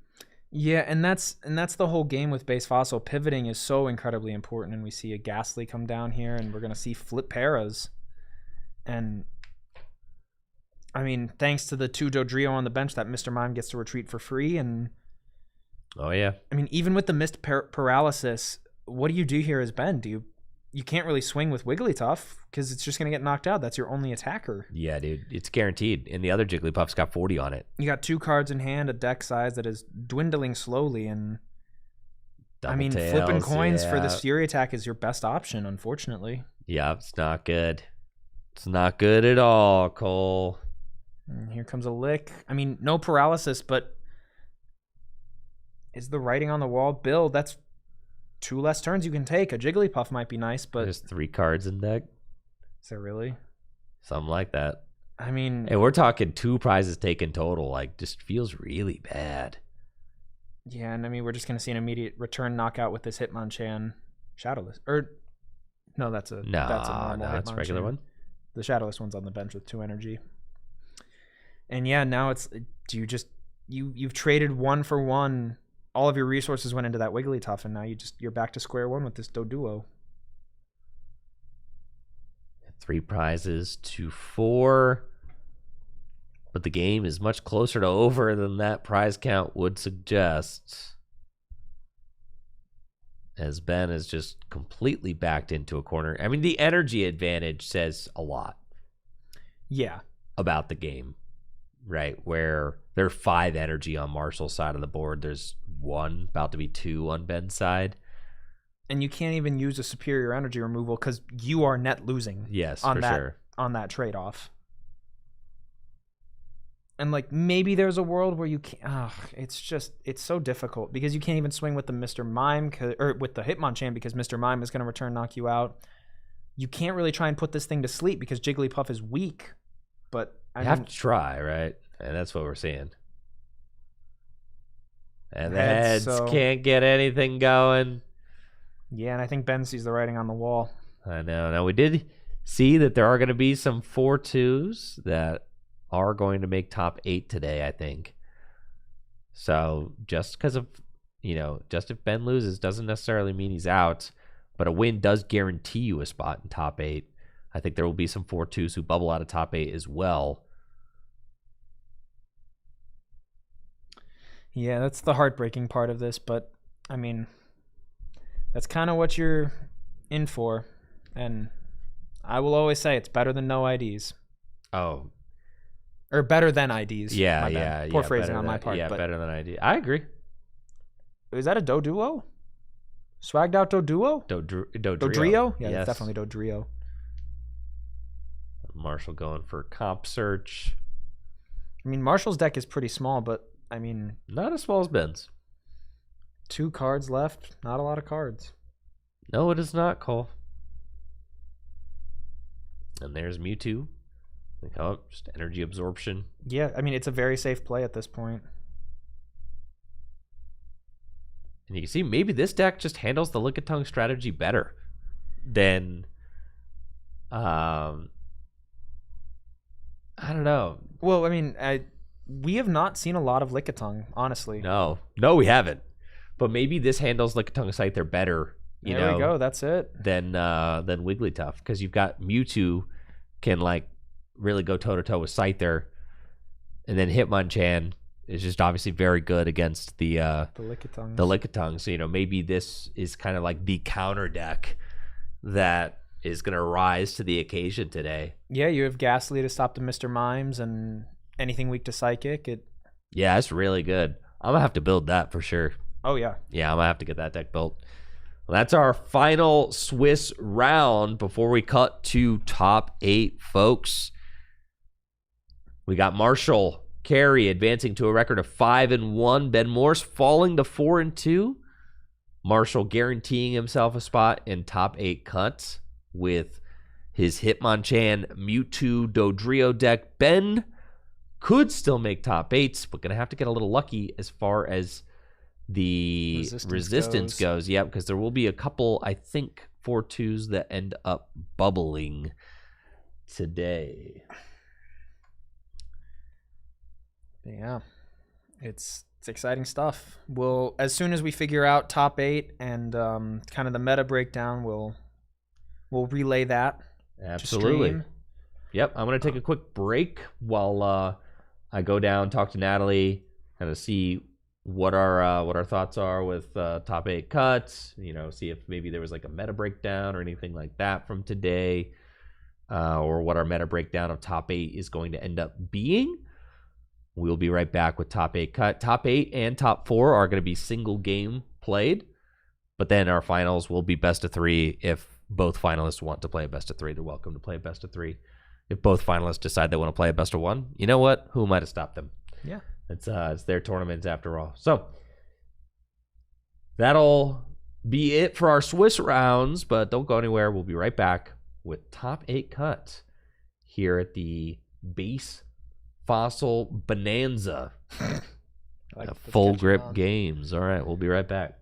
Yeah, and that's the whole game with Base Fossil. Pivoting is so incredibly important, and we see a Ghastly come down here, and we're going to see flip Paras. And, I mean, thanks to the 2 Dodrio on the bench, that Mr. Mime gets to retreat for free. And oh, yeah. I mean, even with the missed paralysis, what do you do here as Ben? You can't really swing with Wigglytuff because it's just going to get knocked out. That's your only attacker. Yeah, dude. It's guaranteed. And the other Jigglypuff's got 40 on it. You got 2 cards in hand, a deck size that is dwindling slowly, and Double I mean, tails, flipping coins for yeah. this Fury attack is your best option, unfortunately. Yeah, it's not good. It's not good at all, Cole. And here comes a lick. I mean, no paralysis, but is the writing on the wall? Bill, that's 2 less turns you can take. A Jigglypuff might be nice, but There's 3 cards in deck. is there really? Something like that. I mean, And we're talking 2 prizes taken total. Like, just feels really bad. yeah, and I mean, we're just going to see an immediate return knockout with this Hitmonchan Shadowless. Or, no, that's a normal it's a regular Hitmonchan. one. The Shadowless one's on the bench with 2 energy. And yeah, now it's, do you just, you've traded 1 for 1. All of your resources went into that Wigglytuff, and now you're back to square one with this Doduo. 3 prizes to 4. But the game is much closer to over than that prize count would suggest. As Ben is just completely backed into a corner. I mean, the energy advantage says a lot. Yeah. About the game, right? Where there are 5 energy on Marshall's side of the board. There's 1, about to be 2 on Ben's side. And you can't even use a superior energy removal because you are net losing. Yes, on for that, sure. On that trade-off. And like maybe there's a world where you can't. It's so difficult because you can't even swing with the Mr. Mime or with the Hitmonchan because Mr. Mime is going to return knock you out. You can't really try and put this thing to sleep because Jigglypuff is weak. But I have to try, right? And that's what we're seeing. And the heads can't get anything going. Yeah, and I think Ben sees the writing on the wall. I know. Now we did see that there are going to be some 4-2s that are going to make top 8 today, I think. So just because of, just if Ben loses doesn't necessarily mean he's out, but a win does guarantee you a spot in top 8. I think there will be some 4-2s who bubble out of top 8 as well. Yeah, that's the heartbreaking part of this, but I mean, that's kind of what you're in for. And I will always say it's better than no IDs. Oh, or better than IDs. Yeah. Poor phrasing on my part. Yeah, but better than ID. I agree. Is that a Doduo? Swagged out Doduo? Dodrio? Yeah, yes. That's definitely Dodrio. Marshall going for comp search. I mean, Marshall's deck is pretty small, but I mean, not as small as Ben's. 2 cards left. Not a lot of cards. No, it is not, Cole. And there's Mewtwo. Oh, just energy absorption. Yeah, I mean, it's a very safe play at this point. And you can see maybe this deck just handles the Lickitung strategy better than, I don't know. Well, I mean, we have not seen a lot of Lickitung, honestly. No, we haven't. But maybe this handles Lickitung Scyther better. There we go. That's it. Than Wigglytuff, because you've got Mewtwo can like really go toe to toe with Scyther, and then Hitmonchan is just obviously very good against the Lickitung. So maybe this is kind of like the counter deck that is going to rise to the occasion today. Yeah, you have Ghastly to stop the Mr. Mimes and anything weak to Psychic. Yeah, it's really good. I'm going to have to build that for sure. Oh, yeah. Yeah, I'm going to have to get that deck built. Well, that's our final Swiss round before we cut to top 8, folks. We got Marshall Carey advancing to a record of 5-1. Ben Morse falling to 4-2. Marshall guaranteeing himself a spot in top 8 cuts with his Hitmonchan Mewtwo Dodrio deck. Ben could still make top 8s, but going to have to get a little lucky as far as the resistance goes. Yep, because there will be a couple, I think, 4-2s that end up bubbling today. Yeah, it's exciting stuff. We'll, as soon as we figure out top 8 and kind of the meta breakdown, we'll relay that. Absolutely. Yep, I'm going to take a quick break while I go down, talk to Natalie, kind of see what our thoughts are with top 8 cuts. See if maybe there was like a meta breakdown or anything like that from today, or what our meta breakdown of top 8 is going to end up being. We'll be right back with top 8 cut. Top 8 and top 4 are going to be single game played, but then our finals will be best of 3. If both finalists want to play a best of 3, they're welcome to play a best of 3. If both finalists decide they want to play a best of 1, you know what? Who am I to stop them? Yeah. It's their tournaments after all. So that'll be it for our Swiss rounds, but don't go anywhere. We'll be right back with top 8 cuts here at the base Fossil Bonanza. Like Full grip games. All right, we'll be right back.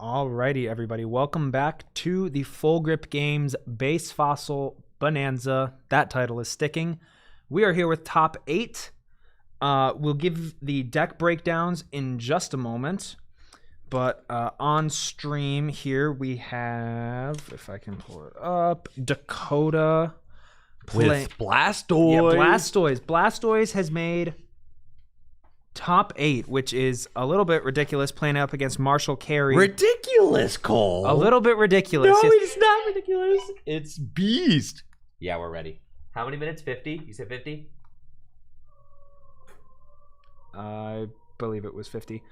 Alrighty, everybody. Welcome back to the Full Grip Games Base Fossil Bonanza. That title is sticking. We are here with top 8. We'll give the deck breakdowns in just a moment. But on stream here we have, if I can pull it up, Dakota With Blastoise. Yeah, Blastoise. Blastoise has made top 8, which is a little bit ridiculous, playing up against Marshall Carey. Ridiculous, Cole. A little bit ridiculous. No, Yes. it's not ridiculous. It's beast. Yeah, we're ready. How many minutes? 50? You said 50? I believe it was 50.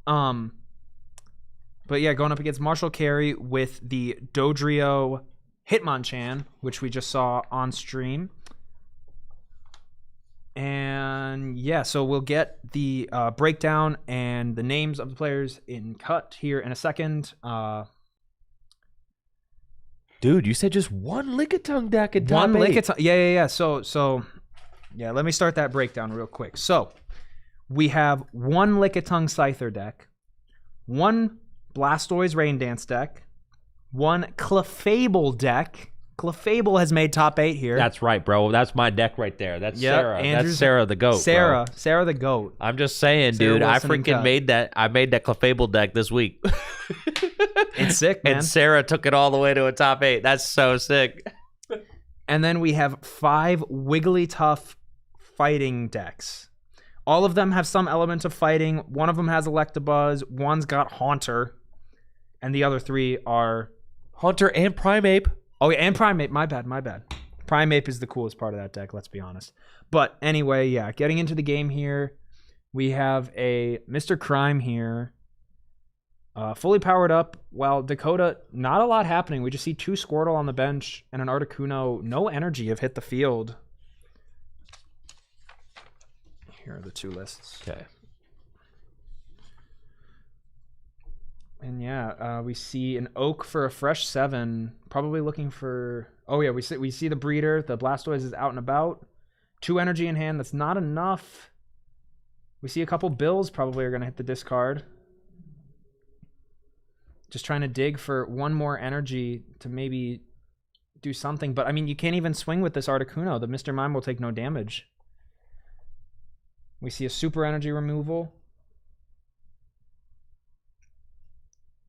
But yeah, going up against Marshall Carey with the Dodrio Hitmonchan, which we just saw on stream. And yeah, so we'll get the breakdown and the names of the players in cut here in a second. Dude, you said just one Lickitung deck at top One 8. Lickitung. Yeah. So yeah, let me start that breakdown real quick. So we have one Lickitung Scyther deck, one Blastoise Rain Dance deck, one Clefable deck. Clefable has made top 8 here. That's right, bro. That's my deck right there. That's Yep, Sarah. Andrew's- That's Sarah the goat. Sarah Bro. the goat. I'm just saying, Sarah dude. I Wilson and freaking Cut. made that. I made that Clefable deck this week. It's sick, man. And Sarah took it all the way to a top 8. That's so sick. And then we have 5 Wigglytuff fighting decks. All of them have some element of fighting. One of them has Electabuzz. One's got Haunter. And the other 3 are... Hunter and Primeape. Oh, yeah, and Primeape. My bad. Primeape is the coolest part of that deck, let's be honest. But anyway, yeah, getting into the game here, we have a Mr. Crime here. Fully powered up, while Dakota, not a lot happening. We just see 2 Squirtle on the bench and an Articuno. No energy have hit the field. Here are the 2 lists. Okay. And yeah, we see an Oak for a fresh 7. Probably looking for... Oh yeah, we see the breeder. The Blastoise is out and about. 2 energy in hand. That's not enough. We see a couple Bills probably are going to hit the discard. Just trying to dig for 1 more energy to maybe do something. But I mean, you can't even swing with this Articuno. The Mr. Mime will take no damage. We see a super energy removal.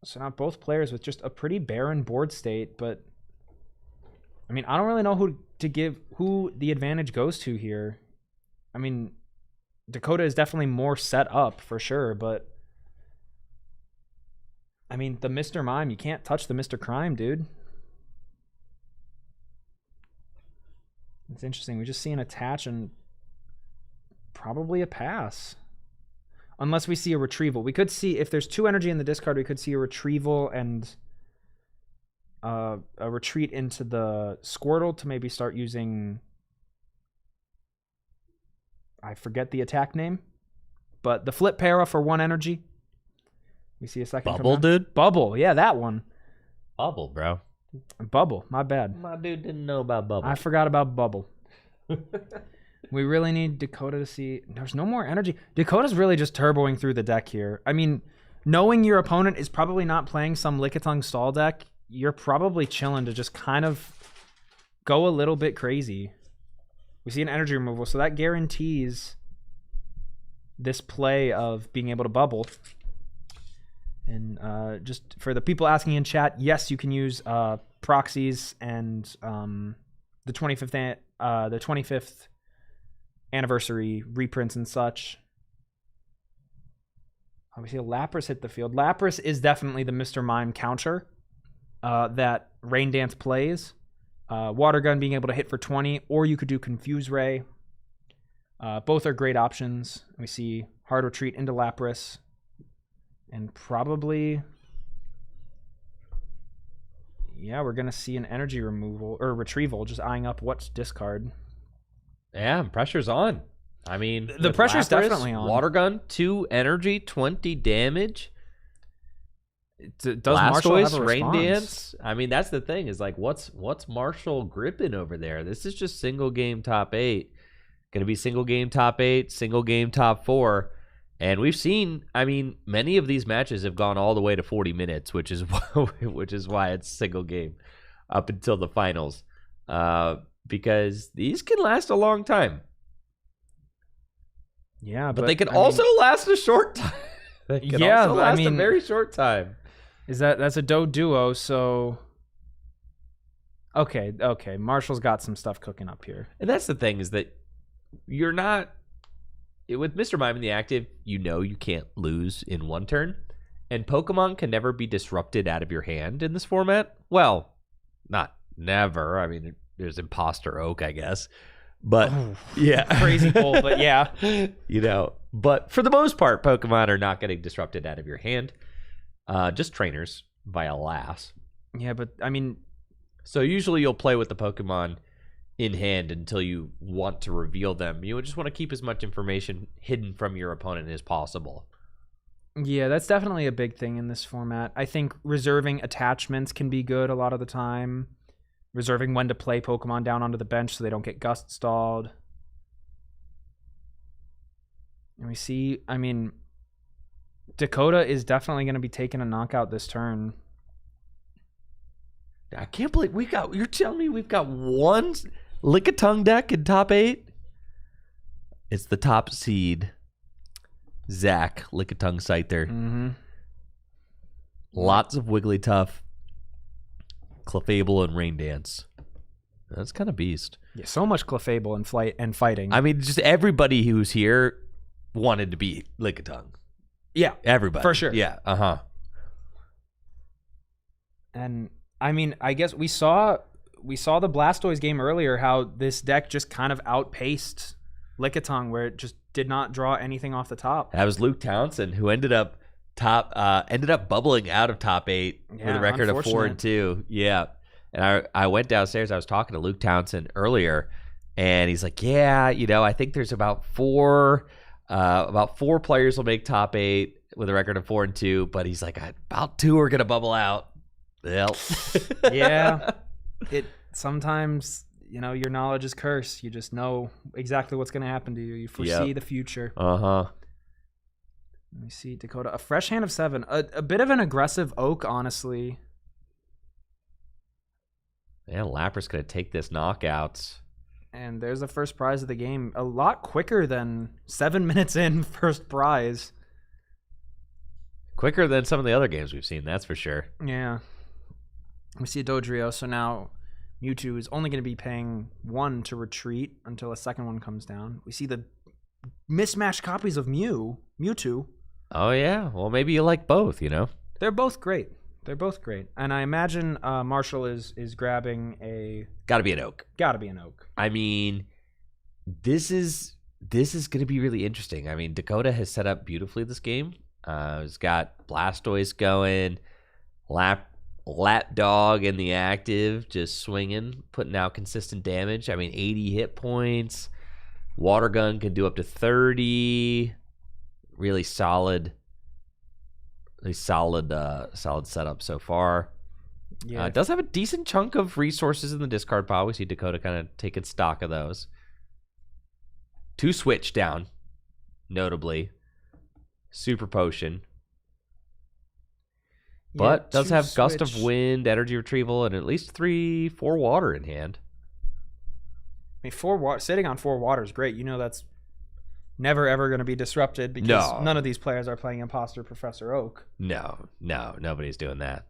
So now both players with just a pretty barren board state, but I mean, I don't really know who the advantage goes to here. I mean, Dakota is definitely more set up for sure, but I mean, the Mr. Mime, you can't touch the Mr. Crime, dude. It's interesting. We just see an attach and probably a pass. Unless we see a retrieval. We could see, if there's 2 energy in the discard, we could see a retrieval and a retreat into the Squirtle to maybe start using... I forget the attack name. But the Flip Para for 1 energy. We see a second come Bubble, down. dude? Bubble, yeah, that one. Bubble, bro. Bubble, my bad. My dude didn't know about Bubble. I forgot about Bubble. We really need Dakota to see... There's no more energy. Dakota's really just turboing through the deck here. I mean, knowing your opponent is probably not playing some Lickitung stall deck, you're probably chilling to just kind of go a little bit crazy. We see an energy removal, so that guarantees this play of being able to bubble. And just for the people asking in chat, yes, you can use proxies and the 25th anniversary reprints and such. Obviously, Lapras hit the field. Lapras is definitely the Mr. Mime counter that Rain Dance plays. Water Gun being able to hit for 20, or you could do Confuse Ray. Both are great options. We see Hard Retreat into Lapras. And probably... Yeah, we're going to see an energy removal, or retrieval, just eyeing up what's discard. Yeah, pressure's on. I mean, The with pressure's Lapras, definitely on. Water Gun, 2 energy, 20 damage. Does Marshall have a Blastoise, Rain response? Dance. I mean, that's the thing. Is like, what's Marshall gripping over there? This is just single game top 8. Going to be single game top 8, single game top 4, And we've seen, I mean, many of these matches have gone all the way to 40 minutes, which is why it's single game up until the finals, because these can last a long time. Yeah, but they can also last a short time. They can also last a very short time. That's a duo, so okay. Marshall's got some stuff cooking up here. And that's the thing, is that you're not, with Mr. Mime in the active, you can't lose in one turn. And Pokemon can never be disrupted out of your hand in this format. Well, not never. I mean, there's Imposter Oak, I guess. But yeah. Crazy pull, but yeah. But for the most part, Pokemon are not getting disrupted out of your hand. Just trainers via Lass. Yeah, but I mean, so usually you'll play with the Pokemon in hand until you want to reveal them. You just want to keep as much information hidden from your opponent as possible. Yeah, that's definitely a big thing in this format. I think reserving attachments can be good a lot of the time. Reserving when to play Pokemon down onto the bench so they don't get gust stalled. And we see, I mean, Dakota is definitely going to be taking a knockout this turn. I can't believe you're telling me we've got one Lickitung deck in top 8? It's the top seed, Zach Lickitung Scyther. Mm-hmm. Lots of Wigglytuff, Clefable, and Rain Dance. That's kind of beast. Yeah, so much Clefable and fighting. I mean, just everybody who's here wanted to be Lickitung. Yeah, everybody for sure. Yeah, And I mean, I guess we saw the Blastoise game earlier, how this deck just kind of outpaced Lickitung, where it just did not draw anything off the top. That was Luke Townsend, who ended up bubbling out of top 8 with a record of 4-2. Yeah. And I went downstairs. I was talking to Luke Townsend earlier, and he's like, "Yeah, I think there's about four players will make top 8 with a record of 4-2, but he's like, about 2 are gonna bubble out." Well, yeah. It sometimes, your knowledge is cursed. You just know exactly what's gonna happen to you. You foresee the future. Let me see, Dakota. A fresh hand of 7. A bit of an aggressive Oak, honestly. Yeah, Lapras going to take this knockout. And there's the first prize of the game. A lot quicker than 7 minutes in, first prize. Quicker than some of the other games we've seen, that's for sure. Yeah. We see a Dodrio, so now Mewtwo is only going to be paying 1 to retreat until a second one comes down. We see the mismatched copies of Mewtwo. Oh, yeah. Well, maybe you like both, They're both great. And I imagine Marshall is grabbing a... Gotta be an Oak. I mean, this is going to be really interesting. I mean, Dakota has set up beautifully this game. He's got Blastoise going, Lapdog in the active, just swinging, putting out consistent damage. I mean, 80 hit points. Water Gun can do up to 30. Really solid setup so far. Yeah, it does have a decent chunk of resources in the discard pile. We see Dakota kind of taking stock of those. 2 switch down, notably. Super Potion. But does have Gust of Wind, Energy Retrieval, and at least 3-4 water in hand. I mean, sitting on 4 water is great. That's never ever going to be disrupted because none of these players are playing Imposter Professor Oak. No, nobody's doing that.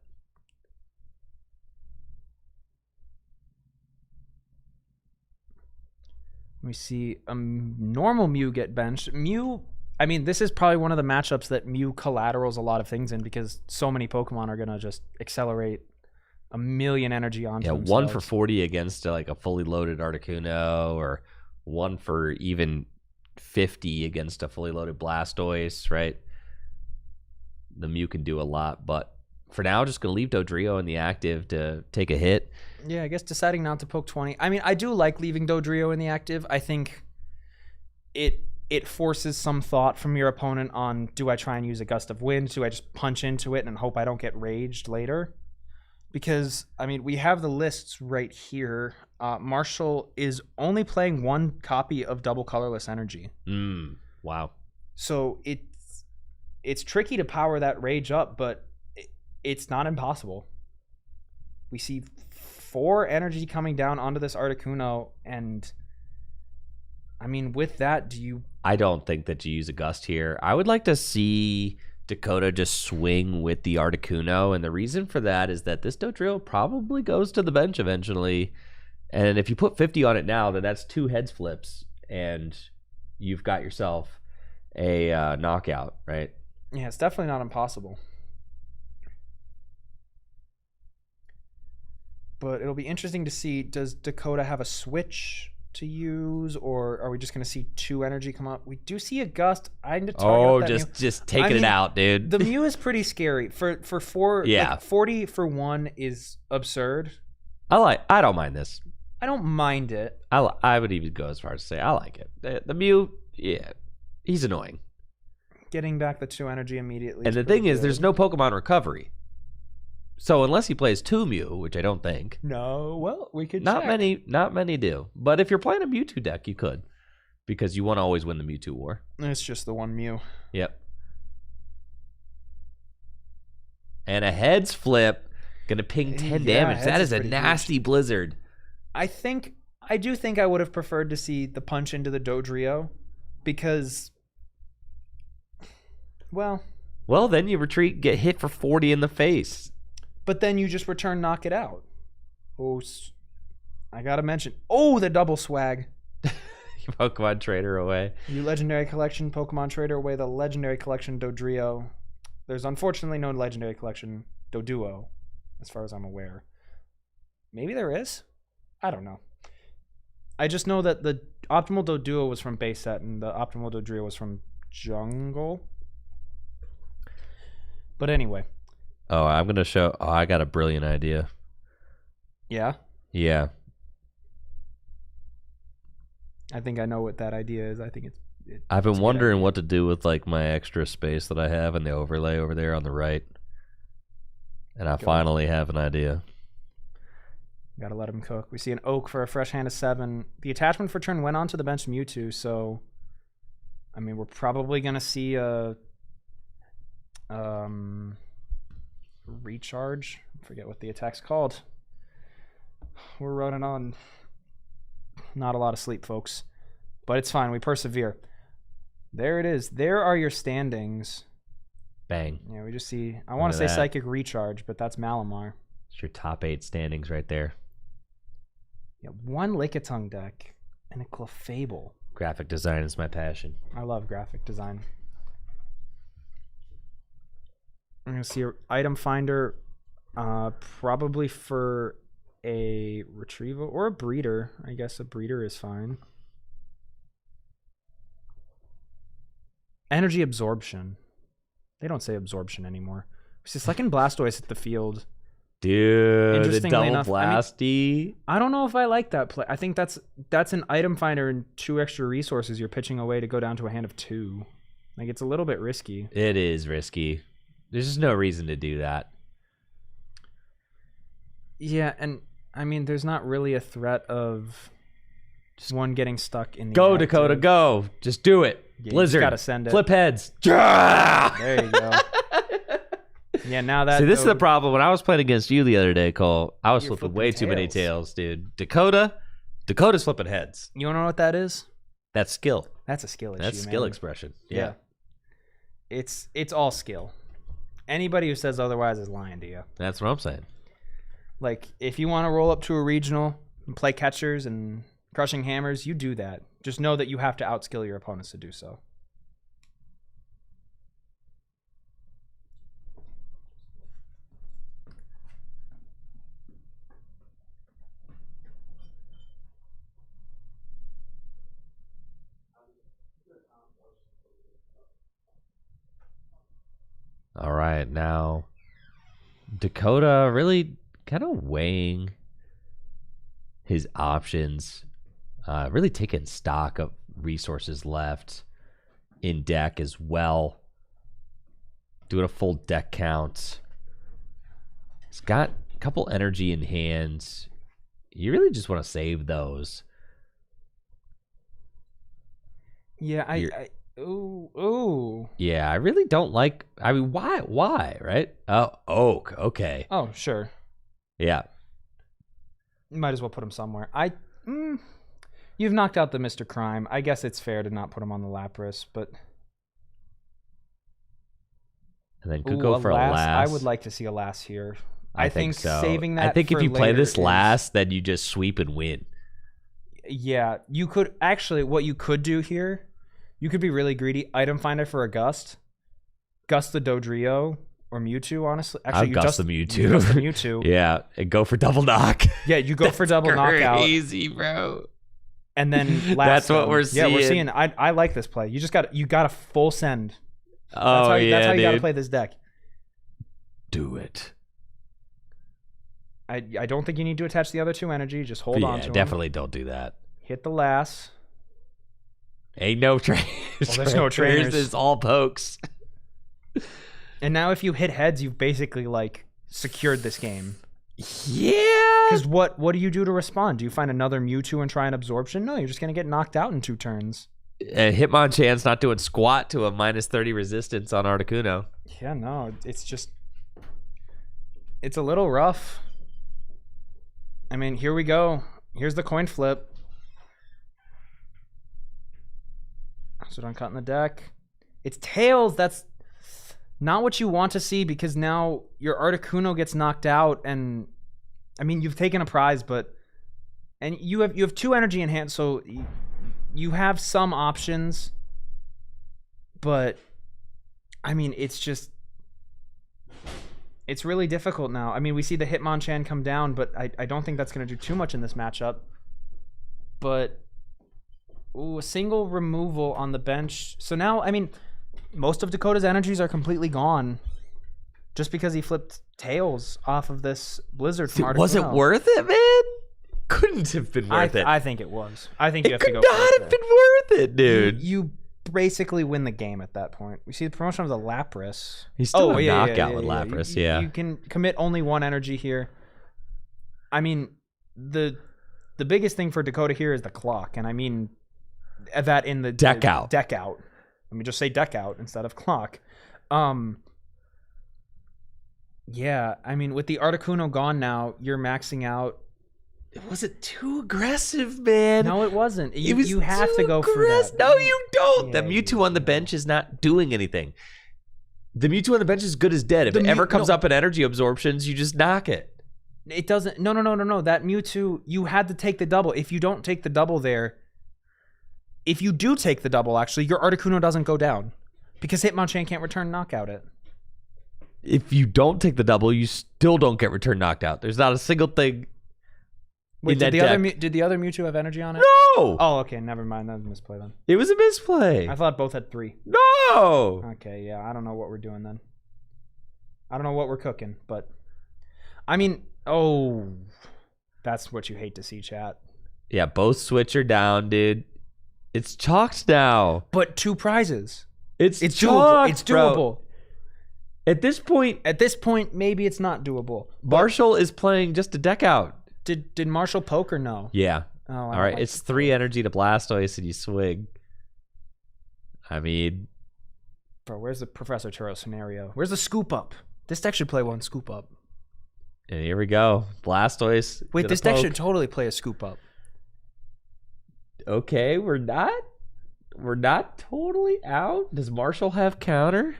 We see a normal Mew get benched. Mew, I mean, this is probably one of the matchups that Mew collaterals a lot of things in because so many Pokemon are going to just accelerate a million energy onto themselves. 1 for 40 against like a fully loaded Articuno, or 1 for even 50 against a fully loaded Blastoise, right? The Mew can do a lot, but for now, just going to leave Dodrio in the active to take a hit. Yeah, I guess deciding not to poke 20. I mean, I do like leaving Dodrio in the active. I think it forces some thought from your opponent on, do I try and use a Gust of Wind? Do I just punch into it and hope I don't get raged later? Because, I mean, we have the lists right here. Marshall is only playing 1 copy of Double Colorless Energy. Wow. So it's tricky to power that rage up, but it's not impossible. We see 4 energy coming down onto this Articuno, and I mean, with that, I don't think that you use a Gust here. I would like to see Dakota just swing with the Articuno, and the reason for that is that this Dodrio probably goes to the bench eventually, and if you put 50 on it now, then that's 2 heads flips, and you've got yourself a knockout, right? Yeah, it's definitely not impossible. But it'll be interesting to see, does Dakota have a switch to use, or are we just going to see 2 energy come up? We do see a Gust. Just taking it out, dude. The Mew is pretty scary. For 4, Yeah. like 40 for 1 is absurd. I don't mind this. I don't mind it. I would even go as far as to say I like it. The Mew, yeah, he's annoying. Getting back the 2 energy immediately. And the thing is, there's no Pokemon recovery. So unless he plays 2 Mew, which I don't think. No, well, we could Not check. not many do. But if you're playing a Mewtwo deck, you could. Because you want to always win the Mewtwo war. It's just the 1 Mew. Yep. And a heads flip. Gonna ping 10 damage. heads That is is a pretty nasty blizzard. I do think I would have preferred to see the punch into the Dodrio, because, well, Then you retreat, get hit for 40 in the face. but then you just return, knock it out. Oh, I gotta mention. Oh, the double swag. Pokemon Trader away. You Legendary Collection Pokemon Trader away the Legendary Collection Dodrio. There's unfortunately no Legendary Collection Doduo, as far as I'm aware. Maybe there is? I don't know. I just know that the Optimal Doduo was from base set and the Optimal Dodrio was from Jungle. But anyway. Oh, I'm going to show. Oh, I got a brilliant idea. Yeah? Yeah. I think I know what that idea is. I think I've been wondering what to do with like my extra space that I have in the overlay over there on the right. And I finally have an idea. Gotta let him cook. We see an Oak for a fresh hand of 7. The attachment for turn went onto the bench Mewtwo, so I mean we're probably gonna see a recharge. I forget what the attack's called. We're running on not a lot of sleep, folks. But it's fine, we persevere. There it is. There are your standings. Bang. Yeah, we just see, I want to say Psychic Recharge, but that's Malamar. It's your top 8 standings right there. Yeah, 1 Lickitung deck and a Clefable. Graphic design is my passion. I love graphic design. I'm going to see an item finder, probably for a retrieval or a breeder. I guess a breeder is fine. Energy absorption. They don't say absorption anymore. We see Second Blastoise at the field. Dude, the Interestingly double enough, blasty. I don't know if I like that play. I think that's an item finder and 2 extra resources you're pitching away to go down to a hand of 2. Like, it's a little bit risky. It is risky. There's just no reason to do that. Yeah, and I mean, there's not really a threat of just one getting stuck in the Go, active. Dakota, go. Just do it. Yeah, Blizzard. You just gotta send it. Flip heads. There you go. Yeah, now that. See, this is the problem. When I was playing against you the other day, Cole, I was You're flipping flipping way too many tails. tails, dude. Dakota's flipping heads. You wanna know what that is? That's skill. That's a skill issue. That's skill man. expression. Yeah. It's all skill. Anybody who says otherwise is lying to you. That's what I'm saying. Like, if you want to roll up to a regional and play catchers and crushing hammers, you do that. Just know that you have to outskill your opponents to do so. All right, now Dakota really kind of weighing his options, really taking stock of resources left in deck as well. Doing a full deck count. He's got a couple energy in hand. You really just want to save those. Yeah, Ooh. Yeah, I really don't like. I mean, why, right? Oh, oak. Okay. Oh, sure. Yeah. You might as well put him somewhere. You've knocked out the Mr. Crime. I guess it's fair to not put him on the Lapras, but And then could go for a last. I would like to see a last here. I think so. Saving that. I think if for you play later this is- last, then you just sweep and win. Yeah, you could actually. What you could do here, you could be really greedy. Item finder for a Gust the Dodrio or Mewtwo. Honestly, actually, I'll Gust the Mewtwo. You Gust the Mewtwo. Yeah, and go for double knock. Yeah, you go for double knockout, Crazy, bro. and then last. That's what we're Yeah, we're seeing. seeing. I like this play. You got a full send. Oh That's how yeah, you got to dude. play this deck. Do it. I don't think you need to attach the other two energy. Just hold on to them. Definitely don't do that. Hit the last. Ain't no trainers. Well, there's no trainers. It's all pokes. And now if you hit heads, you've basically like secured this game. Yeah. Because what do you do to respond? Do you find another Mewtwo and try an absorption? No, you're just gonna get knocked out in 2 turns. And Hitmonchan's not doing squat to a -30 resistance on Articuno. Yeah, no, it's a little rough. I mean, here we go. Here's the coin flip. So don't cut in the deck. It's tails. That's not what you want to see because now your Articuno gets knocked out, and I mean you've taken a prize, and you have 2 energy in hand, so you have some options, but I mean it's really difficult now. I mean we see the Hitmonchan come down, but I don't think that's going to do too much in this matchup. But a single removal on the bench. So now, I mean, most of Dakota's energies are completely gone just because he flipped tails off of this Blizzard from Articuno. Was it worth it, man? Couldn't have been worth it. I think it was. I think you have It to could go not for it have there. been worth it, dude. You basically win the game at that point. We see the promotion of the Lapras. He's still a knockout with Lapras, yeah. You can commit only 1 energy here. I mean, the biggest thing for Dakota here is the clock, and I mean that in the Deck out. Deck out. Let me just say deck out instead of clock. Yeah, I mean with the Articuno gone now, you're maxing out. Was it too aggressive, man? No, it wasn't. It was you have too to go for that. No, you don't. Yeah, The Mewtwo you on the bench is not doing anything. The Mewtwo on the bench is good as dead. If The it ever Mew- comes no. up in energy absorptions, you just knock it. It doesn't. No. That Mewtwo, you had to take the double. If you don't take the double there, if you do take the double, actually, your Articuno doesn't go down because Hitmonchan can't return knockout it. If you don't take the double, you still don't get return knocked out. There's not a single thing. Wait, in did that the other Mewtwo have energy on it? No! Oh, okay. Never mind. That was a misplay then. It was a misplay. I thought both had 3. No! Okay, yeah. I don't know what we're doing then. I don't know what we're cooking, but I mean, that's what you hate to see, chat. Yeah, both switch are down, dude. It's chalked now. But 2 prizes. It's doable. chalked, It's bro. doable. At this point, Maybe it's not doable. Marshall is playing just a deck out. Did Marshall poke or no? Yeah. Oh, I All don't right. like It's the 3 poke. energy to Blastoise and you swing. I mean, Bro, where's the Professor Turo scenario? Where's the scoop up? This deck should play 1 scoop up. and here we go. Blastoise. Wait, gonna this deck poke. should totally play a scoop up. Okay, we're not totally out. Does Marshall have counter?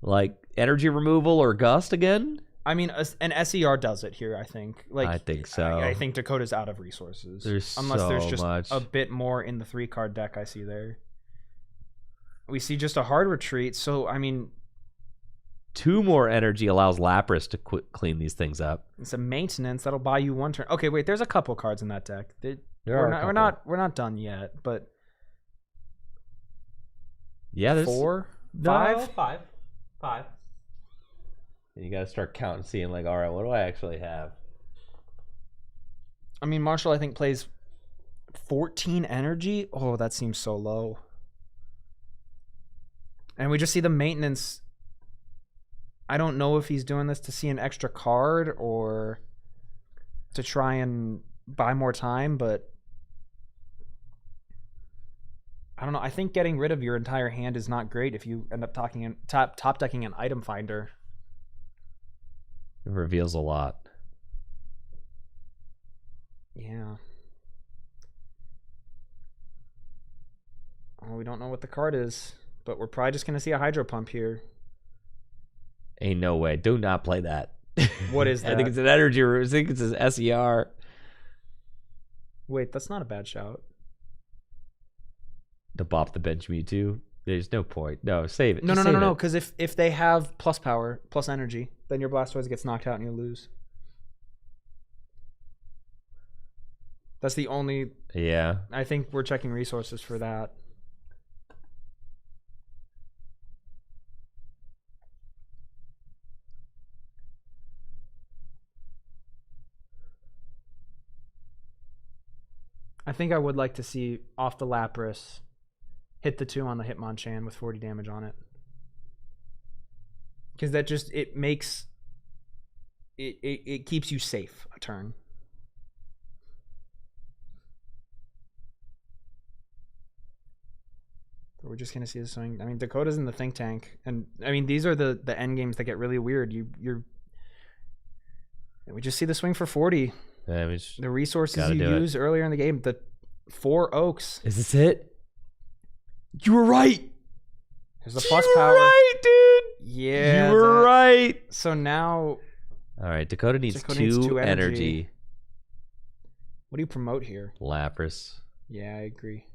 Like energy removal or gust again? I mean, an SER does it here, I think. Like, I think so. I think Dakota's out of resources. There's Unless so there's just much. a bit more in the 3-card deck I see there. We see just a hard retreat, so, I mean, 2 more energy allows Lapras to clean these things up. it's a maintenance that'll buy you 1 turn. Okay, wait, there's a couple cards in that deck. There are a couple. We're not done yet, but Yeah, there's 4, No, 5. 5. And you got to start counting, seeing like, all right, what do I actually have? I mean, Marshall, I think, plays 14 energy. Oh, that seems so low. And we just see the maintenance. I don't know if he's doing this to see an extra card or to try and buy more time, but I don't know. I think getting rid of your entire hand is not great if you end up top decking an item finder. It reveals a lot. Yeah. Oh, we don't know what the card is, but we're probably just going to see a Hydro Pump here. Ain't no way. Do not play that. What is that? I think it's an energy. I think it's an SER. Wait, that's not a bad shout. To bop the bench Mewtwo. There's no point. No, save it. No, Just no, no, save no, no. it. Because if they have plus power, plus energy, then your Blastoise gets knocked out and you lose. That's the only. Yeah. I think we're checking resources for that. I think I would like to see off the Lapras hit the 2 on the Hitmonchan with 40 damage on it. Because that just, it makes, it keeps you safe a turn. But we're just going to see this swing. I mean, Dakota's in the think tank. And, I mean, these are the end games that get really weird. We just see the swing for 40. Yeah, The resources you used earlier in the game, the 4 Oaks. Is this it? You were right. There's the plus power. You were right, dude. Yeah. You were right. So now. All right, Dakota needs needs 2 2 energy. What do you promote here? Lapras. Yeah, I agree.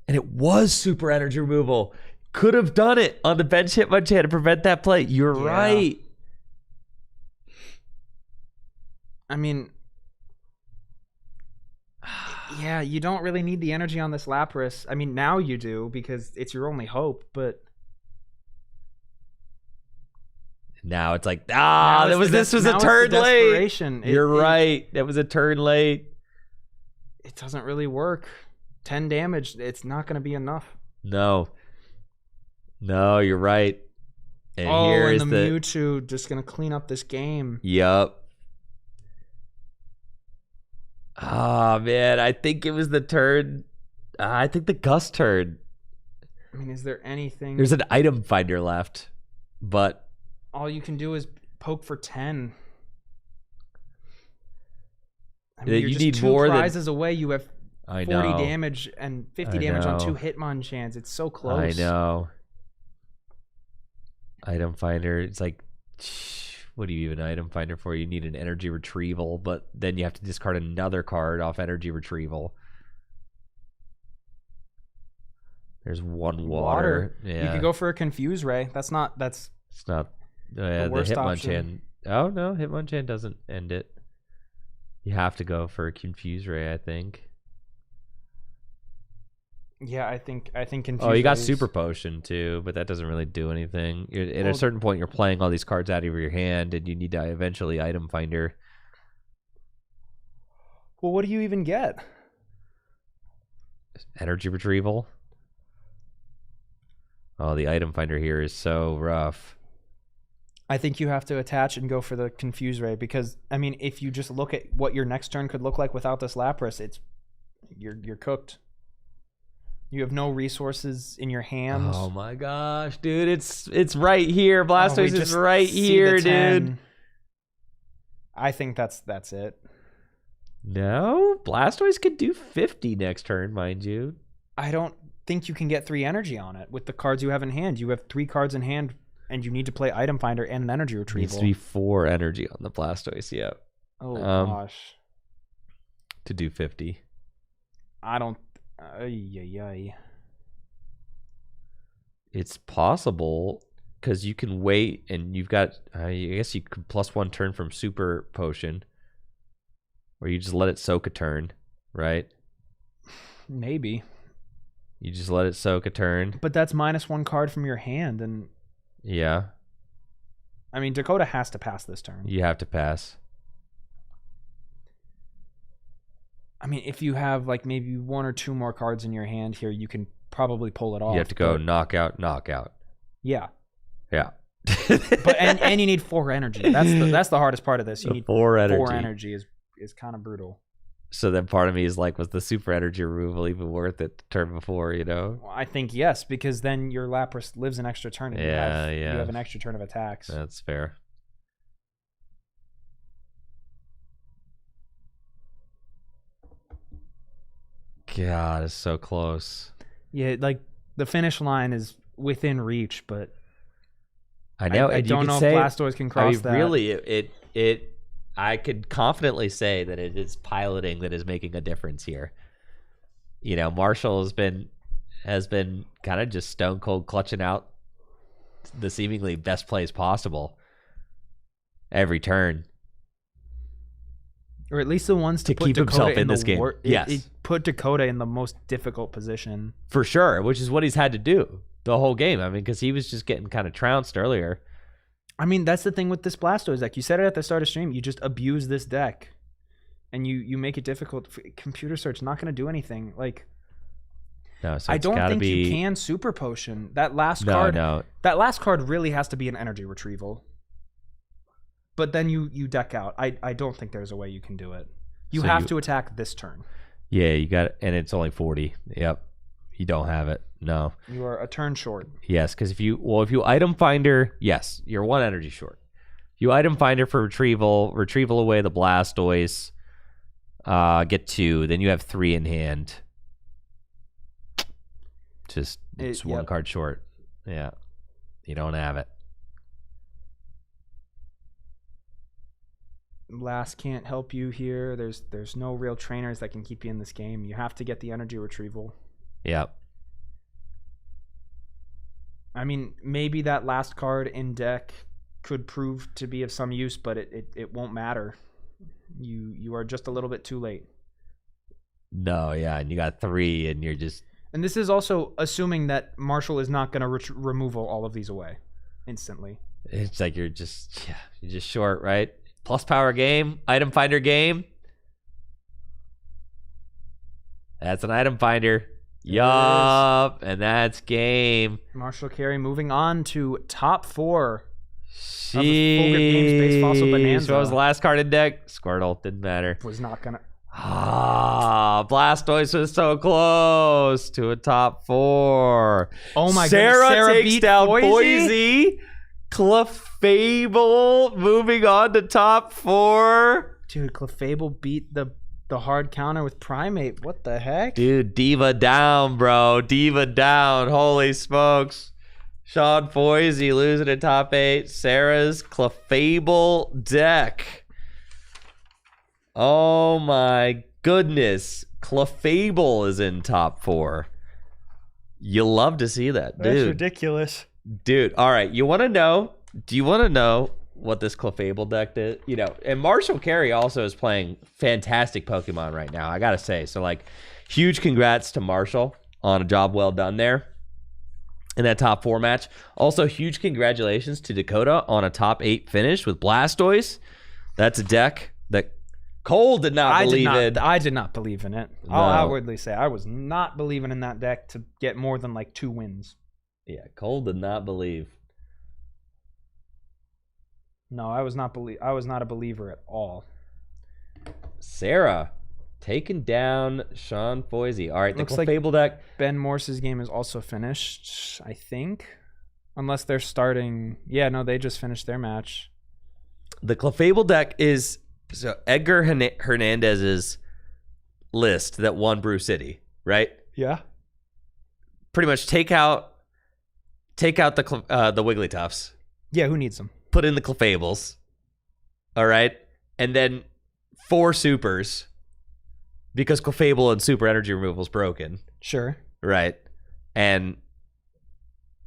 And it was super energy removal. Could have done it on the bench Hitmonchan to prevent that play. You're right. I mean, yeah, you don't really need the energy on this Lapras. I mean, now you do because it's your only hope, but now it's like, this was a turn late. You're right. That was a turn late. It doesn't really work. 10 damage, it's not going to be enough. No, you're right. And and the Mewtwo just going to clean up this game. Yup. Oh, man. I think it was the turn. I think the Gus turn. I mean, is there anything? There's an item finder left, but all you can do is poke for 10. I mean, you're you just need 2 more prizes away. You have 40 know. damage and 50 damage on 2 Hitmonchans. It's so close. I know. Item finder. It's like, what do you even item finder for? You need an energy retrieval, but then you have to discard another card off energy retrieval. There's 1 water. Yeah. You could go for a Confuse Ray. It's not. It's not. The worst Hitmonchan. option. Oh no, Hitmonchan doesn't end it. You have to go for a Confuse Ray, I think. Yeah, I think Confuse Oh, you got Rays. Super Potion too, but that doesn't really do anything. At a certain point, you're playing all these cards out of your hand, and you need to eventually item finder. Well, what do you even get? Energy retrieval. Oh, the item finder here is so rough. I think you have to attach and go for the Confuse Ray because, I mean, if you just look at what your next turn could look like without this Lapras, you're cooked. You have no resources in your hand. Oh my gosh, dude! It's right here. Blastoise is right see here, the 10. dude. I think that's it. No, Blastoise could do 50 next turn, mind you. I don't think you can get 3 energy on it with the cards you have in hand. You have 3 cards in hand, and you need to play item finder and an energy retrieval. Needs to be 4 energy on the Blastoise. Yeah. Oh gosh. To do 50. I don't. It's possible because you can wait, and you've got. I guess you could +1 turn from Super Potion, or you just let it soak a turn, right? Maybe. You just let it soak a turn. But that's -1 card from your hand, and yeah. I mean, Dakota has to pass this turn. You have to pass. I mean, if you have like maybe 1 or 2 more cards in your hand here, you can probably pull it off. You have to go knockout. Yeah. Yeah. But and you need 4 energy. That's the hardest part of this. You need 4 energy. 4 energy is kind of brutal. So then part of me is like, was the super energy removal even worth it the turn before, you know? Well, I think yes, because then your Lapras lives an extra turn and you have an extra turn of attacks. That's fair. God, it's so close. Yeah, like the finish line is within reach, but I know. I don't know if Blastoise can cross that. Really, I could confidently say that it is piloting that is making a difference here. You know, Marshall has been kind of just stone cold clutching out the seemingly best plays possible every turn. Or at least the ones to put keep Dakota himself in this game. Yes. It put Dakota in the most difficult position. For sure, which is what he's had to do the whole game. I mean, because he was just getting kind of trounced earlier. I mean, that's the thing with this Blastoise deck. You said it at the start of stream. You just abuse this deck. And you make it difficult. Computer search not going to do anything. Like, no, so I don't think you can Super Potion. That last card. That last card really has to be an energy retrieval. But then you deck out. I don't think there's a way you can do it. You have to attack this turn. Yeah, you got it, and it's only 40. Yep, you don't have it. No, you are a turn short. Yes, because if you item finder, yes, you're one energy short. You item finder for retrieval away the Blastoise. Get 2, then you have 3 in hand. Just it's one card short. Yeah, you don't have it. Last can't help you here. There's no real trainers that can keep you in this game. You have to get the energy retrieval. Yep. I mean, maybe that last card in deck could prove to be of some use, but it won't matter. You are just a little bit too late. No, yeah, and you got 3, and you're just. And this is also assuming that Marshall is not going to remove all of these away instantly. It's like you're just short, right? Plus power game, item finder game. That's an item finder. Yup, and that's game. Marshall Carey moving on to top 4 of the Full Grip Games base fossil Bonanza. What was the last card in deck? Squirtle, didn't matter. Was not gonna. Blastoise was so close to a top 4. Oh my goodness, Sarah takes down Boise. Clefable moving on to top 4. Dude, Clefable beat the hard counter with Primate. What the heck? Dude, Diva down, bro. Diva down. Holy smokes. Sean Boise losing to top 8. Sarah's Clefable deck. Oh my goodness. Clefable is in top 4. You love to see that, dude. That's ridiculous. Dude, all right. Do you want to know what this Clefable deck did? You know, and Marshall Carey also is playing fantastic Pokemon right now, I gotta say. So, like, huge congrats to Marshall on a job well done there in that top 4 match. Also, huge congratulations to Dakota on a top 8 finish with Blastoise. That's a deck that Cole did not believe in. I did not believe in it. No. I'll outwardly say I was not believing in that deck to get more than like 2 wins. Yeah, Cole did not believe. No, I was not a believer at all. Sarah taking down Sean Boise. All right, the Clefable deck. Ben Morse's game is also finished, I think. Unless they're starting. Yeah, no, they just finished their match. The Clefable deck is Edgar Hernandez's list that won Brew City, right? Yeah. Pretty much take out the Wigglytuffs. Yeah, who needs them? Put in the Clefables. All right. And then 4 supers because Clefable and super energy removal is broken. Sure. Right. And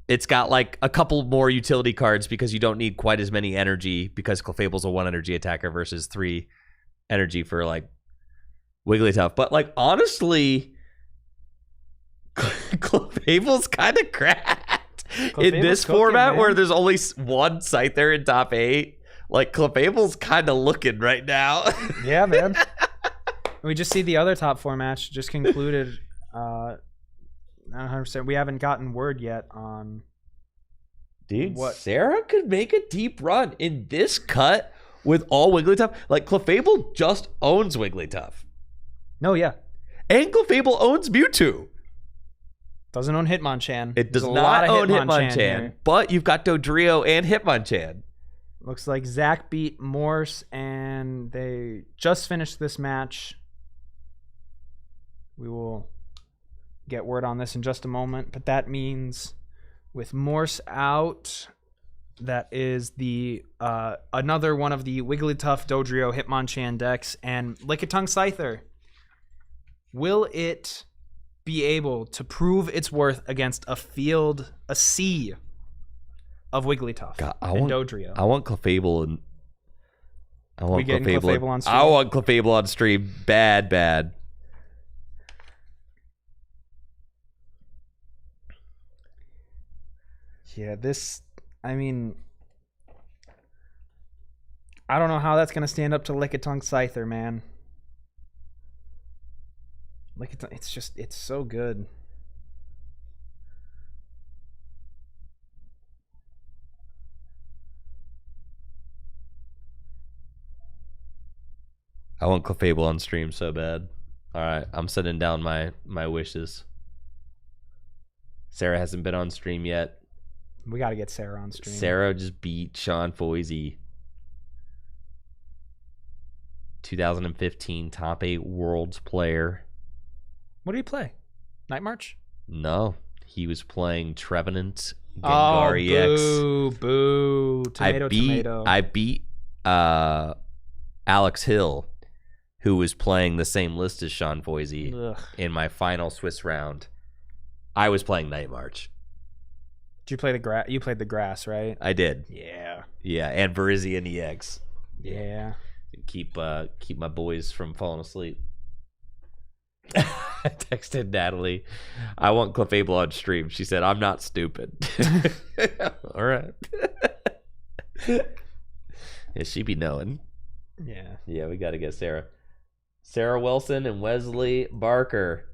it's got like a couple more utility cards because you don't need quite as many energy because Clefable's a 1 energy attacker versus 3 energy for like Wigglytuff. But like honestly, Clefable's kind of crap. In this format where there's only 1 Scyther in top 8, like Clefable's kind of looking right now. Yeah, man. We just see the other top 4 match just concluded. 100%. We haven't gotten word yet on. Dude, what Sarah could make a deep run in this cut with all Wigglytuff. Like Clefable just owns Wigglytuff. No, yeah. And Clefable owns Mewtwo. Doesn't own Hitmonchan. It does There's a not lot of own Hitmonchan Hitmonchan, here. but you've got Dodrio and Hitmonchan. Looks like Zach beat Morse, and they just finished this match. We will get word on this in just a moment, but that means with Morse out, that is the another one of the Wigglytuff, Dodrio, Hitmonchan decks, and Lickitung Scyther. Will it be able to prove its worth against a sea of Wigglytuff and Dodrio? I want Clefable and I want Clefable on stream? I want Clefable on stream. Bad. Yeah, I don't know how that's going to stand up to Lickitung Scyther, man. It's so good. I want Clefable on stream so bad. All right, I'm sending down my wishes. Sarah hasn't been on stream yet. We got to get Sarah on stream. Sarah just beat Sean Foisey. 2015 top 8 Worlds player. What did he play? Night March? No, he was playing Trevenant Gengar EX. Boo. Tomato. I beat Alex Hill, who was playing the same list as Sean Foisey in my final Swiss round. I was playing Night March. Did you play the grass? You played the grass, right? I did. Yeah. Yeah, and Virizion EX. Yeah. Keep my boys from falling asleep. I texted Natalie, I want Clefable on stream. She said, I'm not stupid. All right. Yeah, she be knowing. Yeah. Yeah, we got to get Sarah. Sarah Wilson and Wesley Barker.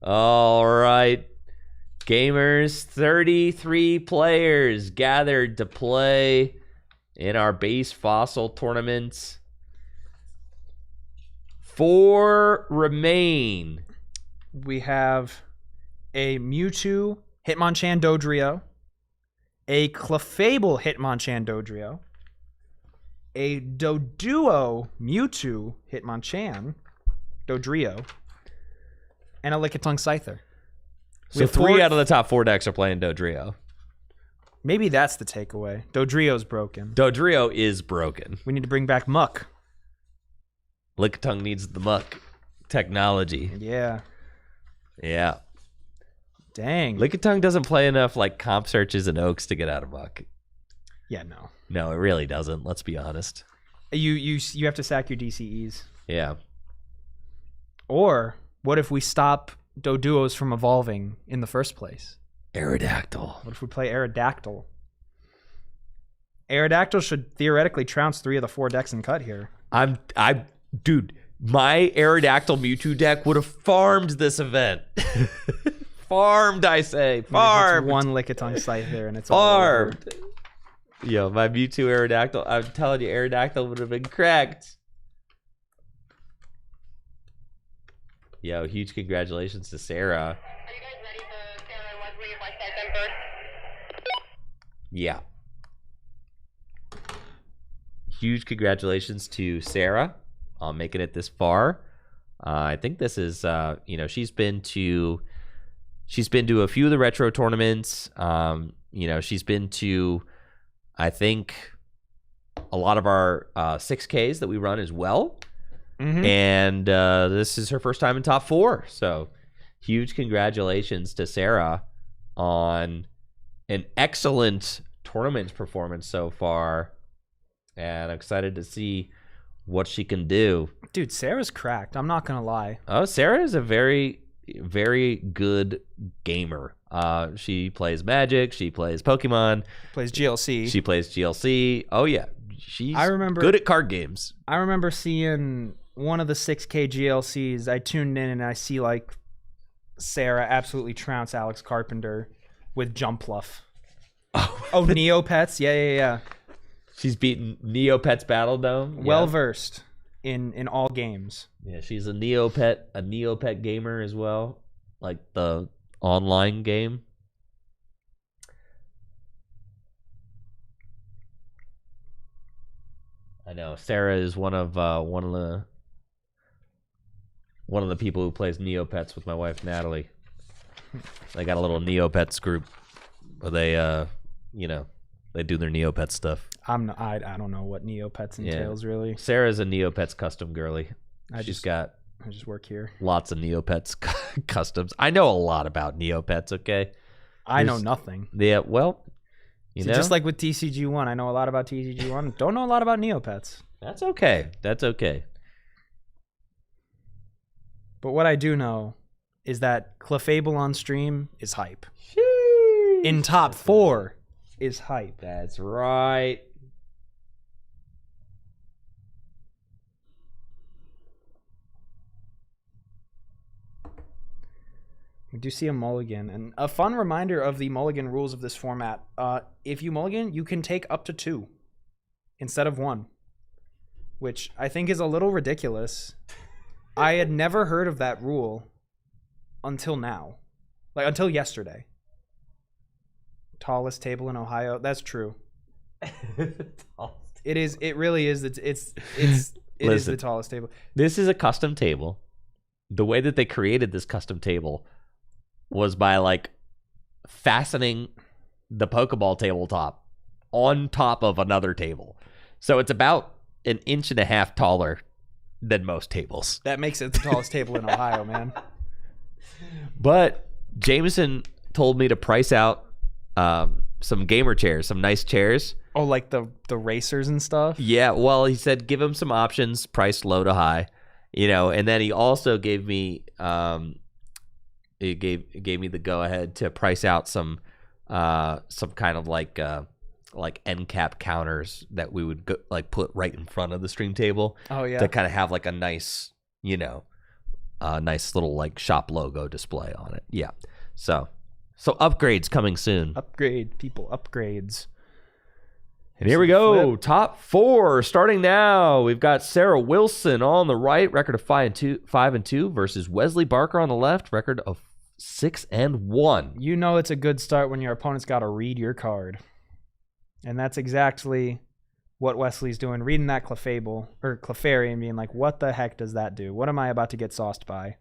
All right. Gamers, 33 players gathered to play in our base fossil tournaments. 4 remain. We have a Mewtwo Hitmonchan Dodrio, a Clefable Hitmonchan Dodrio, a Doduo Mewtwo Hitmonchan Dodrio, and a Lickitung Scyther. So 3 out of the top 4 decks are playing Dodrio. Maybe that's the takeaway. Dodrio's broken. Dodrio is broken. We need to bring back Muck. Lickitung needs the Muck technology. Yeah. Yeah. Dang. Lickitung doesn't play enough like comp searches and oaks to get out of Muck. Yeah, no. No, it really doesn't. Let's be honest. You have to sack your DCEs. Yeah. Or what if we stop Doduos from evolving in the first place? Aerodactyl. What if we play Aerodactyl? Aerodactyl should theoretically trounce 3 of the 4 decks in cut here. Dude, my Aerodactyl Mewtwo deck would have farmed this event. Farmed, I say. Farmed. It's one Lickitung Scyther and it's farmed. All over. Yo, my Mewtwo Aerodactyl, I'm telling you, Aerodactyl would have been cracked. Yo, huge congratulations to Sarah. Are you guys ready for Sarah and Wesley if I said them first? Yeah. Huge congratulations to Sarah on making it this far. I think this is, she's been to a few of the retro tournaments. She's been to, I think, a lot of our 6Ks that we run as well. Mm-hmm. And this is her first time in top 4. So huge congratulations to Sarah on an excellent tournament performance so far. And I'm excited to see what she can do. Dude, Sarah's cracked. I'm not going to lie. Oh, Sarah is a very, very good gamer. She plays Magic. She plays Pokemon. Plays GLC. She plays GLC. Oh, yeah. She's good at card games. I remember seeing one of the 6K GLCs. I tuned in and I see like Sarah absolutely trounce Alex Carpenter with Jumpluff. Oh, Neopets. Yeah. She's beaten Neopets Battle Dome. Well versed. in all games. Yeah, she's a Neopet gamer as well, like the online game. I know Sarah is one of the people who plays Neopets with my wife Natalie. They got a little Neopets group where they they do their Neopet stuff. I don't know what Neopets entails really. Sarah's a Neopets custom girly. I just work here. Lots of Neopets customs. I know a lot about Neopets, okay? I know nothing. Yeah, well, you know. Just like with TCG1, I know a lot about TCG1. Don't know a lot about Neopets. That's okay. That's okay. But what I do know is that Clefable on stream is hype. Sheesh. In top 4 is hype. That's right. We do see a mulligan, and a fun reminder of the mulligan rules of this format. If you mulligan, you can take up to 2 instead of 1, which I think is a little ridiculous. I had never heard of that rule until now, like until yesterday. Tallest table in Ohio. That's true. It is. It really is. It is the tallest table. This is a custom table. The way that they created this custom table was by like fastening the Pokeball tabletop on top of another table. So it's about 1.5 inches taller than most tables. That makes it the tallest table in Ohio, man. But Jameson told me to price out some gamer chairs, some nice chairs. Oh, like the racers and stuff? Yeah, well, he said give him some options, priced low to high, and then he also gave me he gave me the go ahead to price out some kind of like end cap counters that we would put right in front of the stream table. Oh yeah, to kind of have like a nice nice little like shop logo display on it. Yeah, so upgrades coming soon. Upgrades. And here we go. Top 4 starting now. We've got Sarah Wilson on the right, record of 5-2 versus Wesley Barker on the left, record of 6-1. You know it's a good start when your opponent's got to read your card. And that's exactly what Wesley's doing, reading that Clefable or Clefairy and being like, what the heck does that do? What am I about to get sauced by?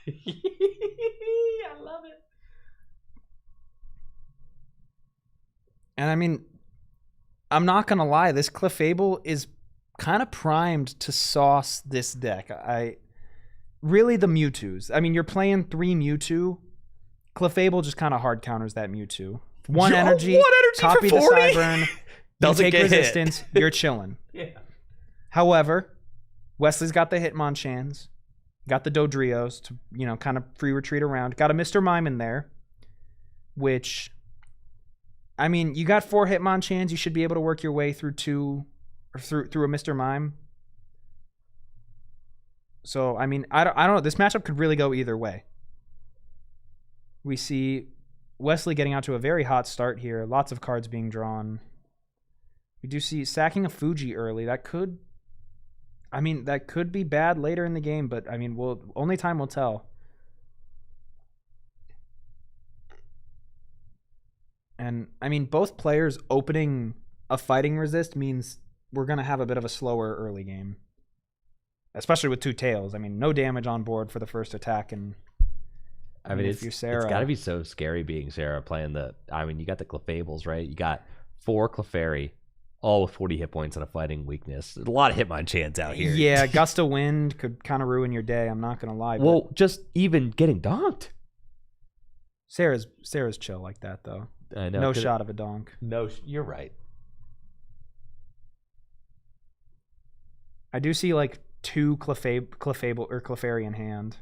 I love it. And I mean, I'm not going to lie, this Clefable is kind of primed to sauce this deck. Really the Mewtwo's. I mean, you're playing 3 Mewtwo. Clefable just kind of hard counters that Mewtwo. One energy copy the Cyburn, doesn't take get resistance, hit. you're chilling. Yeah. However, Wesley's got the Hitmonchans, got the Dodrios to, kind of free retreat around. Got a Mr. Mime in there, which, I mean, you got 4 Hitmonchans, you should be able to work your way through 2 or through a Mr. Mime. So, I mean, I don't know. This matchup could really go either way. We see Wesley getting out to a very hot start here. Lots of cards being drawn. We do see sacking a Fuji early. That could be bad later in the game, but I mean, only time will tell. And I mean, both players opening a fighting resist means we're going to have a bit of a slower early game. Especially with 2 tails. I mean, no damage on board for the first attack, and I mean, if you're Sarah, it's got to be so scary being Sarah playing you got the Clefables, right? You got 4 Clefairy, all with 40 hit points and a fighting weakness. There's a lot of Hitmonchans out here. Yeah, gust of wind could kind of ruin your day. I'm not gonna lie. Well, just even getting donked. Sarah's chill like that though. I know. No shot of a donk. No, you're right. I do see like 2 Clefable or Clefairy in hand.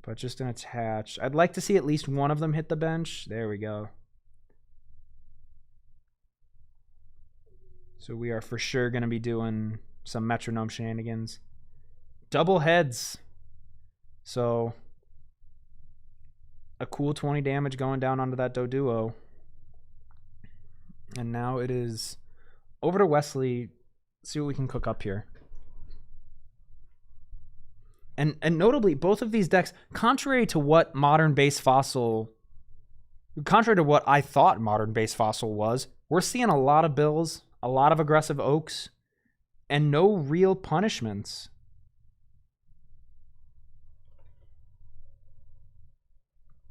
But just an attach. I'd like to see at least one of them hit the bench. There we go. So we are for sure going to be doing some metronome shenanigans. Double heads. So a cool 20 damage going down onto that Doduo. And now it is over to Wesley see what we can cook up here. And notably, both of these decks, contrary to what I thought modern base fossil was, we're seeing a lot of bills, a lot of aggressive oaks, and no real punishments.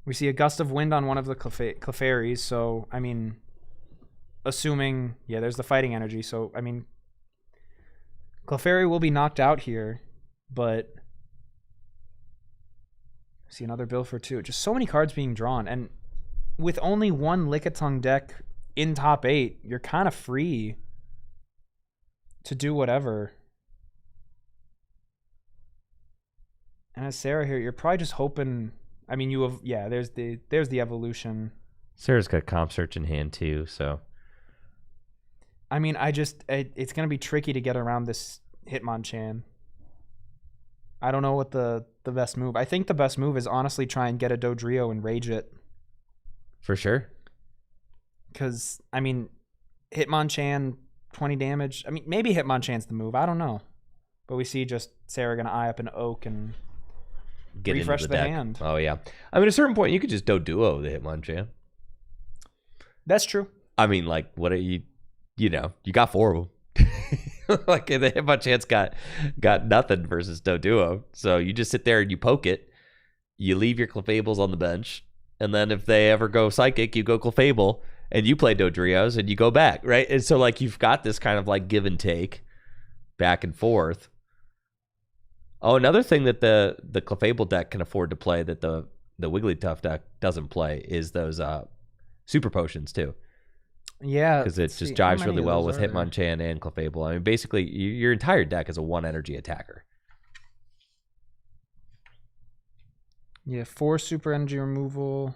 We see a gust of wind on one of the Clefairies, so, I mean, assuming, yeah, there's the fighting energy, so, I mean, Clefairy will be knocked out here, but see another bill for 2. Just so many cards being drawn, and with only one Lickitung deck in top 8, you're kind of free to do whatever. And as Sarah here, you're probably just hoping. I mean, you have, yeah. There's the evolution. Sarah's got comp search in hand too, so. I mean, it's gonna be tricky to get around this Hitmonchan. I don't know what the best move. I think the best move is honestly try and get a Dodrio and rage it. For sure. Because, I mean, Hitmonchan, 20 damage. I mean, maybe Hitmonchan's the move. I don't know. But we see just Sarah going to eye up an Oak and get refresh into the deck. hand. Oh, yeah. I mean, at a certain point, you could just duo the Hitmonchan. That's true. I mean, like, what are you got 4 of them. Like, the Hitmonchan's got nothing versus Doduo. So you just sit there and you poke it. You leave your Clefables on the bench. And then if they ever go Psychic, you go Clefable. And you play Dodrios and you go back, right? And so, like, you've got this kind of, like, give and take back and forth. Oh, another thing that the Clefable deck can afford to play that the Wigglytuff deck doesn't play is those Super Potions, too. Yeah. Because it just jives really well with Hitmonchan and Clefable. I mean, basically, your entire deck is a 1-energy attacker. Yeah, 4 super energy removal,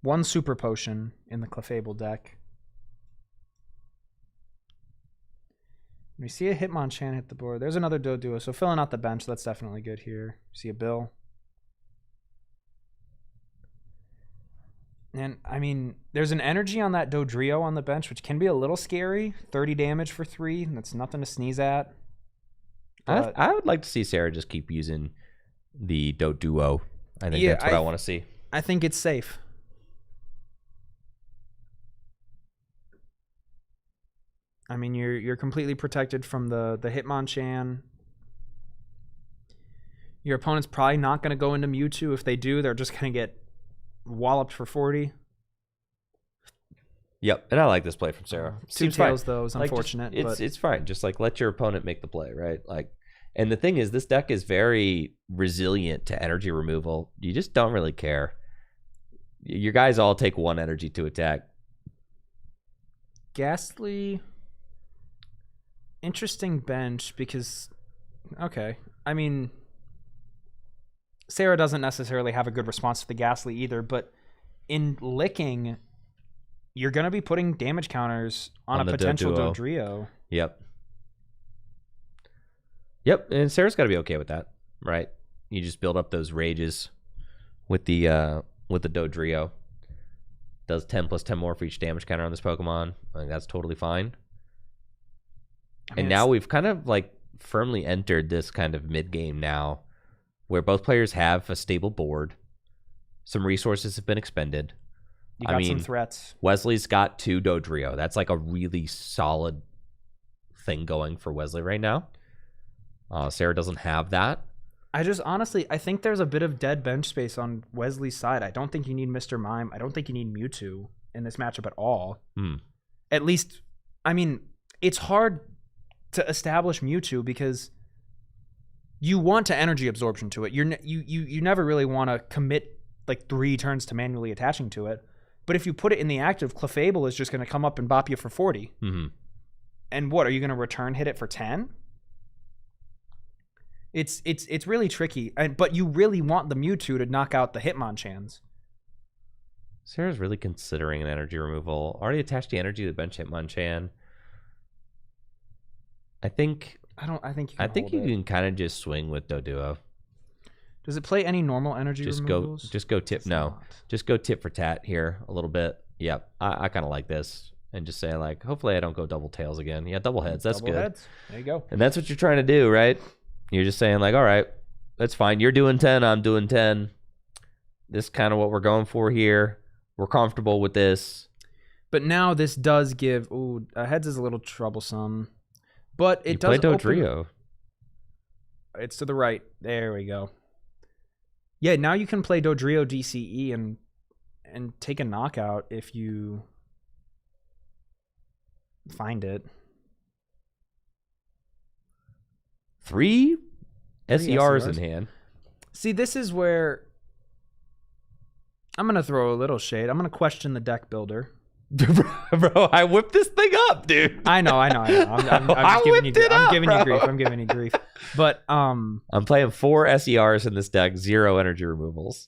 1 super potion in the Clefable deck. We see a Hitmonchan hit the board. There's another Doduo, so filling out the bench, that's definitely good here. See a Bill. And, I mean, there's an energy on that Dodrio on the bench, which can be a little scary. 30 damage for 3, that's nothing to sneeze at. I would like to see Sarah just keep using the Doduo. I think that's what I want to see. I think it's safe. I mean, you're completely protected from the Hitmonchan. Your opponent's probably not going to go into Mewtwo. If they do, they're just going to get walloped for 40. Yep, and I like this play from Sarah. Two tails, though, is unfortunate. It's fine. Just, like, let your opponent make the play, right? Like, and the thing is, this deck is very resilient to energy removal. You just don't really care. Your guys all take 1 energy to attack. Ghastly, interesting bench because, okay, I mean, Sarah doesn't necessarily have a good response to the Ghastly either, but in Licking, you're going to be putting damage counters on a potential Dodrio. Yep, and Sarah's got to be okay with that, right? You just build up those rages with the Dodrio. Does 10 plus 10 more for each damage counter on this Pokemon. I think that's totally fine. I mean, and now we've kind of, like, firmly entered this kind of mid-game now where both players have a stable board. Some resources have been expended. You got some threats. Wesley's got 2 Dodrio. That's, like, a really solid thing going for Wesley right now. Sarah doesn't have that. I just honestly, I think there's a bit of dead bench space on Wesley's side. I don't think you need Mr. Mime. I don't think you need Mewtwo in this matchup at all. At least, I mean, it's hard to establish Mewtwo because you want to energy absorption to it. You never really want to commit like 3 turns to manually attaching to it. But if you put it in the active, Clefable is just going to come up and bop you for 40. And what, are you going to return hit it for 10? It's really tricky, but you really want the Mewtwo to knock out the Hitmonchans. Sarah's really considering an energy removal. Already attached the energy to the bench Hitmonchan. I think you can kind of just swing with Doduo. Does it play any normal energy removals? Just go tip. No, just go tip for tat here a little bit. Yep, I kind of like this. and just say like, hopefully I don't go double tails again. Yeah, double heads. That's Double good. heads. There you go. And that's what you're trying to do, right? You're just saying like, all right, that's fine. You're doing 10. I'm doing 10. This is kind of what we're going for here. We're comfortable with this. But now this does give. Ooh, heads is a little troublesome, but it does. Play open, Dodrio. It's to the right. There we go. Yeah, now you can play Dodrio DCE and take a knockout if you find it. 3 SERs in SERs. hand. See, this is where I'm gonna throw a little shade. I'm gonna question the deck builder. Bro, I whipped this thing up, dude. I know. I'm just giving you. I'm giving you grief. I'm giving you grief. But I'm playing 4 SERs in this deck, 0 energy removals.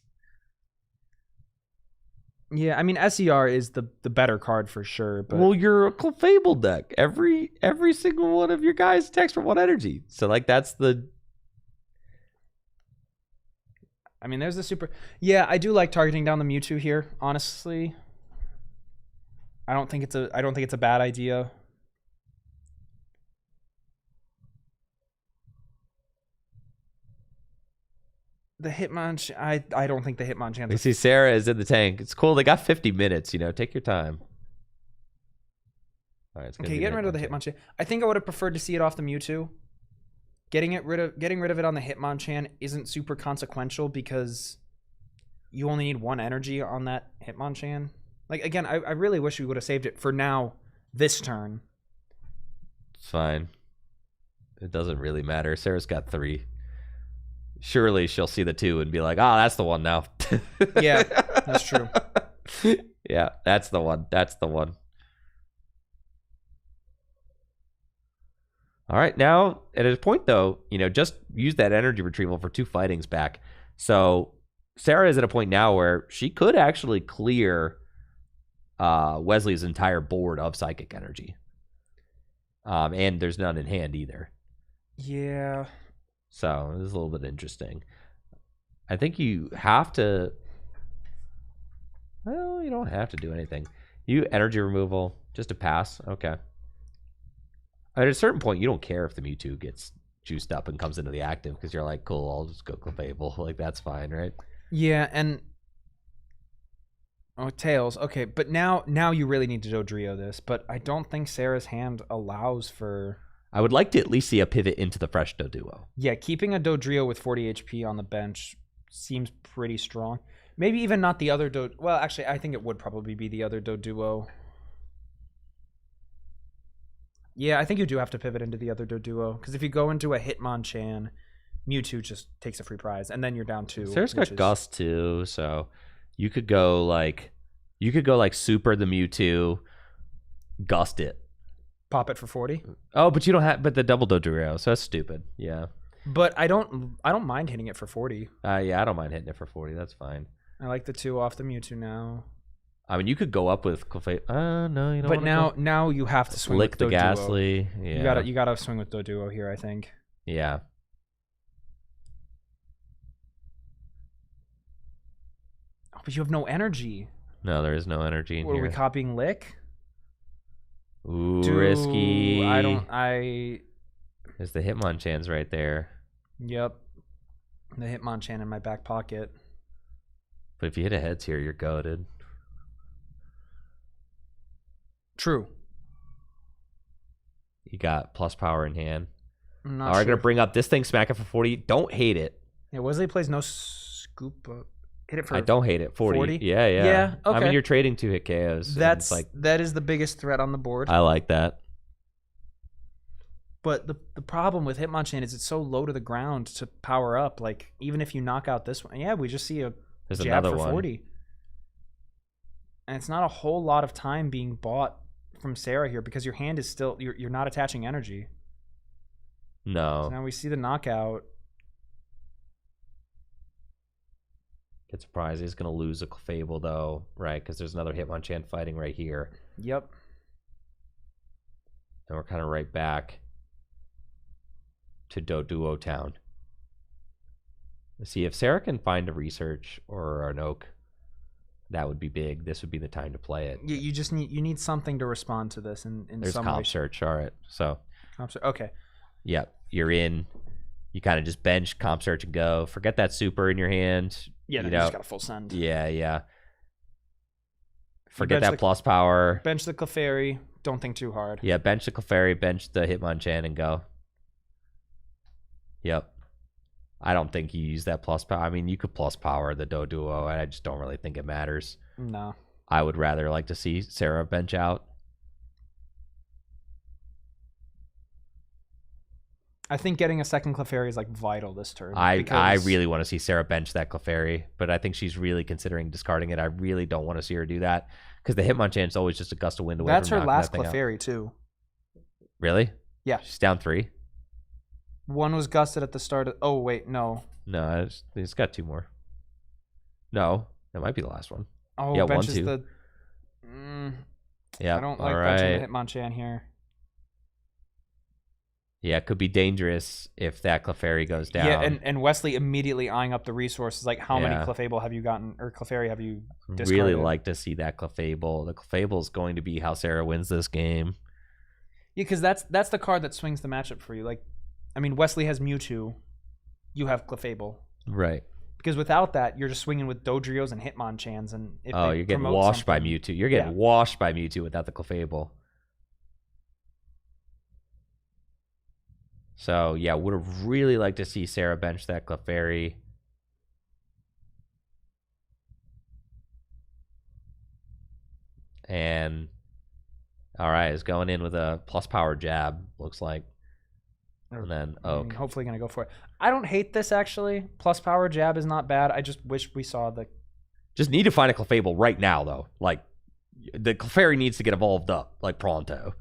yeah, I mean SER is the better card for sure. But Well, you're a Fable deck. Every single one of your guys attacks for 1 energy. So like that's the. I mean, there's the super. Yeah, I do like targeting down the Mewtwo here. Honestly, I don't think it's a bad idea. The Hitmonchan, I don't think the Hitmonchan. We see Sarah is in the tank. It's cool. They got 50 minutes. Take your time. All right, it's gonna Okay, be getting rid of the Hitmonchan. I think I would have preferred to see it off the Mewtwo. Getting rid of it on the Hitmonchan isn't super consequential because you only need 1 energy on that Hitmonchan. Like again, I really wish we would have saved it for now this turn. It's fine. It doesn't really matter. Sarah's got 3. Surely she'll see the 2 and be like, "Ah, that's the one now." Yeah, that's true. Yeah, that's the one. That's the one. All right, now at a point though, just use that energy retrieval for 2 fightings back. So Sarah is at a point now where she could actually clear Wesley's entire board of psychic energy. And there's none in hand either. Yeah. So this is a little bit interesting. I think you have to. Well, you don't have to do anything. You energy removal just to pass. Okay. At a certain point, you don't care if the Mewtwo gets juiced up and comes into the active because you're like, cool, I'll just go Clefable. Like that's fine, right? Yeah, and Tails. Okay, but now you really need to Dodrio this. But I don't think Sarah's hand allows for. I would like to at least see a pivot into the fresh Doduo. Yeah, keeping a Dodrio with 40 HP on the bench seems pretty strong. Maybe even not the other Well, actually, I think it would probably be the other Doduo. Yeah, I think you do have to pivot into the other Doduo because if you go into a Hitmonchan, Mewtwo just takes a free prize, and then you're down 2. Sarah's got Gust too, so you could go like super the Mewtwo, Gust it. Pop it for 40. Oh, but you don't have the double Dodrio, so that's stupid. Yeah. But I don't mind hitting it for 40. Yeah, I don't mind hitting it for 40. That's fine. I like the 2 off the Mewtwo now. I mean, you could go up with no, you don't. But now you have to swing lick with the Doduo. Ghastly. Yeah. You gotta swing with Doduo here, I think. Yeah. Oh, but you have no energy. No, there is no energy in Were here. we copying Lick? Ooh, risky. There's the Hitmonchans right there. Yep. The Hitmonchan in my back pocket. But if you hit a heads here, you're goated. True. You got plus power in hand. I'm All not right, sure. gonna bring up this thing, smack it for 40. Don't hate it. Yeah, Wesley plays no scoop. Hit it for. I don't hate it. 40. 40? Yeah. Yeah, I mean, okay. you're trading 2 hit KOs. and That's it's like that is the biggest threat on the board. I like that. But the problem with Hitmonchan is it's so low to the ground to power up. Like even if you knock out this one, yeah, we just see a There's jab another for one. 40. And it's not a whole lot of time being bought from Sarah here because your hand is still you're not attaching energy. No. So now we see the knockout. Get surprised. He's gonna lose a Fable though, right? Because there's another Hitmonchan fighting right here. Yep. And we're kind of right back to Doduo Town. Let's see if Sarah can find a research or an oak. that would be big. This would be the time to play it. You just need something to respond to this in There's some comp way. search. All right. So, Okay. yep, you're in. You kind of just bench, comp search, and go. Forget that super in your hand. Yeah, you then you just got a full send. Yeah. Forget bench that plus power. Bench the Clefairy. Don't think too hard. Yeah, bench the Clefairy, bench the Hitmonchan, and go. Yep. I don't think you use that plus power. I mean, you could plus power the Doduo, and I just don't really think it matters. No. I would rather like to see Sarah bench out. I think getting a second Clefairy is like vital this turn. I really want to see Sarah bench that Clefairy, but I think she's really considering discarding it. I really don't want to see her do that because the Hitmonchan is always just a gust of wind away. That's from her knocking last that thing out. Clefairy too. Really? Yeah. She's down 3. One was gusted at the start of... Oh, wait, no. No, it's got 2 more. No, that might be the last one. Oh, Yeah, benches 1, 2. the... Yeah. I don't like benching the Hitmonchan here. Yeah, it could be dangerous if that Clefairy goes down. Yeah, and Wesley immediately eyeing up the resources, like how many Yeah. Clefable have you gotten, or Clefairy have you discarded? Really like to see that Clefable. The Clefable is going to be how Sarah wins this game. Yeah, because that's the card that swings the matchup for you. Like, I mean, Wesley has Mewtwo, you have Clefable. Right. Because without that, you're just swinging with Dodrios and Hitmonchans, and if they You're getting promote washed by something- Mewtwo. You're getting washed by Mewtwo without the Clefable. So, yeah, would have really liked to see Sarah bench that Clefairy. And, all right, is going in with a plus power jab, looks like. And then Oak. Hopefully going to go for it. I don't hate this, actually. Plus power jab is not bad. I just wish we saw the... Just need to find a Clefable right now, though. Like, the Clefairy needs to get evolved up, like pronto.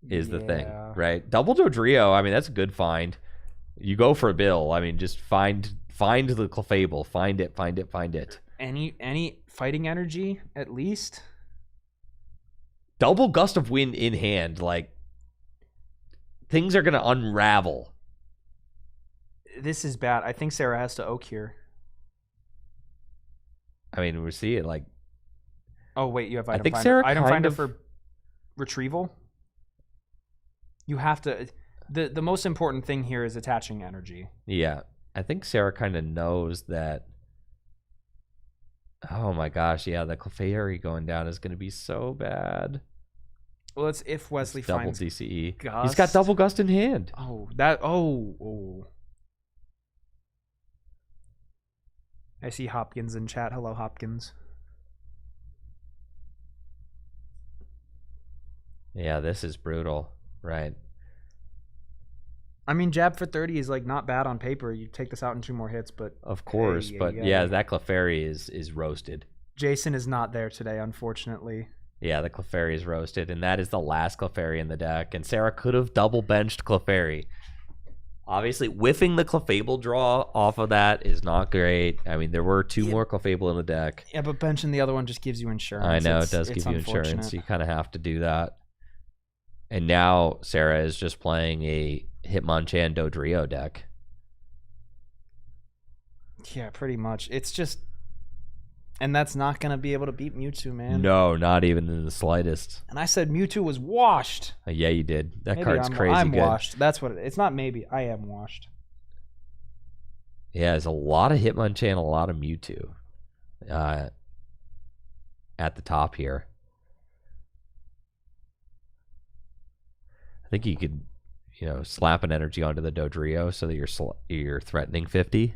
Is the thing, right? Double Dodrio, I mean, that's a good find. You go for a bill. I mean, just find the Clefable. Find it. Any fighting energy, at least? Double Gust of Wind in hand, like, things are going to unravel. This is bad. I think Sarah has to Oak here. I mean, we see it, like... Oh, wait, you have Item I think Finder. Sarah Item kind Finder of... for retrieval? You have to... The most important thing here is attaching energy. Yeah. I think Sarah kind of knows that... Oh my gosh, yeah, the Clefairy going down is going to be so bad. Well, it's if Wesley Double finds... DCE. Gust. He's got Double Gust in hand. Oh, that... Oh. I see Hopkins in chat. Hello, Hopkins. Yeah, this is brutal, right? I mean, jab for 30 is like not bad on paper. You take this out in 2 more hits, but Of course, but yeah, that Clefairy is roasted. Jason is not there today, unfortunately. Yeah, the Clefairy is roasted, and that is the last Clefairy in the deck. And Sarah could have double benched Clefairy. Obviously, whiffing the Clefable draw off of that is not great. I mean, there were 2 more Clefable in the deck. Yeah, but benching the other one just gives you insurance. I know, it does It's give you insurance. unfortunate. You kind of have to do that. And now Sarah is just playing a Hitmonchan Dodrio deck. Yeah, pretty much. It's just... And that's not going to be able to beat Mewtwo, man. No, not even in the slightest. And I said Mewtwo was washed. Yeah, you did. That Maybe card's crazy I'm good. washed. That's what it is. It's not maybe. I am washed. Yeah, there's a lot of Hitmonchan, a lot of Mewtwo at the top here. I think you could, slap an energy onto the Dodrio so that you're threatening 50.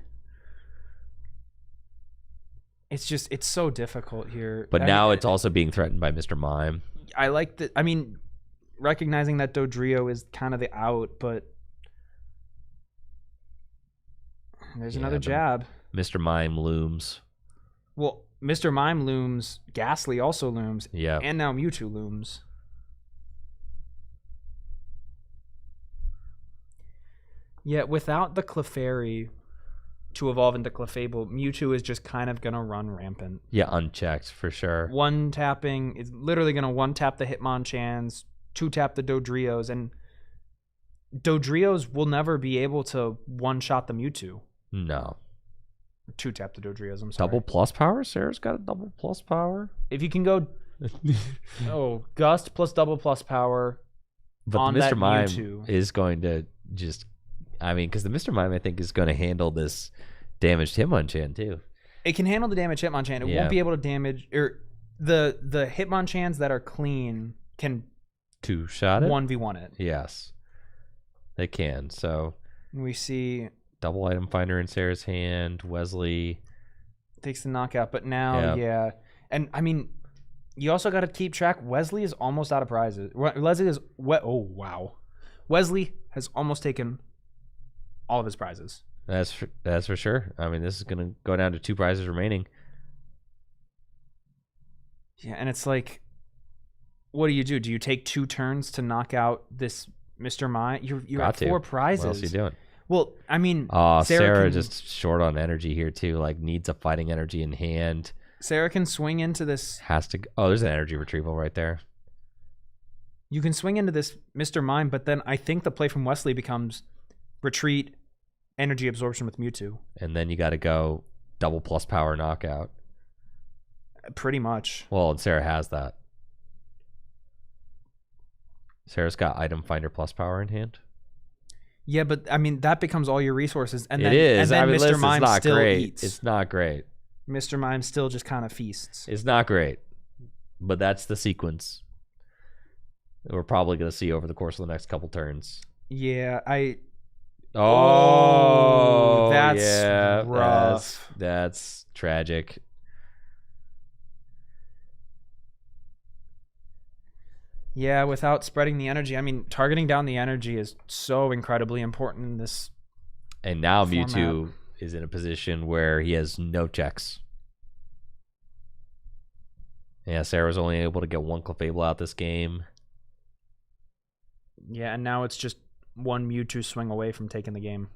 It's so difficult here. But now it's also being threatened by Mr. Mime. I like that. I mean, recognizing that Dodrio is kind of the out, but there's another jab. Mr. Mime looms. Well, Mr. Mime looms. Ghastly also looms. Yeah. And now Mewtwo looms. Yeah, without the Clefairy to evolve into Clefable, Mewtwo is just kind of going to run rampant. Yeah, unchecked for sure. One tapping is literally going to one tap the Hitmonchans, 2 tap the Dodrios, and Dodrios will never be able to one shot the Mewtwo. No. 2 tap the Dodrios. I'm sorry. Double plus power? Sarah's got a double plus power? If you can go, Gust plus double plus power. But on the Mr. that Mime Mewtwo. is going to just... I mean, because the Mr. Mime, I think, is going to handle this damaged Hitmonchan, too. It can handle the damage Hitmonchan. It won't be able to damage... Or the Hitmonchans that are clean can... Two-shot it? 1v1 it. Yes. They can, so... We see... Double item finder in Sarah's hand. Wesley... Takes the knockout, but now, yeah. And, I mean... You also got to keep track. Wesley is almost out of prizes. Wesley is... Oh, wow. Wesley has almost taken all of his prizes. That's for sure. I mean, this is going to go down to 2 prizes remaining. Yeah, and it's like, what do? Do you take 2 turns to knock out this Mr. Mime? You're at 4 prizes. What else are you doing? Well, I mean, Sarah just short on energy here too. Like needs a fighting energy in hand. Sarah can swing into this. There's an energy retrieval right there. You can swing into this Mr. Mime, but then I think the play from Wesley becomes retreat, energy absorption with Mewtwo. And then you got to go double plus power knockout. Pretty much. Well, and Sarah has that. Sarah's got item finder plus power in hand. Yeah, but I mean that becomes all your resources, and then Mr. Mime still eats. It's not great. Mr. Mime still just kind of feasts. It's not great, but that's the sequence we're probably going to see over the course of the next couple turns. Yeah, that's rough. That's tragic. Yeah, without spreading the energy. I mean, targeting down the energy is so incredibly important in this. And now format. Mewtwo is in a position where he has no checks. Yeah, Sarah's only able to get 1 Clefable out this game. Yeah, and now it's just 1 Mewtwo swing away from taking the game.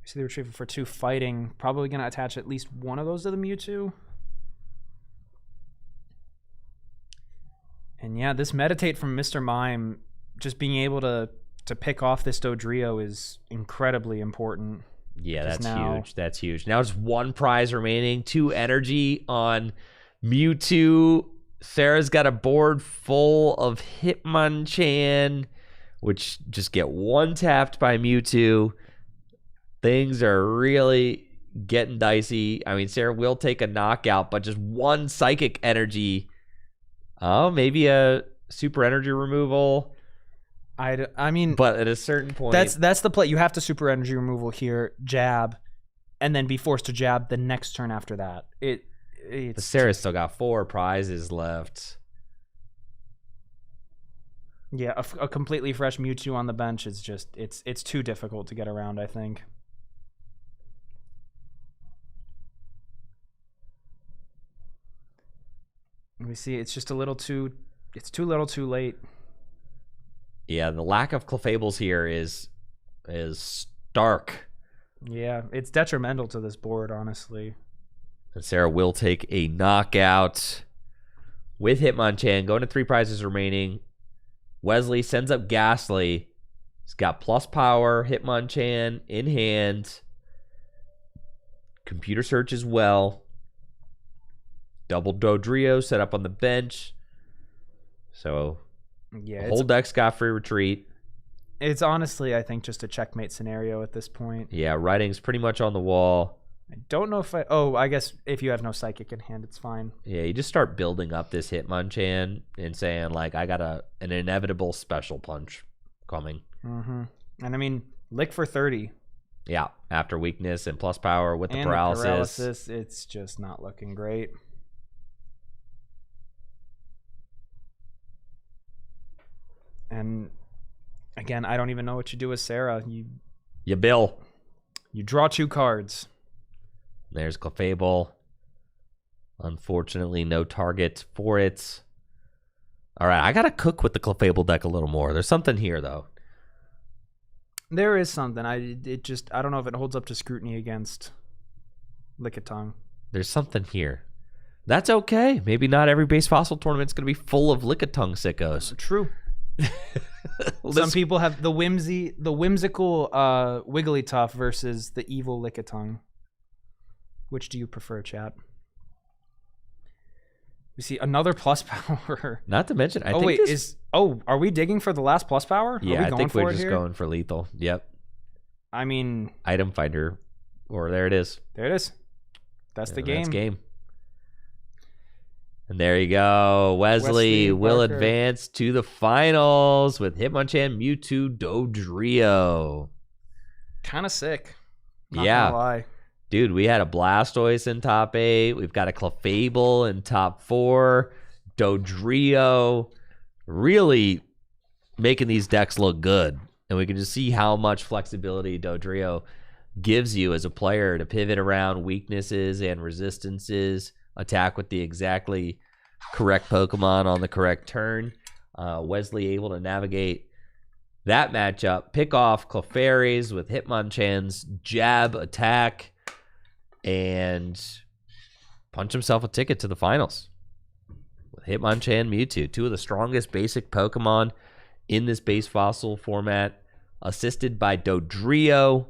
See the retrieval for 2 fighting. Probably going to attach at least one of those to the Mewtwo. And yeah, this meditate from Mr. Mime, just being able to pick off this Dodrio is incredibly important. Yeah, that's huge. That's huge. Now it's 1 prize remaining, 2 energy on Mewtwo. Sarah's got a board full of Hitmonchan, which just get 1 tapped by Mewtwo. Things are really getting dicey. I mean, Sarah will take a knockout, but just 1 psychic energy. Oh, maybe a super energy removal. I mean, but at a certain point, that's the play. You have to super energy removal here, jab, and then be forced to jab the next turn after that. But Sarah's still got 4 prizes left. Yeah, a completely fresh Mewtwo on the bench is just it's too difficult to get around, I think. We see it's just too little too late. Yeah, the lack of Clefables here is stark. Yeah, it's detrimental to this board, honestly. And Sarah will take a knockout with Hitmonchan, going to 3 prizes remaining. Wesley sends up Ghastly. He's got plus power, Hitmonchan in hand. Computer search as well. Double Dodrio set up on the bench. So yeah, the whole deck's got free retreat. It's honestly, I think, just a checkmate scenario at this point. Yeah, writing's pretty much on the wall. I don't know if I guess if you have no psychic in hand, it's fine. Yeah, you just start building up this Hitmonchan and saying, like, I got an inevitable special punch coming. Mm-hmm. And I mean, lick for 30. Yeah, after weakness and plus power with the and paralysis. The paralysis, it's just not looking great. And again, I don't even know what you do with Sarah. You bill. You draw 2 cards. There's Clefable. Unfortunately, no target for it. All right, I got to cook with the Clefable deck a little more. There's something here, though. There is something. I don't know if it holds up to scrutiny against Lickitung. There's something here. That's okay. Maybe not every base fossil tournament's going to be full of Lickitung sickos. True. Some people have the whimsical Wigglytuff versus the evil Lickitung. Which do you prefer, chat? We see another plus power. Not to mention, I think wait, this... are we digging for the last plus power? Yeah, I think we're just here? going for lethal. Yep. I mean... Item finder. Or there it is. There it is. That's the game. That's game. And there you go. Wesley will Barker. advance to the finals with Hitmonchan, Mewtwo, Dodrio. Kind of sick. Yeah. Not gonna lie. Dude, we had a Blastoise in top 8. We've got a Clefable in top 4. Dodrio. Really making these decks look good. And we can just see how much flexibility Dodrio gives you as a player to pivot around weaknesses and resistances, attack with the exactly correct Pokemon on the correct turn. Wesley able to navigate that matchup, pick off Clefairies with Hitmonchan's jab attack, and punch himself a ticket to the finals with Hitmonchan, Mewtwo, two of the strongest basic Pokemon in this base fossil format, assisted by Dodrio,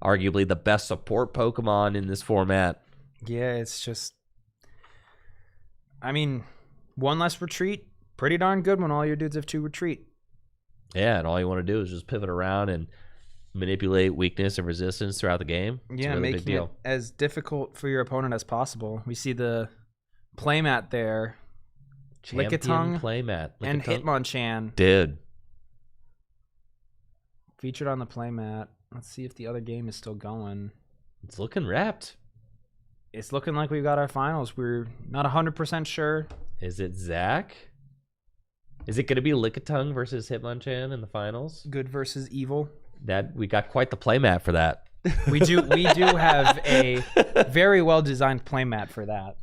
arguably the best support Pokemon in this format. Yeah, it's just... I mean, one less retreat, pretty darn good when all your dudes have 2 retreat. Yeah, and all you want to do is just pivot around and manipulate weakness and resistance throughout the game. It's Yeah, a really big making it deal. as difficult for your opponent as possible. We see the playmat there. Champion Lickitung playmat. and Lickitung. Hitmonchan Dude. featured on the playmat. Let's see if the other game is still going. It's looking wrapped. It's looking like we've got our finals. We're not 100% sure. Is it Zach? Is it going to be Lickitung versus Hitmonchan in the finals? Good versus evil. That we got quite the playmat for that. We do have a very well designed playmat for that.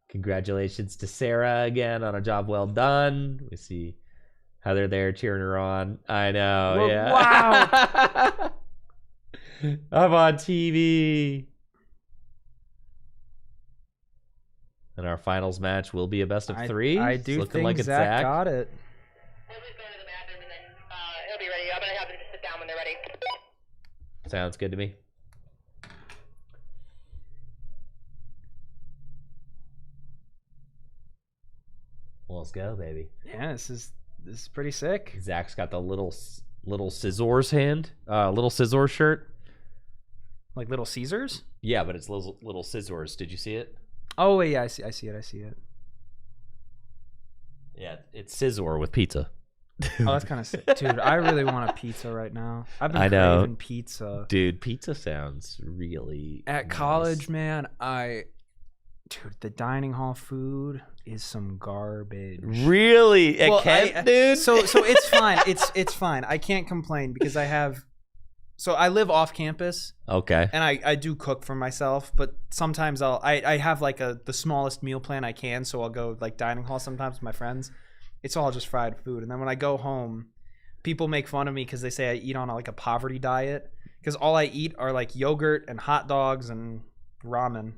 Congratulations to Sarah again on a job well done. We see Heather there cheering her on. I know. Well, yeah. wow. I'm on TV. And our finals match will be a best of 3. I It's do looking think like it's Zach got it. We'll just go to the bathroom and then he'll be ready. I'm gonna have them just sit down when they're ready. Sounds good to me. Well, let's go, baby. Yeah, this is pretty sick. Zach's got the little scissors hand, little scissors shirt. Like Little Caesars? Yeah, but it's little scissors. Did you see it? Oh wait, yeah, I see it. Yeah, it's scissor with pizza. Oh, that's kind of sick. Dude, I really want a pizza right now. I've been I know. craving pizza. Dude, pizza sounds really At nice. college, man, dude, the dining hall food is some garbage. Really? At Well, camp, dude? So it's fine. It's fine. I can't complain because I live off campus Okay. and I do cook for myself, but sometimes I have like the smallest meal plan I can, so I'll go like dining hall sometimes with my friends. It's all just fried food, and then when I go home, people make fun of me because they say I eat on like a poverty diet because all I eat are like yogurt and hot dogs and ramen.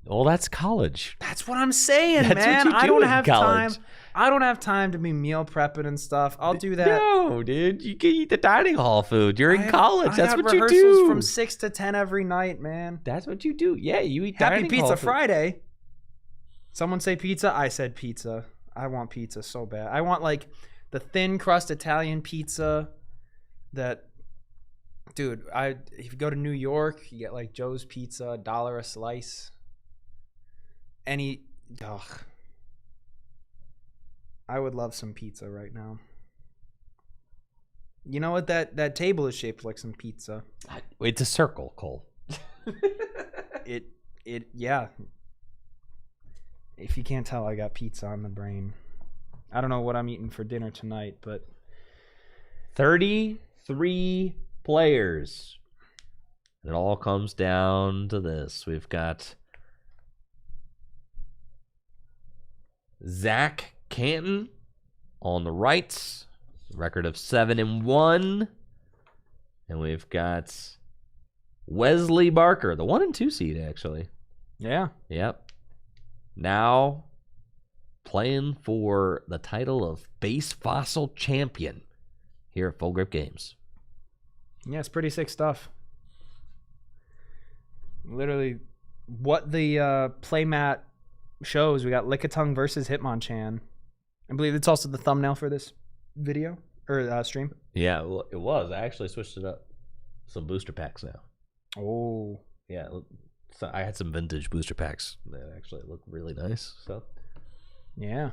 Well, that's college. That's what I'm saying, That's man. what you I do don't in have college. time. I don't have time to be meal prepping and stuff. I'll do that. No, dude. You can eat the dining hall food. You're in I college. That's have what you rehearsals do. from 6 to 10 every night, man. That's what you do. Yeah, you eat Happy dining Pizza hall food. Friday. Someone say pizza. I said pizza. I want pizza so bad. I want like the thin crust Italian pizza that, dude, if you go to New York, you get like Joe's Pizza, $1 a slice. I would love some pizza right now. You know what? That table is shaped like some pizza. It's a circle, Cole. Yeah. If you can't tell, I got pizza on the brain. I don't know what I'm eating for dinner tonight, but 33 players. It all comes down to this. We've got Zach Canton on the right, record of 7-1. And we've got Wesley Barker, the 1 and 2 seed, actually. Yeah. Yep. Now playing for the title of Base Fossil Champion here at Full Grip Games. Yeah, it's pretty sick stuff. Literally, what the playmat shows, we got Lickitung versus Hitmonchan. I believe it's also the thumbnail for this video or stream. Yeah, well, it was. I actually switched it up. Some booster packs now. Oh. Yeah, so I had some vintage booster packs that actually look really nice. So Yeah.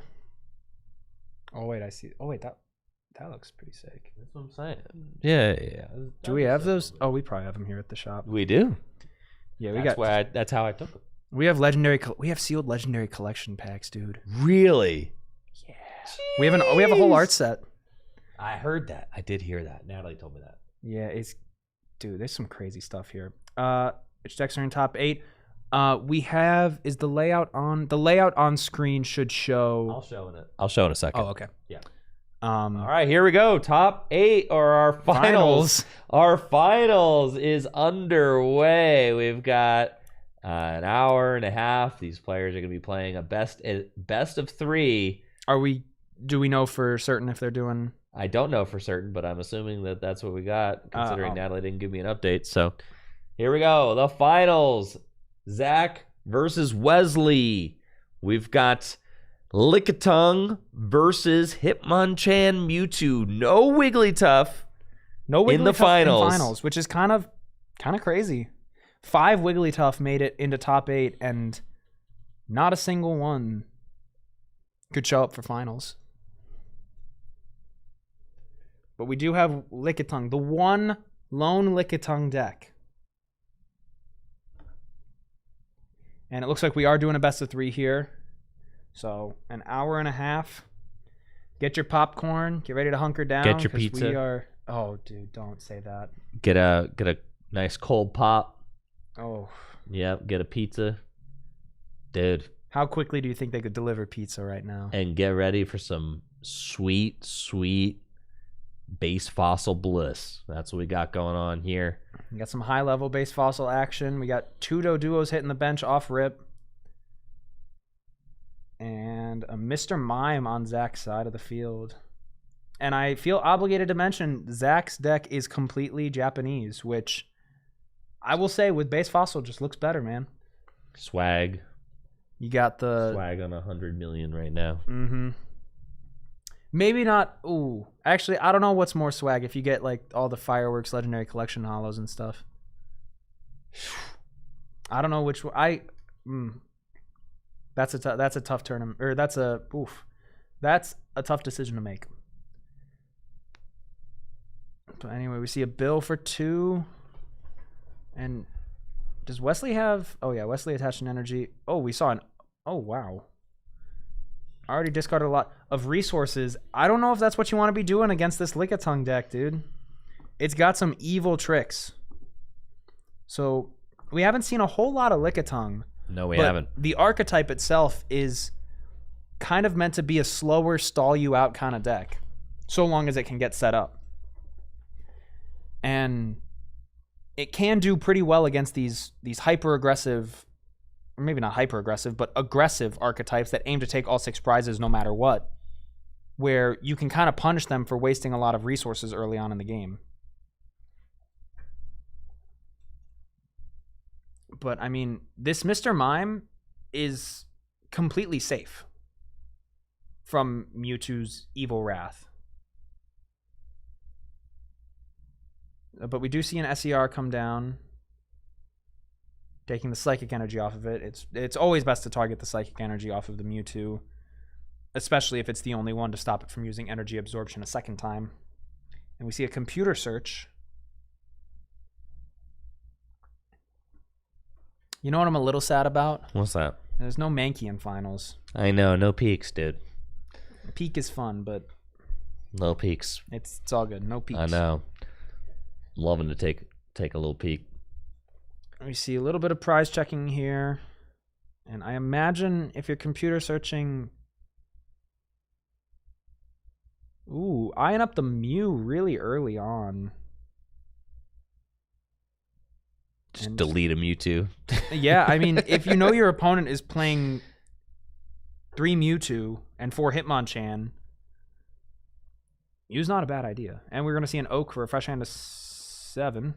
Oh wait, I see. Oh wait, that looks pretty sick. that's what I'm saying. Yeah. Do we have those? Oh, we probably have them here at the shop. We do. Yeah, That's how I took them. we have we have sealed legendary collection packs, dude. Really? Yeah. We have a whole art set. I heard that. I did hear that. Natalie told me that. Yeah, there's some crazy stuff here. Which decks are in top 8? We have the layout on screen should show. I'll show in a second. Oh, okay. Yeah. All All right, here we go. Top 8 or our finals. Our finals is underway. We've got an hour and a half. These players are going to be playing a best of 3. Do we know for certain if they're doing? I don't know for certain, but I'm assuming that that's what we got, considering Natalie didn't give me an update. So here we go. The finals. Zach versus Wesley. We've got Lickitung versus Hitmonchan Mewtwo. No Wigglytuff. No Wigglytuff in the finals. Which is kind of crazy. 5 Wigglytuff made it into top 8, and not a single one could show up for finals. But we do have Lickitung, the one lone Lickitung deck. And it looks like we are doing a best of 3 here. So an hour and a half. Get your popcorn. Get ready to hunker down. Get your pizza. We are. Oh, dude, don't say that. Get a nice cold pop. Oh. Yep, get a pizza. Dude. How quickly do you think they could deliver pizza right now? And get ready for some sweet, sweet base fossil bliss. That's what we got going on here. We got some high-level base fossil action. We got 2 Doduos hitting the bench off rip. And a Mr. Mime on Zach's side of the field. And I feel obligated to mention Zach's deck is completely Japanese, which I will say with base fossil just looks better, man. Swag. You got the swag on 100 million right now. Mm-hmm. Maybe not. Ooh, actually, I don't know what's more swag if you get like all the fireworks, legendary collection hollows and stuff. I don't know which one. That's a tough tournament, or that's a tough decision to make. But anyway, we see a bill for 2. And does Wesley have? Oh yeah, Wesley attached an energy. Oh, we saw an. Oh wow. I already discarded a lot of resources. I don't know if that's what you want to be doing against this Lickitung deck, dude. It's got some evil tricks. So we haven't seen a whole lot of Lickitung. No, we haven't. The archetype itself is kind of meant to be a slower, stall you out kind of deck, so long as it can get set up. And it can do pretty well against these hyper-aggressive, or maybe not hyper-aggressive, but aggressive archetypes that aim to take all 6 prizes no matter what, where you can kind of punish them for wasting a lot of resources early on in the game. But, I mean, this Mr. Mime is completely safe from Mewtwo's evil wrath. But we do see an SER come down, taking the psychic energy off of it. It's always best to target the psychic energy off of the Mewtwo, especially if it's the only one to stop it from using energy absorption a second time. And we see a computer search. You know what I'm a little sad about? What's that? There's no Mankey in finals. I know, no peaks, dude. Peak is fun, but no peaks. It's all good. No peaks. I know. Loving to take a little peek. We see a little bit of prize checking here. And I imagine if you're computer searching... Ooh, eyeing up the Mew really early on. And delete a Mewtwo. yeah, I mean, if you know your opponent is playing 3 Mewtwo and 4 Hitmonchan, Mew's not a bad idea. And we're going to see an Oak for a fresh hand of 7.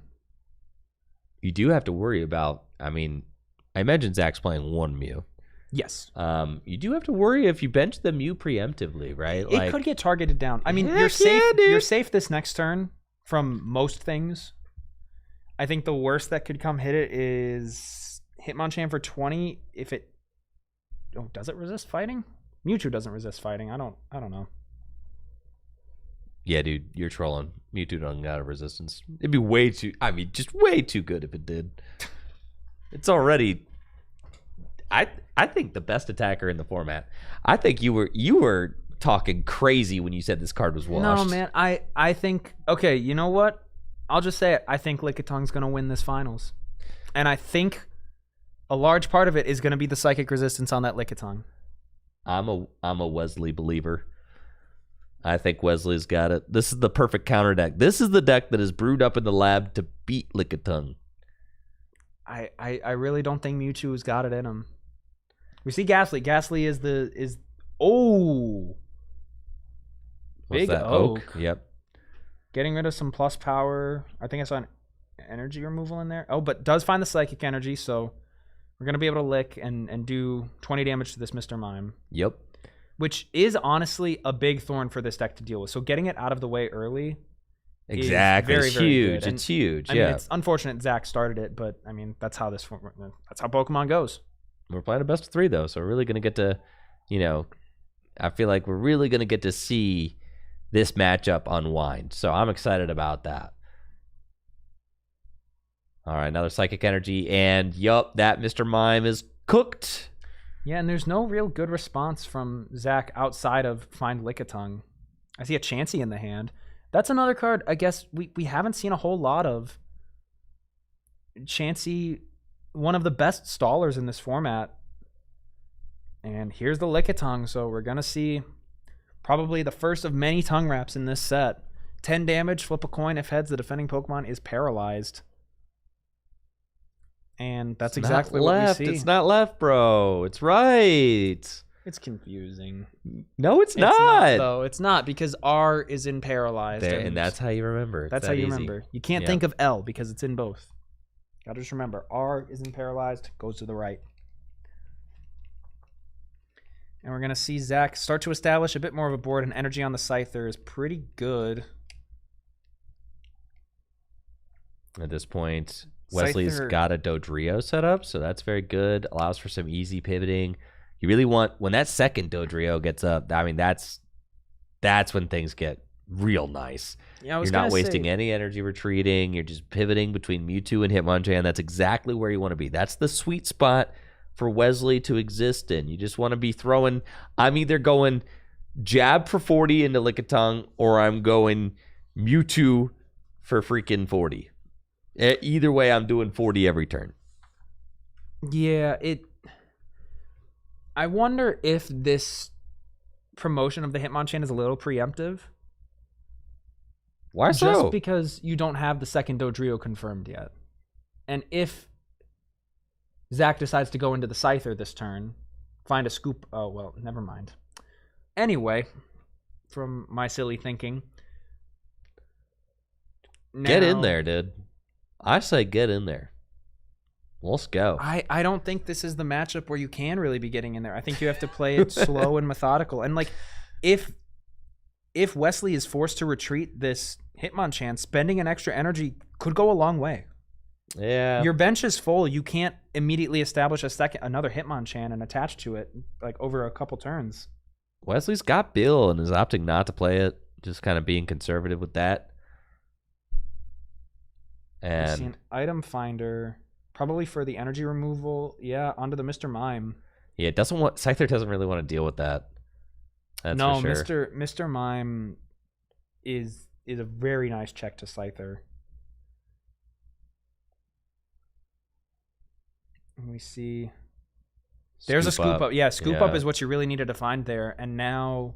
You do have to worry about, I mean, I imagine Zach's playing 1 Mew. Yes. You do have to worry if you bench the Mew preemptively, right? It could get targeted down. I mean, Heck you're safe. yeah, dude. You're safe this next turn from most things. I think the worst that could come hit it is Hitmonchan for 20. If it, does it resist fighting? Mewtwo doesn't resist fighting. I don't know. Yeah, dude, you're trolling. Mewtwo doesn't got a resistance. It'd be way too, I mean, just way too good if it did. It's already, I think the best attacker in the format. I think you were talking crazy when you said this card was washed. No, man. I think, okay, you know what? I'll just say it. I think Lickitung's going to win this finals. And I think a large part of it is going to be the psychic resistance on that Lickitung. I'm a Wesley believer. I think Wesley's got it. This is the perfect counter deck. This is the deck that is brewed up in the lab to beat Lickitung. I really don't think Mewtwo's got it in him. We see Ghastly. Ghastly is What's big that? Oak. Yep. Getting rid of some plus power. I think I saw an energy removal in there. Oh, but does find the psychic energy, so we're going to be able to lick and do 20 damage to this Mr. Mime. Yep. Which is honestly a big thorn for this deck to deal with. So getting it out of the way early Exactly. is very, It's very huge. good. And, It's huge. I mean, Yeah. it's unfortunate Zach started it, but I mean, that's how that's how Pokemon goes. We're playing a best of 3 though, so we're really gonna get to, I feel like we're really gonna get to see this matchup unwind. So I'm excited about that. All right, another psychic energy, and yup, that Mr. Mime is cooked. Yeah, and there's no real good response from Zach outside of Find Lickitung. I see a Chansey in the hand. That's another card I guess we haven't seen a whole lot of. Chansey, one of the best stallers in this format. And here's the Lickitung, so we're going to see probably the first of many tongue wraps in this set. 10 damage, flip a coin. If heads, the defending Pokemon is paralyzed. And that's exactly what we see. It's not left, bro. It's right. It's confusing. No, it's It's not, not. though. It's not, because R is in paralyzed. There, and that's how you remember. It's That's that how you easy. remember. You can't Yeah. think of L because it's in both. Gotta just remember, R is in paralyzed, goes to the right. And we're gonna see Zach start to establish a bit more of a board, and energy on the Scyther is pretty good. At this point, Wesley's got a Dodrio set up, so that's very good. Allows for some easy pivoting. You really want, when that second Dodrio gets up, I mean, that's when things get real nice. Yeah, I was You're not gonna wasting say, any energy retreating. You're just pivoting between Mewtwo and Hitmonchan. That's exactly where you want to be. That's the sweet spot for Wesley to exist in. You just want to be throwing, I'm either going jab for 40 into Lickitung, or I'm going Mewtwo for freaking 40. Either way, I'm doing 40 every turn. Yeah, I wonder if this promotion of the Hitmonchan is a little preemptive. Why so? Just because you don't have the second Dodrio confirmed yet. And if Zach decides to go into the Scyther this turn, find a scoop. Oh, well, never mind. Anyway, from my silly thinking. Get in now, there, dude. I say get in there. Let's go. I don't think this is the matchup where you can really be getting in there. I think you have to play it slow and methodical. And like, if Wesley is forced to retreat this Hitmonchan, spending an extra energy could go a long way. Yeah. Your bench is full. You can't immediately establish another Hitmonchan and attach to it like over a couple turns. Wesley's got Bill and is opting not to play it. Just kind of being conservative with that. I see And an item finder, probably for the energy removal. Yeah, onto the Mr. Mime. yeah, Scyther doesn't really want to deal with that. That's No, for sure. Mr. Mime is a very nice check to Scyther. And we see there's a scoop up. Yeah, scoop up is what you really needed to find there. And now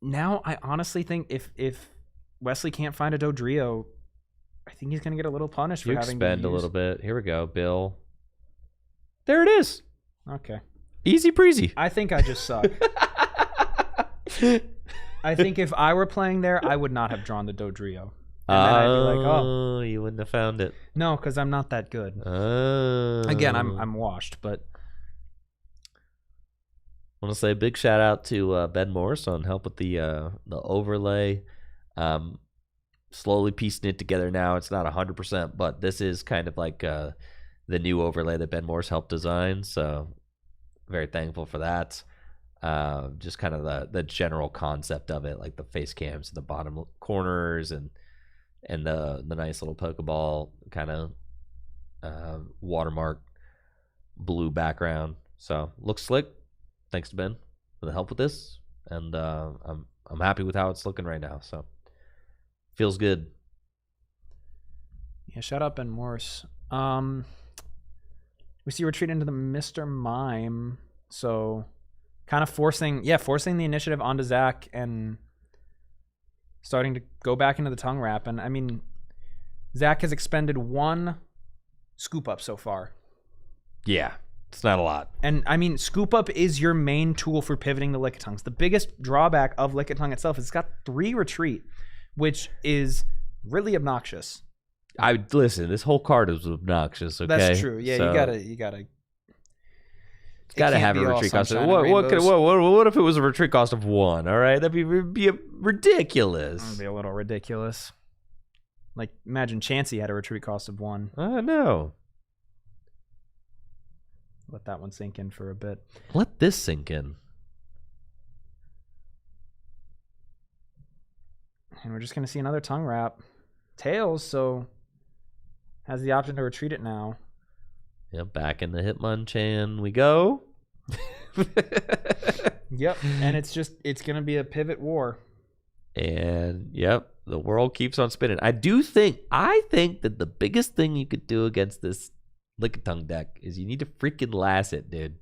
I honestly think if Wesley can't find a Dodrio, I think he's gonna get a little punished for You having expend to a use... little bit. Here we go, Bill. There it is. Okay. Easy breezy. I think I just suck. I think if I were playing there, I would not have drawn the Dodrio. And then I'd be like, oh, you wouldn't have found it. no, because I'm not that good. Oh. Again, I'm washed, but I want to say a big shout out to Ben Morris on help with the overlay. Slowly piecing it together now. It's not 100%, but this is kind of like the new overlay that Ben Morris helped design. So very thankful for that. Just kind of the general concept of it, like the face cams in the bottom corners and the nice little Pokeball kind of watermark blue background. So looks slick. Thanks to Ben for the help with this, and I'm happy with how it's looking right now. So feels good. yeah, shout out Ben Morse. We see retreat into the Mr. Mime, so kind of forcing the initiative onto Zach and starting to go back into the tongue wrap. And I mean, Zach has expended 1 scoop up so far. Yeah, it's not a lot. And I mean, scoop up is your main tool for pivoting the Lickitungs. The biggest drawback of Lickitung itself is it's got 3 retreat, which is really obnoxious. I listen. This whole card is obnoxious. Okay, That's true. Yeah, So, you gotta. it's gotta have a retreat cost. What if it was a retreat cost of 1? All right, that'd be ridiculous. That'd be a little ridiculous. Like, imagine Chansey had a retreat cost of 1. I know. Let that one sink in for a bit. Let this sink in. And we're just going to see another tongue wrap. Tails, so has the option to retreat it now. Yep, back in the Hitmonchan we go. Yep, and it's going to be a pivot war. And yep, the world keeps on spinning. I think that the biggest thing you could do against this Lickitung deck is you need to freaking last it, dude.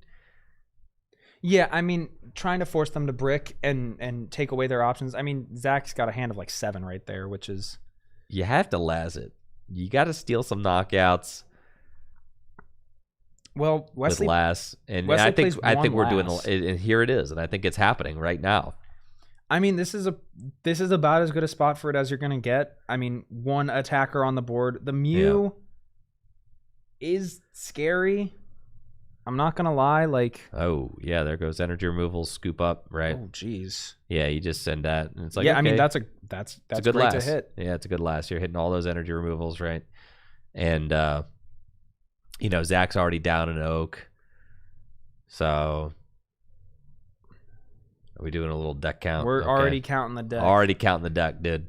Yeah, I mean, trying to force them to brick and take away their options. I mean, Zach's got a hand of like 7 right there, which is... You have to last it. You got to steal some knockouts. Well, Wesley... With last. And Wesley I think plays we're doing... last. And here it is. And I think it's happening right now. I mean, this is about as good a spot for it as you're going to get. I mean, 1 attacker on the board. The Mew is scary. I'm not going to lie. Like, oh, yeah, there goes energy removal, scoop up, right? oh, jeez. Yeah, you just send that. And it's like, Yeah, okay, I mean, that's it's a good great last. to hit. Yeah, it's a good last. You're hitting all those energy removals, right? And, Zach's already down an Oak. So, are we doing a little deck count? We're Okay. already counting the deck. Already counting the deck, dude.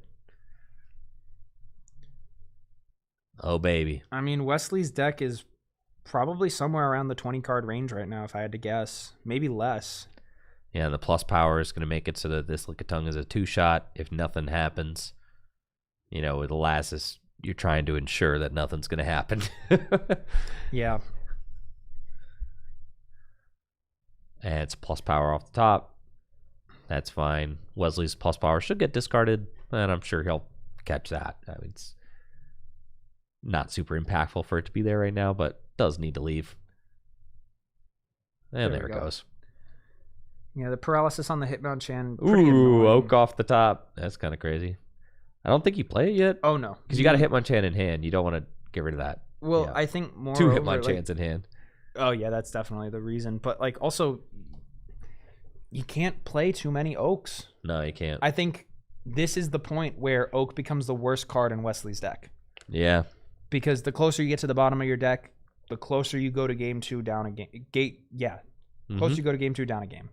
Oh, baby. I mean, Wesley's deck is probably somewhere around the 20 card range right now, if I had to guess. Maybe less. Yeah, the plus power is going to make it so that this Lickitung is a 2-shot if nothing happens. With the last, you're trying to ensure that nothing's going to happen. Yeah. And it's plus power off the top. That's fine. Wesley's plus power should get discarded, and I'm sure he'll catch that. I mean, it's not super impactful for it to be there right now, but does need to leave. And there it goes. Yeah, the paralysis on the Hitmonchan. Ooh, Oak off the top. That's kind of crazy. I don't think you play it yet. Oh, no. Because you got a Hitmonchan in hand. You don't want to get rid of that. Well, Yeah. I think more 2 Hitmonchans in hand. Oh, yeah, that's definitely the reason. But, like, also, you can't play too many Oaks. No, you can't. I think this is the point where Oak becomes the worst card in Wesley's deck. Yeah. Because the closer you get to the bottom of your deck, the closer you go to game 2 down a game. Closer you go to game 2 down a game.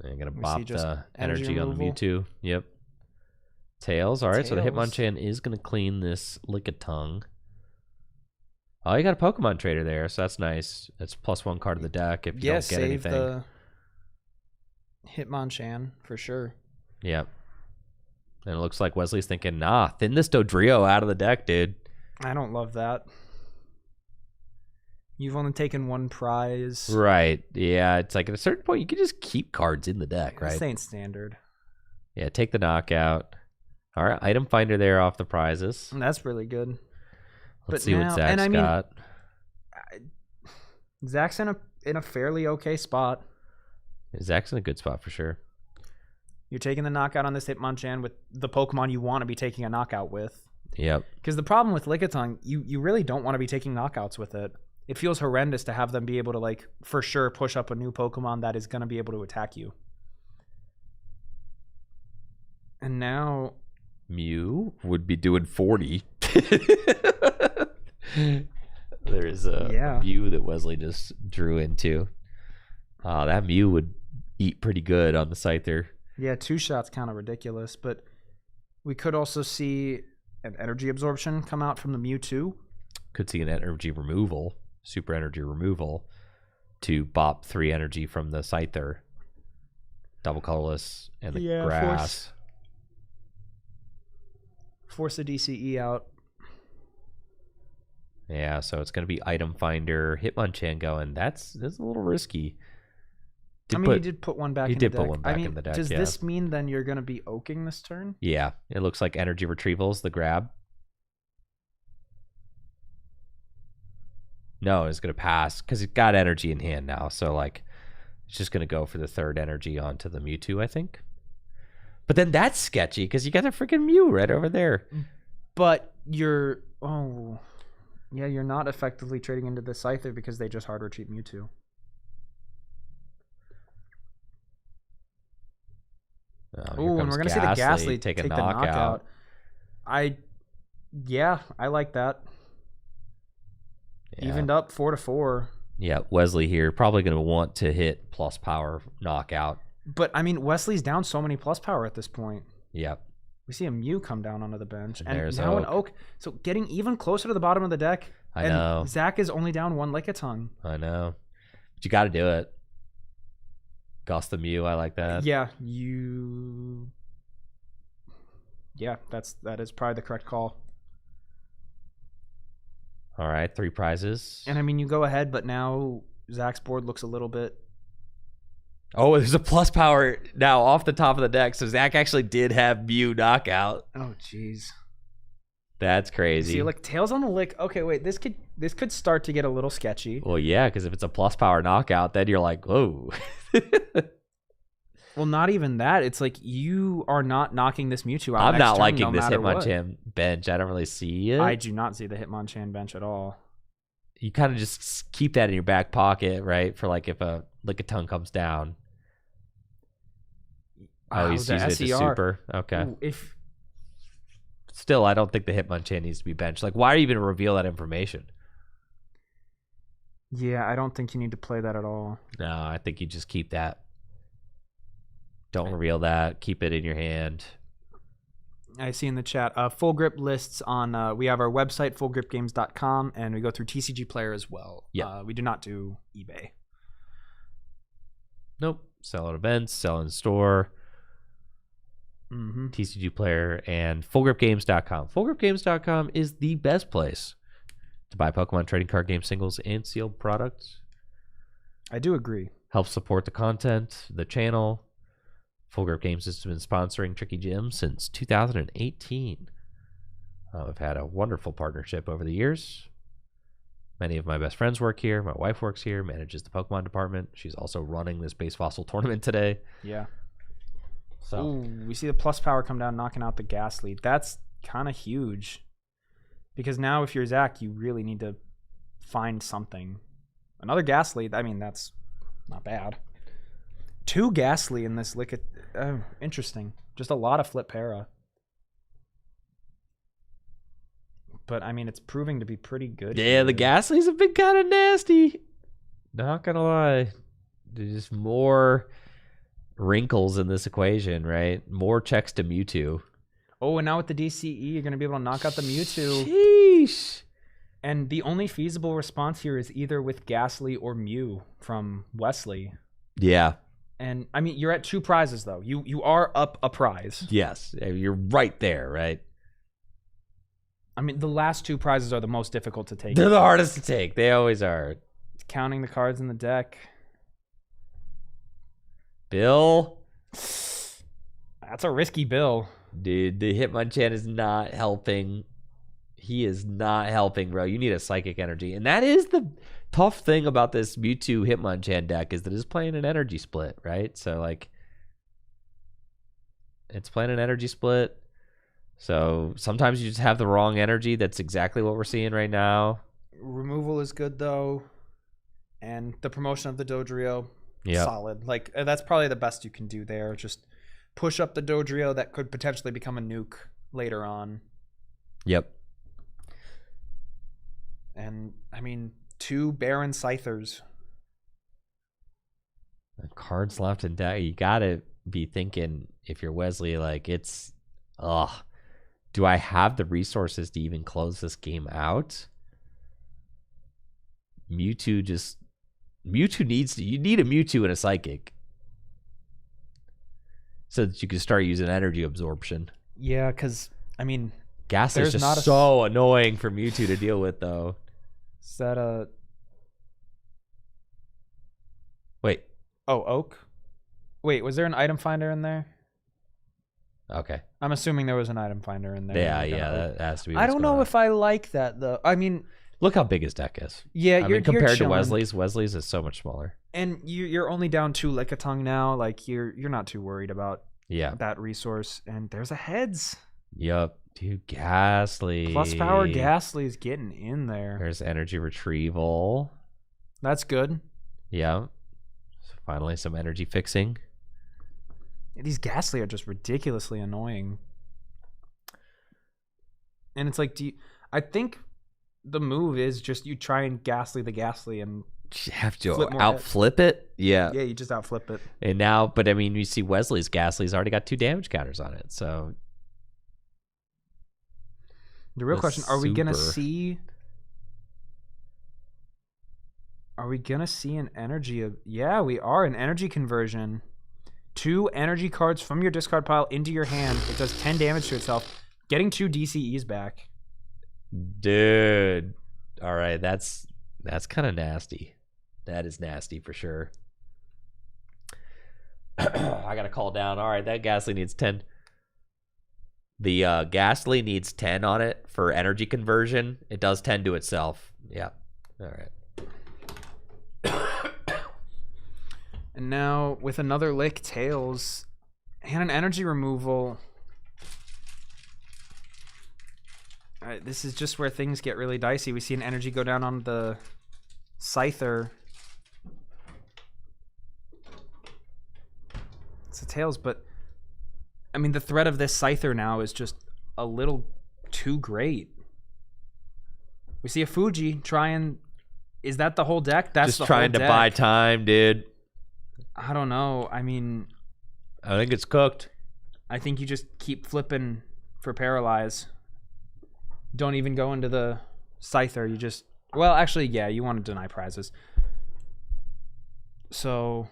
I'm going to We bop see just the energy energy on the removal. Mewtwo. Yep. Tails. All right, so the Tails. Hitmonchan is going to clean this Lickitung. Oh, you got a Pokemon trader there, so that's nice. That's +1 card of the deck if you don't get save anything. the Hitmonchan for sure. Yep. And it looks like Wesley's thinking, nah, thin this Dodrio out of the deck, dude. I don't love that. You've only taken 1 prize. Right. Yeah, it's like at a certain point, you can just keep cards in the deck, right? This ain't standard. Yeah, take the knockout. All right, item finder there off the prizes. That's really good. Let's But see now- what Zach's and I mean- got. Zach's in a fairly okay spot. Zach's in a good spot for sure. You're taking the knockout on this Hitmonchan with the Pokemon you want to be taking a knockout with. Yep. Because the problem with Lickitung, you really don't want to be taking knockouts with it. It feels horrendous to have them be able to, like, for sure push up a new Pokemon that is going to be able to attack you. And now... Mew would be doing 40. There's a Mew that Wesley just drew into. That Mew would eat pretty good on the Scyther. Yeah, 2 shots kind of ridiculous, but we could also see an energy absorption come out from the Mewtwo. Could see an energy removal, super energy removal, to bop 3 energy from the Scyther. Double colorless and the grass. Force a DCE out. Yeah, so it's going to be item finder, Hitmonchan going. That's a little risky. He did put one back in the deck. Put one back in the deck, does this mean then you're going to be oaking this turn? Yeah, it looks like energy retrievals, the grab. No, it's going to pass because it got energy in hand now. So, like, it's just going to go for the 3rd energy onto the Mewtwo, I think. But then that's sketchy because you got a freaking Mew right over there. But you're not effectively trading into the Scyther because they just hard retreat Mewtwo. Oh, and we're gonna see the Ghastly take the knockout. knockout. I like that. Yeah. Evened up 4-4. Yeah, Wesley here probably going to want to hit plus power knockout. But I mean, Wesley's down so many plus power at this point. Yep. We see a Mew come down onto the bench, and there's now an Oak. Oak. So getting even closer to the bottom of the deck. I and know. Zach is only down 1 Lickitung. I know. But you got to do it. Goss the Mew, I like that. Yeah, that is probably the correct call. All right, 3 prizes. And I mean, you go ahead, but now Zach's board looks a little bit. Oh, there's a plus power now off the top of the deck. So Zach actually did have Mew knockout. Oh, jeez. That's crazy. See, like Tails on the Lick. Okay, wait. This could start to get a little sketchy. Well, yeah, because if it's a plus power knockout, then you're like, whoa. Well, not even that. It's like you are not knocking this Mewtwo out. I'm not turn, liking no this matter what. Hitmonchan bench. I don't really see it. I do not see the Hitmonchan bench at all. You kind of just keep that in your back pocket, right? For like if a Lickitung comes down. Oh, he's the using it to SER. super. Okay. Ooh, if Still, I don't think the Hitmonchan needs to be benched. Like, why are you even reveal that information? Yeah, I don't think you need to play that at all. No, I think you just keep that. Don't reveal that. Keep it in your hand. I see in the chat, Full Grip lists on, we have our website, fullgripgames.com, and we go through TCG Player as well. Yeah. We do not do eBay. Nope. Sell at events, sell in store, Mm-hmm. TCG Player, and fullgripgames.com. Fullgripgames.com is the best place to buy Pokemon trading card game singles and sealed products. I do agree. Help support the content, the channel. Full Grip Games has been sponsoring Tricky Gym since 2018. We've had a wonderful partnership over the years. Many of my best friends work here. My wife works here, manages the Pokemon department. She's also running this base fossil tournament today. Yeah. So Ooh, we see the plus power come down, knocking out the Ghastly. That's kind of huge. Because now if you're Zach, you really need to find something. Another Ghastly, I mean, that's not bad. 2 Ghastly in this lick. Interesting. Just a lot of flip para. But, I mean, it's proving to be pretty good. yeah, here. the Ghastlies have been kind of nasty. Not gonna lie. There's just more wrinkles in this equation, right? More checks to Mewtwo. Oh, and now with the DCE, you're going to be able to knock out the Mewtwo. Sheesh. And the only feasible response here is either with Ghastly or Mew from Wesley. Yeah. And, I mean, you're at 2 prizes, though. You are up a prize. Yes. You're right there, right? I mean, the last 2 prizes are the most difficult to take. They're the hardest to take. They always are. Counting the cards in the deck. Bill. That's a risky bill. Dude, the Hitmonchan is not helping. He is not helping, bro. You need a Psychic Energy. And that is the tough thing about this Mewtwo Hitmonchan deck is that it's playing an energy split, right? So, like, it's playing an energy split. So sometimes you just have the wrong energy. That's exactly what we're seeing right now. Removal is good, though. And the promotion of the Dodrio, Yep. solid. Like, that's probably the best you can do there. Just push up the Dodrio that could potentially become a nuke later on. Yep. And, I mean, 2 Baron Scythers. Cards left in deck. You gotta be thinking, if you're Wesley, like, it's, do I have the resources to even close this game out? Mewtwo needs to, you need a Mewtwo and a Psychic so that you can start using energy absorption. Yeah, because, I mean, Ghastly's there's not just a- so annoying for Mewtwo to deal with, though. is that a... Wait. Oh, Oak? Wait, was there an item finder in there? Okay. I'm assuming there was an item finder in there. Yeah, that has to be. I don't know if I like that, though. I mean... Look how big his deck is. Yeah, I mean, compared to chilling. Wesley's is so much smaller. And you're only down 2 Lickitung now. Like, you're not too worried about Yeah. that resource. And there's a heads. Yup. Dude, Ghastly. Plus power Ghastly is getting in there. There's energy retrieval. That's good. Yeah. So finally some energy fixing. These Ghastly are just ridiculously annoying. And it's like, I think the move is just you try and Ghastly the Ghastly and You have to Flip more outflip it. Yeah. yeah, you just outflip it. And now, but I mean, you see Wesley's Ghastly's already got 2 damage counters on it. So The real question, are we gonna super. see an energy of yeah, we are an energy conversion. 2 energy cards from your discard pile into your hand. It does 10 damage to itself, getting 2 DCEs back. dude. All right, that's kind of nasty. That is nasty for sure. I gotta call down. All right, that Ghastly needs 10. The Ghastly needs 10 on it for energy conversion. It does 10 to itself. Yeah. All right. And now with another lick, Tails, and an energy removal. This is just where things get really dicey. We see an energy go down on the Scyther. It's a Tails, but I mean the threat of this Scyther now is just a little too great. We see a Fuji trying. Is that the whole deck? That's Just the trying whole to deck. buy time, dude. I don't know. I mean, I think it's cooked. I think you just keep flipping for Paralyze. Don't even go into the Scyther. You just... Well, actually, yeah, you want to deny prizes. So...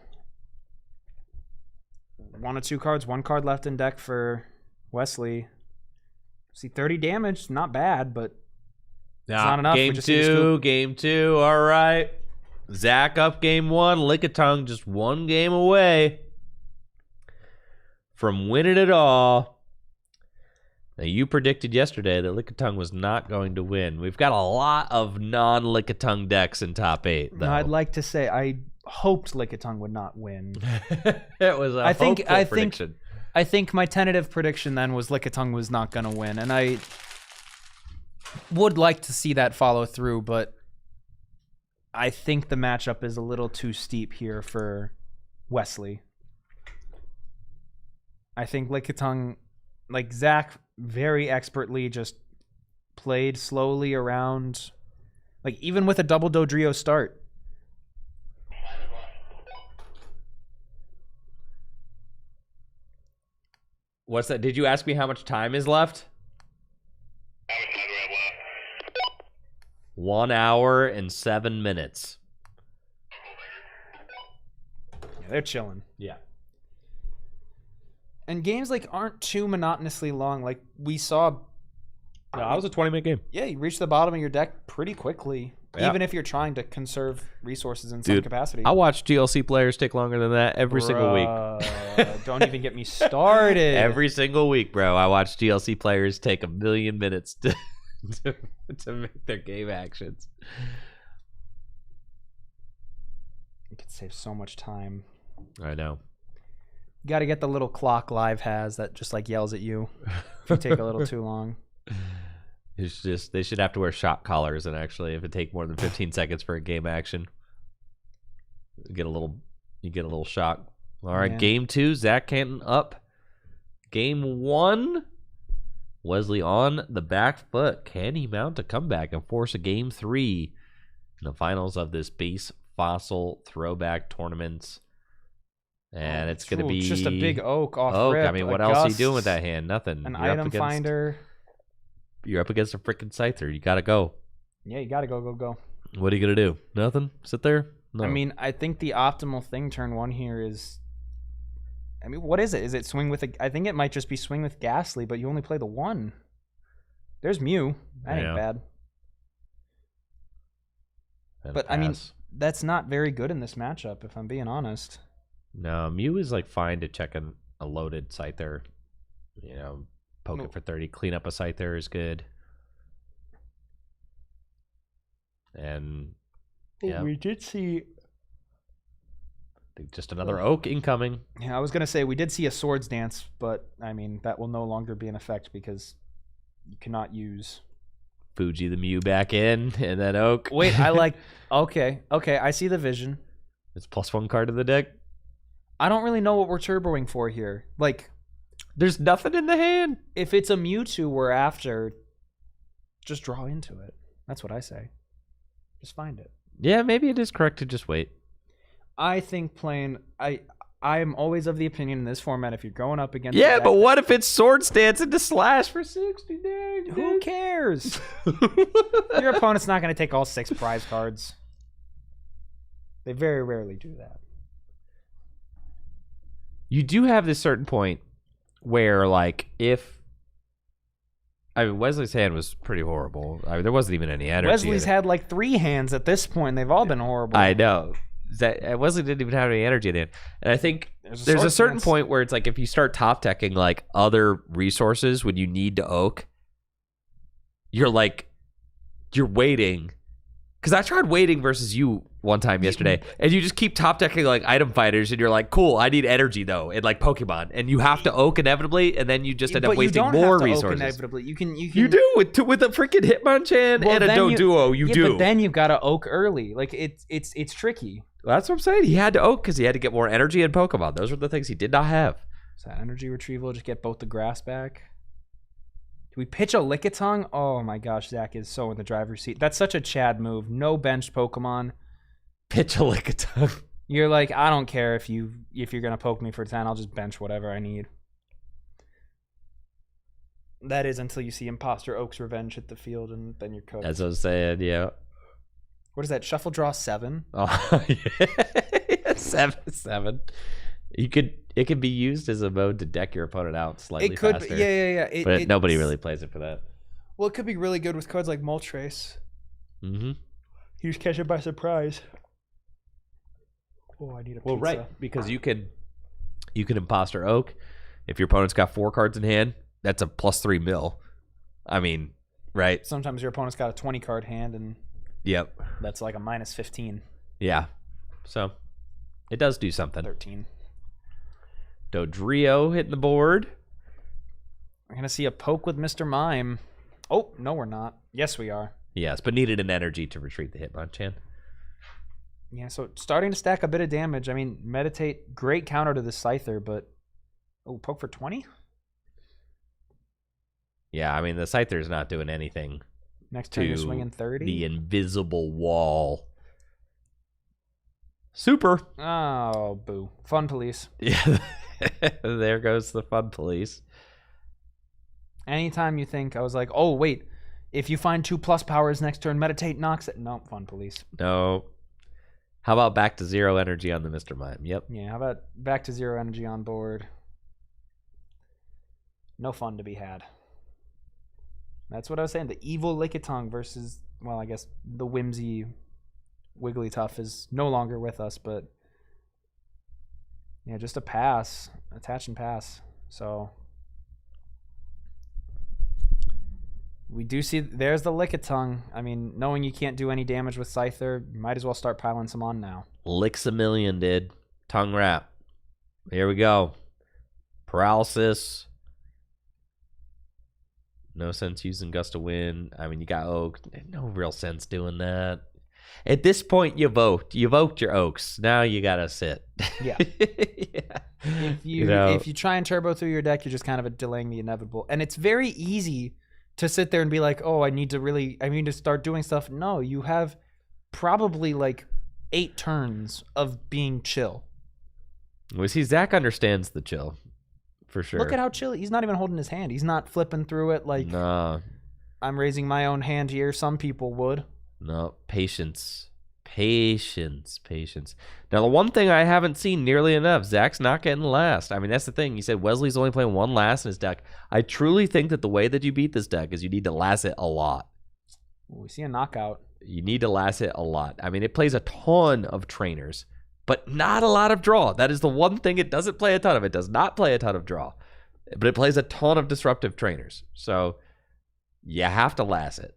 1 of 2 cards. 1 card left in deck for Wesley. See, 30 damage. Not bad, but... Nah, not enough. We Game just need to 2, scoop. game 2. All right. Zach up game 1. Lickitung just 1 game away from winning it all. Now, you predicted yesterday that Lickitung was not going to win. We've got a lot of non-Lickitung decks in top 8, though. No, I'd like to say I hoped Lickitung would not win. It was a I think prediction. I think my tentative prediction then was Lickitung was not going to win, and I would like to see that follow through, but I think the matchup is a little too steep here for Wesley. I think Lickitung, like Zach, very expertly just played slowly around, like even with a double Dodrio start. What's that? Did you ask me how much time is left? How much time do we have left? 1 hour and 7 minutes. Yeah, they're chilling. Yeah. And games like aren't too monotonously long. Like we saw No, that was a 20-minute game. Yeah, you reach the bottom of your deck pretty quickly, Yeah. even if you're trying to conserve resources in some Dude, capacity. I watch GLC players take longer than that every single week. Don't even get me started. Every single week, bro. I watch GLC players take 1 million minutes to make their game actions. You could save so much time. I know. You got to get the little clock Live has that just like yells at you if you take a little too long. It's just they should have to wear shock collars, and actually, if it take more than 15 seconds for a game action, you get a little shock. All right, Yeah. game 2, Zach Canton up. Game 1, Wesley on the back foot. Can he mount a comeback and force a game 3 in the finals of this base fossil throwback tournaments? And it's going to be just a big oak off oak. rip. I mean, what a else are you gust, doing with that hand? Nothing. An You're up item against- finder. You're up against a freaking Scyther. You got to go. Yeah, you got to go. What are you going to do? Nothing? Sit there? No. I mean, I think the optimal thing turn 1 here is... I mean, what is it? Is it swing with a... I think it might just be swing with Ghastly, but you only play the 1. There's Mew. That ain't Yeah. bad. And But, I mean, pass. that's not very good in this matchup, if I'm being honest. No, Mew is like fine to check a loaded Scyther. Poke No. it for 30. Clean up a Scyther is good. And yeah, We did see... just another oak incoming. Yeah, I was going to say, we did see a Swords Dance, but, I mean, that will no longer be in effect because you cannot use... Fuji the Mew back in, and then oak. Wait, I like... Okay, I see the vision. It's +1 card to the deck. I don't really know what we're turboing for here. Like, There's nothing in the hand. if it's a Mewtwo we're after, just draw into it. That's what I say. Just find it. Yeah, maybe it is correct to just wait. I think playing... I am always of the opinion in this format, if you're going up against... Yeah, a deck but what if it's Sword Stance into Slash for 60 days? Who cares? Your opponent's not going to take all 6 prize cards. They very rarely do that. You do have this certain point where, like, Wesley's hand was pretty horrible. I mean, there wasn't even any energy. Wesley's had like 3 hands at this point, and they've all been horrible. I know. Wesley didn't even have any energy in it. And I think there's a Sword certain Dance. point where it's like if you start top decking like other resources when you need to oak, you're waiting. Because I tried waiting versus you one time yesterday, and you just keep top decking like item fighters, and you're like, cool, I need energy though, and like Pokemon, and you have to oak inevitably, and then you just end up But you wasting don't more have to oak resources. inevitably. You can You do with a freaking Hitmonchan Well, and a then Doduo. You yeah, do. but then you've got to oak early. Like it's tricky. That's what I'm saying. He had to oak because he had to get more energy and Pokemon. Those were the things he did not have. So energy retrieval, just get both the grass back. Do we pitch a Lickitung? Oh my gosh, Zach is so in the driver's seat. That's such a Chad move. No benched Pokemon. Pitch a Lickitung. You're like, I don't care if you're gonna poke me for 10, I'll just bench whatever I need. That is until you see Imposter Oak's Revenge hit the field, and then you're cooked. That's what I'm saying. Yeah. What is that? Shuffle draw 7? Oh, yeah. 7. It could be used as a mode to deck your opponent out slightly It could, faster. yeah. But nobody really plays it for that. Well, it could be really good with cards like Moltres. Mm-hmm. You just catch it by surprise. Oh, I need a Well, pizza. right, because you can Imposter Oak. If your opponent's got 4 cards in hand, that's a +3 mil. I mean, right? Sometimes your opponent's got a 20 card hand, and Yep. that's like a -15, Yeah. So it does do something. 13. Dodrio hitting the board. We're going to see a poke with Mr. Mime. Oh, no, we're not. Yes, we are. Yes, but needed an energy to retreat the Hitmonchan. Yeah, so starting to stack a bit of damage. I mean, Meditate, great counter to the Scyther, but... Oh, poke for 20? Yeah, I mean, the Scyther's not doing anything Next turn, you're to swinging 30? the invisible wall. Super. Oh, boo. Fun police. Yeah, there goes the fun police. Anytime you think, I was like, oh, wait. If you find 2+ powers next turn, Meditate knocks it. No, fun police. No. How about back to 0 energy on the Mr. Mime? Yep. Yeah, how about back to 0 energy on board? No fun to be had. That's what I was saying. The evil Lickitung versus, well, I guess the whimsy Wigglytuff is no longer with us, but yeah, just a pass. Attach and pass. So we do see there's the Lickitung. I mean, knowing you can't do any damage with Scyther, you might as well start piling some on now. Licks a million, dude. Tongue wrap. Here we go. Paralysis. No sense using Gust of Wind. I mean, you got Oak. No real sense doing that. At this point, you voked. You voked your Oaks. Now you gotta sit. Yeah. Yeah. If you try and turbo through your deck, you're just kind of delaying the inevitable. And it's very easy to sit there and be like, oh, I need to start doing stuff. No, you have probably like 8 turns of being chill. We see Zach understands the chill. For sure. Look at how chill. He's not even holding his hand. He's not flipping through it like I'm raising my own hand here. Some people would. No, patience. Now, the one thing I haven't seen nearly enough, Zach's not getting last. I mean, that's the thing. You said Wesley's only playing 1 last in his deck. I truly think that the way that you beat this deck is you need to last it a lot. We see a knockout. You need to last it a lot. I mean, it plays a ton of trainers, but not a lot of draw. That is the one thing it doesn't play a ton of. It does not play a ton of draw, but it plays a ton of disruptive trainers. So you have to last it.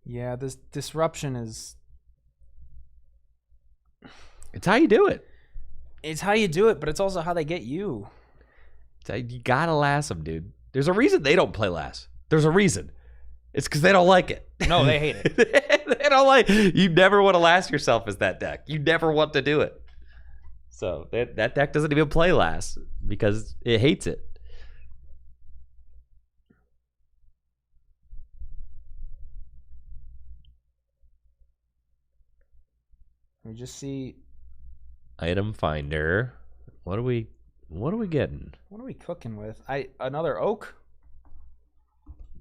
Yeah, this disruption is... It's how you do it. It's how you do it, but it's also how they get you. You gotta last them, dude. There's a reason they don't play last. There's a reason. It's because they don't like it. No, they hate it. They don't like. You never want to last yourself as that deck. You never want to do it. So that deck doesn't even play last because it hates it. We just see Item finder. What are we getting? what are we cooking with? Another oak?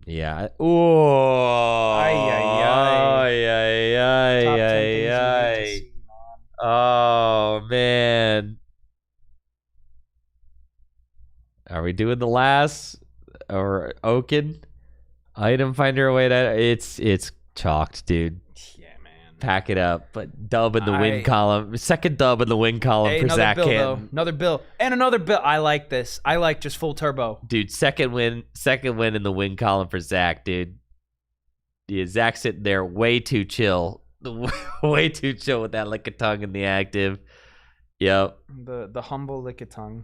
Yeah. Oh. Ay, ay, ay. Ay, ay, Top 10 ay, things you need to ay. see, man. Oh man. Are we doing the last or Oaken? Item finder. Wait, it's chalked, dude. Yeah, man. Pack it up, but dub in the win column. Second dub in the win column Hey, for another Zach bill, Canton. though. Another bill. And another bill. I like this. I like just full turbo. Dude, second win in the win column for Zach, dude. Yeah, Zach's sitting there way too chill. Way too chill with that Lickitung in the active. Yep. The humble Lickitung.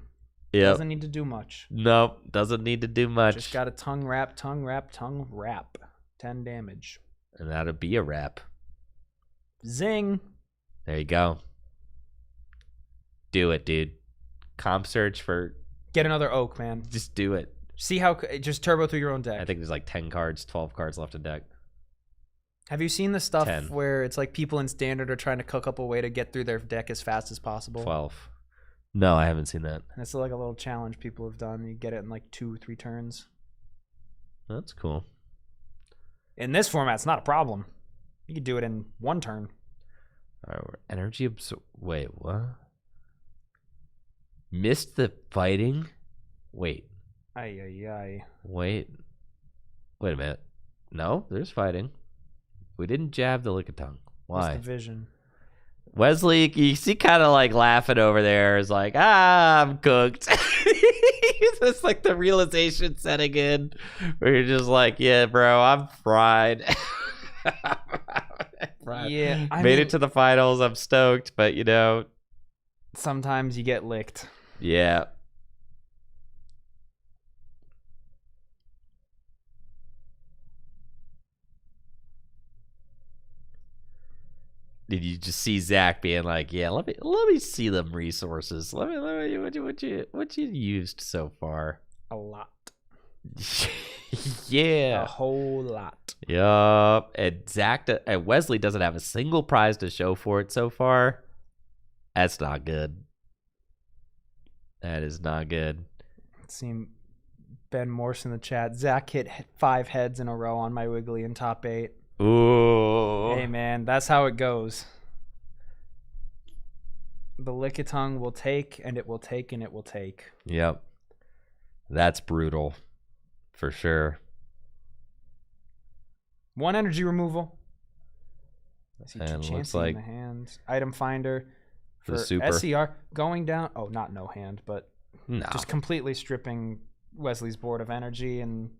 Yep. Doesn't need to do much. Nope. Doesn't need to do much. Just got a tongue wrap. 10 damage. And that'll be a wrap. Zing. There you go. Do it, dude. Comp search for... Get another oak, man. Just do it. See how... Just turbo through your own deck. I think there's like 10 cards, 12 cards left in deck. Have you seen the stuff 10. where it's like people in standard are trying to cook up a way to get through their deck as fast as possible? 12. No, I haven't seen that. And it's like a little challenge people have done. You get it in like 2-3 turns. That's cool. In this format, it's not a problem. You could do it in 1 turn. All right, energy absorb. Wait, what? Missed the fighting? Wait. Ay. Wait a minute. No, there's fighting. We didn't jab the Lickitung. Why? What's the vision? Wesley, you see kind of like laughing over there. Is like, I'm cooked. It's like the realization setting in where you're just like, yeah, bro, I'm fried. Yeah, I Made mean, it to the finals. I'm stoked, but you know, sometimes you get licked. yeah. Did you just see Zach being like, "Yeah, let me see them resources. Let me what you used so far." A lot. Yeah, A whole lot. yup. And Wesley doesn't have a single prize to show for it so far. That's not good. That is not good. See Ben Morse in the chat. Zach hit 5 heads in a row on my Wiggly in top 8. Ooh. Hey, man, that's how it goes. The Lickitung will take, and it will take, and it will take. Yep. That's brutal. For sure. 1 energy removal. I see 2 And looks chancing like in the hands. Item finder for for the super. SCR going down. Oh, not no hand, but No. just completely stripping Wesley's board of energy. And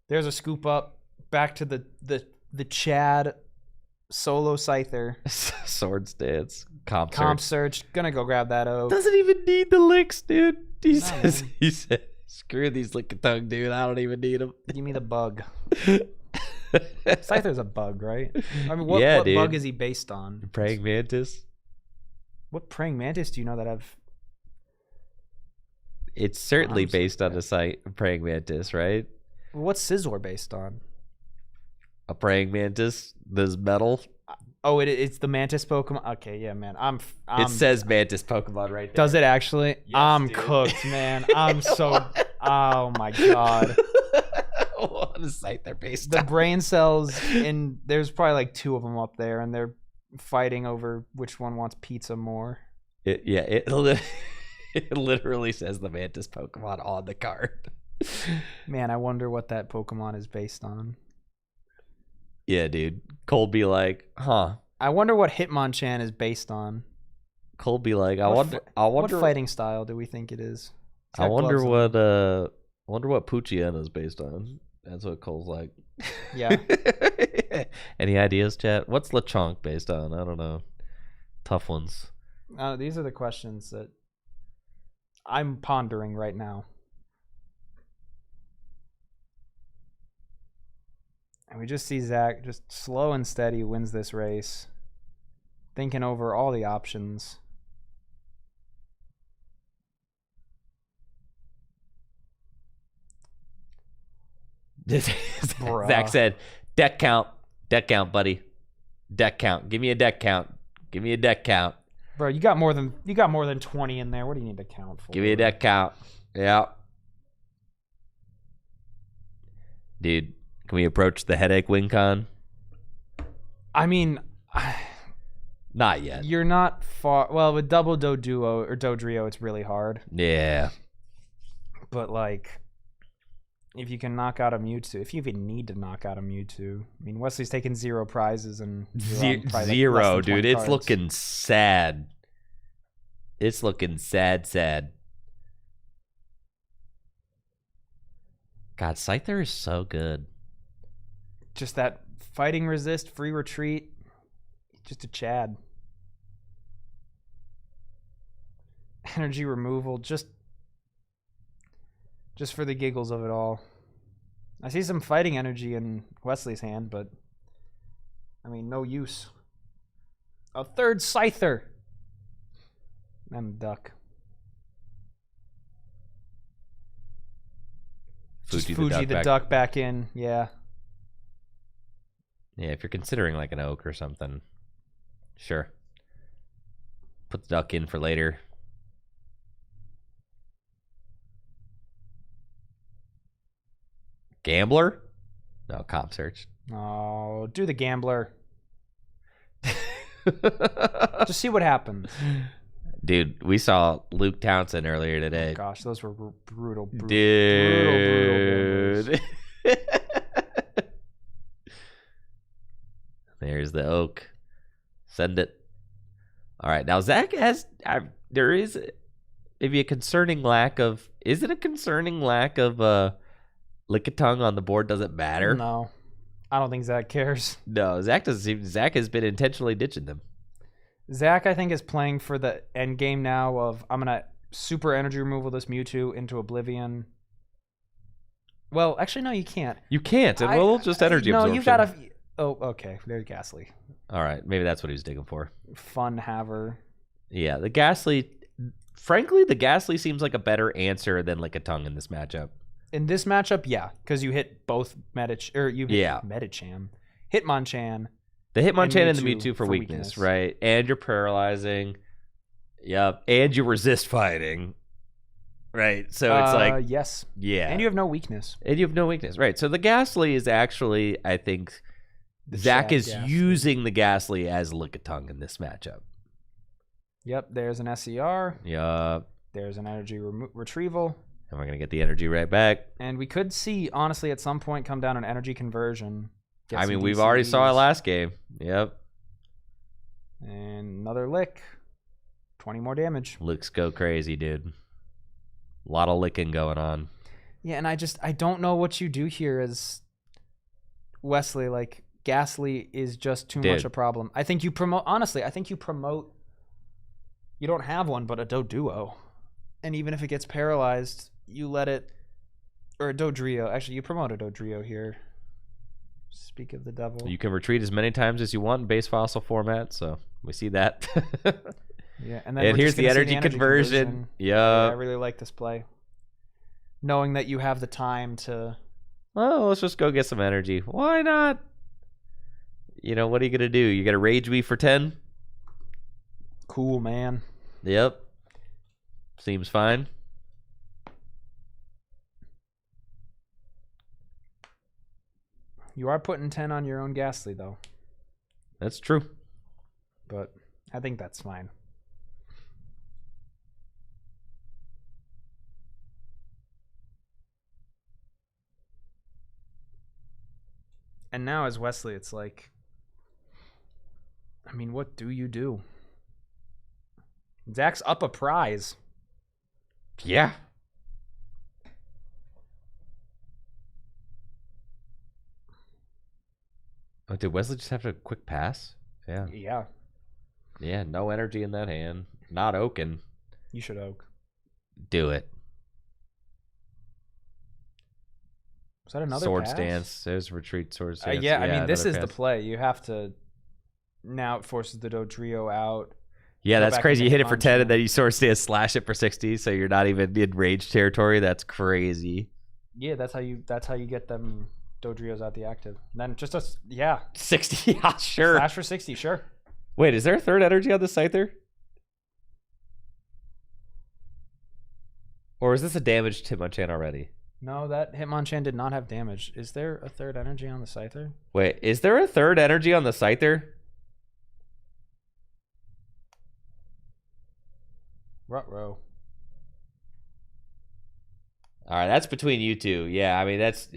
there's a scoop up back to the Chad solo Scyther. Sword stance. Comp Comp search. search. Gonna go grab that oak. Doesn't even need the licks, dude. He No, says, man. he said, screw these Lickitung, dude. I don't even need them. Give me the bug. Scyther's a bug, right? I mean, what, Yeah, what dude. bug is he based on? Praying mantis. What praying mantis do you know that I've... It's certainly I'm so based on bad. a site praying mantis, right? What's Scizor based on? A praying mantis. There's metal. Oh, it's the mantis Pokemon. Okay, yeah, man. I'm It says mantis Pokemon right there. Does it actually? I'm dude. cooked, man. I'm so... Oh, my God. What a site they're based The on. brain cells, and there's probably like 2 of them up there, and they're fighting over which one wants pizza more. It literally says the mantis Pokemon on the card. Man, I wonder what that Pokemon is based on. Yeah, dude. Cole be like, huh? I wonder what Hitmonchan is based on. Cole be like, I What wonder. fi- I wonder. What fighting style do we think it is? It's I got wonder gloves on. what. Wonder what Poochyena is based on. That's what Cole's like. Yeah. Any ideas, chat? What's Lechonk based on? I don't know. Tough ones. These are the questions that I'm pondering right now. And we just see Zach just slow and steady wins this race, thinking over all the options. Bruh. Zach said, deck count, buddy. Deck count. Give me a deck count. Give me a deck count. Bro, you got more than 20 in there. What do you need to count for? Give me a deck count. Yeah. Dude, can we approach the headache win con? I mean, Not yet. you're not far. Well, with double Doduo or Dodrio, it's really hard. Yeah. But like, if you can knock out a Mewtwo, if you even need to knock out a Mewtwo, I mean, Wesley's taken 0 prizes and you're on probably, like, less Zero, than 20 dude. It's cards. looking sad. It's looking sad. God, Scyther is so good. Just that fighting resist, free retreat, just a Chad. Energy removal, just for the giggles of it all. I see some fighting energy in Wesley's hand, but I mean, no use. A third Scyther. And a duck. Just Fuji the back. duck back in, yeah. Yeah, if you're considering like an oak or something, sure. Put the duck in for later. Gambler? No, comp search. Oh, do the gambler. Just see what happens. Dude, we saw Luke Townsend earlier today. Gosh, those were brutal, brutal Dude. gamblers. There's the oak. Send it. All right. Now, Zach has. There is maybe a concerning lack of. Is it a concerning lack of Lickitung on the board? Doesn't matter. No, I don't think Zach cares. No, Zach doesn't seem. Zach has been intentionally ditching them. Zach, I think, is playing for the end game now of I'm going to super energy removal this Mewtwo into Oblivion. Well, actually, no, you can't. You can't. And we'll just energy absorption. No, you got to... Oh, okay. There's Ghastly. All right. Maybe that's what he was digging for. Fun haver. Yeah, the Ghastly. Frankly, the Ghastly seems like a better answer than Lickitung in this matchup. In this matchup, yeah, because you hit both Yeah. Medicham, Hitmonchan. The Hitmonchan and the Mewtwo Mewtwo for for weakness, weakness. right? And you're paralyzing. Yep. And you resist fighting. Right. So it's like, yes, yeah. and you have no weakness. And you have no weakness. Right. So the Ghastly is actually, I think, Zach Chad is Ghastly. using the Ghastly as Lickitung in this matchup. Yep, there's an SCR. Yup. There's an energy retrieval. And we're going to get the energy right back. And we could see, honestly, at some point come down an energy conversion. I mean, we've already saw it last game. Yep. And another lick. 20 more damage. Licks go crazy, dude. A lot of licking going on. Yeah, and I don't know what you do here as Wesley. Like, Ghastly is just too much a problem. I think you promote, honestly, you don't have one but a Doduo. And even if it gets paralyzed, you let it, or a Dodrio. Actually, you promote a Dodrio here. Speak of the devil. You can retreat as many times as you want in base fossil format, so we see that. Yeah, and then and here's the energy conversion. Yeah. I really like this play. Knowing that you have the time to... Well, let's just go get some energy. Why not? You know, what are you going to do? You got to Rage Me for 10? Cool, man. Yep. Seems fine. You are putting 10 on your own Ghastly, though. That's true. But I think that's fine. And now as Wesley, it's like, I mean, what do you do? Zach's up a prize. Yeah. Oh, did Wesley just have a quick pass? Yeah. Yeah. Yeah, no energy in that hand. Not oaken. You should oak. Do it. Was that another sword pass? stance? There's retreat sword stance. Yeah, I mean, this is pass. the play. You have to... Now it forces the Dodrio out. Yeah, Go that's back crazy. into You hit it for 10 Hitmonchan. and then you sword stance slash it for 60, so you're not even in rage territory. That's crazy. Yeah, that's how you get them Dodrios out the active. And then just a... Yeah. 60? Yeah, sure. Slash for 60, sure. Wait, is there a third energy on the Scyther? Or is this a damaged Hitmonchan already? No, that Hitmonchan did not have damage. Is there a third energy on the Scyther? Wait, is there a third energy on the Scyther? Ruh-roh. All right, that's between you two. Yeah, I mean, that's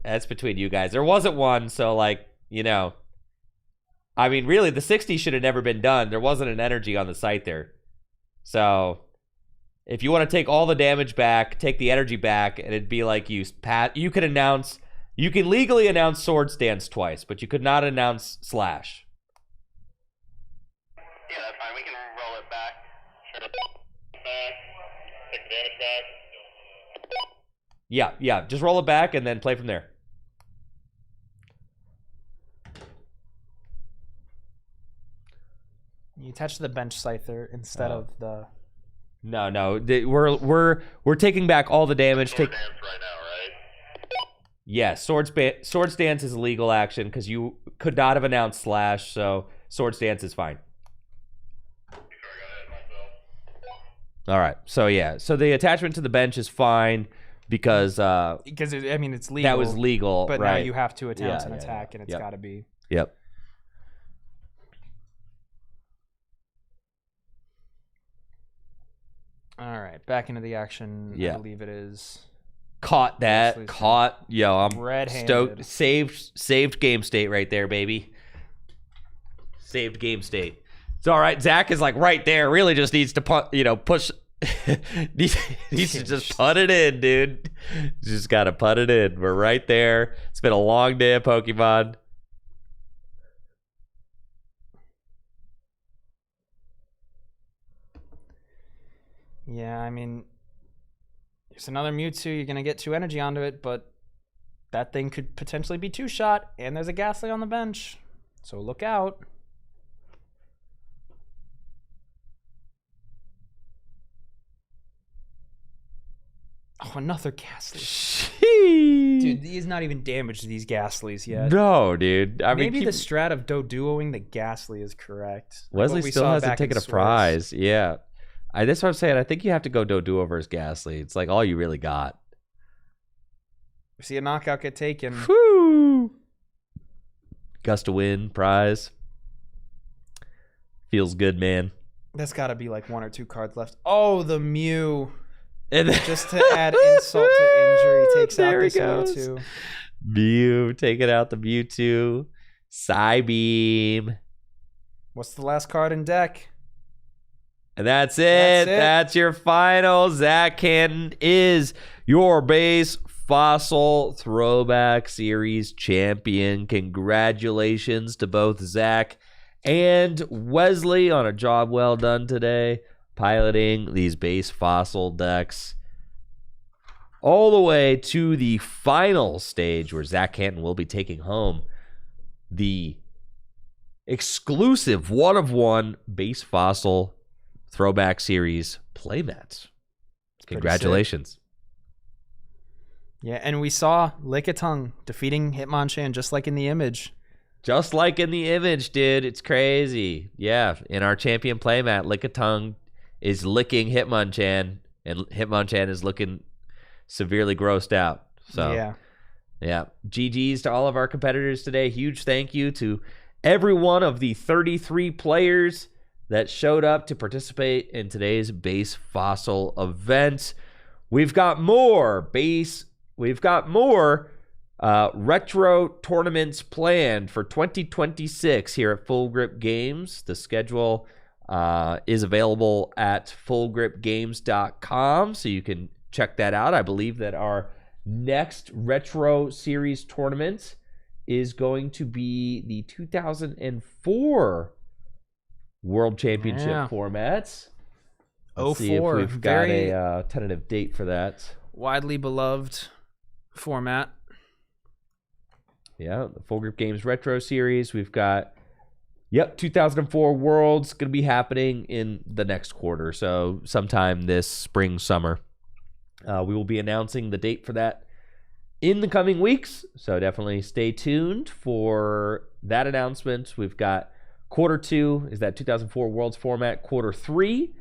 that's between you guys. There wasn't one, so like, you know, I mean, really, the 60 should have never been done. There wasn't an energy on the Scyther. So if you want to take all the damage back, take the energy back, and it'd be like you can legally announce sword stance twice, but you could not announce slash. Yeah, that's fine. We can roll it back. Sure. Take the damage back. Yeah, just roll it back and then play from there. You attach to the bench Scyther instead of the... No, we're taking back all the damage. Sword dance right now, right? Yeah, sword stance is a legal action because you could not have announced slash, so sword stance is fine. Before I got ahead of myself. All right, so yeah, so the attachment to the bench is fine because Because, I mean, it's legal. that was legal, But right? now you have to announce an Yeah, attack, and it's Yep. got to be... Yep. All right, back into the action. Yeah. I believe it is. Caught that. Wesley's Caught. Yo, I'm Red-handed. stoked. Saved game state right there, baby. Saved game state. It's all right. Zach is like right there. Really just needs to push. needs to just putt it in, dude. Just gotta putt it in. We're right there. It's been a long day of Pokemon. Yeah, I mean, there's another Mewtwo. You're going to get 2 energy onto it, but that thing could potentially be 2-shot, and there's a Ghastly on the bench. So look out. Oh, another Ghastly. Dude, he's not even damaged these Ghastlies yet. No, dude. I Maybe mean, the strat of Doduoing the Ghastly is correct. Like Wesley what we still saw hasn't back in taken a Swords. prize. Yeah. That's what I'm saying. I think you have to go Doduo versus Ghastly. It's like all you really got. We see a knockout get taken. Woo! Gust to win, prize. Feels good, man. That's got to be like 1 or 2 cards left. Oh, the Mew. And then, Just to add insult to injury, takes out There he this goes. Mewtwo. Mew taking out the Mewtwo. Psybeam. What's the last card in deck? And that's it. That's it. That's your final. Zach Canton is your base fossil throwback series champion. Congratulations to both Zach and Wesley on a job well done today, piloting these base fossil decks all the way to the final stage where Zach Canton will be taking home the exclusive 1-of-1 base fossil throwback series playmats. Congratulations. Yeah, and we saw Lickitung defeating Hitmonchan just like in the image. Just like in the image, dude. It's crazy. Yeah, in our champion playmat, Lickitung is licking Hitmonchan, and Hitmonchan is looking severely grossed out. So, yeah. GG's to all of our competitors today. Huge thank you to every one of the 33 players that showed up to participate in today's base fossil event. We've got more retro tournaments planned for 2026 here at Full Grip Games. The schedule is available at fullgripgames.com, so you can check that out. I believe that our next retro series tournament is going to be the 2004 World Championship formats. Let's see if we've got a tentative date for that. Widely beloved format. Yeah, the Full Grip Games Retro Series. We've got, 2004 Worlds going to be happening in the next quarter, so sometime this spring, summer. We will be announcing the date for that in the coming weeks, so definitely stay tuned for that announcement. We've got quarter 2 is that 2004 Worlds format. Quarter 3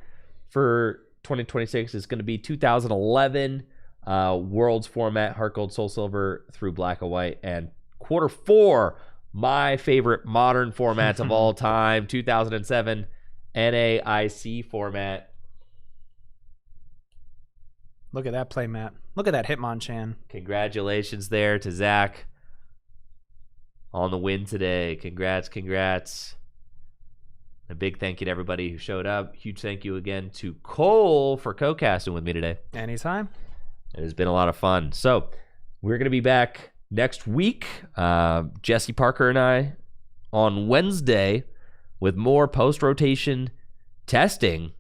for 2026 is going to be 2011 Worlds format, Heart Gold, Soul Silver through Black and White. And quarter 4, my favorite modern formats of all time, 2007 NAIC format. Look at that playmat. Look at that Hitmonchan. Congratulations there to Zach on the win today. Congrats. A big thank you to everybody who showed up. Huge thank you again to Cole for co-casting with me today. Anytime. It has been a lot of fun. So we're going to be back next week, Jesse Parker and I, on Wednesday with more post-rotation testing.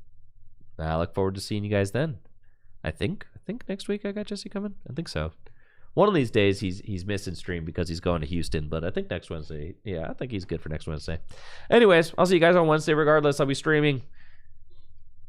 I look forward to seeing you guys then. I think next week I got Jesse coming. I think so. One of these days he's missing stream because he's going to Houston, but I think next Wednesday, I think he's good for next Wednesday. Anyways, I'll see you guys on Wednesday regardless. I'll be streaming.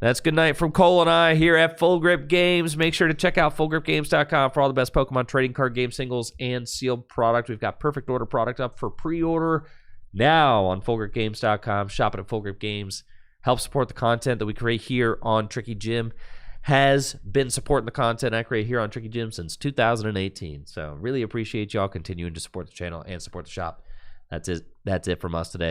That's good night from Cole and I here at Full Grip Games. Make sure to check out fullgripgames.com for all the best Pokemon trading card game singles and sealed product. We've got Perfect Order product up for pre-order now on fullgripgames.com. Shop it at Full Grip Games. Help support the content that we create here on Tricky Jim. Has been supporting the content I create here on Tricky Jim since 2018. So really appreciate y'all continuing to support the channel and support the shop. That's it from us today.